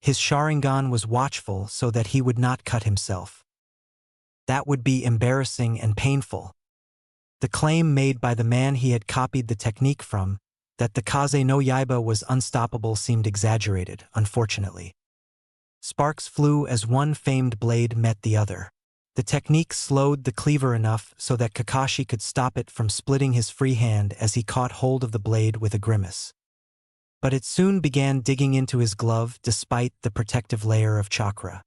His Sharingan was watchful so that he would not cut himself. That would be embarrassing and painful. The claim made by the man he had copied the technique from, that the Kaze no Yaiba was unstoppable, seemed exaggerated, unfortunately. Sparks flew as one famed blade met the other. The technique slowed the cleaver enough so that Kakashi could stop it from splitting his free hand as he caught hold of the blade with a grimace. But it soon began digging into his glove despite the protective layer of chakra.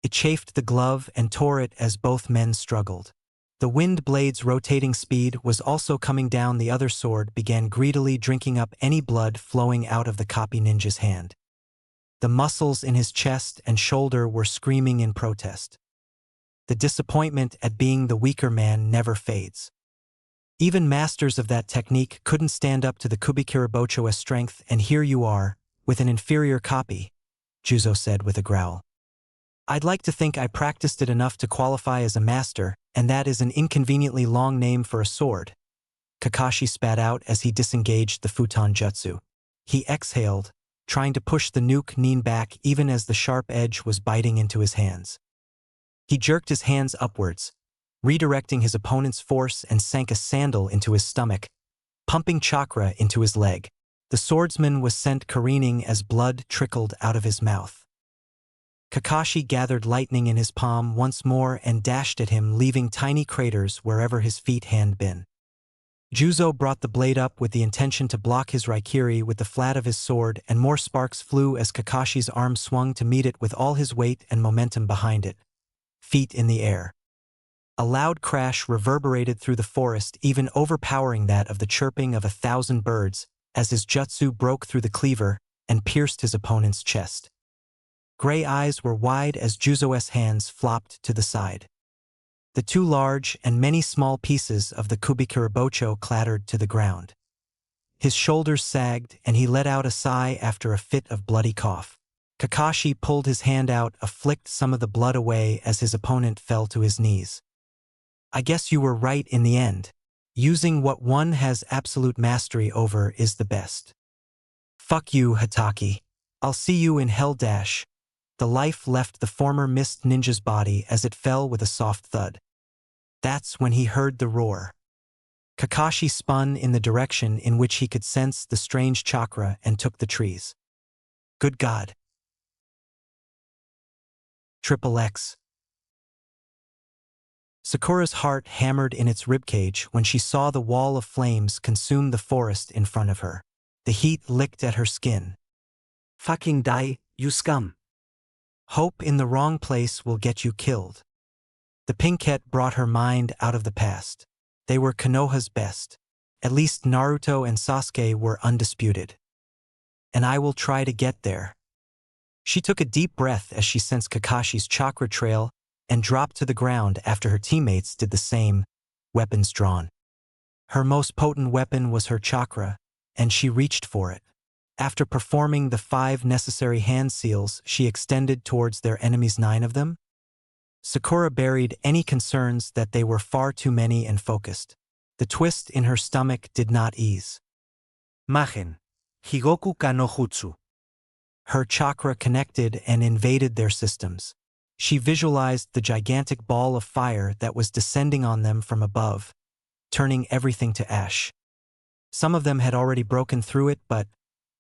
It chafed the glove and tore it as both men struggled. The wind blade's rotating speed was also coming down. The other sword began greedily drinking up any blood flowing out of the copy ninja's hand. The muscles in his chest and shoulder were screaming in protest. The disappointment at being the weaker man never fades. Even masters of that technique couldn't stand up to the Kubikirabocho's strength, and here you are, with an inferior copy, Juzo said with a growl. I'd like to think I practiced it enough to qualify as a master, and that is an inconveniently long name for a sword. Kakashi spat out as he disengaged the futon jutsu. He exhaled, trying to push the nuke Nin back even as the sharp edge was biting into his hands. He jerked his hands upwards, redirecting his opponent's force, and sank a sandal into his stomach, pumping chakra into his leg. The swordsman was sent careening as blood trickled out of his mouth. Kakashi gathered lightning in his palm once more and dashed at him, leaving tiny craters wherever his feet had been. Juzo brought the blade up with the intention to block his Raikiri with the flat of his sword, and more sparks flew as Kakashi's arm swung to meet it with all his weight and momentum behind it. Feet in the air. A loud crash reverberated through the forest, even overpowering that of the chirping of 1,000 birds, as his jutsu broke through the cleaver and pierced his opponent's chest. Gray eyes were wide as Juzo's hands flopped to the side. The 2 large and many small pieces of the Kubikirabocho clattered to the ground. His shoulders sagged and he let out a sigh after a fit of bloody cough. Kakashi pulled his hand out, flicked some of the blood away as his opponent fell to his knees. I guess you were right in the end. Using what one has absolute mastery over is the best. Fuck you, Hatake. I'll see you in Hell Dash. The life left the former mist ninja's body as it fell with a soft thud. That's when he heard the roar. Kakashi spun in the direction in which he could sense the strange chakra and took the trees. Good God. XXX. Sakura's heart hammered in its ribcage when she saw the wall of flames consume the forest in front of her. The heat licked at her skin. Fucking die, you scum. Hope in the wrong place will get you killed. The pinkette brought her mind out of the past. They were Konoha's best. At least Naruto and Sasuke were undisputed. And I will try to get there. She took a deep breath as she sensed Kakashi's chakra trail and dropped to the ground after her teammates did the same, weapons drawn. Her most potent weapon was her chakra, and she reached for it. After performing the 5 necessary hand seals she extended towards their enemies, 9 of them, Sakura buried any concerns that they were far too many and focused. The twist in her stomach did not ease. Machen. Higoku ka no jutsu. Her chakra connected and invaded their systems. She visualized the gigantic ball of fire that was descending on them from above, turning everything to ash. Some of them had already broken through it, but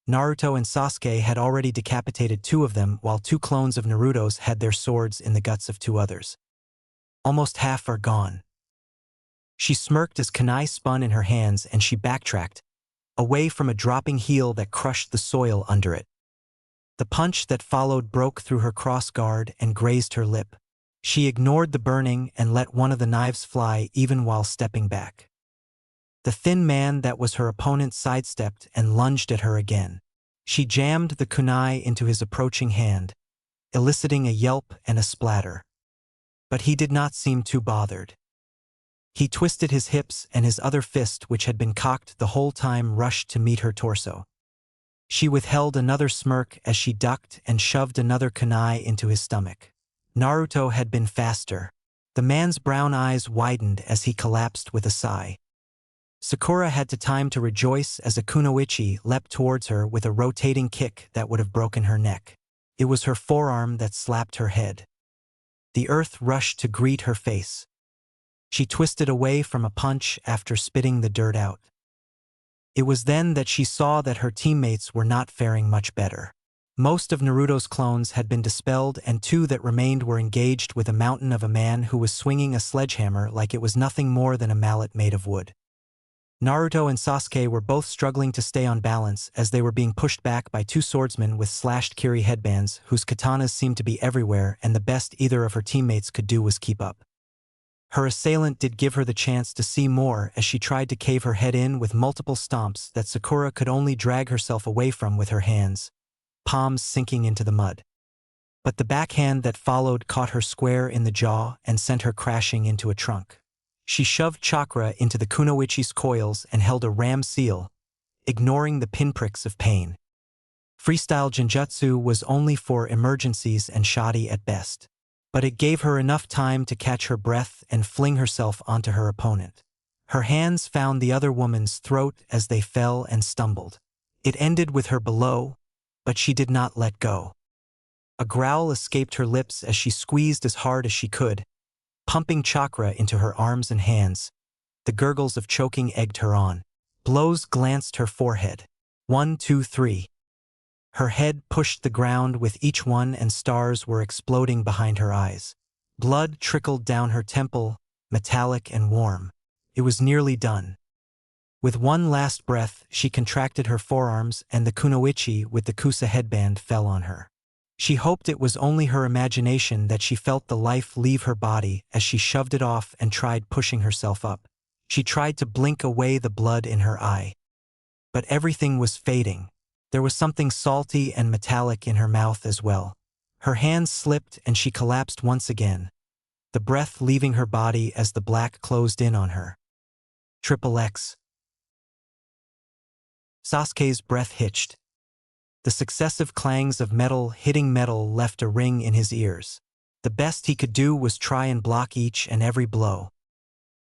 Naruto and Sasuke had already decapitated 2 of them, while 2 clones of Naruto's had their swords in the guts of 2 others. Almost half are gone. She smirked as kunai spun in her hands and she backtracked, away from a dropping heel that crushed the soil under it. The punch that followed broke through her cross guard and grazed her lip. She ignored the burning and let one of the knives fly even while stepping back. The thin man that was her opponent sidestepped and lunged at her again. She jammed the kunai into his approaching hand, eliciting a yelp and a splatter. But he did not seem too bothered. He twisted his hips and his other fist, which had been cocked the whole time, rushed to meet her torso. She withheld another smirk as she ducked and shoved another kunai into his stomach. Naruto had been faster. The man's brown eyes widened as he collapsed with a sigh. Sakura had time to rejoice as a kunoichi leapt towards her with a rotating kick that would have broken her neck. It was her forearm that slapped her head. The earth rushed to greet her face. She twisted away from a punch after spitting the dirt out. It was then that she saw that her teammates were not faring much better. Most of Naruto's clones had been dispelled and 2 that remained were engaged with a mountain of a man who was swinging a sledgehammer like it was nothing more than a mallet made of wood. Naruto and Sasuke were both struggling to stay on balance as they were being pushed back by 2 swordsmen with slashed kiri headbands whose katanas seemed to be everywhere, and the best either of her teammates could do was keep up. Her assailant did give her the chance to see more as she tried to cave her head in with multiple stomps that Sakura could only drag herself away from with her hands, palms sinking into the mud. But the backhand that followed caught her square in the jaw and sent her crashing into a trunk. She shoved chakra into the kunoichi's coils and held a ram seal, ignoring the pinpricks of pain. Freestyle genjutsu was only for emergencies and shoddy at best, but it gave her enough time to catch her breath and fling herself onto her opponent. Her hands found the other woman's throat as they fell and stumbled. It ended with her below, but she did not let go. A growl escaped her lips as she squeezed as hard as she could, pumping chakra into her arms and hands. The gurgles of choking egged her on. Blows glanced her forehead. 1, 2, 3. Her head pushed the ground with each one and stars were exploding behind her eyes. Blood trickled down her temple, metallic and warm. It was nearly done. With one last breath, she contracted her forearms and the kunoichi with the kusa headband fell on her. She hoped it was only her imagination that she felt the life leave her body as she shoved it off and tried pushing herself up. She tried to blink away the blood in her eye. But everything was fading. There was something salty and metallic in her mouth as well. Her hands slipped and she collapsed once again, the breath leaving her body as the black closed in on her. XXX. Sasuke's breath hitched. The successive clangs of metal hitting metal left a ring in his ears. The best he could do was try and block each and every blow.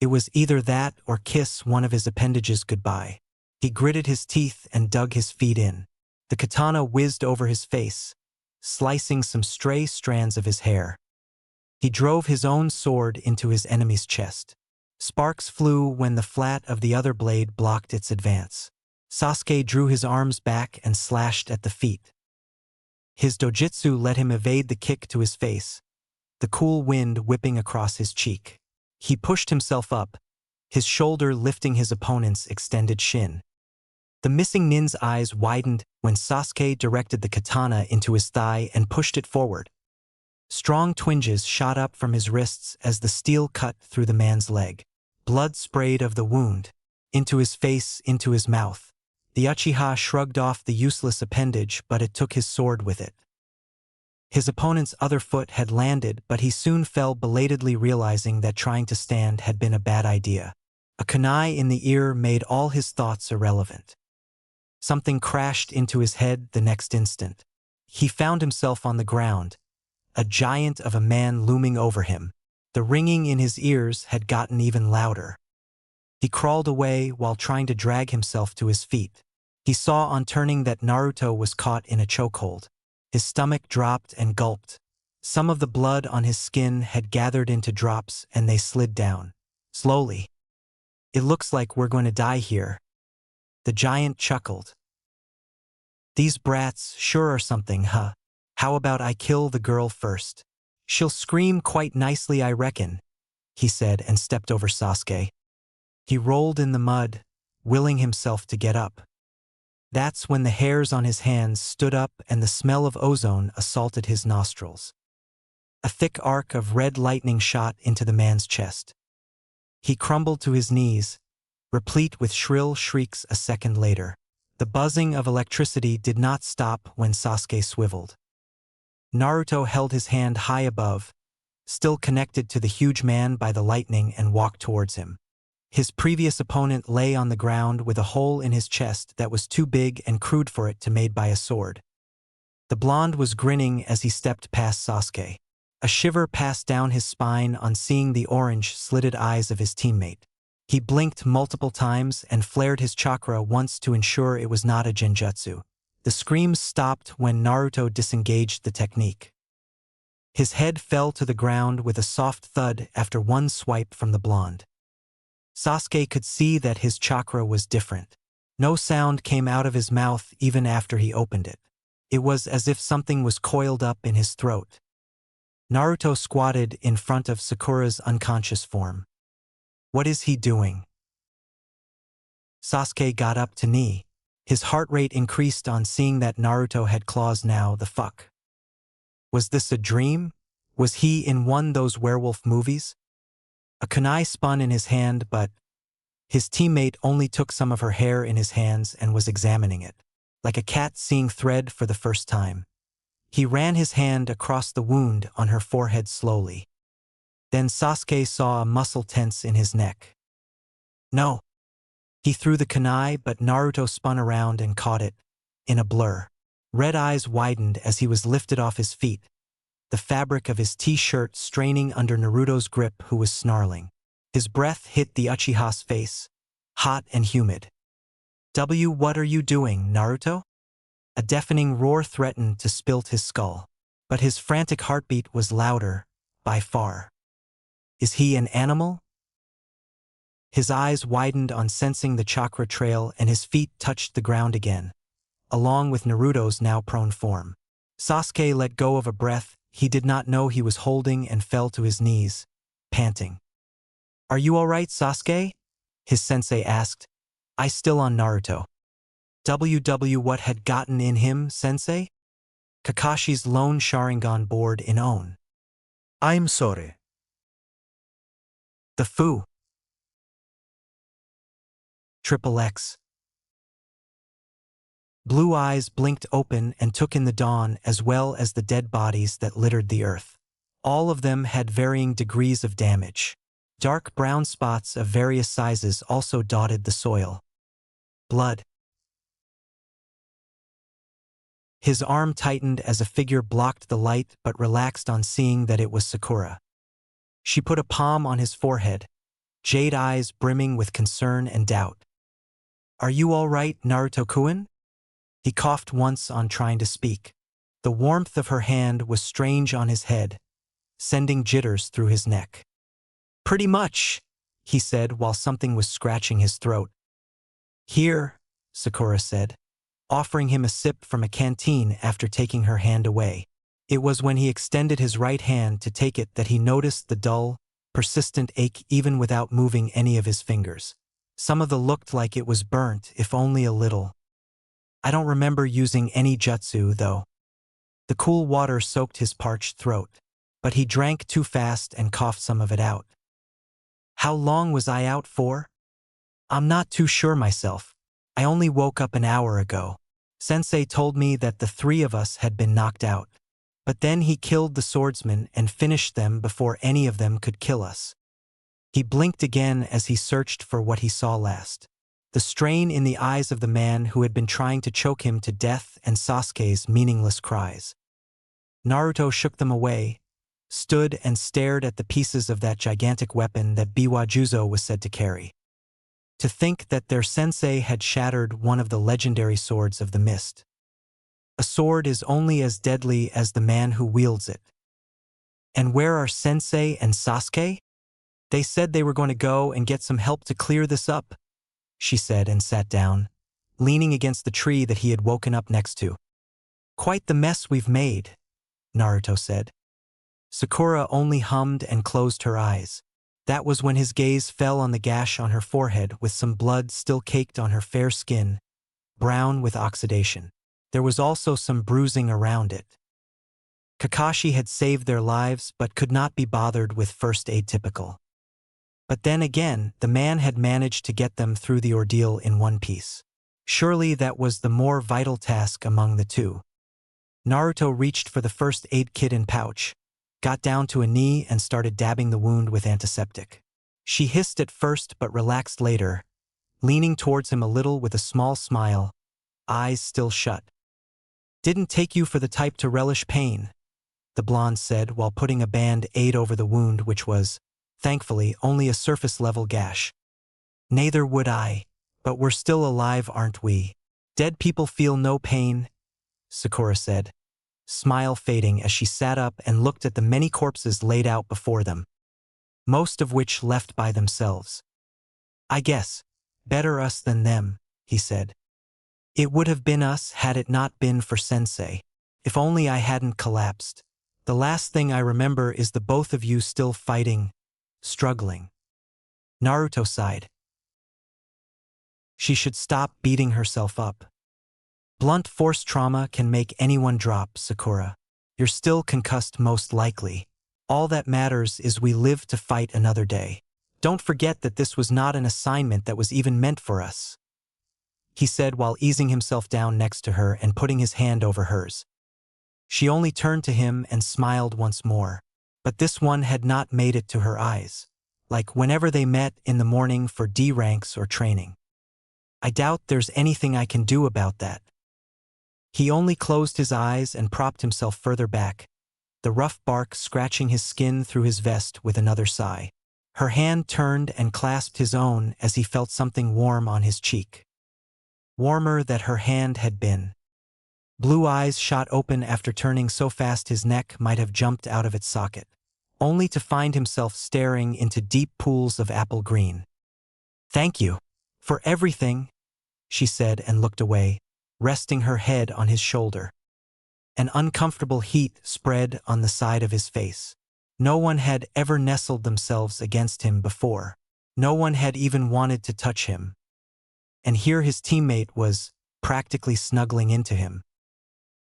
It was either that or kiss one of his appendages goodbye. He gritted his teeth and dug his feet in. The katana whizzed over his face, slicing some stray strands of his hair. He drove his own sword into his enemy's chest. Sparks flew when the flat of the other blade blocked its advance. Sasuke drew his arms back and slashed at the feet. His dojutsu let him evade the kick to his face, the cool wind whipping across his cheek. He pushed himself up, his shoulder lifting his opponent's extended shin. The missing nin's eyes widened when Sasuke directed the katana into his thigh and pushed it forward. Strong twinges shot up from his wrists as the steel cut through the man's leg. Blood sprayed of the wound, into his face, into his mouth. The Uchiha shrugged off the useless appendage, but it took his sword with it. His opponent's other foot had landed, but he soon fell, belatedly realizing that trying to stand had been a bad idea. A kunai in the ear made all his thoughts irrelevant. Something crashed into his head the next instant. He found himself on the ground, a giant of a man looming over him. The ringing in his ears had gotten even louder. He crawled away while trying to drag himself to his feet. He saw on turning that Naruto was caught in a chokehold. His stomach dropped and gulped, Some of the blood on his skin had gathered into drops and they slid down. Slowly. It looks like we're going to die here. The giant chuckled. These brats sure are something, huh? How about I kill the girl first? She'll scream quite nicely, I reckon, he said and stepped over Sasuke. He rolled in the mud, willing himself to get up. That's when the hairs on his hands stood up and the smell of ozone assaulted his nostrils. A thick arc of red lightning shot into the man's chest. He crumbled to his knees, replete with shrill shrieks a second later. The buzzing of electricity did not stop when Sasuke swiveled. Naruto held his hand high above, still connected to the huge man by the lightning, and walked towards him. His previous opponent lay on the ground with a hole in his chest that was too big and crude for it to made by a sword. The blonde was grinning as he stepped past Sasuke. A shiver passed down his spine on seeing the orange-slitted eyes of his teammate. He blinked multiple times and flared his chakra once to ensure it was not a genjutsu. The screams stopped when Naruto disengaged the technique. His head fell to the ground with a soft thud after one swipe from the blonde. Sasuke could see that his chakra was different. No sound came out of his mouth even after he opened it. It was as if something was coiled up in his throat. Naruto squatted in front of Sakura's unconscious form. What is he doing? Sasuke got up to knee. His heart rate increased on seeing that Naruto had claws now. The fuck? Was this a dream? Was he in one those werewolf movies? A kunai spun in his hand, but his teammate only took some of her hair in his hands and was examining it, like a cat seeing thread for the first time. He ran his hand across the wound on her forehead slowly. Then Sasuke saw a muscle tense in his neck. No. He threw the kunai, but Naruto spun around and caught it, in a blur. Red eyes widened as he was lifted off his feet, the fabric of his t-shirt straining under Naruto's grip, who was snarling. His breath hit the Uchiha's face, hot and humid. What are you doing, Naruto? A deafening roar threatened to split his skull, but his frantic heartbeat was louder, by far. Is he an animal? His eyes widened on sensing the chakra trail and his feet touched the ground again, along with Naruto's now prone form. Sasuke let go of a breath he did not know he was holding and fell to his knees, panting. Are you all right, Sasuke? His sensei asked. I still on Naruto. What had gotten in him, sensei? Kakashi's lone Sharingan bored in own. I'm sorry. The foo. XXX. Blue eyes blinked open and took in the dawn as well as the dead bodies that littered the earth. All of them had varying degrees of damage. Dark brown spots of various sizes also dotted the soil. Blood. His arm tightened as a figure blocked the light but relaxed on seeing that it was Sakura. She put a palm on his forehead, jade eyes brimming with concern and doubt. Are you all right, Naruto-kun? He coughed once on trying to speak. The warmth of her hand was strange on his head, sending jitters through his neck. Pretty much, he said while something was scratching his throat. Here, Sakura said, offering him a sip from a canteen after taking her hand away. It was when he extended his right hand to take it that he noticed the dull, persistent ache even without moving any of his fingers. Some of the looked like it was burnt, if only a little. I don't remember using any jutsu, though. The cool water soaked his parched throat, but he drank too fast and coughed some of it out. How long was I out for? I'm not too sure myself. I only woke up an hour ago. Sensei told me that the three of us had been knocked out. But then he killed the swordsmen and finished them before any of them could kill us. He blinked again as he searched for what he saw last. The strain in the eyes of the man who had been trying to choke him to death and Sasuke's meaningless cries. Naruto shook them away, stood and stared at the pieces of that gigantic weapon that Biwajuzo was said to carry. To think that their sensei had shattered one of the legendary swords of the mist. A sword is only as deadly as the man who wields it. And where are Sensei and Sasuke? They said they were going to go and get some help to clear this up, she said and sat down, leaning against the tree that he had woken up next to. Quite the mess we've made, Naruto said. Sakura only hummed and closed her eyes. That was when his gaze fell on the gash on her forehead with some blood still caked on her fair skin, brown with oxidation. There was also some bruising around it. Kakashi had saved their lives but could not be bothered with first aid typical. But then again, the man had managed to get them through the ordeal in one piece. Surely that was the more vital task among the two. Naruto reached for the first aid kit and pouch, got down to a knee and started dabbing the wound with antiseptic. She hissed at first but relaxed later, leaning towards him a little with a small smile, eyes still shut. Didn't take you for the type to relish pain, the blonde said while putting a band-aid over the wound which was, thankfully, only a surface-level gash. Neither would I, but we're still alive, aren't we? Dead people feel no pain, Sakura said, smile fading as she sat up and looked at the many corpses laid out before them, most of which left by themselves. I guess, better us than them, he said. It would have been us had it not been for Sensei. If only I hadn't collapsed. The last thing I remember is the both of you still fighting, struggling. Naruto sighed. She should stop beating herself up. Blunt force trauma can make anyone drop, Sakura. You're still concussed most likely. All that matters is we live to fight another day. Don't forget that this was not an assignment that was even meant for us, he said while easing himself down next to her and putting his hand over hers. She only turned to him and smiled once more. But this one had not made it to her eyes, like whenever they met in the morning for D ranks or training. I doubt there's anything I can do about that. He only closed his eyes and propped himself further back, the rough bark scratching his skin through his vest with another sigh. Her hand turned and clasped his own as he felt something warm on his cheek. Warmer than her hand had been. Blue eyes shot open after turning so fast his neck might have jumped out of its socket, only to find himself staring into deep pools of apple green. Thank you for everything, she said and looked away, resting her head on his shoulder. An uncomfortable heat spread on the side of his face. No one had ever nestled themselves against him before. No one had even wanted to touch him. And here his teammate was practically snuggling into him.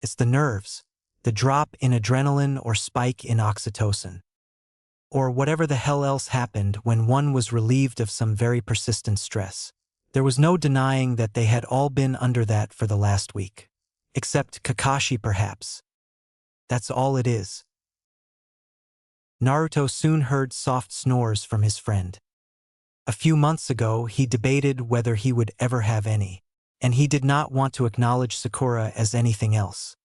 It's the nerves, the drop in adrenaline or spike in oxytocin. Or whatever the hell else happened when one was relieved of some very persistent stress. There was no denying that they had all been under that for the last week. Except Kakashi perhaps. That's all it is. Naruto soon heard soft snores from his friend. A few months ago he debated whether he would ever have any, and he did not want to acknowledge Sakura as anything else.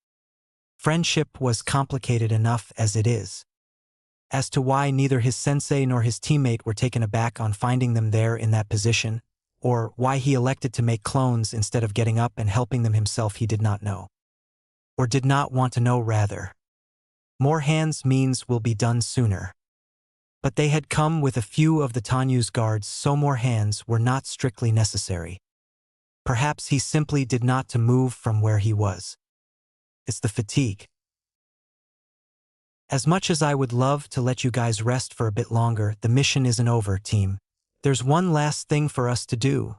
Friendship was complicated enough as it is. As to why neither his sensei nor his teammate were taken aback on finding them there in that position, or why he elected to make clones instead of getting up and helping them himself, he did not know. Or did not want to know, rather. More hands means will be done sooner. But they had come with a few of the Tanyu's guards, so more hands were not strictly necessary. Perhaps he simply did not to move from where he was. It's the fatigue. As much as I would love to let you guys rest for a bit longer, the mission isn't over, team. There's one last thing for us to do,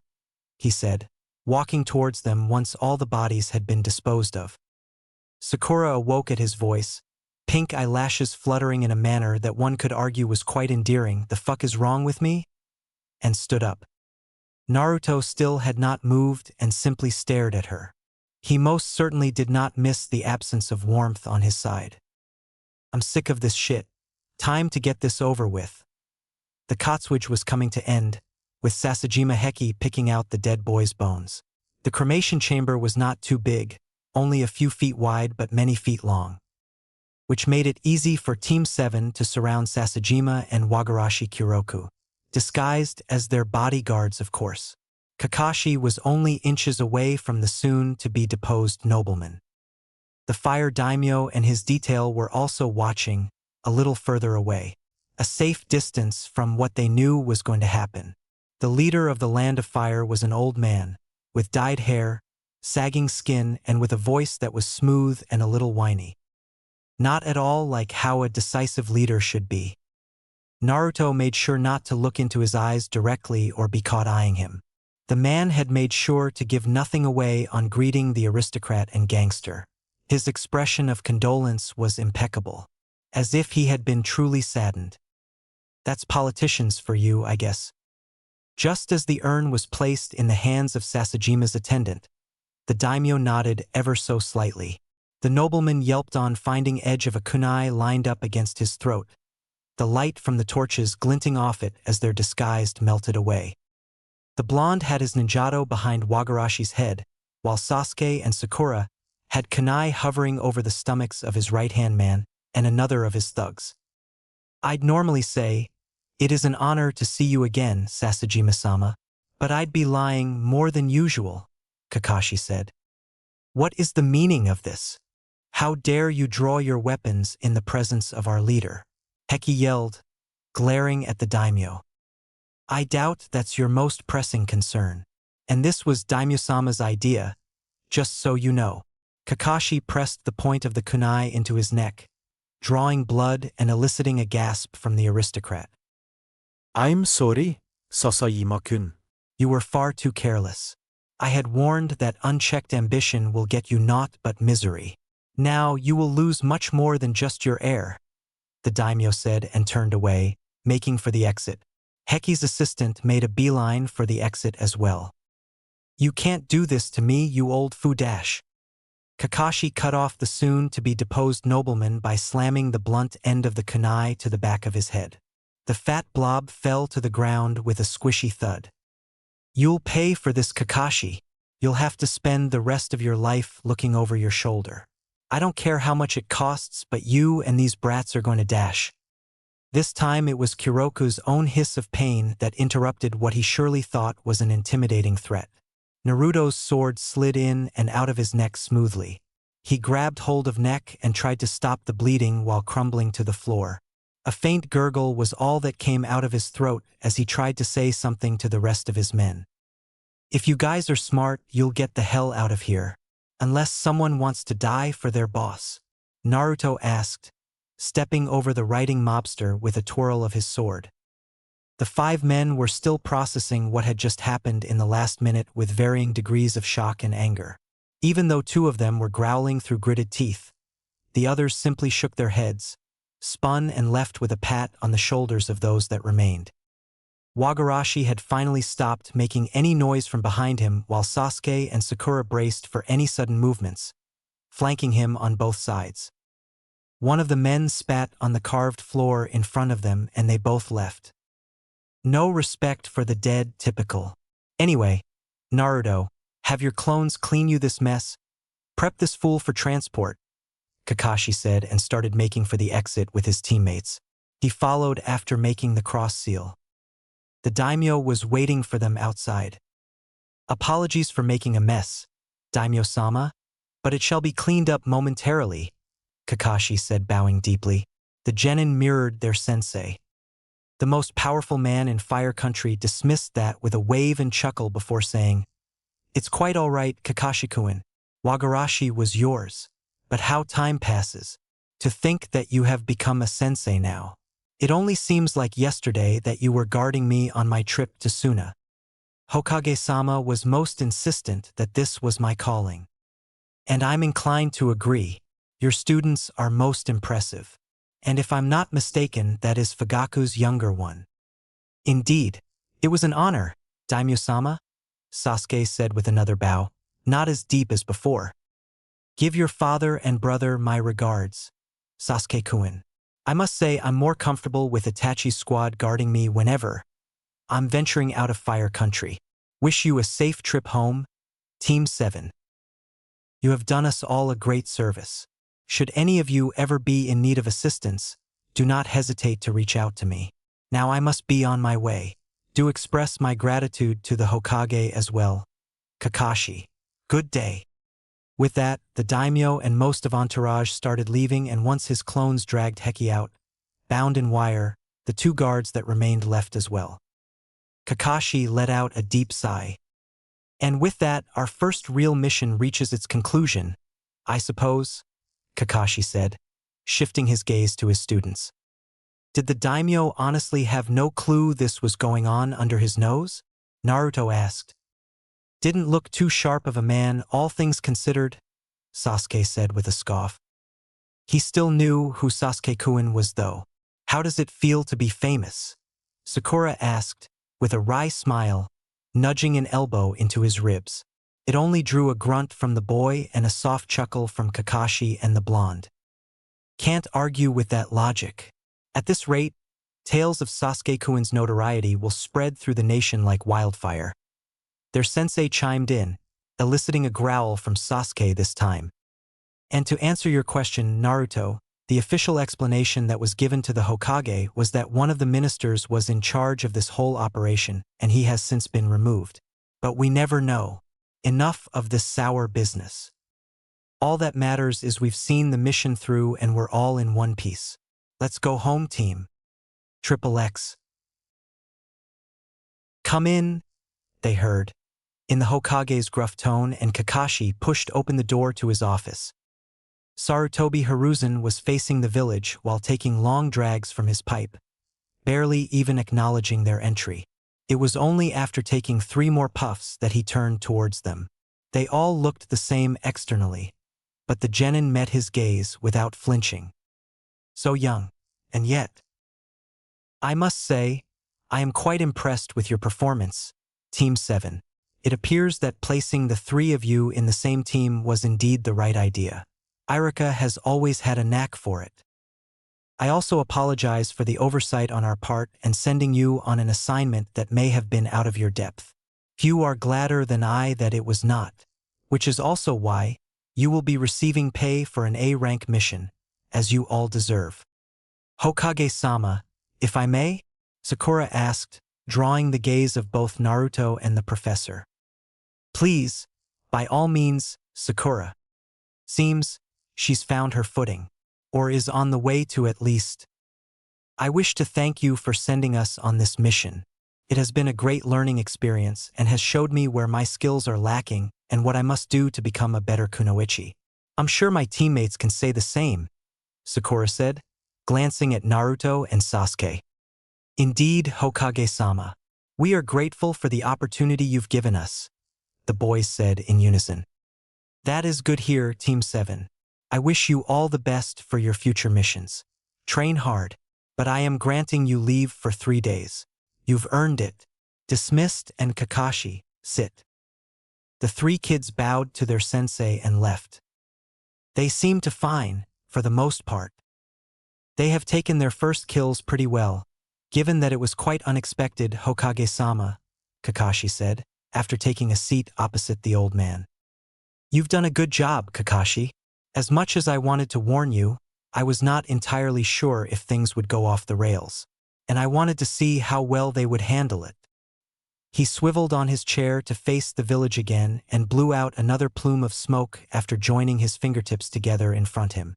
he said, walking towards them once all the bodies had been disposed of. Sakura awoke at his voice, pink eyelashes fluttering in a manner that one could argue was quite endearing. The fuck is wrong with me? And stood up. Naruto still had not moved and simply stared at her. He most certainly did not miss the absence of warmth on his side. I'm sick of this shit. Time to get this over with. The Katsuage was coming to end, with Sasajima Heki picking out the dead boy's bones. The cremation chamber was not too big, only a few feet wide but many feet long, which made it easy for Team 7 to surround Sasajima and Wagarashi Kyoku, disguised as their bodyguards, of course. Kakashi was only inches away from the soon-to-be-deposed nobleman. The fire daimyo and his detail were also watching, a little further away, a safe distance from what they knew was going to happen. The leader of the Land of Fire was an old man, with dyed hair, sagging skin, and with a voice that was smooth and a little whiny. Not at all like how a decisive leader should be. Naruto made sure not to look into his eyes directly or be caught eyeing him. The man had made sure to give nothing away on greeting the aristocrat and gangster. His expression of condolence was impeccable, as if he had been truly saddened. That's politicians for you, I guess. Just as the urn was placed in the hands of Sasajima's attendant, the daimyo nodded ever so slightly. The nobleman yelped on, finding edge of a kunai lined up against his throat, the light from the torches glinting off it as their disguise melted away. The blonde had his ninjato behind Wagarashi's head, while Sasuke and Sakura had kunai hovering over the stomachs of his right-hand man and another of his thugs. I'd normally say, "It is an honor to see you again, Sasajima-sama," but I'd be lying more than usual, Kakashi said. What is the meaning of this? How dare you draw your weapons in the presence of our leader? Heki yelled, glaring at the daimyo. I doubt that's your most pressing concern. And this was Daimyo-sama's idea, just so you know. Kakashi pressed the point of the kunai into his neck, drawing blood and eliciting a gasp from the aristocrat. I'm sorry, Sasayama-kun. You were far too careless. I had warned that unchecked ambition will get you naught but misery. Now you will lose much more than just your heir, the daimyo said and turned away, making for the exit. Heki's assistant made a beeline for the exit as well. You can't do this to me, you old foodash. Kakashi cut off the soon-to-be-deposed nobleman by slamming the blunt end of the kunai to the back of his head. The fat blob fell to the ground with a squishy thud. You'll pay for this, Kakashi. You'll have to spend the rest of your life looking over your shoulder. I don't care how much it costs, but you and these brats are going to dash. This time it was Kuroku's own hiss of pain that interrupted what he surely thought was an intimidating threat. Naruto's sword slid in and out of his neck smoothly. He grabbed hold of neck and tried to stop the bleeding while crumbling to the floor. A faint gurgle was all that came out of his throat as he tried to say something to the rest of his men. If you guys are smart, you'll get the hell out of here. Unless someone wants to die for their boss, Naruto asked, stepping over the writing mobster with a twirl of his sword. The 5 men were still processing what had just happened in the last minute with varying degrees of shock and anger. Even though 2 of them were growling through gritted teeth, the others simply shook their heads, spun and left with a pat on the shoulders of those that remained. Wagarashi had finally stopped making any noise from behind him while Sasuke and Sakura braced for any sudden movements, flanking him on both sides. One of the men spat on the carved floor in front of them and they both left. No respect for the dead, typical. Anyway, Naruto, have your clones clean you this mess. Prep this fool for transport, Kakashi said and started making for the exit with his teammates. He followed after making the cross seal. The daimyo was waiting for them outside. Apologies for making a mess, daimyo-sama, but it shall be cleaned up momentarily, Kakashi said, bowing deeply. The genin mirrored their sensei. The most powerful man in Fire Country dismissed that with a wave and chuckle before saying, It's quite all right, Kakashi-kun. Wagarashi was yours. But how time passes. To think that you have become a sensei now. It only seems like yesterday that you were guarding me on my trip to Suna. Hokage-sama was most insistent that this was my calling. And I'm inclined to agree. Your students are most impressive. And if I'm not mistaken, that is Fugaku's younger one. Indeed, it was an honor, daimyo-sama, Sasuke said with another bow, not as deep as before. Give your father and brother my regards, Sasuke-kun. I must say I'm more comfortable with Itachi's squad guarding me whenever I'm venturing out of Fire Country. Wish you a safe trip home, Team 7. You have done us all a great service. Should any of you ever be in need of assistance, do not hesitate to reach out to me. Now I must be on my way. Do express my gratitude to the Hokage as well. Kakashi. Good day. With that, the daimyo and most of entourage started leaving, and once his clones dragged Heki out, bound in wire, the 2 guards that remained left as well. Kakashi let out a deep sigh. And with that, our first real mission reaches its conclusion, I suppose, Kakashi said, shifting his gaze to his students. Did the daimyo honestly have no clue this was going on under his nose? Naruto asked. Didn't look too sharp of a man, all things considered, Sasuke said with a scoff. He still knew who Sasuke-kun was though. How does it feel to be famous? Sakura asked, with a wry smile, nudging an elbow into his ribs. It only drew a grunt from the boy and a soft chuckle from Kakashi and the blonde. Can't argue with that logic. At this rate, tales of Sasuke-kun's notoriety will spread through the nation like wildfire. Their sensei chimed in, eliciting a growl from Sasuke this time. And to answer your question, Naruto, the official explanation that was given to the Hokage was that one of the ministers was in charge of this whole operation, and he has since been removed. But we never know. Enough of this sour business. All that matters is we've seen the mission through and we're all in one piece. Let's go home, team. Triple X. Come in, they heard, in the Hokage's gruff tone, and Kakashi pushed open the door to his office. Sarutobi Hiruzen was facing the village while taking long drags from his pipe, barely even acknowledging their entry. It was only after taking 3 more puffs that he turned towards them. They all looked the same externally, but the genin met his gaze without flinching. So young, and yet. I must say, I am quite impressed with your performance, Team 7. It appears that placing the 3 of you in the same team was indeed the right idea. Irika has always had a knack for it. I also apologize for the oversight on our part and sending you on an assignment that may have been out of your depth. Few are gladder than I that it was not, which is also why you will be receiving pay for an A-rank mission, as you all deserve. Hokage-sama, if I may? Sakura asked, drawing the gaze of both Naruto and the professor. Please, by all means, Sakura. Seems she's found her footing, or is on the way to at least. I wish to thank you for sending us on this mission. It has been a great learning experience and has showed me where my skills are lacking and what I must do to become a better kunoichi. I'm sure my teammates can say the same, Sakura said, glancing at Naruto and Sasuke. Indeed, Hokage-sama. We are grateful for the opportunity you've given us, the boys said in unison. That is good here, Team 7. I wish you all the best for your future missions. Train hard, but I am granting you leave for 3 days. You've earned it. Dismissed. And Kakashi, sit. The 3 kids bowed to their sensei and left. They seemed to fine, for the most part. They have taken their first kills pretty well, given that it was quite unexpected, Hokage-sama, Kakashi said, after taking a seat opposite the old man. You've done a good job, Kakashi. As much as I wanted to warn you, I was not entirely sure if things would go off the rails, and I wanted to see how well they would handle it. He swiveled on his chair to face the village again and blew out another plume of smoke after joining his fingertips together in front of him.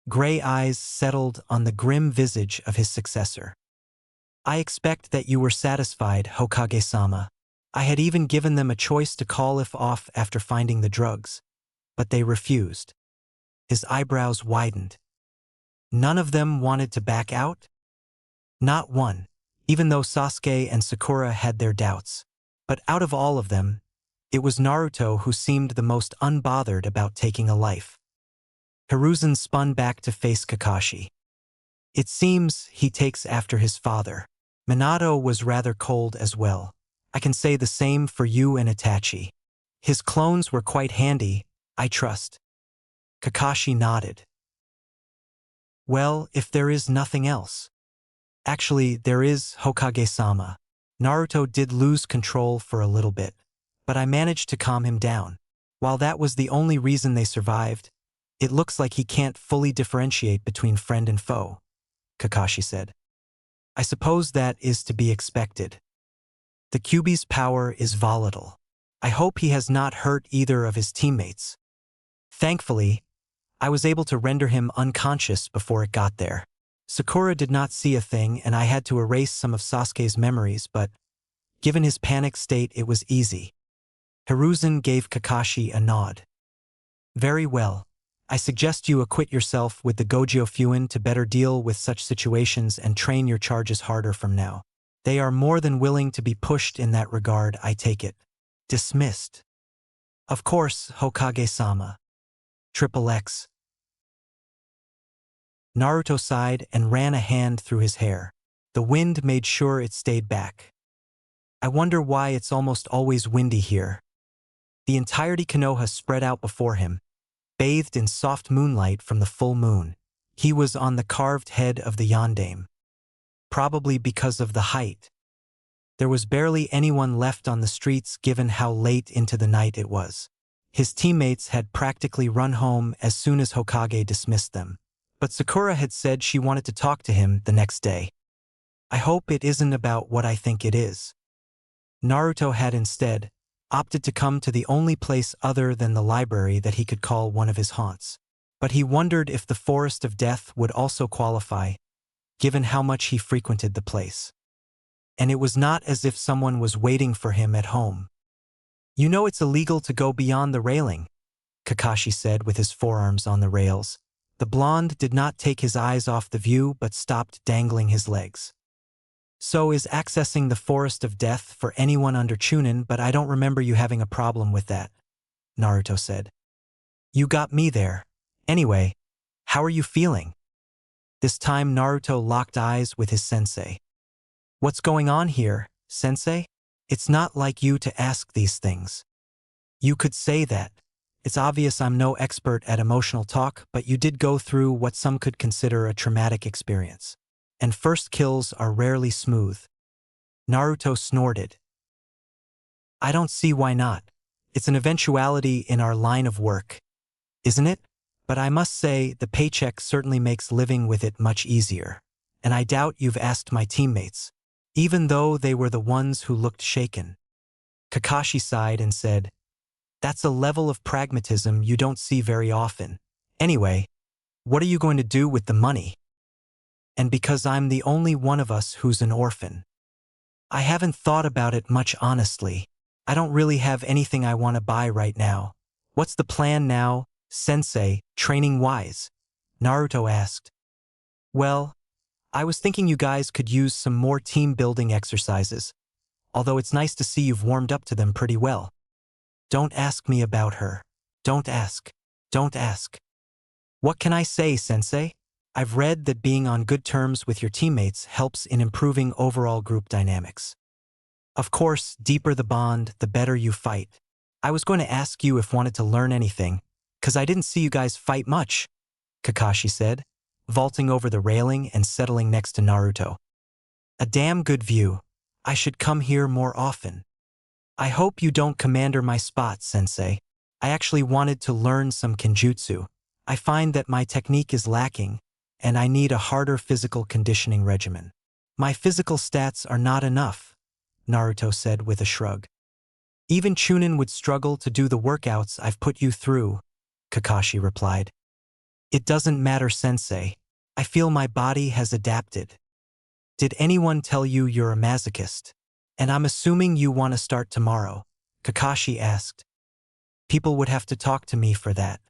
Gray eyes settled on the grim visage of his successor. I expect that you were satisfied, Hokage-sama. I had even given them a choice to call if off after finding the drugs, but they refused. His eyebrows widened. None of them wanted to back out? Not one, even though Sasuke and Sakura had their doubts. But out of all of them, it was Naruto who seemed the most unbothered about taking a life. Hiruzen spun back to face Kakashi. It seems he takes after his father. Minato was rather cold as well. I can say the same for you and Itachi. His clones were quite handy, I trust. Kakashi nodded. Well, if there is nothing else. Actually, there is, Hokage-sama. Naruto did lose control for a little bit, but I managed to calm him down. While that was the only reason they survived, it looks like he can't fully differentiate between friend and foe, Kakashi said. I suppose that is to be expected. The Kyuubi's power is volatile. I hope he has not hurt either of his teammates. Thankfully, I was able to render him unconscious before it got there. Sakura did not see a thing, and I had to erase some of Sasuke's memories, but given his panic state, it was easy. Hiruzen gave Kakashi a nod. Very well. I suggest you acquit yourself with the Gojo Fuin to better deal with such situations and train your charges harder from now. They are more than willing to be pushed in that regard, I take it. Dismissed. Of course, Hokage-sama. XXX. Naruto sighed and ran a hand through his hair. The wind made sure it stayed back. I wonder why it's almost always windy here. The entirety Konoha spread out before him, bathed in soft moonlight from the full moon. He was on the carved head of the Yondaime. Probably because of the height. There was barely anyone left on the streets given how late into the night it was. His teammates had practically run home as soon as Hokage dismissed them. But Sakura had said she wanted to talk to him the next day. I hope it isn't about what I think it is. Naruto had instead opted to come to the only place other than the library that he could call one of his haunts. But he wondered if the Forest of Death would also qualify, given how much he frequented the place. And it was not as if someone was waiting for him at home. You know it's illegal to go beyond the railing, Kakashi said with his forearms on the rails. The blonde did not take his eyes off the view but stopped dangling his legs. So is accessing the Forest of Death for anyone under Chunin, but I don't remember you having a problem with that, Naruto said. You got me there. Anyway, how are you feeling? This time Naruto locked eyes with his sensei. What's going on here, sensei? It's not like you to ask these things. You could say that. It's obvious I'm no expert at emotional talk, but you did go through what some could consider a traumatic experience. And first kills are rarely smooth. Naruto snorted. I don't see why not. It's an eventuality in our line of work, isn't it? But I must say, the paycheck certainly makes living with it much easier. And I doubt you've asked my teammates, even though they were the ones who looked shaken. Kakashi sighed and said, that's a level of pragmatism you don't see very often. Anyway, what are you going to do with the money? And because I'm the only one of us who's an orphan. I haven't thought about it much, honestly. I don't really have anything I want to buy right now. What's the plan now, sensei, training-wise? Naruto asked. Well, I was thinking you guys could use some more team-building exercises, although it's nice to see you've warmed up to them pretty well. Don't ask me about her. Don't ask. Don't ask. What can I say, sensei? I've read that being on good terms with your teammates helps in improving overall group dynamics. Of course, deeper the bond, the better you fight. I was going to ask you if wanted to learn anything, 'cause I didn't see you guys fight much, Kakashi said, vaulting over the railing and settling next to Naruto. A damn good view. I should come here more often. I hope you don't commander my spot, sensei. I actually wanted to learn some kenjutsu. I find that my technique is lacking, and I need a harder physical conditioning regimen. My physical stats are not enough, Naruto said with a shrug. Even Chunin would struggle to do the workouts I've put you through, Kakashi replied. It doesn't matter, sensei. I feel my body has adapted. Did anyone tell you you're a masochist? And I'm assuming you want to start tomorrow, Kakashi asked. People would have to talk to me for that.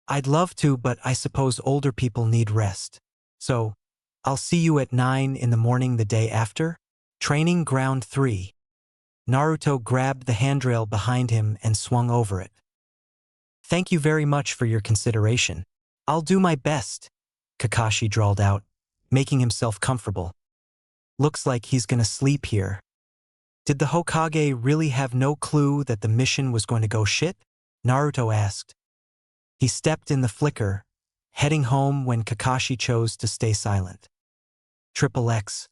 I'd love to, but I suppose older people need rest. So, I'll see you at 9 in the morning the day after? Training Ground 3. Naruto grabbed the handrail behind him and swung over it. Thank you very much for your consideration. I'll do my best, Kakashi drawled out, making himself comfortable. Looks like he's gonna sleep here. Did the Hokage really have no clue that the mission was going to go shit? Naruto asked. He stepped in the flicker, heading home when Kakashi chose to stay silent. XXX.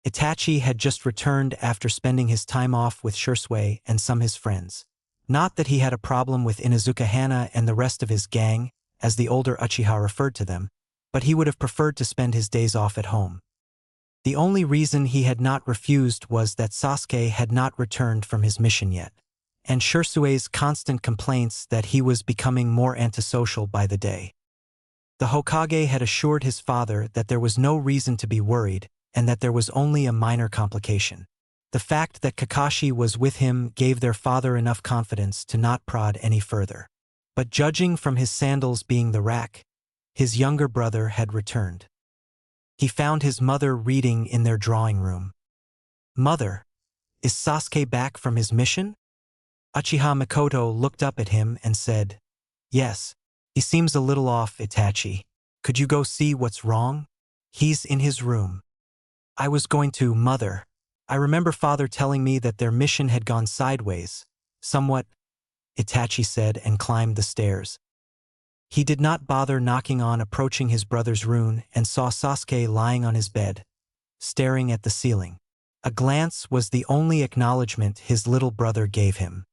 Itachi had just returned after spending his time off with Shursui and some his friends. Not that he had a problem with Inuzuka Hana and the rest of his gang, as the older Uchiha referred to them, but he would have preferred to spend his days off at home. The only reason he had not refused was that Sasuke had not returned from his mission yet, and Shursue's constant complaints that he was becoming more antisocial by the day. The Hokage had assured his father that there was no reason to be worried and that there was only a minor complication. The fact that Kakashi was with him gave their father enough confidence to not prod any further. But judging from his sandals being the rack, his younger brother had returned. He found his mother reading in their drawing room. "Mother, is Sasuke back from his mission?" Uchiha Mikoto looked up at him and said, "Yes, he seems a little off, Itachi. Could you go see what's wrong? He's in his room." "I was going to, Mother. I remember Father telling me that their mission had gone sideways, somewhat," Itachi said and climbed the stairs. He did not bother knocking on approaching his brother's room and saw Sasuke lying on his bed, staring at the ceiling. A glance was the only acknowledgement his little brother gave him.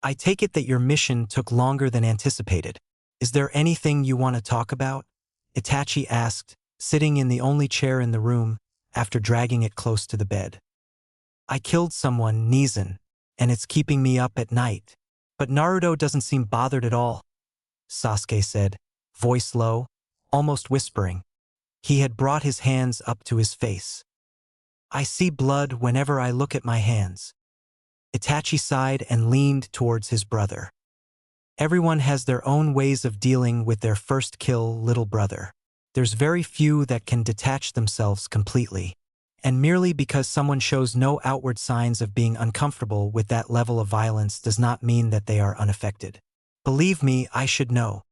"I take it that your mission took longer than anticipated. Is there anything you want to talk about?" Itachi asked, sitting in the only chair in the room after dragging it close to the bed. "I killed someone, Nizan, and it's keeping me up at night. But Naruto doesn't seem bothered at all," Sasuke said, voice low, almost whispering. He had brought his hands up to his face. "I see blood whenever I look at my hands." Itachi sighed and leaned towards his brother. "Everyone has their own ways of dealing with their first kill, little brother. There's very few that can detach themselves completely. And merely because someone shows no outward signs of being uncomfortable with that level of violence does not mean that they are unaffected. Believe me, I should know."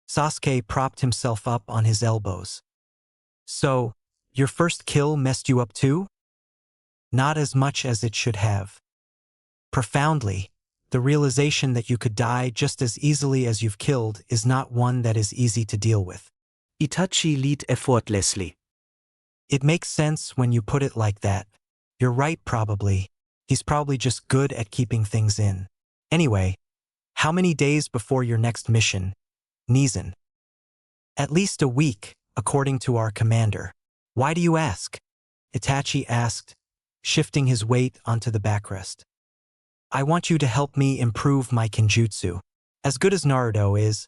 Sasuke propped himself up on his elbows. "So, your first kill messed you up too?" "Not as much as it should have. Profoundly, the realization that you could die just as easily as you've killed is not one that is easy to deal with." Itachi lead effortlessly. "It makes sense when you put it like that. You're right, probably. He's probably just good at keeping things in. Anyway, how many days before your next mission, Nizan?" "At least a week, according to our commander." "Why do you ask?" Itachi asked, shifting his weight onto the backrest. "I want you to help me improve my kenjutsu. As good as Naruto is,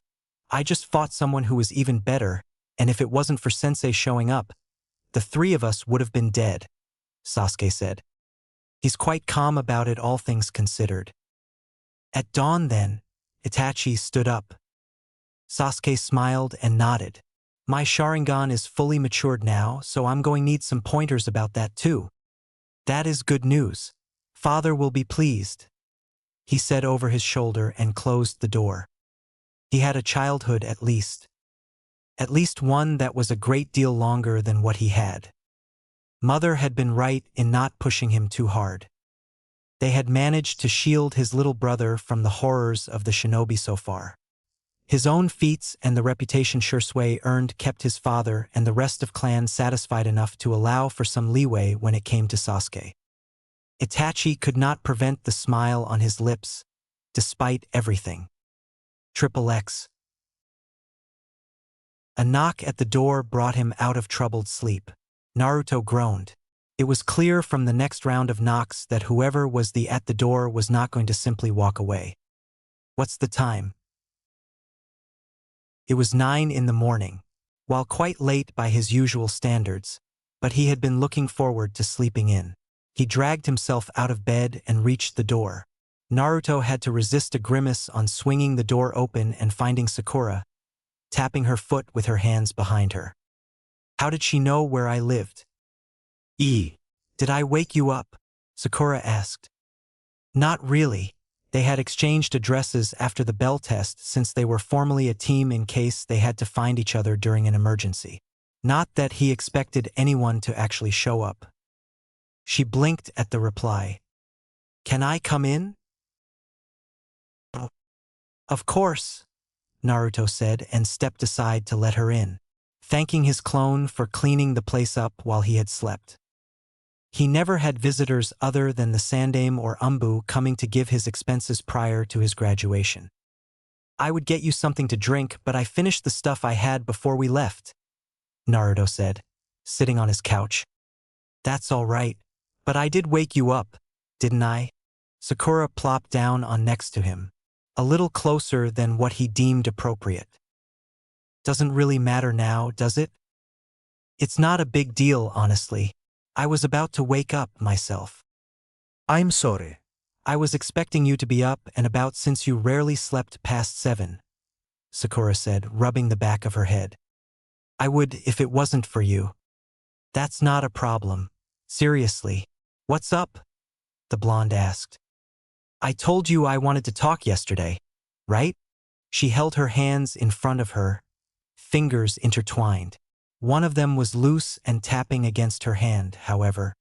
I just fought someone who was even better, and if it wasn't for Sensei showing up, the three of us would have been dead," Sasuke said. "He's quite calm about it, all things considered." "At dawn then," Itachi stood up. Sasuke smiled and nodded. "My Sharingan is fully matured now, so I'm going to need some pointers about that too." "That is good news. Father will be pleased," he said over his shoulder and closed the door. He had a childhood at least. At least one that was a great deal longer than what he had. Mother had been right in not pushing him too hard. They had managed to shield his little brother from the horrors of the shinobi so far. His own feats and the reputation Shursui earned kept his father and the rest of clan satisfied enough to allow for some leeway when it came to Sasuke. Itachi could not prevent the smile on his lips, despite everything. XXX. A knock at the door brought him out of troubled sleep. Naruto groaned. It was clear from the next round of knocks that whoever was at the door was not going to simply walk away. "What's the time?" It was 9 in the morning, while quite late by his usual standards, but he had been looking forward to sleeping in. He dragged himself out of bed and reached the door. Naruto had to resist a grimace on swinging the door open and finding Sakura, tapping her foot with her hands behind her. "How did she know where I lived?" "Did I wake you up?" Sakura asked. "Not really. They had exchanged addresses after the bell test since they were formerly a team in case they had to find each other during an emergency. Not that he expected anyone to actually show up." She blinked at the reply. "Can I come in?" "Of course," Naruto said and stepped aside to let her in, thanking his clone for cleaning the place up while he had slept. He never had visitors other than the Sandaime or Umbu coming to give his expenses prior to his graduation. "I would get you something to drink, but I finished the stuff I had before we left," Naruto said, sitting on his couch. "That's all right, but I did wake you up, didn't I?" Sakura plopped down on next to him, a little closer than what he deemed appropriate. Doesn't really matter now, does it? It's not a big deal, honestly. I was about to wake up myself. I'm sorry. I was expecting you to be up and about since you rarely slept past 7, Sakura said, rubbing the back of her head. I would if it wasn't for you. That's not a problem. Seriously. What's up? The blonde asked. I told you I wanted to talk yesterday, right? She held her hands in front of her, fingers intertwined. One of them was loose and tapping against her hand, however.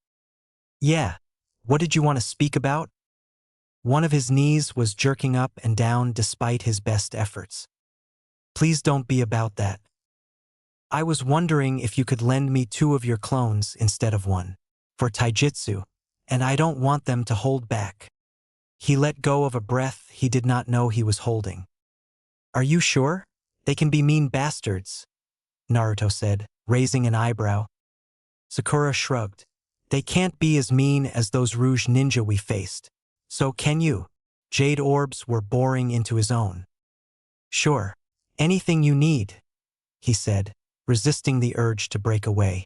Yeah. What did you want to speak about? One of his knees was jerking up and down despite his best efforts. Please don't be about that. I was wondering if you could lend me 2 of your clones instead of 1. For taijutsu, and I don't want them to hold back. He let go of a breath he did not know he was holding. Are you sure? They can be mean bastards, Naruto said, raising an eyebrow. Sakura shrugged. They can't be as mean as those Rouge ninja we faced. So can you? Jade orbs were boring into his own. Sure. Anything you need, he said, resisting the urge to break away.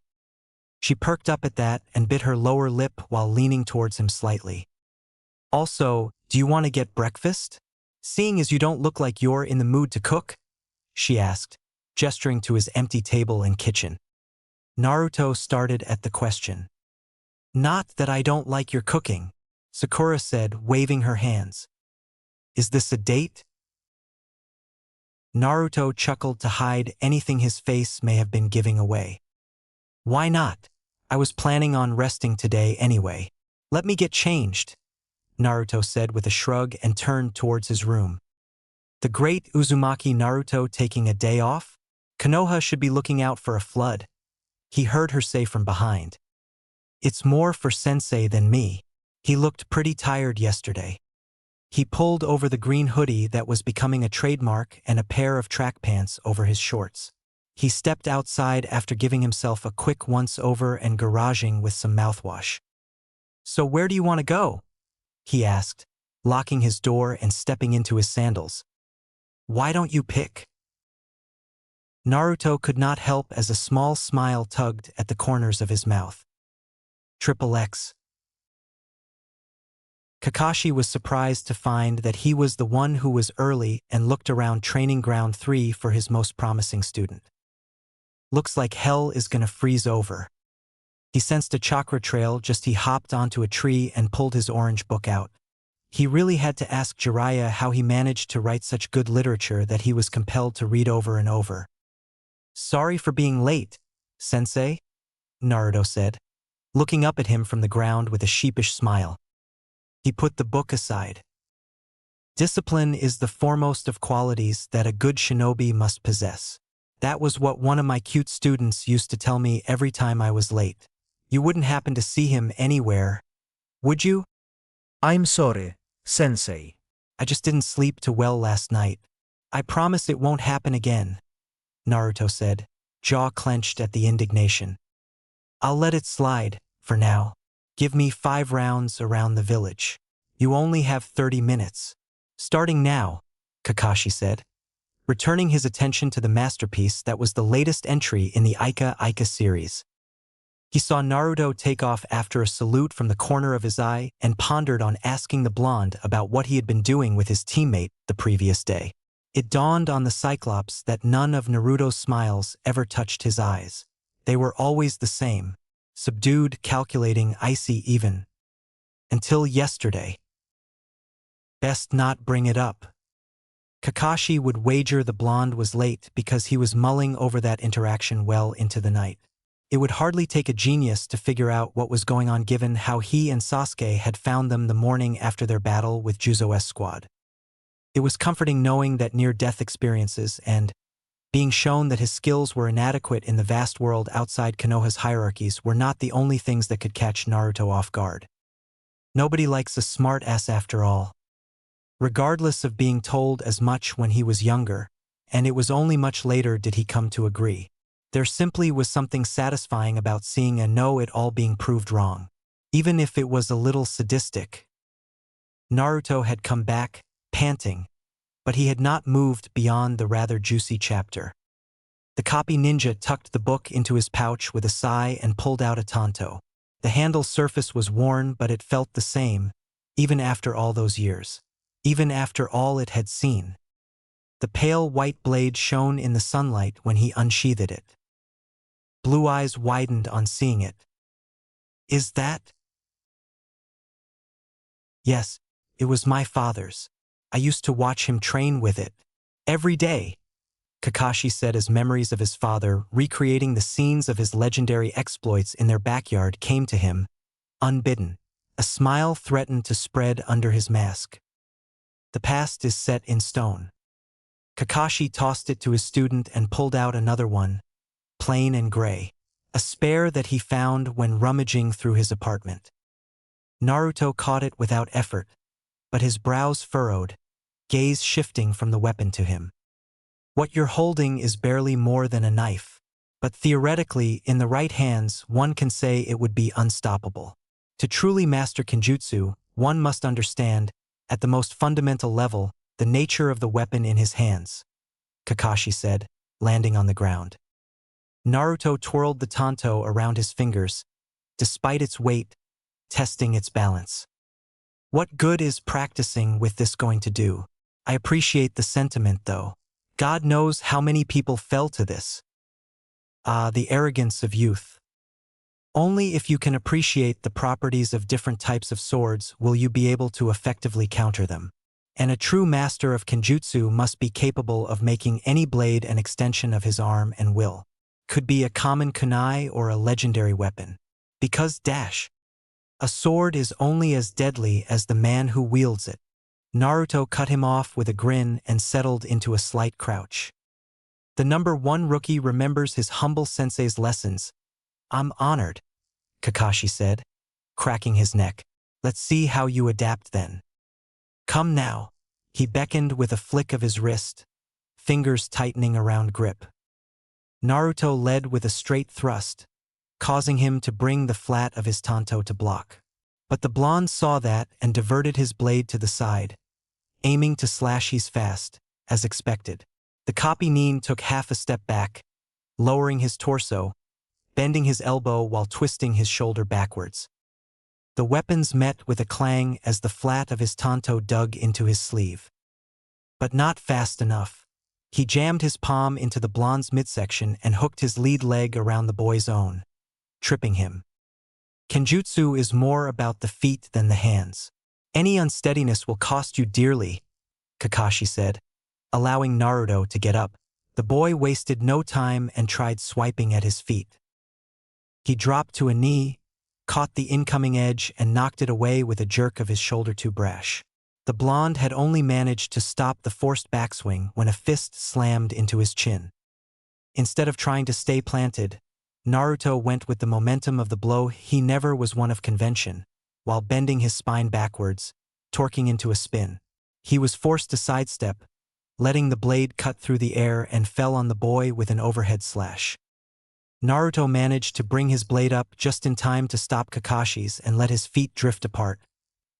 She perked up at that and bit her lower lip while leaning towards him slightly. Also, do you want to get breakfast? Seeing as you don't look like you're in the mood to cook? She asked, gesturing to his empty table and kitchen. Naruto started at the question. Not that I don't like your cooking, Sakura said, waving her hands. Is this a date? Naruto chuckled to hide anything his face may have been giving away. Why not? I was planning on resting today anyway. Let me get changed, Naruto said with a shrug and turned towards his room. The great Uzumaki Naruto taking a day off? Konoha should be looking out for a flood, he heard her say from behind. It's more for sensei than me. He looked pretty tired yesterday. He pulled over the green hoodie that was becoming a trademark and a pair of track pants over his shorts. He stepped outside after giving himself a quick once-over and garaging with some mouthwash. So where do you want to go? He asked, locking his door and stepping into his sandals. Why don't you pick? Naruto could not help as a small smile tugged at the corners of his mouth. XXX. Kakashi was surprised to find that he was the one who was early and looked around Training Ground 3 for his most promising student. Looks like hell is gonna freeze over. He sensed a chakra trail just he hopped onto a tree and pulled his orange book out. He really had to ask Jiraiya how he managed to write such good literature that he was compelled to read over and over. Sorry for being late, sensei, Naruto said, looking up at him from the ground with a sheepish smile. He put the book aside. Discipline is the foremost of qualities that a good shinobi must possess. That was what one of my cute students used to tell me every time I was late. You wouldn't happen to see him anywhere, would you? I'm sorry, sensei. I just didn't sleep too well last night. I promise it won't happen again, Naruto said, jaw clenched at the indignation. I'll let it slide, for now. Give me 5 rounds around the village. You only have 30 minutes. Starting now, Kakashi said, returning his attention to the masterpiece that was the latest entry in the Ika series. He saw Naruto take off after a salute from the corner of his eye and pondered on asking the blonde about what he had been doing with his teammate the previous day. It dawned on the Cyclops that none of Naruto's smiles ever touched his eyes. They were always the same, subdued, calculating, icy even. Until yesterday. Best not bring it up. Kakashi would wager the blonde was late because he was mulling over that interaction well into the night. It would hardly take a genius to figure out what was going on given how he and Sasuke had found them the morning after their battle with Juzo's squad. It was comforting knowing that near-death experiences and being shown that his skills were inadequate in the vast world outside Konoha's hierarchies were not the only things that could catch Naruto off guard. Nobody likes a smart-ass after all. Regardless of being told as much when he was younger, and it was only much later did he come to agree. There simply was something satisfying about seeing a know-it-all being proved wrong, even if it was a little sadistic. Naruto had come back, panting, but he had not moved beyond the rather juicy chapter. The copy ninja tucked the book into his pouch with a sigh and pulled out a tanto. The handle's surface was worn, but it felt the same, even after all those years. Even after all it had seen. The pale white blade shone in the sunlight when he unsheathed it. Blue eyes widened on seeing it. Is that? Yes, it was my father's. I used to watch him train with it. Every day, Kakashi said as memories of his father recreating the scenes of his legendary exploits in their backyard came to him, unbidden. A smile threatened to spread under his mask. The past is set in stone. Kakashi tossed it to his student and pulled out another one, plain and gray, a spare that he found when rummaging through his apartment. Naruto caught it without effort, but his brows furrowed, gaze shifting from the weapon to him. What you're holding is barely more than a knife, but theoretically, in the right hands, one can say it would be unstoppable. To truly master Kenjutsu, one must understand, at the most fundamental level, the nature of the weapon in his hands, Kakashi said, landing on the ground. Naruto twirled the tanto around his fingers, despite its weight, testing its balance. What good is practicing with this going to do? I appreciate the sentiment, though. God knows how many people fell to this. The arrogance of youth. Only if you can appreciate the properties of different types of swords will you be able to effectively counter them. And a true master of Kenjutsu must be capable of making any blade an extension of his arm and will. Could be a common kunai or a legendary weapon. Because a sword is only as deadly as the man who wields it. Naruto cut him off with a grin and settled into a slight crouch. The number 1 rookie remembers his humble sensei's lessons. I'm honored, Kakashi said, cracking his neck. Let's see how you adapt then. Come now, he beckoned with a flick of his wrist, fingers tightening around grip. Naruto led with a straight thrust, causing him to bring the flat of his tanto to block. But the blonde saw that and diverted his blade to the side, aiming to slash his fast, as expected. The copy nin took half a step back, lowering his torso, bending his elbow while twisting his shoulder backwards. The weapons met with a clang as the flat of his tanto dug into his sleeve. But not fast enough. He jammed his palm into the blonde's midsection and hooked his lead leg around the boy's own, tripping him. Kenjutsu is more about the feet than the hands. Any unsteadiness will cost you dearly, Kakashi said, allowing Naruto to get up. The boy wasted no time and tried swiping at his feet. He dropped to a knee, caught the incoming edge and knocked it away with a jerk of his shoulder too brash. The blonde had only managed to stop the forced backswing when a fist slammed into his chin. Instead of trying to stay planted, Naruto went with the momentum of the blow. He never was one of convention. While bending his spine backwards, torquing into a spin, he was forced to sidestep, letting the blade cut through the air and fell on the boy with an overhead slash. Naruto managed to bring his blade up just in time to stop Kakashi's and let his feet drift apart,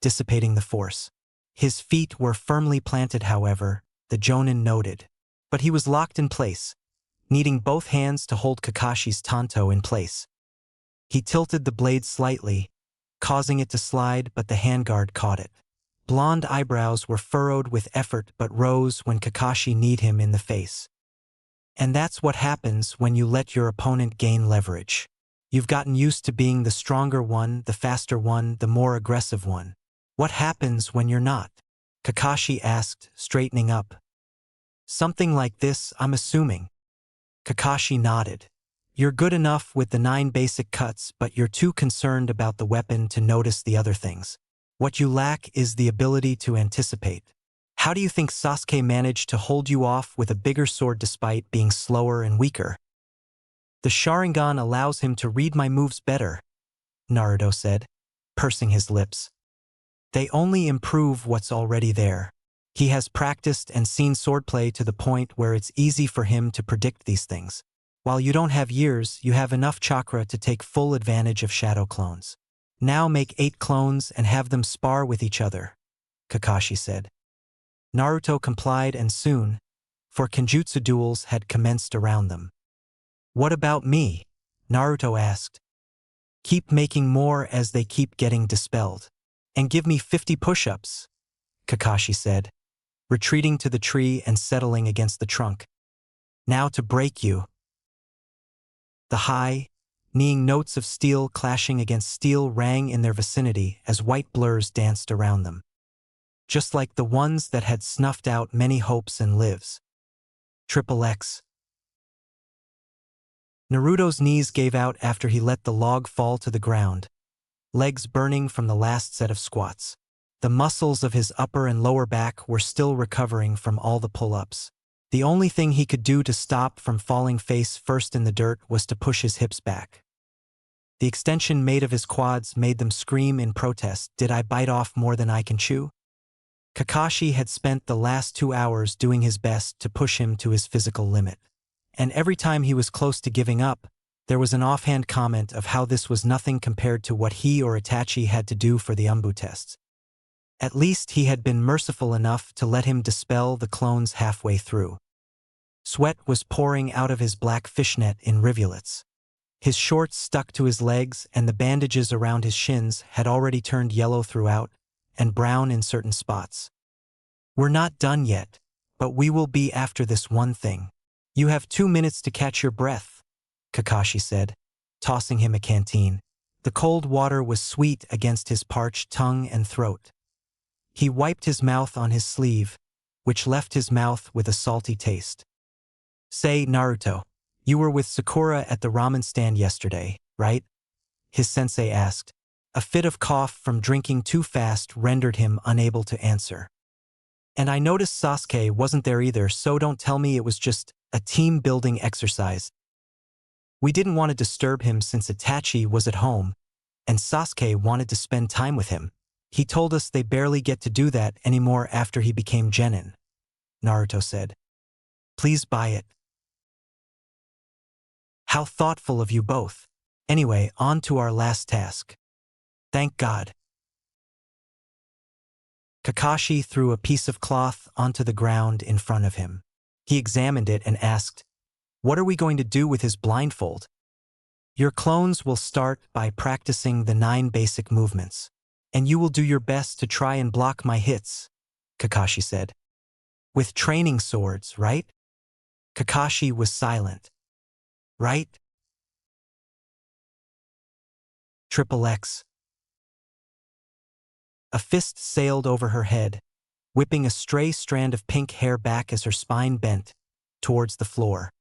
dissipating the force. His feet were firmly planted, however, the Jonin noted, but he was locked in place, needing both hands to hold Kakashi's tanto in place. He tilted the blade slightly, causing it to slide, but the handguard caught it. Blonde eyebrows were furrowed with effort but rose when Kakashi kneed him in the face. And that's what happens when you let your opponent gain leverage. You've gotten used to being the stronger one, the faster one, the more aggressive one. What happens when you're not? Kakashi asked, straightening up. Something like this, I'm assuming. Kakashi nodded. You're good enough with the 9 basic cuts, but you're too concerned about the weapon to notice the other things. What you lack is the ability to anticipate. How do you think Sasuke managed to hold you off with a bigger sword despite being slower and weaker? The Sharingan allows him to read my moves better, Naruto said, pursing his lips. They only improve what's already there. He has practiced and seen swordplay to the point where it's easy for him to predict these things. While you don't have years, you have enough chakra to take full advantage of shadow clones. Now make 8 clones and have them spar with each other, Kakashi said. Naruto complied and soon, for Kenjutsu duels had commenced around them. What about me? Naruto asked. Keep making more as they keep getting dispelled. And give me 50 push-ups, Kakashi said, retreating to the tree and settling against the trunk. Now to break you. The high, kneeing notes of steel clashing against steel rang in their vicinity as white blurs danced around them. Just like the ones that had snuffed out many hopes and lives. Triple X. Naruto's knees gave out after he let the log fall to the ground, legs burning from the last set of squats. The muscles of his upper and lower back were still recovering from all the pull-ups. The only thing he could do to stop from falling face first in the dirt was to push his hips back. The extension made of his quads made them scream in protest. Did I bite off more than I can chew? Kakashi had spent the last 2 hours doing his best to push him to his physical limit. And every time he was close to giving up, there was an offhand comment of how this was nothing compared to what he or Itachi had to do for the Umbu tests. At least he had been merciful enough to let him dispel the clones halfway through. Sweat was pouring out of his black fishnet in rivulets. His shorts stuck to his legs and the bandages around his shins had already turned yellow throughout and brown in certain spots. We're not done yet, but we will be after this one thing. You have 2 minutes to catch your breath, Kakashi said, tossing him a canteen. The cold water was sweet against his parched tongue and throat. He wiped his mouth on his sleeve, which left his mouth with a salty taste. Say, Naruto, you were with Sakura at the ramen stand yesterday, right? His sensei asked. A fit of cough from drinking too fast rendered him unable to answer. And I noticed Sasuke wasn't there either, so don't tell me it was just a team-building exercise. We didn't want to disturb him since Itachi was at home, and Sasuke wanted to spend time with him. He told us they barely get to do that anymore after he became Genin, Naruto said. Please buy it. How thoughtful of you both. Anyway, on to our last task. Thank God. Kakashi threw a piece of cloth onto the ground in front of him. He examined it and asked, "What are we going to do with his blindfold?" "Your clones will start by practicing the 9 basic movements, and you will do your best to try and block my hits," Kakashi said. "With training swords, right?" Kakashi was silent. "Right?" Triple X. A fist sailed over her head, whipping a stray strand of pink hair back as her spine bent towards the floor.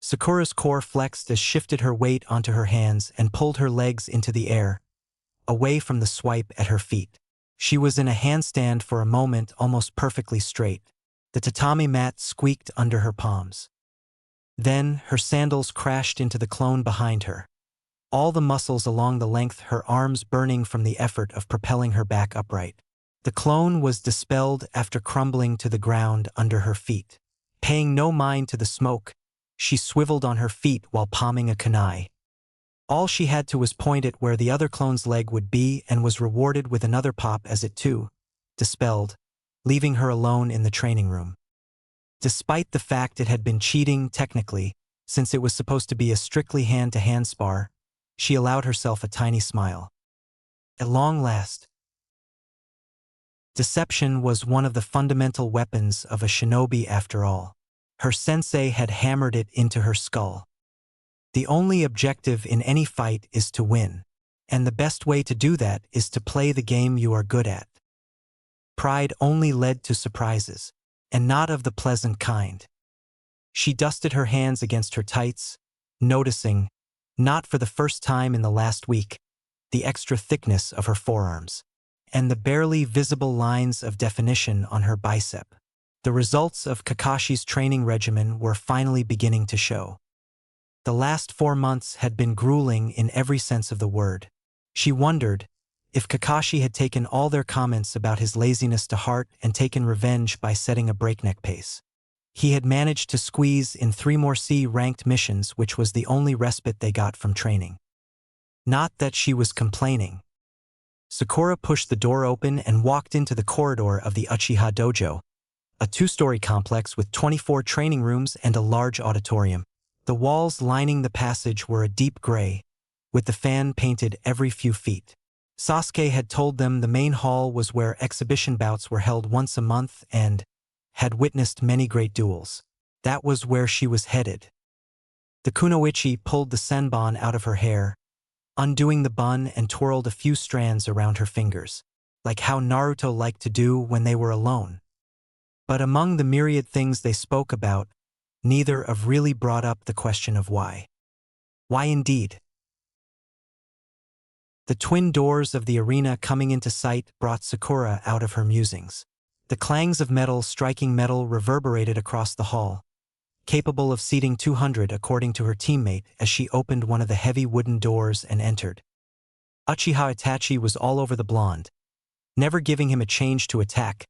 Sakura's core flexed as shifted her weight onto her hands and pulled her legs into the air, away from the swipe at her feet. She was in a handstand for a moment, almost perfectly straight. The tatami mat squeaked under her palms. Then her sandals crashed into the clone behind her, all the muscles along the length her arms burning from the effort of propelling her back upright. The clone was dispelled after crumbling to the ground under her feet. Paying no mind to the smoke, she swiveled on her feet while palming a kunai. All she had to was point it where the other clone's leg would be and was rewarded with another pop as it too dispelled, leaving her alone in the training room. Despite the fact it had been cheating technically, since it was supposed to be a strictly hand-to-hand spar, she allowed herself a tiny smile. At long last. Deception was one of the fundamental weapons of a shinobi after all. Her sensei had hammered it into her skull. The only objective in any fight is to win, and the best way to do that is to play the game you are good at. Pride only led to surprises, and not of the pleasant kind. She dusted her hands against her tights, noticing, not for the first time in the last week, the extra thickness of her forearms, and the barely visible lines of definition on her bicep. The results of Kakashi's training regimen were finally beginning to show. The last 4 months had been grueling in every sense of the word. She wondered if Kakashi had taken all their comments about his laziness to heart and taken revenge by setting a breakneck pace. He had managed to squeeze in 3 more C-ranked missions, which was the only respite they got from training. Not that she was complaining. Sakura pushed the door open and walked into the corridor of the Uchiha Dojo, a 2-story complex with 24 training rooms and a large auditorium. The walls lining the passage were a deep gray, with the fan painted every few feet. Sasuke had told them the main hall was where exhibition bouts were held once a month and had witnessed many great duels. That was where she was headed. The kunoichi pulled the senbon out of her hair, undoing the bun and twirled a few strands around her fingers, like how Naruto liked to do when they were alone. But among the myriad things they spoke about, neither of really brought up the question of why. Why indeed? The twin doors of the arena coming into sight brought Sakura out of her musings. The clangs of metal striking metal reverberated across the hall, capable of seating 200 according to her teammate as she opened one of the heavy wooden doors and entered. Uchiha Itachi was all over the blonde, never giving him a change to attack,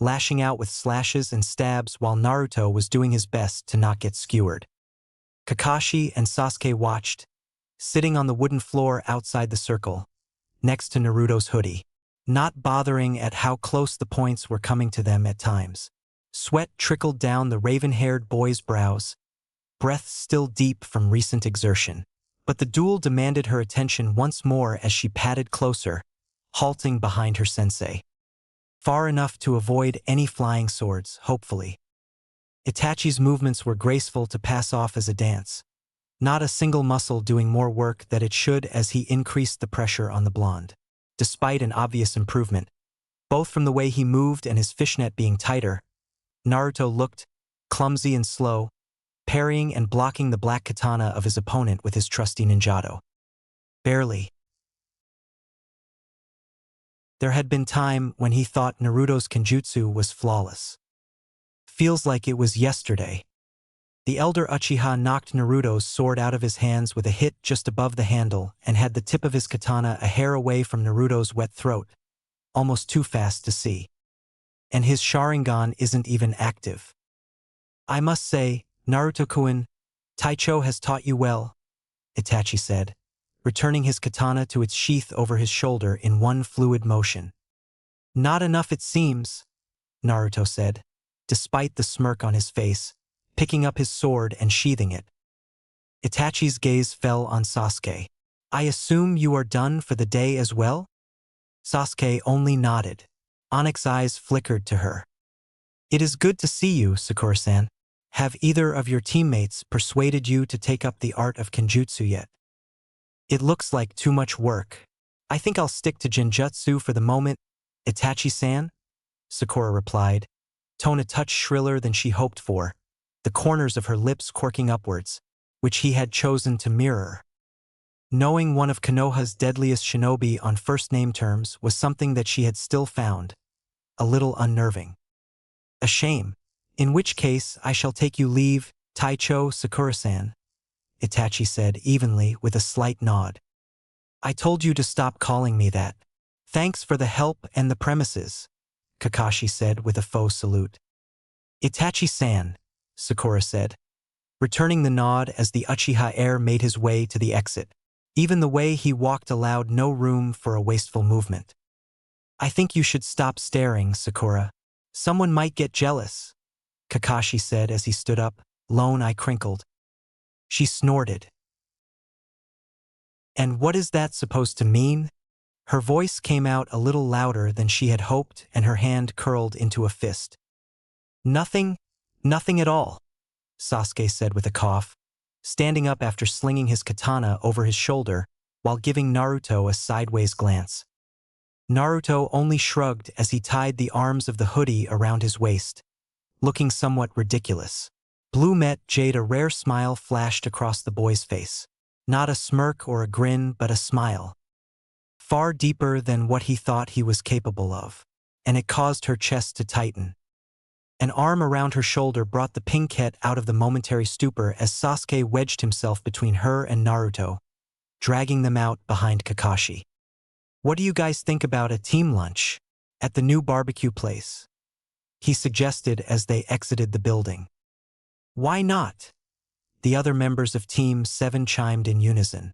lashing out with slashes and stabs while Naruto was doing his best to not get skewered. Kakashi and Sasuke watched, sitting on the wooden floor outside the circle, next to Naruto's hoodie, not bothering at how close the points were coming to them at times. Sweat trickled down the raven-haired boy's brows, breath still deep from recent exertion. But the duel demanded her attention once more as she padded closer, halting behind her sensei. Far enough to avoid any flying swords, hopefully. Itachi's movements were graceful to pass off as a dance, not a single muscle doing more work than it should as he increased the pressure on the blonde. Despite an obvious improvement, both from the way he moved and his fishnet being tighter, Naruto looked clumsy and slow, parrying and blocking the black katana of his opponent with his trusty ninjato. Barely. There had been time when he thought Naruto's kenjutsu was flawless. Feels like it was yesterday. The elder Uchiha knocked Naruto's sword out of his hands with a hit just above the handle and had the tip of his katana a hair away from Naruto's wet throat, almost too fast to see. And his Sharingan isn't even active. I must say, Naruto-kun, Taicho has taught you well, Itachi said, returning his katana to its sheath over his shoulder in one fluid motion. Not enough it seems, Naruto said, despite the smirk on his face, picking up his sword and sheathing it. Itachi's gaze fell on Sasuke. I assume you are done for the day as well? Sasuke only nodded. Onyx eyes flickered to her. It is good to see you, Sakura-san. Have either of your teammates persuaded you to take up the art of kenjutsu yet? It looks like too much work. I think I'll stick to genjutsu for the moment, Itachi-san, Sakura replied, tone a touch shriller than she hoped for, the corners of her lips quirking upwards, which he had chosen to mirror. Knowing one of Konoha's deadliest shinobi on first-name terms was something that she had still found a little unnerving. A shame. In which case, I shall take you leave, Taicho Sakura-san, Itachi said evenly with a slight nod. I told you to stop calling me that. Thanks for the help and the premises, Kakashi said with a faux salute. Itachi-san, Sakura said, returning the nod as the Uchiha heir made his way to the exit. Even the way he walked allowed no room for a wasteful movement. I think you should stop staring, Sakura. Someone might get jealous, Kakashi said as he stood up, lone eye crinkled. She snorted. And what is that supposed to mean? Her voice came out a little louder than she had hoped and her hand curled into a fist. Nothing at all, Sasuke said with a cough, standing up after slinging his katana over his shoulder while giving Naruto a sideways glance. Naruto only shrugged as he tied the arms of the hoodie around his waist, looking somewhat ridiculous. Blue met Jade a rare smile flashed across the boy's face. Not a smirk or a grin, but a smile. Far deeper than what he thought he was capable of, and it caused her chest to tighten. An arm around her shoulder brought the pinkette out of the momentary stupor as Sasuke wedged himself between her and Naruto, dragging them out behind Kakashi. What do you guys think about a team lunch at the new barbecue place? He suggested as they exited the building. Why not? The other members of Team 7 chimed in unison.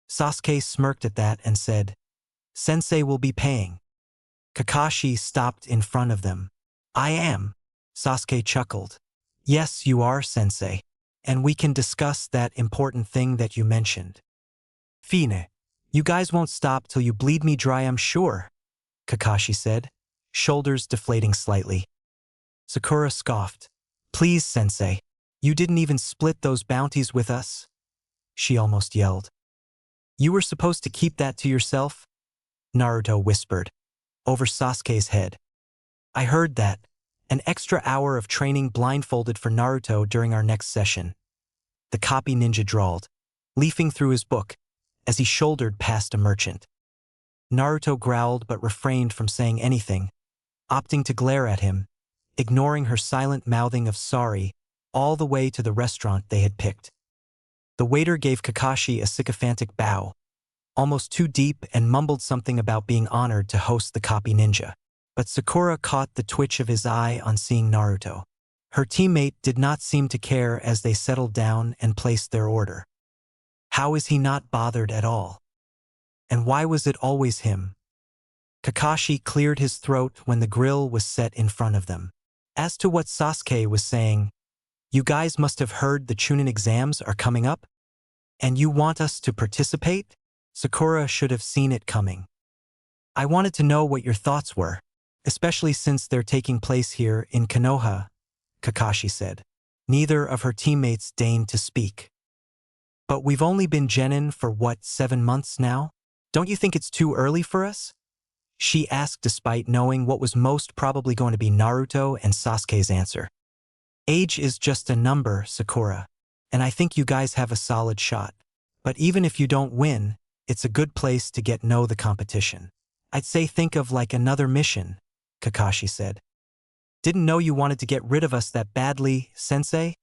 Sasuke smirked at that and said, Sensei will be paying. Kakashi stopped in front of them. I am. Sasuke chuckled. Yes, you are, Sensei. and we can discuss that important thing that you mentioned. Fine. You guys won't stop till you bleed me dry, I'm sure, Kakashi said, shoulders deflating slightly. Sakura scoffed. Please, sensei. You didn't even split those bounties with us, she almost yelled. You were supposed to keep that to yourself? Naruto whispered, over Sasuke's head. I heard that. An extra hour of training blindfolded for Naruto during our next session. The copy ninja drawled, leafing through his book, as he shouldered past a merchant. Naruto growled but refrained from saying anything, opting to glare at him, ignoring her silent mouthing of sorry all the way to the restaurant they had picked. The waiter gave Kakashi a sycophantic bow, almost too deep, and mumbled something about being honored to host the copy ninja. But Sakura caught the twitch of his eye on seeing Naruto. Her teammate did not seem to care as they settled down and placed their order. How is he not bothered at all? And why was it always him? Kakashi cleared his throat when the grill was set in front of them. As to what Sasuke was saying, you guys must have heard the Chunin exams are coming up? And you want us to participate? Sakura should have seen it coming. I wanted to know what your thoughts were, especially since they're taking place here in Konoha, Kakashi said. Neither of her teammates deigned to speak. But we've only been genin for what, 7 months now? Don't you think it's too early for us? She asked despite knowing what was most probably going to be Naruto and Sasuke's answer. Age is just a number, Sakura, and I think you guys have a solid shot. But even if you don't win, it's a good place to get know the competition. I'd say think of like another mission, Kakashi said. Didn't know you wanted to get rid of us that badly, sensei?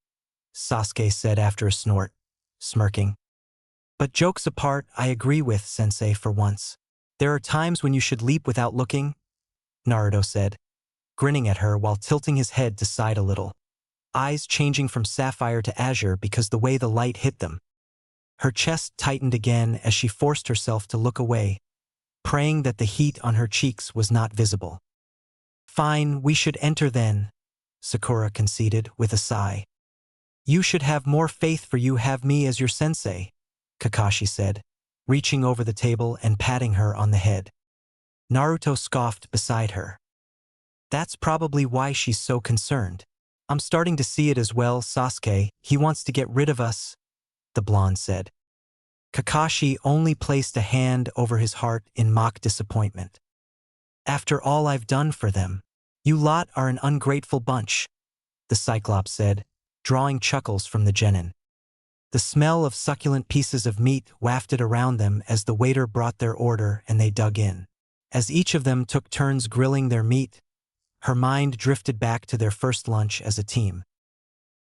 Sasuke said after a snort, smirking. But jokes apart, I agree with sensei for once. There are times when you should leap without looking, Naruto said, grinning at her while tilting his head to side a little, eyes changing from sapphire to azure because the way the light hit them. Her chest tightened again as she forced herself to look away, praying that the heat on her cheeks was not visible. Fine, we should enter then, Sakura conceded with a sigh. You should have more faith, for you have me as your sensei, Kakashi said, reaching over the table and patting her on the head. Naruto scoffed beside her. That's probably why she's so concerned. I'm starting to see it as well, Sasuke. He wants to get rid of us, the blonde said. Kakashi only placed a hand over his heart in mock disappointment. After all I've done for them, you lot are an ungrateful bunch, the Cyclops said, drawing chuckles from the genin. The smell of succulent pieces of meat wafted around them as the waiter brought their order and they dug in. As each of them took turns grilling their meat, her mind drifted back to their first lunch as a team.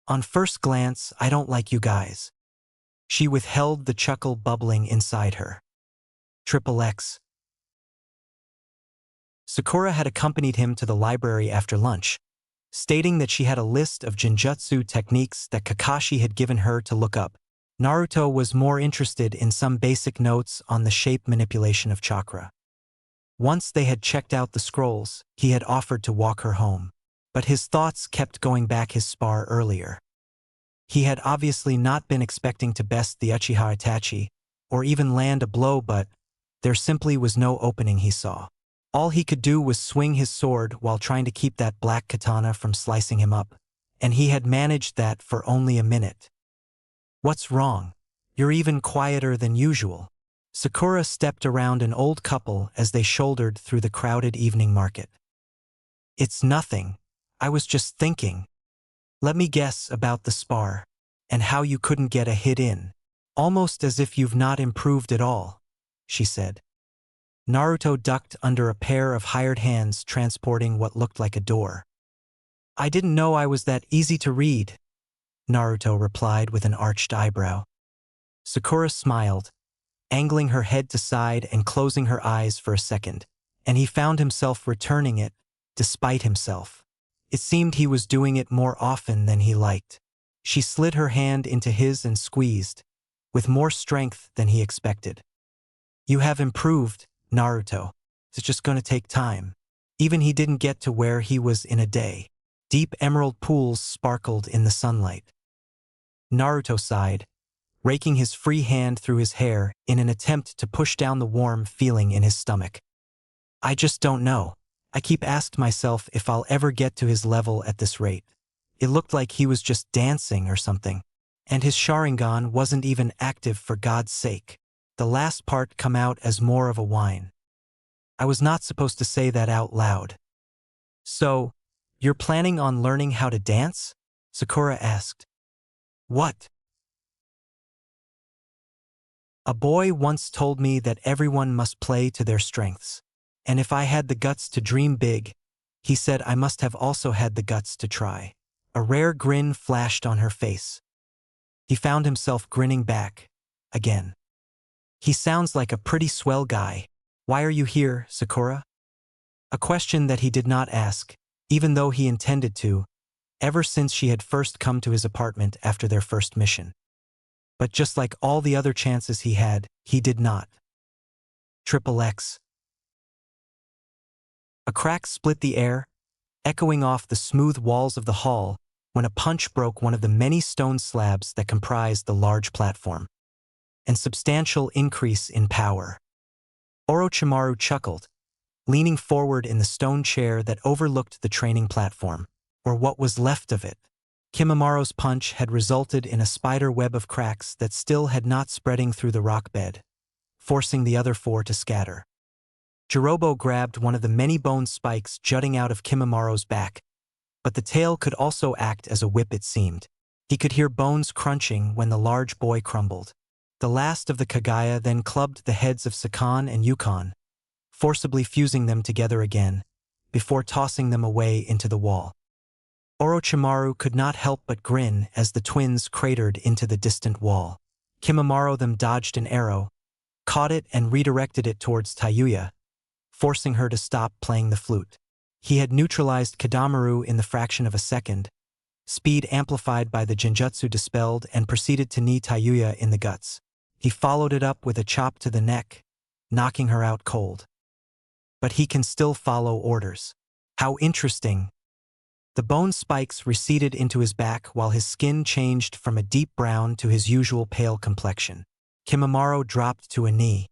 On first glance, I don't like you guys. She withheld the chuckle bubbling inside her. Triple X. Sakura had accompanied him to the library after lunch, stating that she had a list of genjutsu techniques that Kakashi had given her to look up. Naruto was more interested in some basic notes on the shape manipulation of chakra. Once they had checked out the scrolls, he had offered to walk her home, but his thoughts kept going back his spar earlier. He had obviously not been expecting to best the Uchiha Itachi, or even land a blow, but there simply was no opening he saw. All he could do was swing his sword while trying to keep that black katana from slicing him up, and he had managed that for only a minute. What's wrong? You're even quieter than usual. Sakura stepped around an old couple as they shouldered through the crowded evening market. It's nothing. I was just thinking. Let me guess about the spar, and how you couldn't get a hit in. Almost as if you've not improved at all, she said. Naruto ducked under a pair of hired hands transporting what looked like a door. I didn't know I was that easy to read, Naruto replied with an arched eyebrow. Sakura smiled, angling her head to side and closing her eyes for a second, and he found himself returning it, despite himself. It seemed he was doing it more often than he liked. She slid her hand into his and squeezed, with more strength than he expected. You have improved, Naruto. It's just going to take time. Even he didn't get to where he was in a day. Deep emerald pools sparkled in the sunlight. Naruto sighed, raking his free hand through his hair in an attempt to push down the warm feeling in his stomach. I just don't know. I keep asking myself if I'll ever get to his level at this rate. It looked like he was just dancing or something. And his Sharingan wasn't even active, for God's sake. The last part come out as more of a whine. I was not supposed to say that out loud. So, you're planning on learning how to dance? Sakura asked. What? A boy once told me that everyone must play to their strengths. And if I had the guts to dream big, he said I must have also had the guts to try. A rare grin flashed on her face. He found himself grinning back, again. He sounds like a pretty swell guy. Why are you here, Sakura? A question that he did not ask, even though he intended to, ever since she had first come to his apartment after their first mission. But just like all the other chances he had, he did not. Triple X. A crack split the air, echoing off the smooth walls of the hall when a punch broke one of the many stone slabs that comprised the large platform. And substantial increase in power. Orochimaru chuckled, leaning forward in the stone chair that overlooked the training platform, or what was left of it. Kimimara's punch had resulted in a spider web of cracks that still had not spreading through the rock bed, forcing the other four to scatter. Jirobo grabbed one of the many bone spikes jutting out of Kimimara's back, but the tail could also act as a whip, it seemed. He could hear bones crunching when the large boy crumbled. The last of the Kagaya then clubbed the heads of Sakan and Yukon, forcibly fusing them together again, before tossing them away into the wall. Orochimaru could not help but grin as the twins cratered into the distant wall. Kimimaro them dodged an arrow, caught it and redirected it towards Tayuya, forcing her to stop playing the flute. He had neutralized Kadamaru in the fraction of a second, speed amplified by the Genjutsu dispelled, and proceeded to knee Tayuya in the guts. He followed it up with a chop to the neck, knocking her out cold. But he can still follow orders. How interesting. The bone spikes receded into his back while his skin changed from a deep brown to his usual pale complexion. Kimimaro dropped to a knee.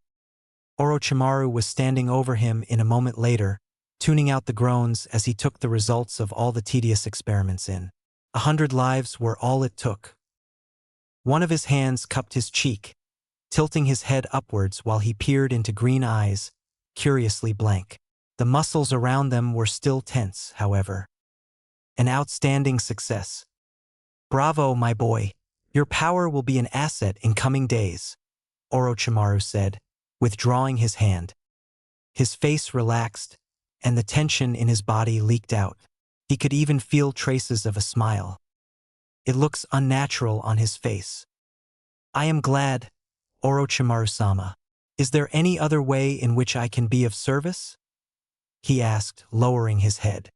Orochimaru was standing over him in a moment later, tuning out the groans as he took the results of all the tedious experiments in. 100 lives were all it took. One of his hands cupped his cheek, tilting his head upwards while he peered into green eyes, curiously blank. The muscles around them were still tense, however. An outstanding success. Bravo, my boy. Your power will be an asset in coming days, Orochimaru said, withdrawing his hand. His face relaxed, and the tension in his body leaked out. He could even feel traces of a smile. It looks unnatural on his face. I am glad, Orochimaru-sama. Is there any other way in which I can be of service? He asked, lowering his head.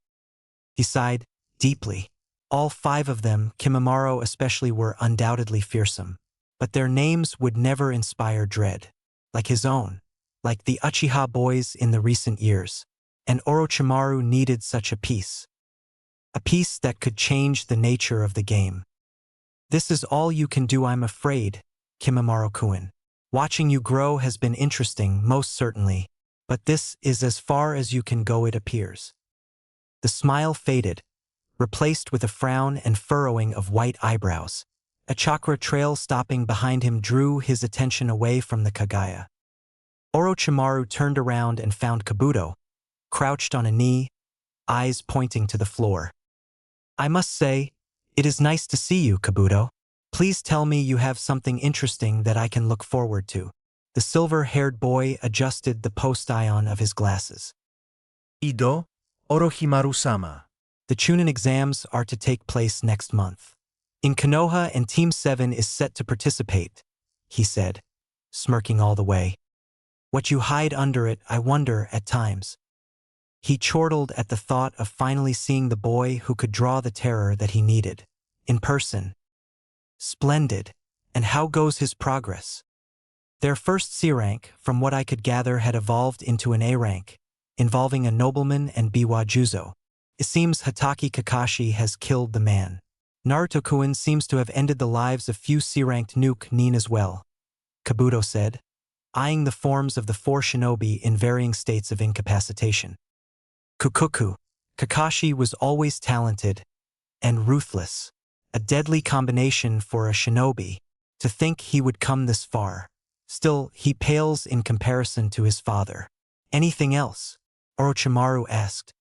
He sighed deeply. All 5 of them, Kimimaro especially, were undoubtedly fearsome, but their names would never inspire dread, like his own, like the Uchiha boys in the recent years. And Orochimaru needed such a piece that could change the nature of the game. This is all you can do, I'm afraid, Kimimaro-kun. Watching you grow has been interesting, most certainly, but this is as far as you can go, it appears. The smile faded, replaced with a frown and furrowing of white eyebrows. A chakra trail stopping behind him drew his attention away from the Kagaya. Orochimaru turned around and found Kabuto, crouched on a knee, eyes pointing to the floor. I must say, it is nice to see you, Kabuto. Please tell me you have something interesting that I can look forward to. The silver-haired boy adjusted the post-ion of his glasses. Ido, Orochimaru-sama. The Chunin exams are to take place next month. In Konoha, and Team 7 is set to participate, he said, smirking all the way. What you hide under it, I wonder, at times. He chortled at the thought of finally seeing the boy who could draw the terror that he needed, in person. Splendid. And how goes his progress? Their first C rank, from what I could gather, had evolved into an A rank, involving a nobleman and Biwa Juzo. It seems Hatake Kakashi has killed the man. Naruto-kun seems to have ended the lives of few C-ranked nuke nin as well, Kabuto said, eyeing the forms of the 4 shinobi in varying states of incapacitation. Kukuku, Kakashi was always talented and ruthless, a deadly combination for a shinobi. To think he would come this far. Still, he pales in comparison to his father. Anything else? Orochimaru asked.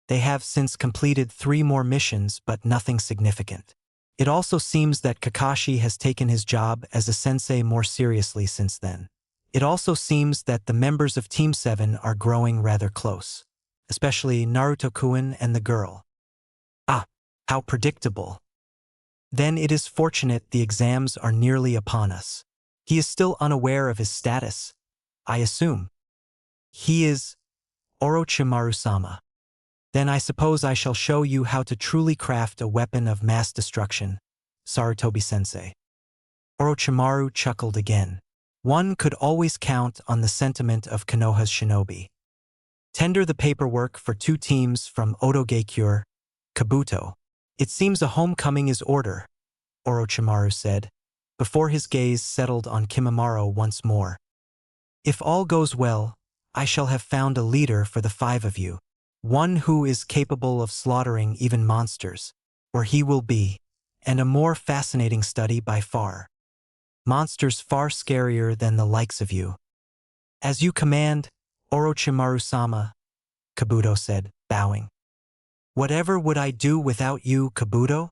They have since completed 3 more missions, but nothing significant. It also seems that Kakashi has taken his job as a sensei more seriously since then. It also seems that the members of Team 7 are growing rather close, especially Naruto-kun and the girl. Ah, how predictable. Then it is fortunate the exams are nearly upon us. He is still unaware of his status, I assume. He is Orochimaru-sama. Then I suppose I shall show you how to truly craft a weapon of mass destruction, Sarutobi-sensei. Orochimaru chuckled again. One could always count on the sentiment of Konoha's shinobi. Tender the paperwork for 2 teams from Otogekyure, Kabuto. It seems a homecoming is order, Orochimaru said, before his gaze settled on Kimimaro once more. If all goes well, I shall have found a leader for the 5 of you. One who is capable of slaughtering even monsters, or he will be, and a more fascinating study by far. Monsters far scarier than the likes of you. As you command, Orochimaru-sama, Kabuto said, bowing. Whatever would I do without you, Kabuto?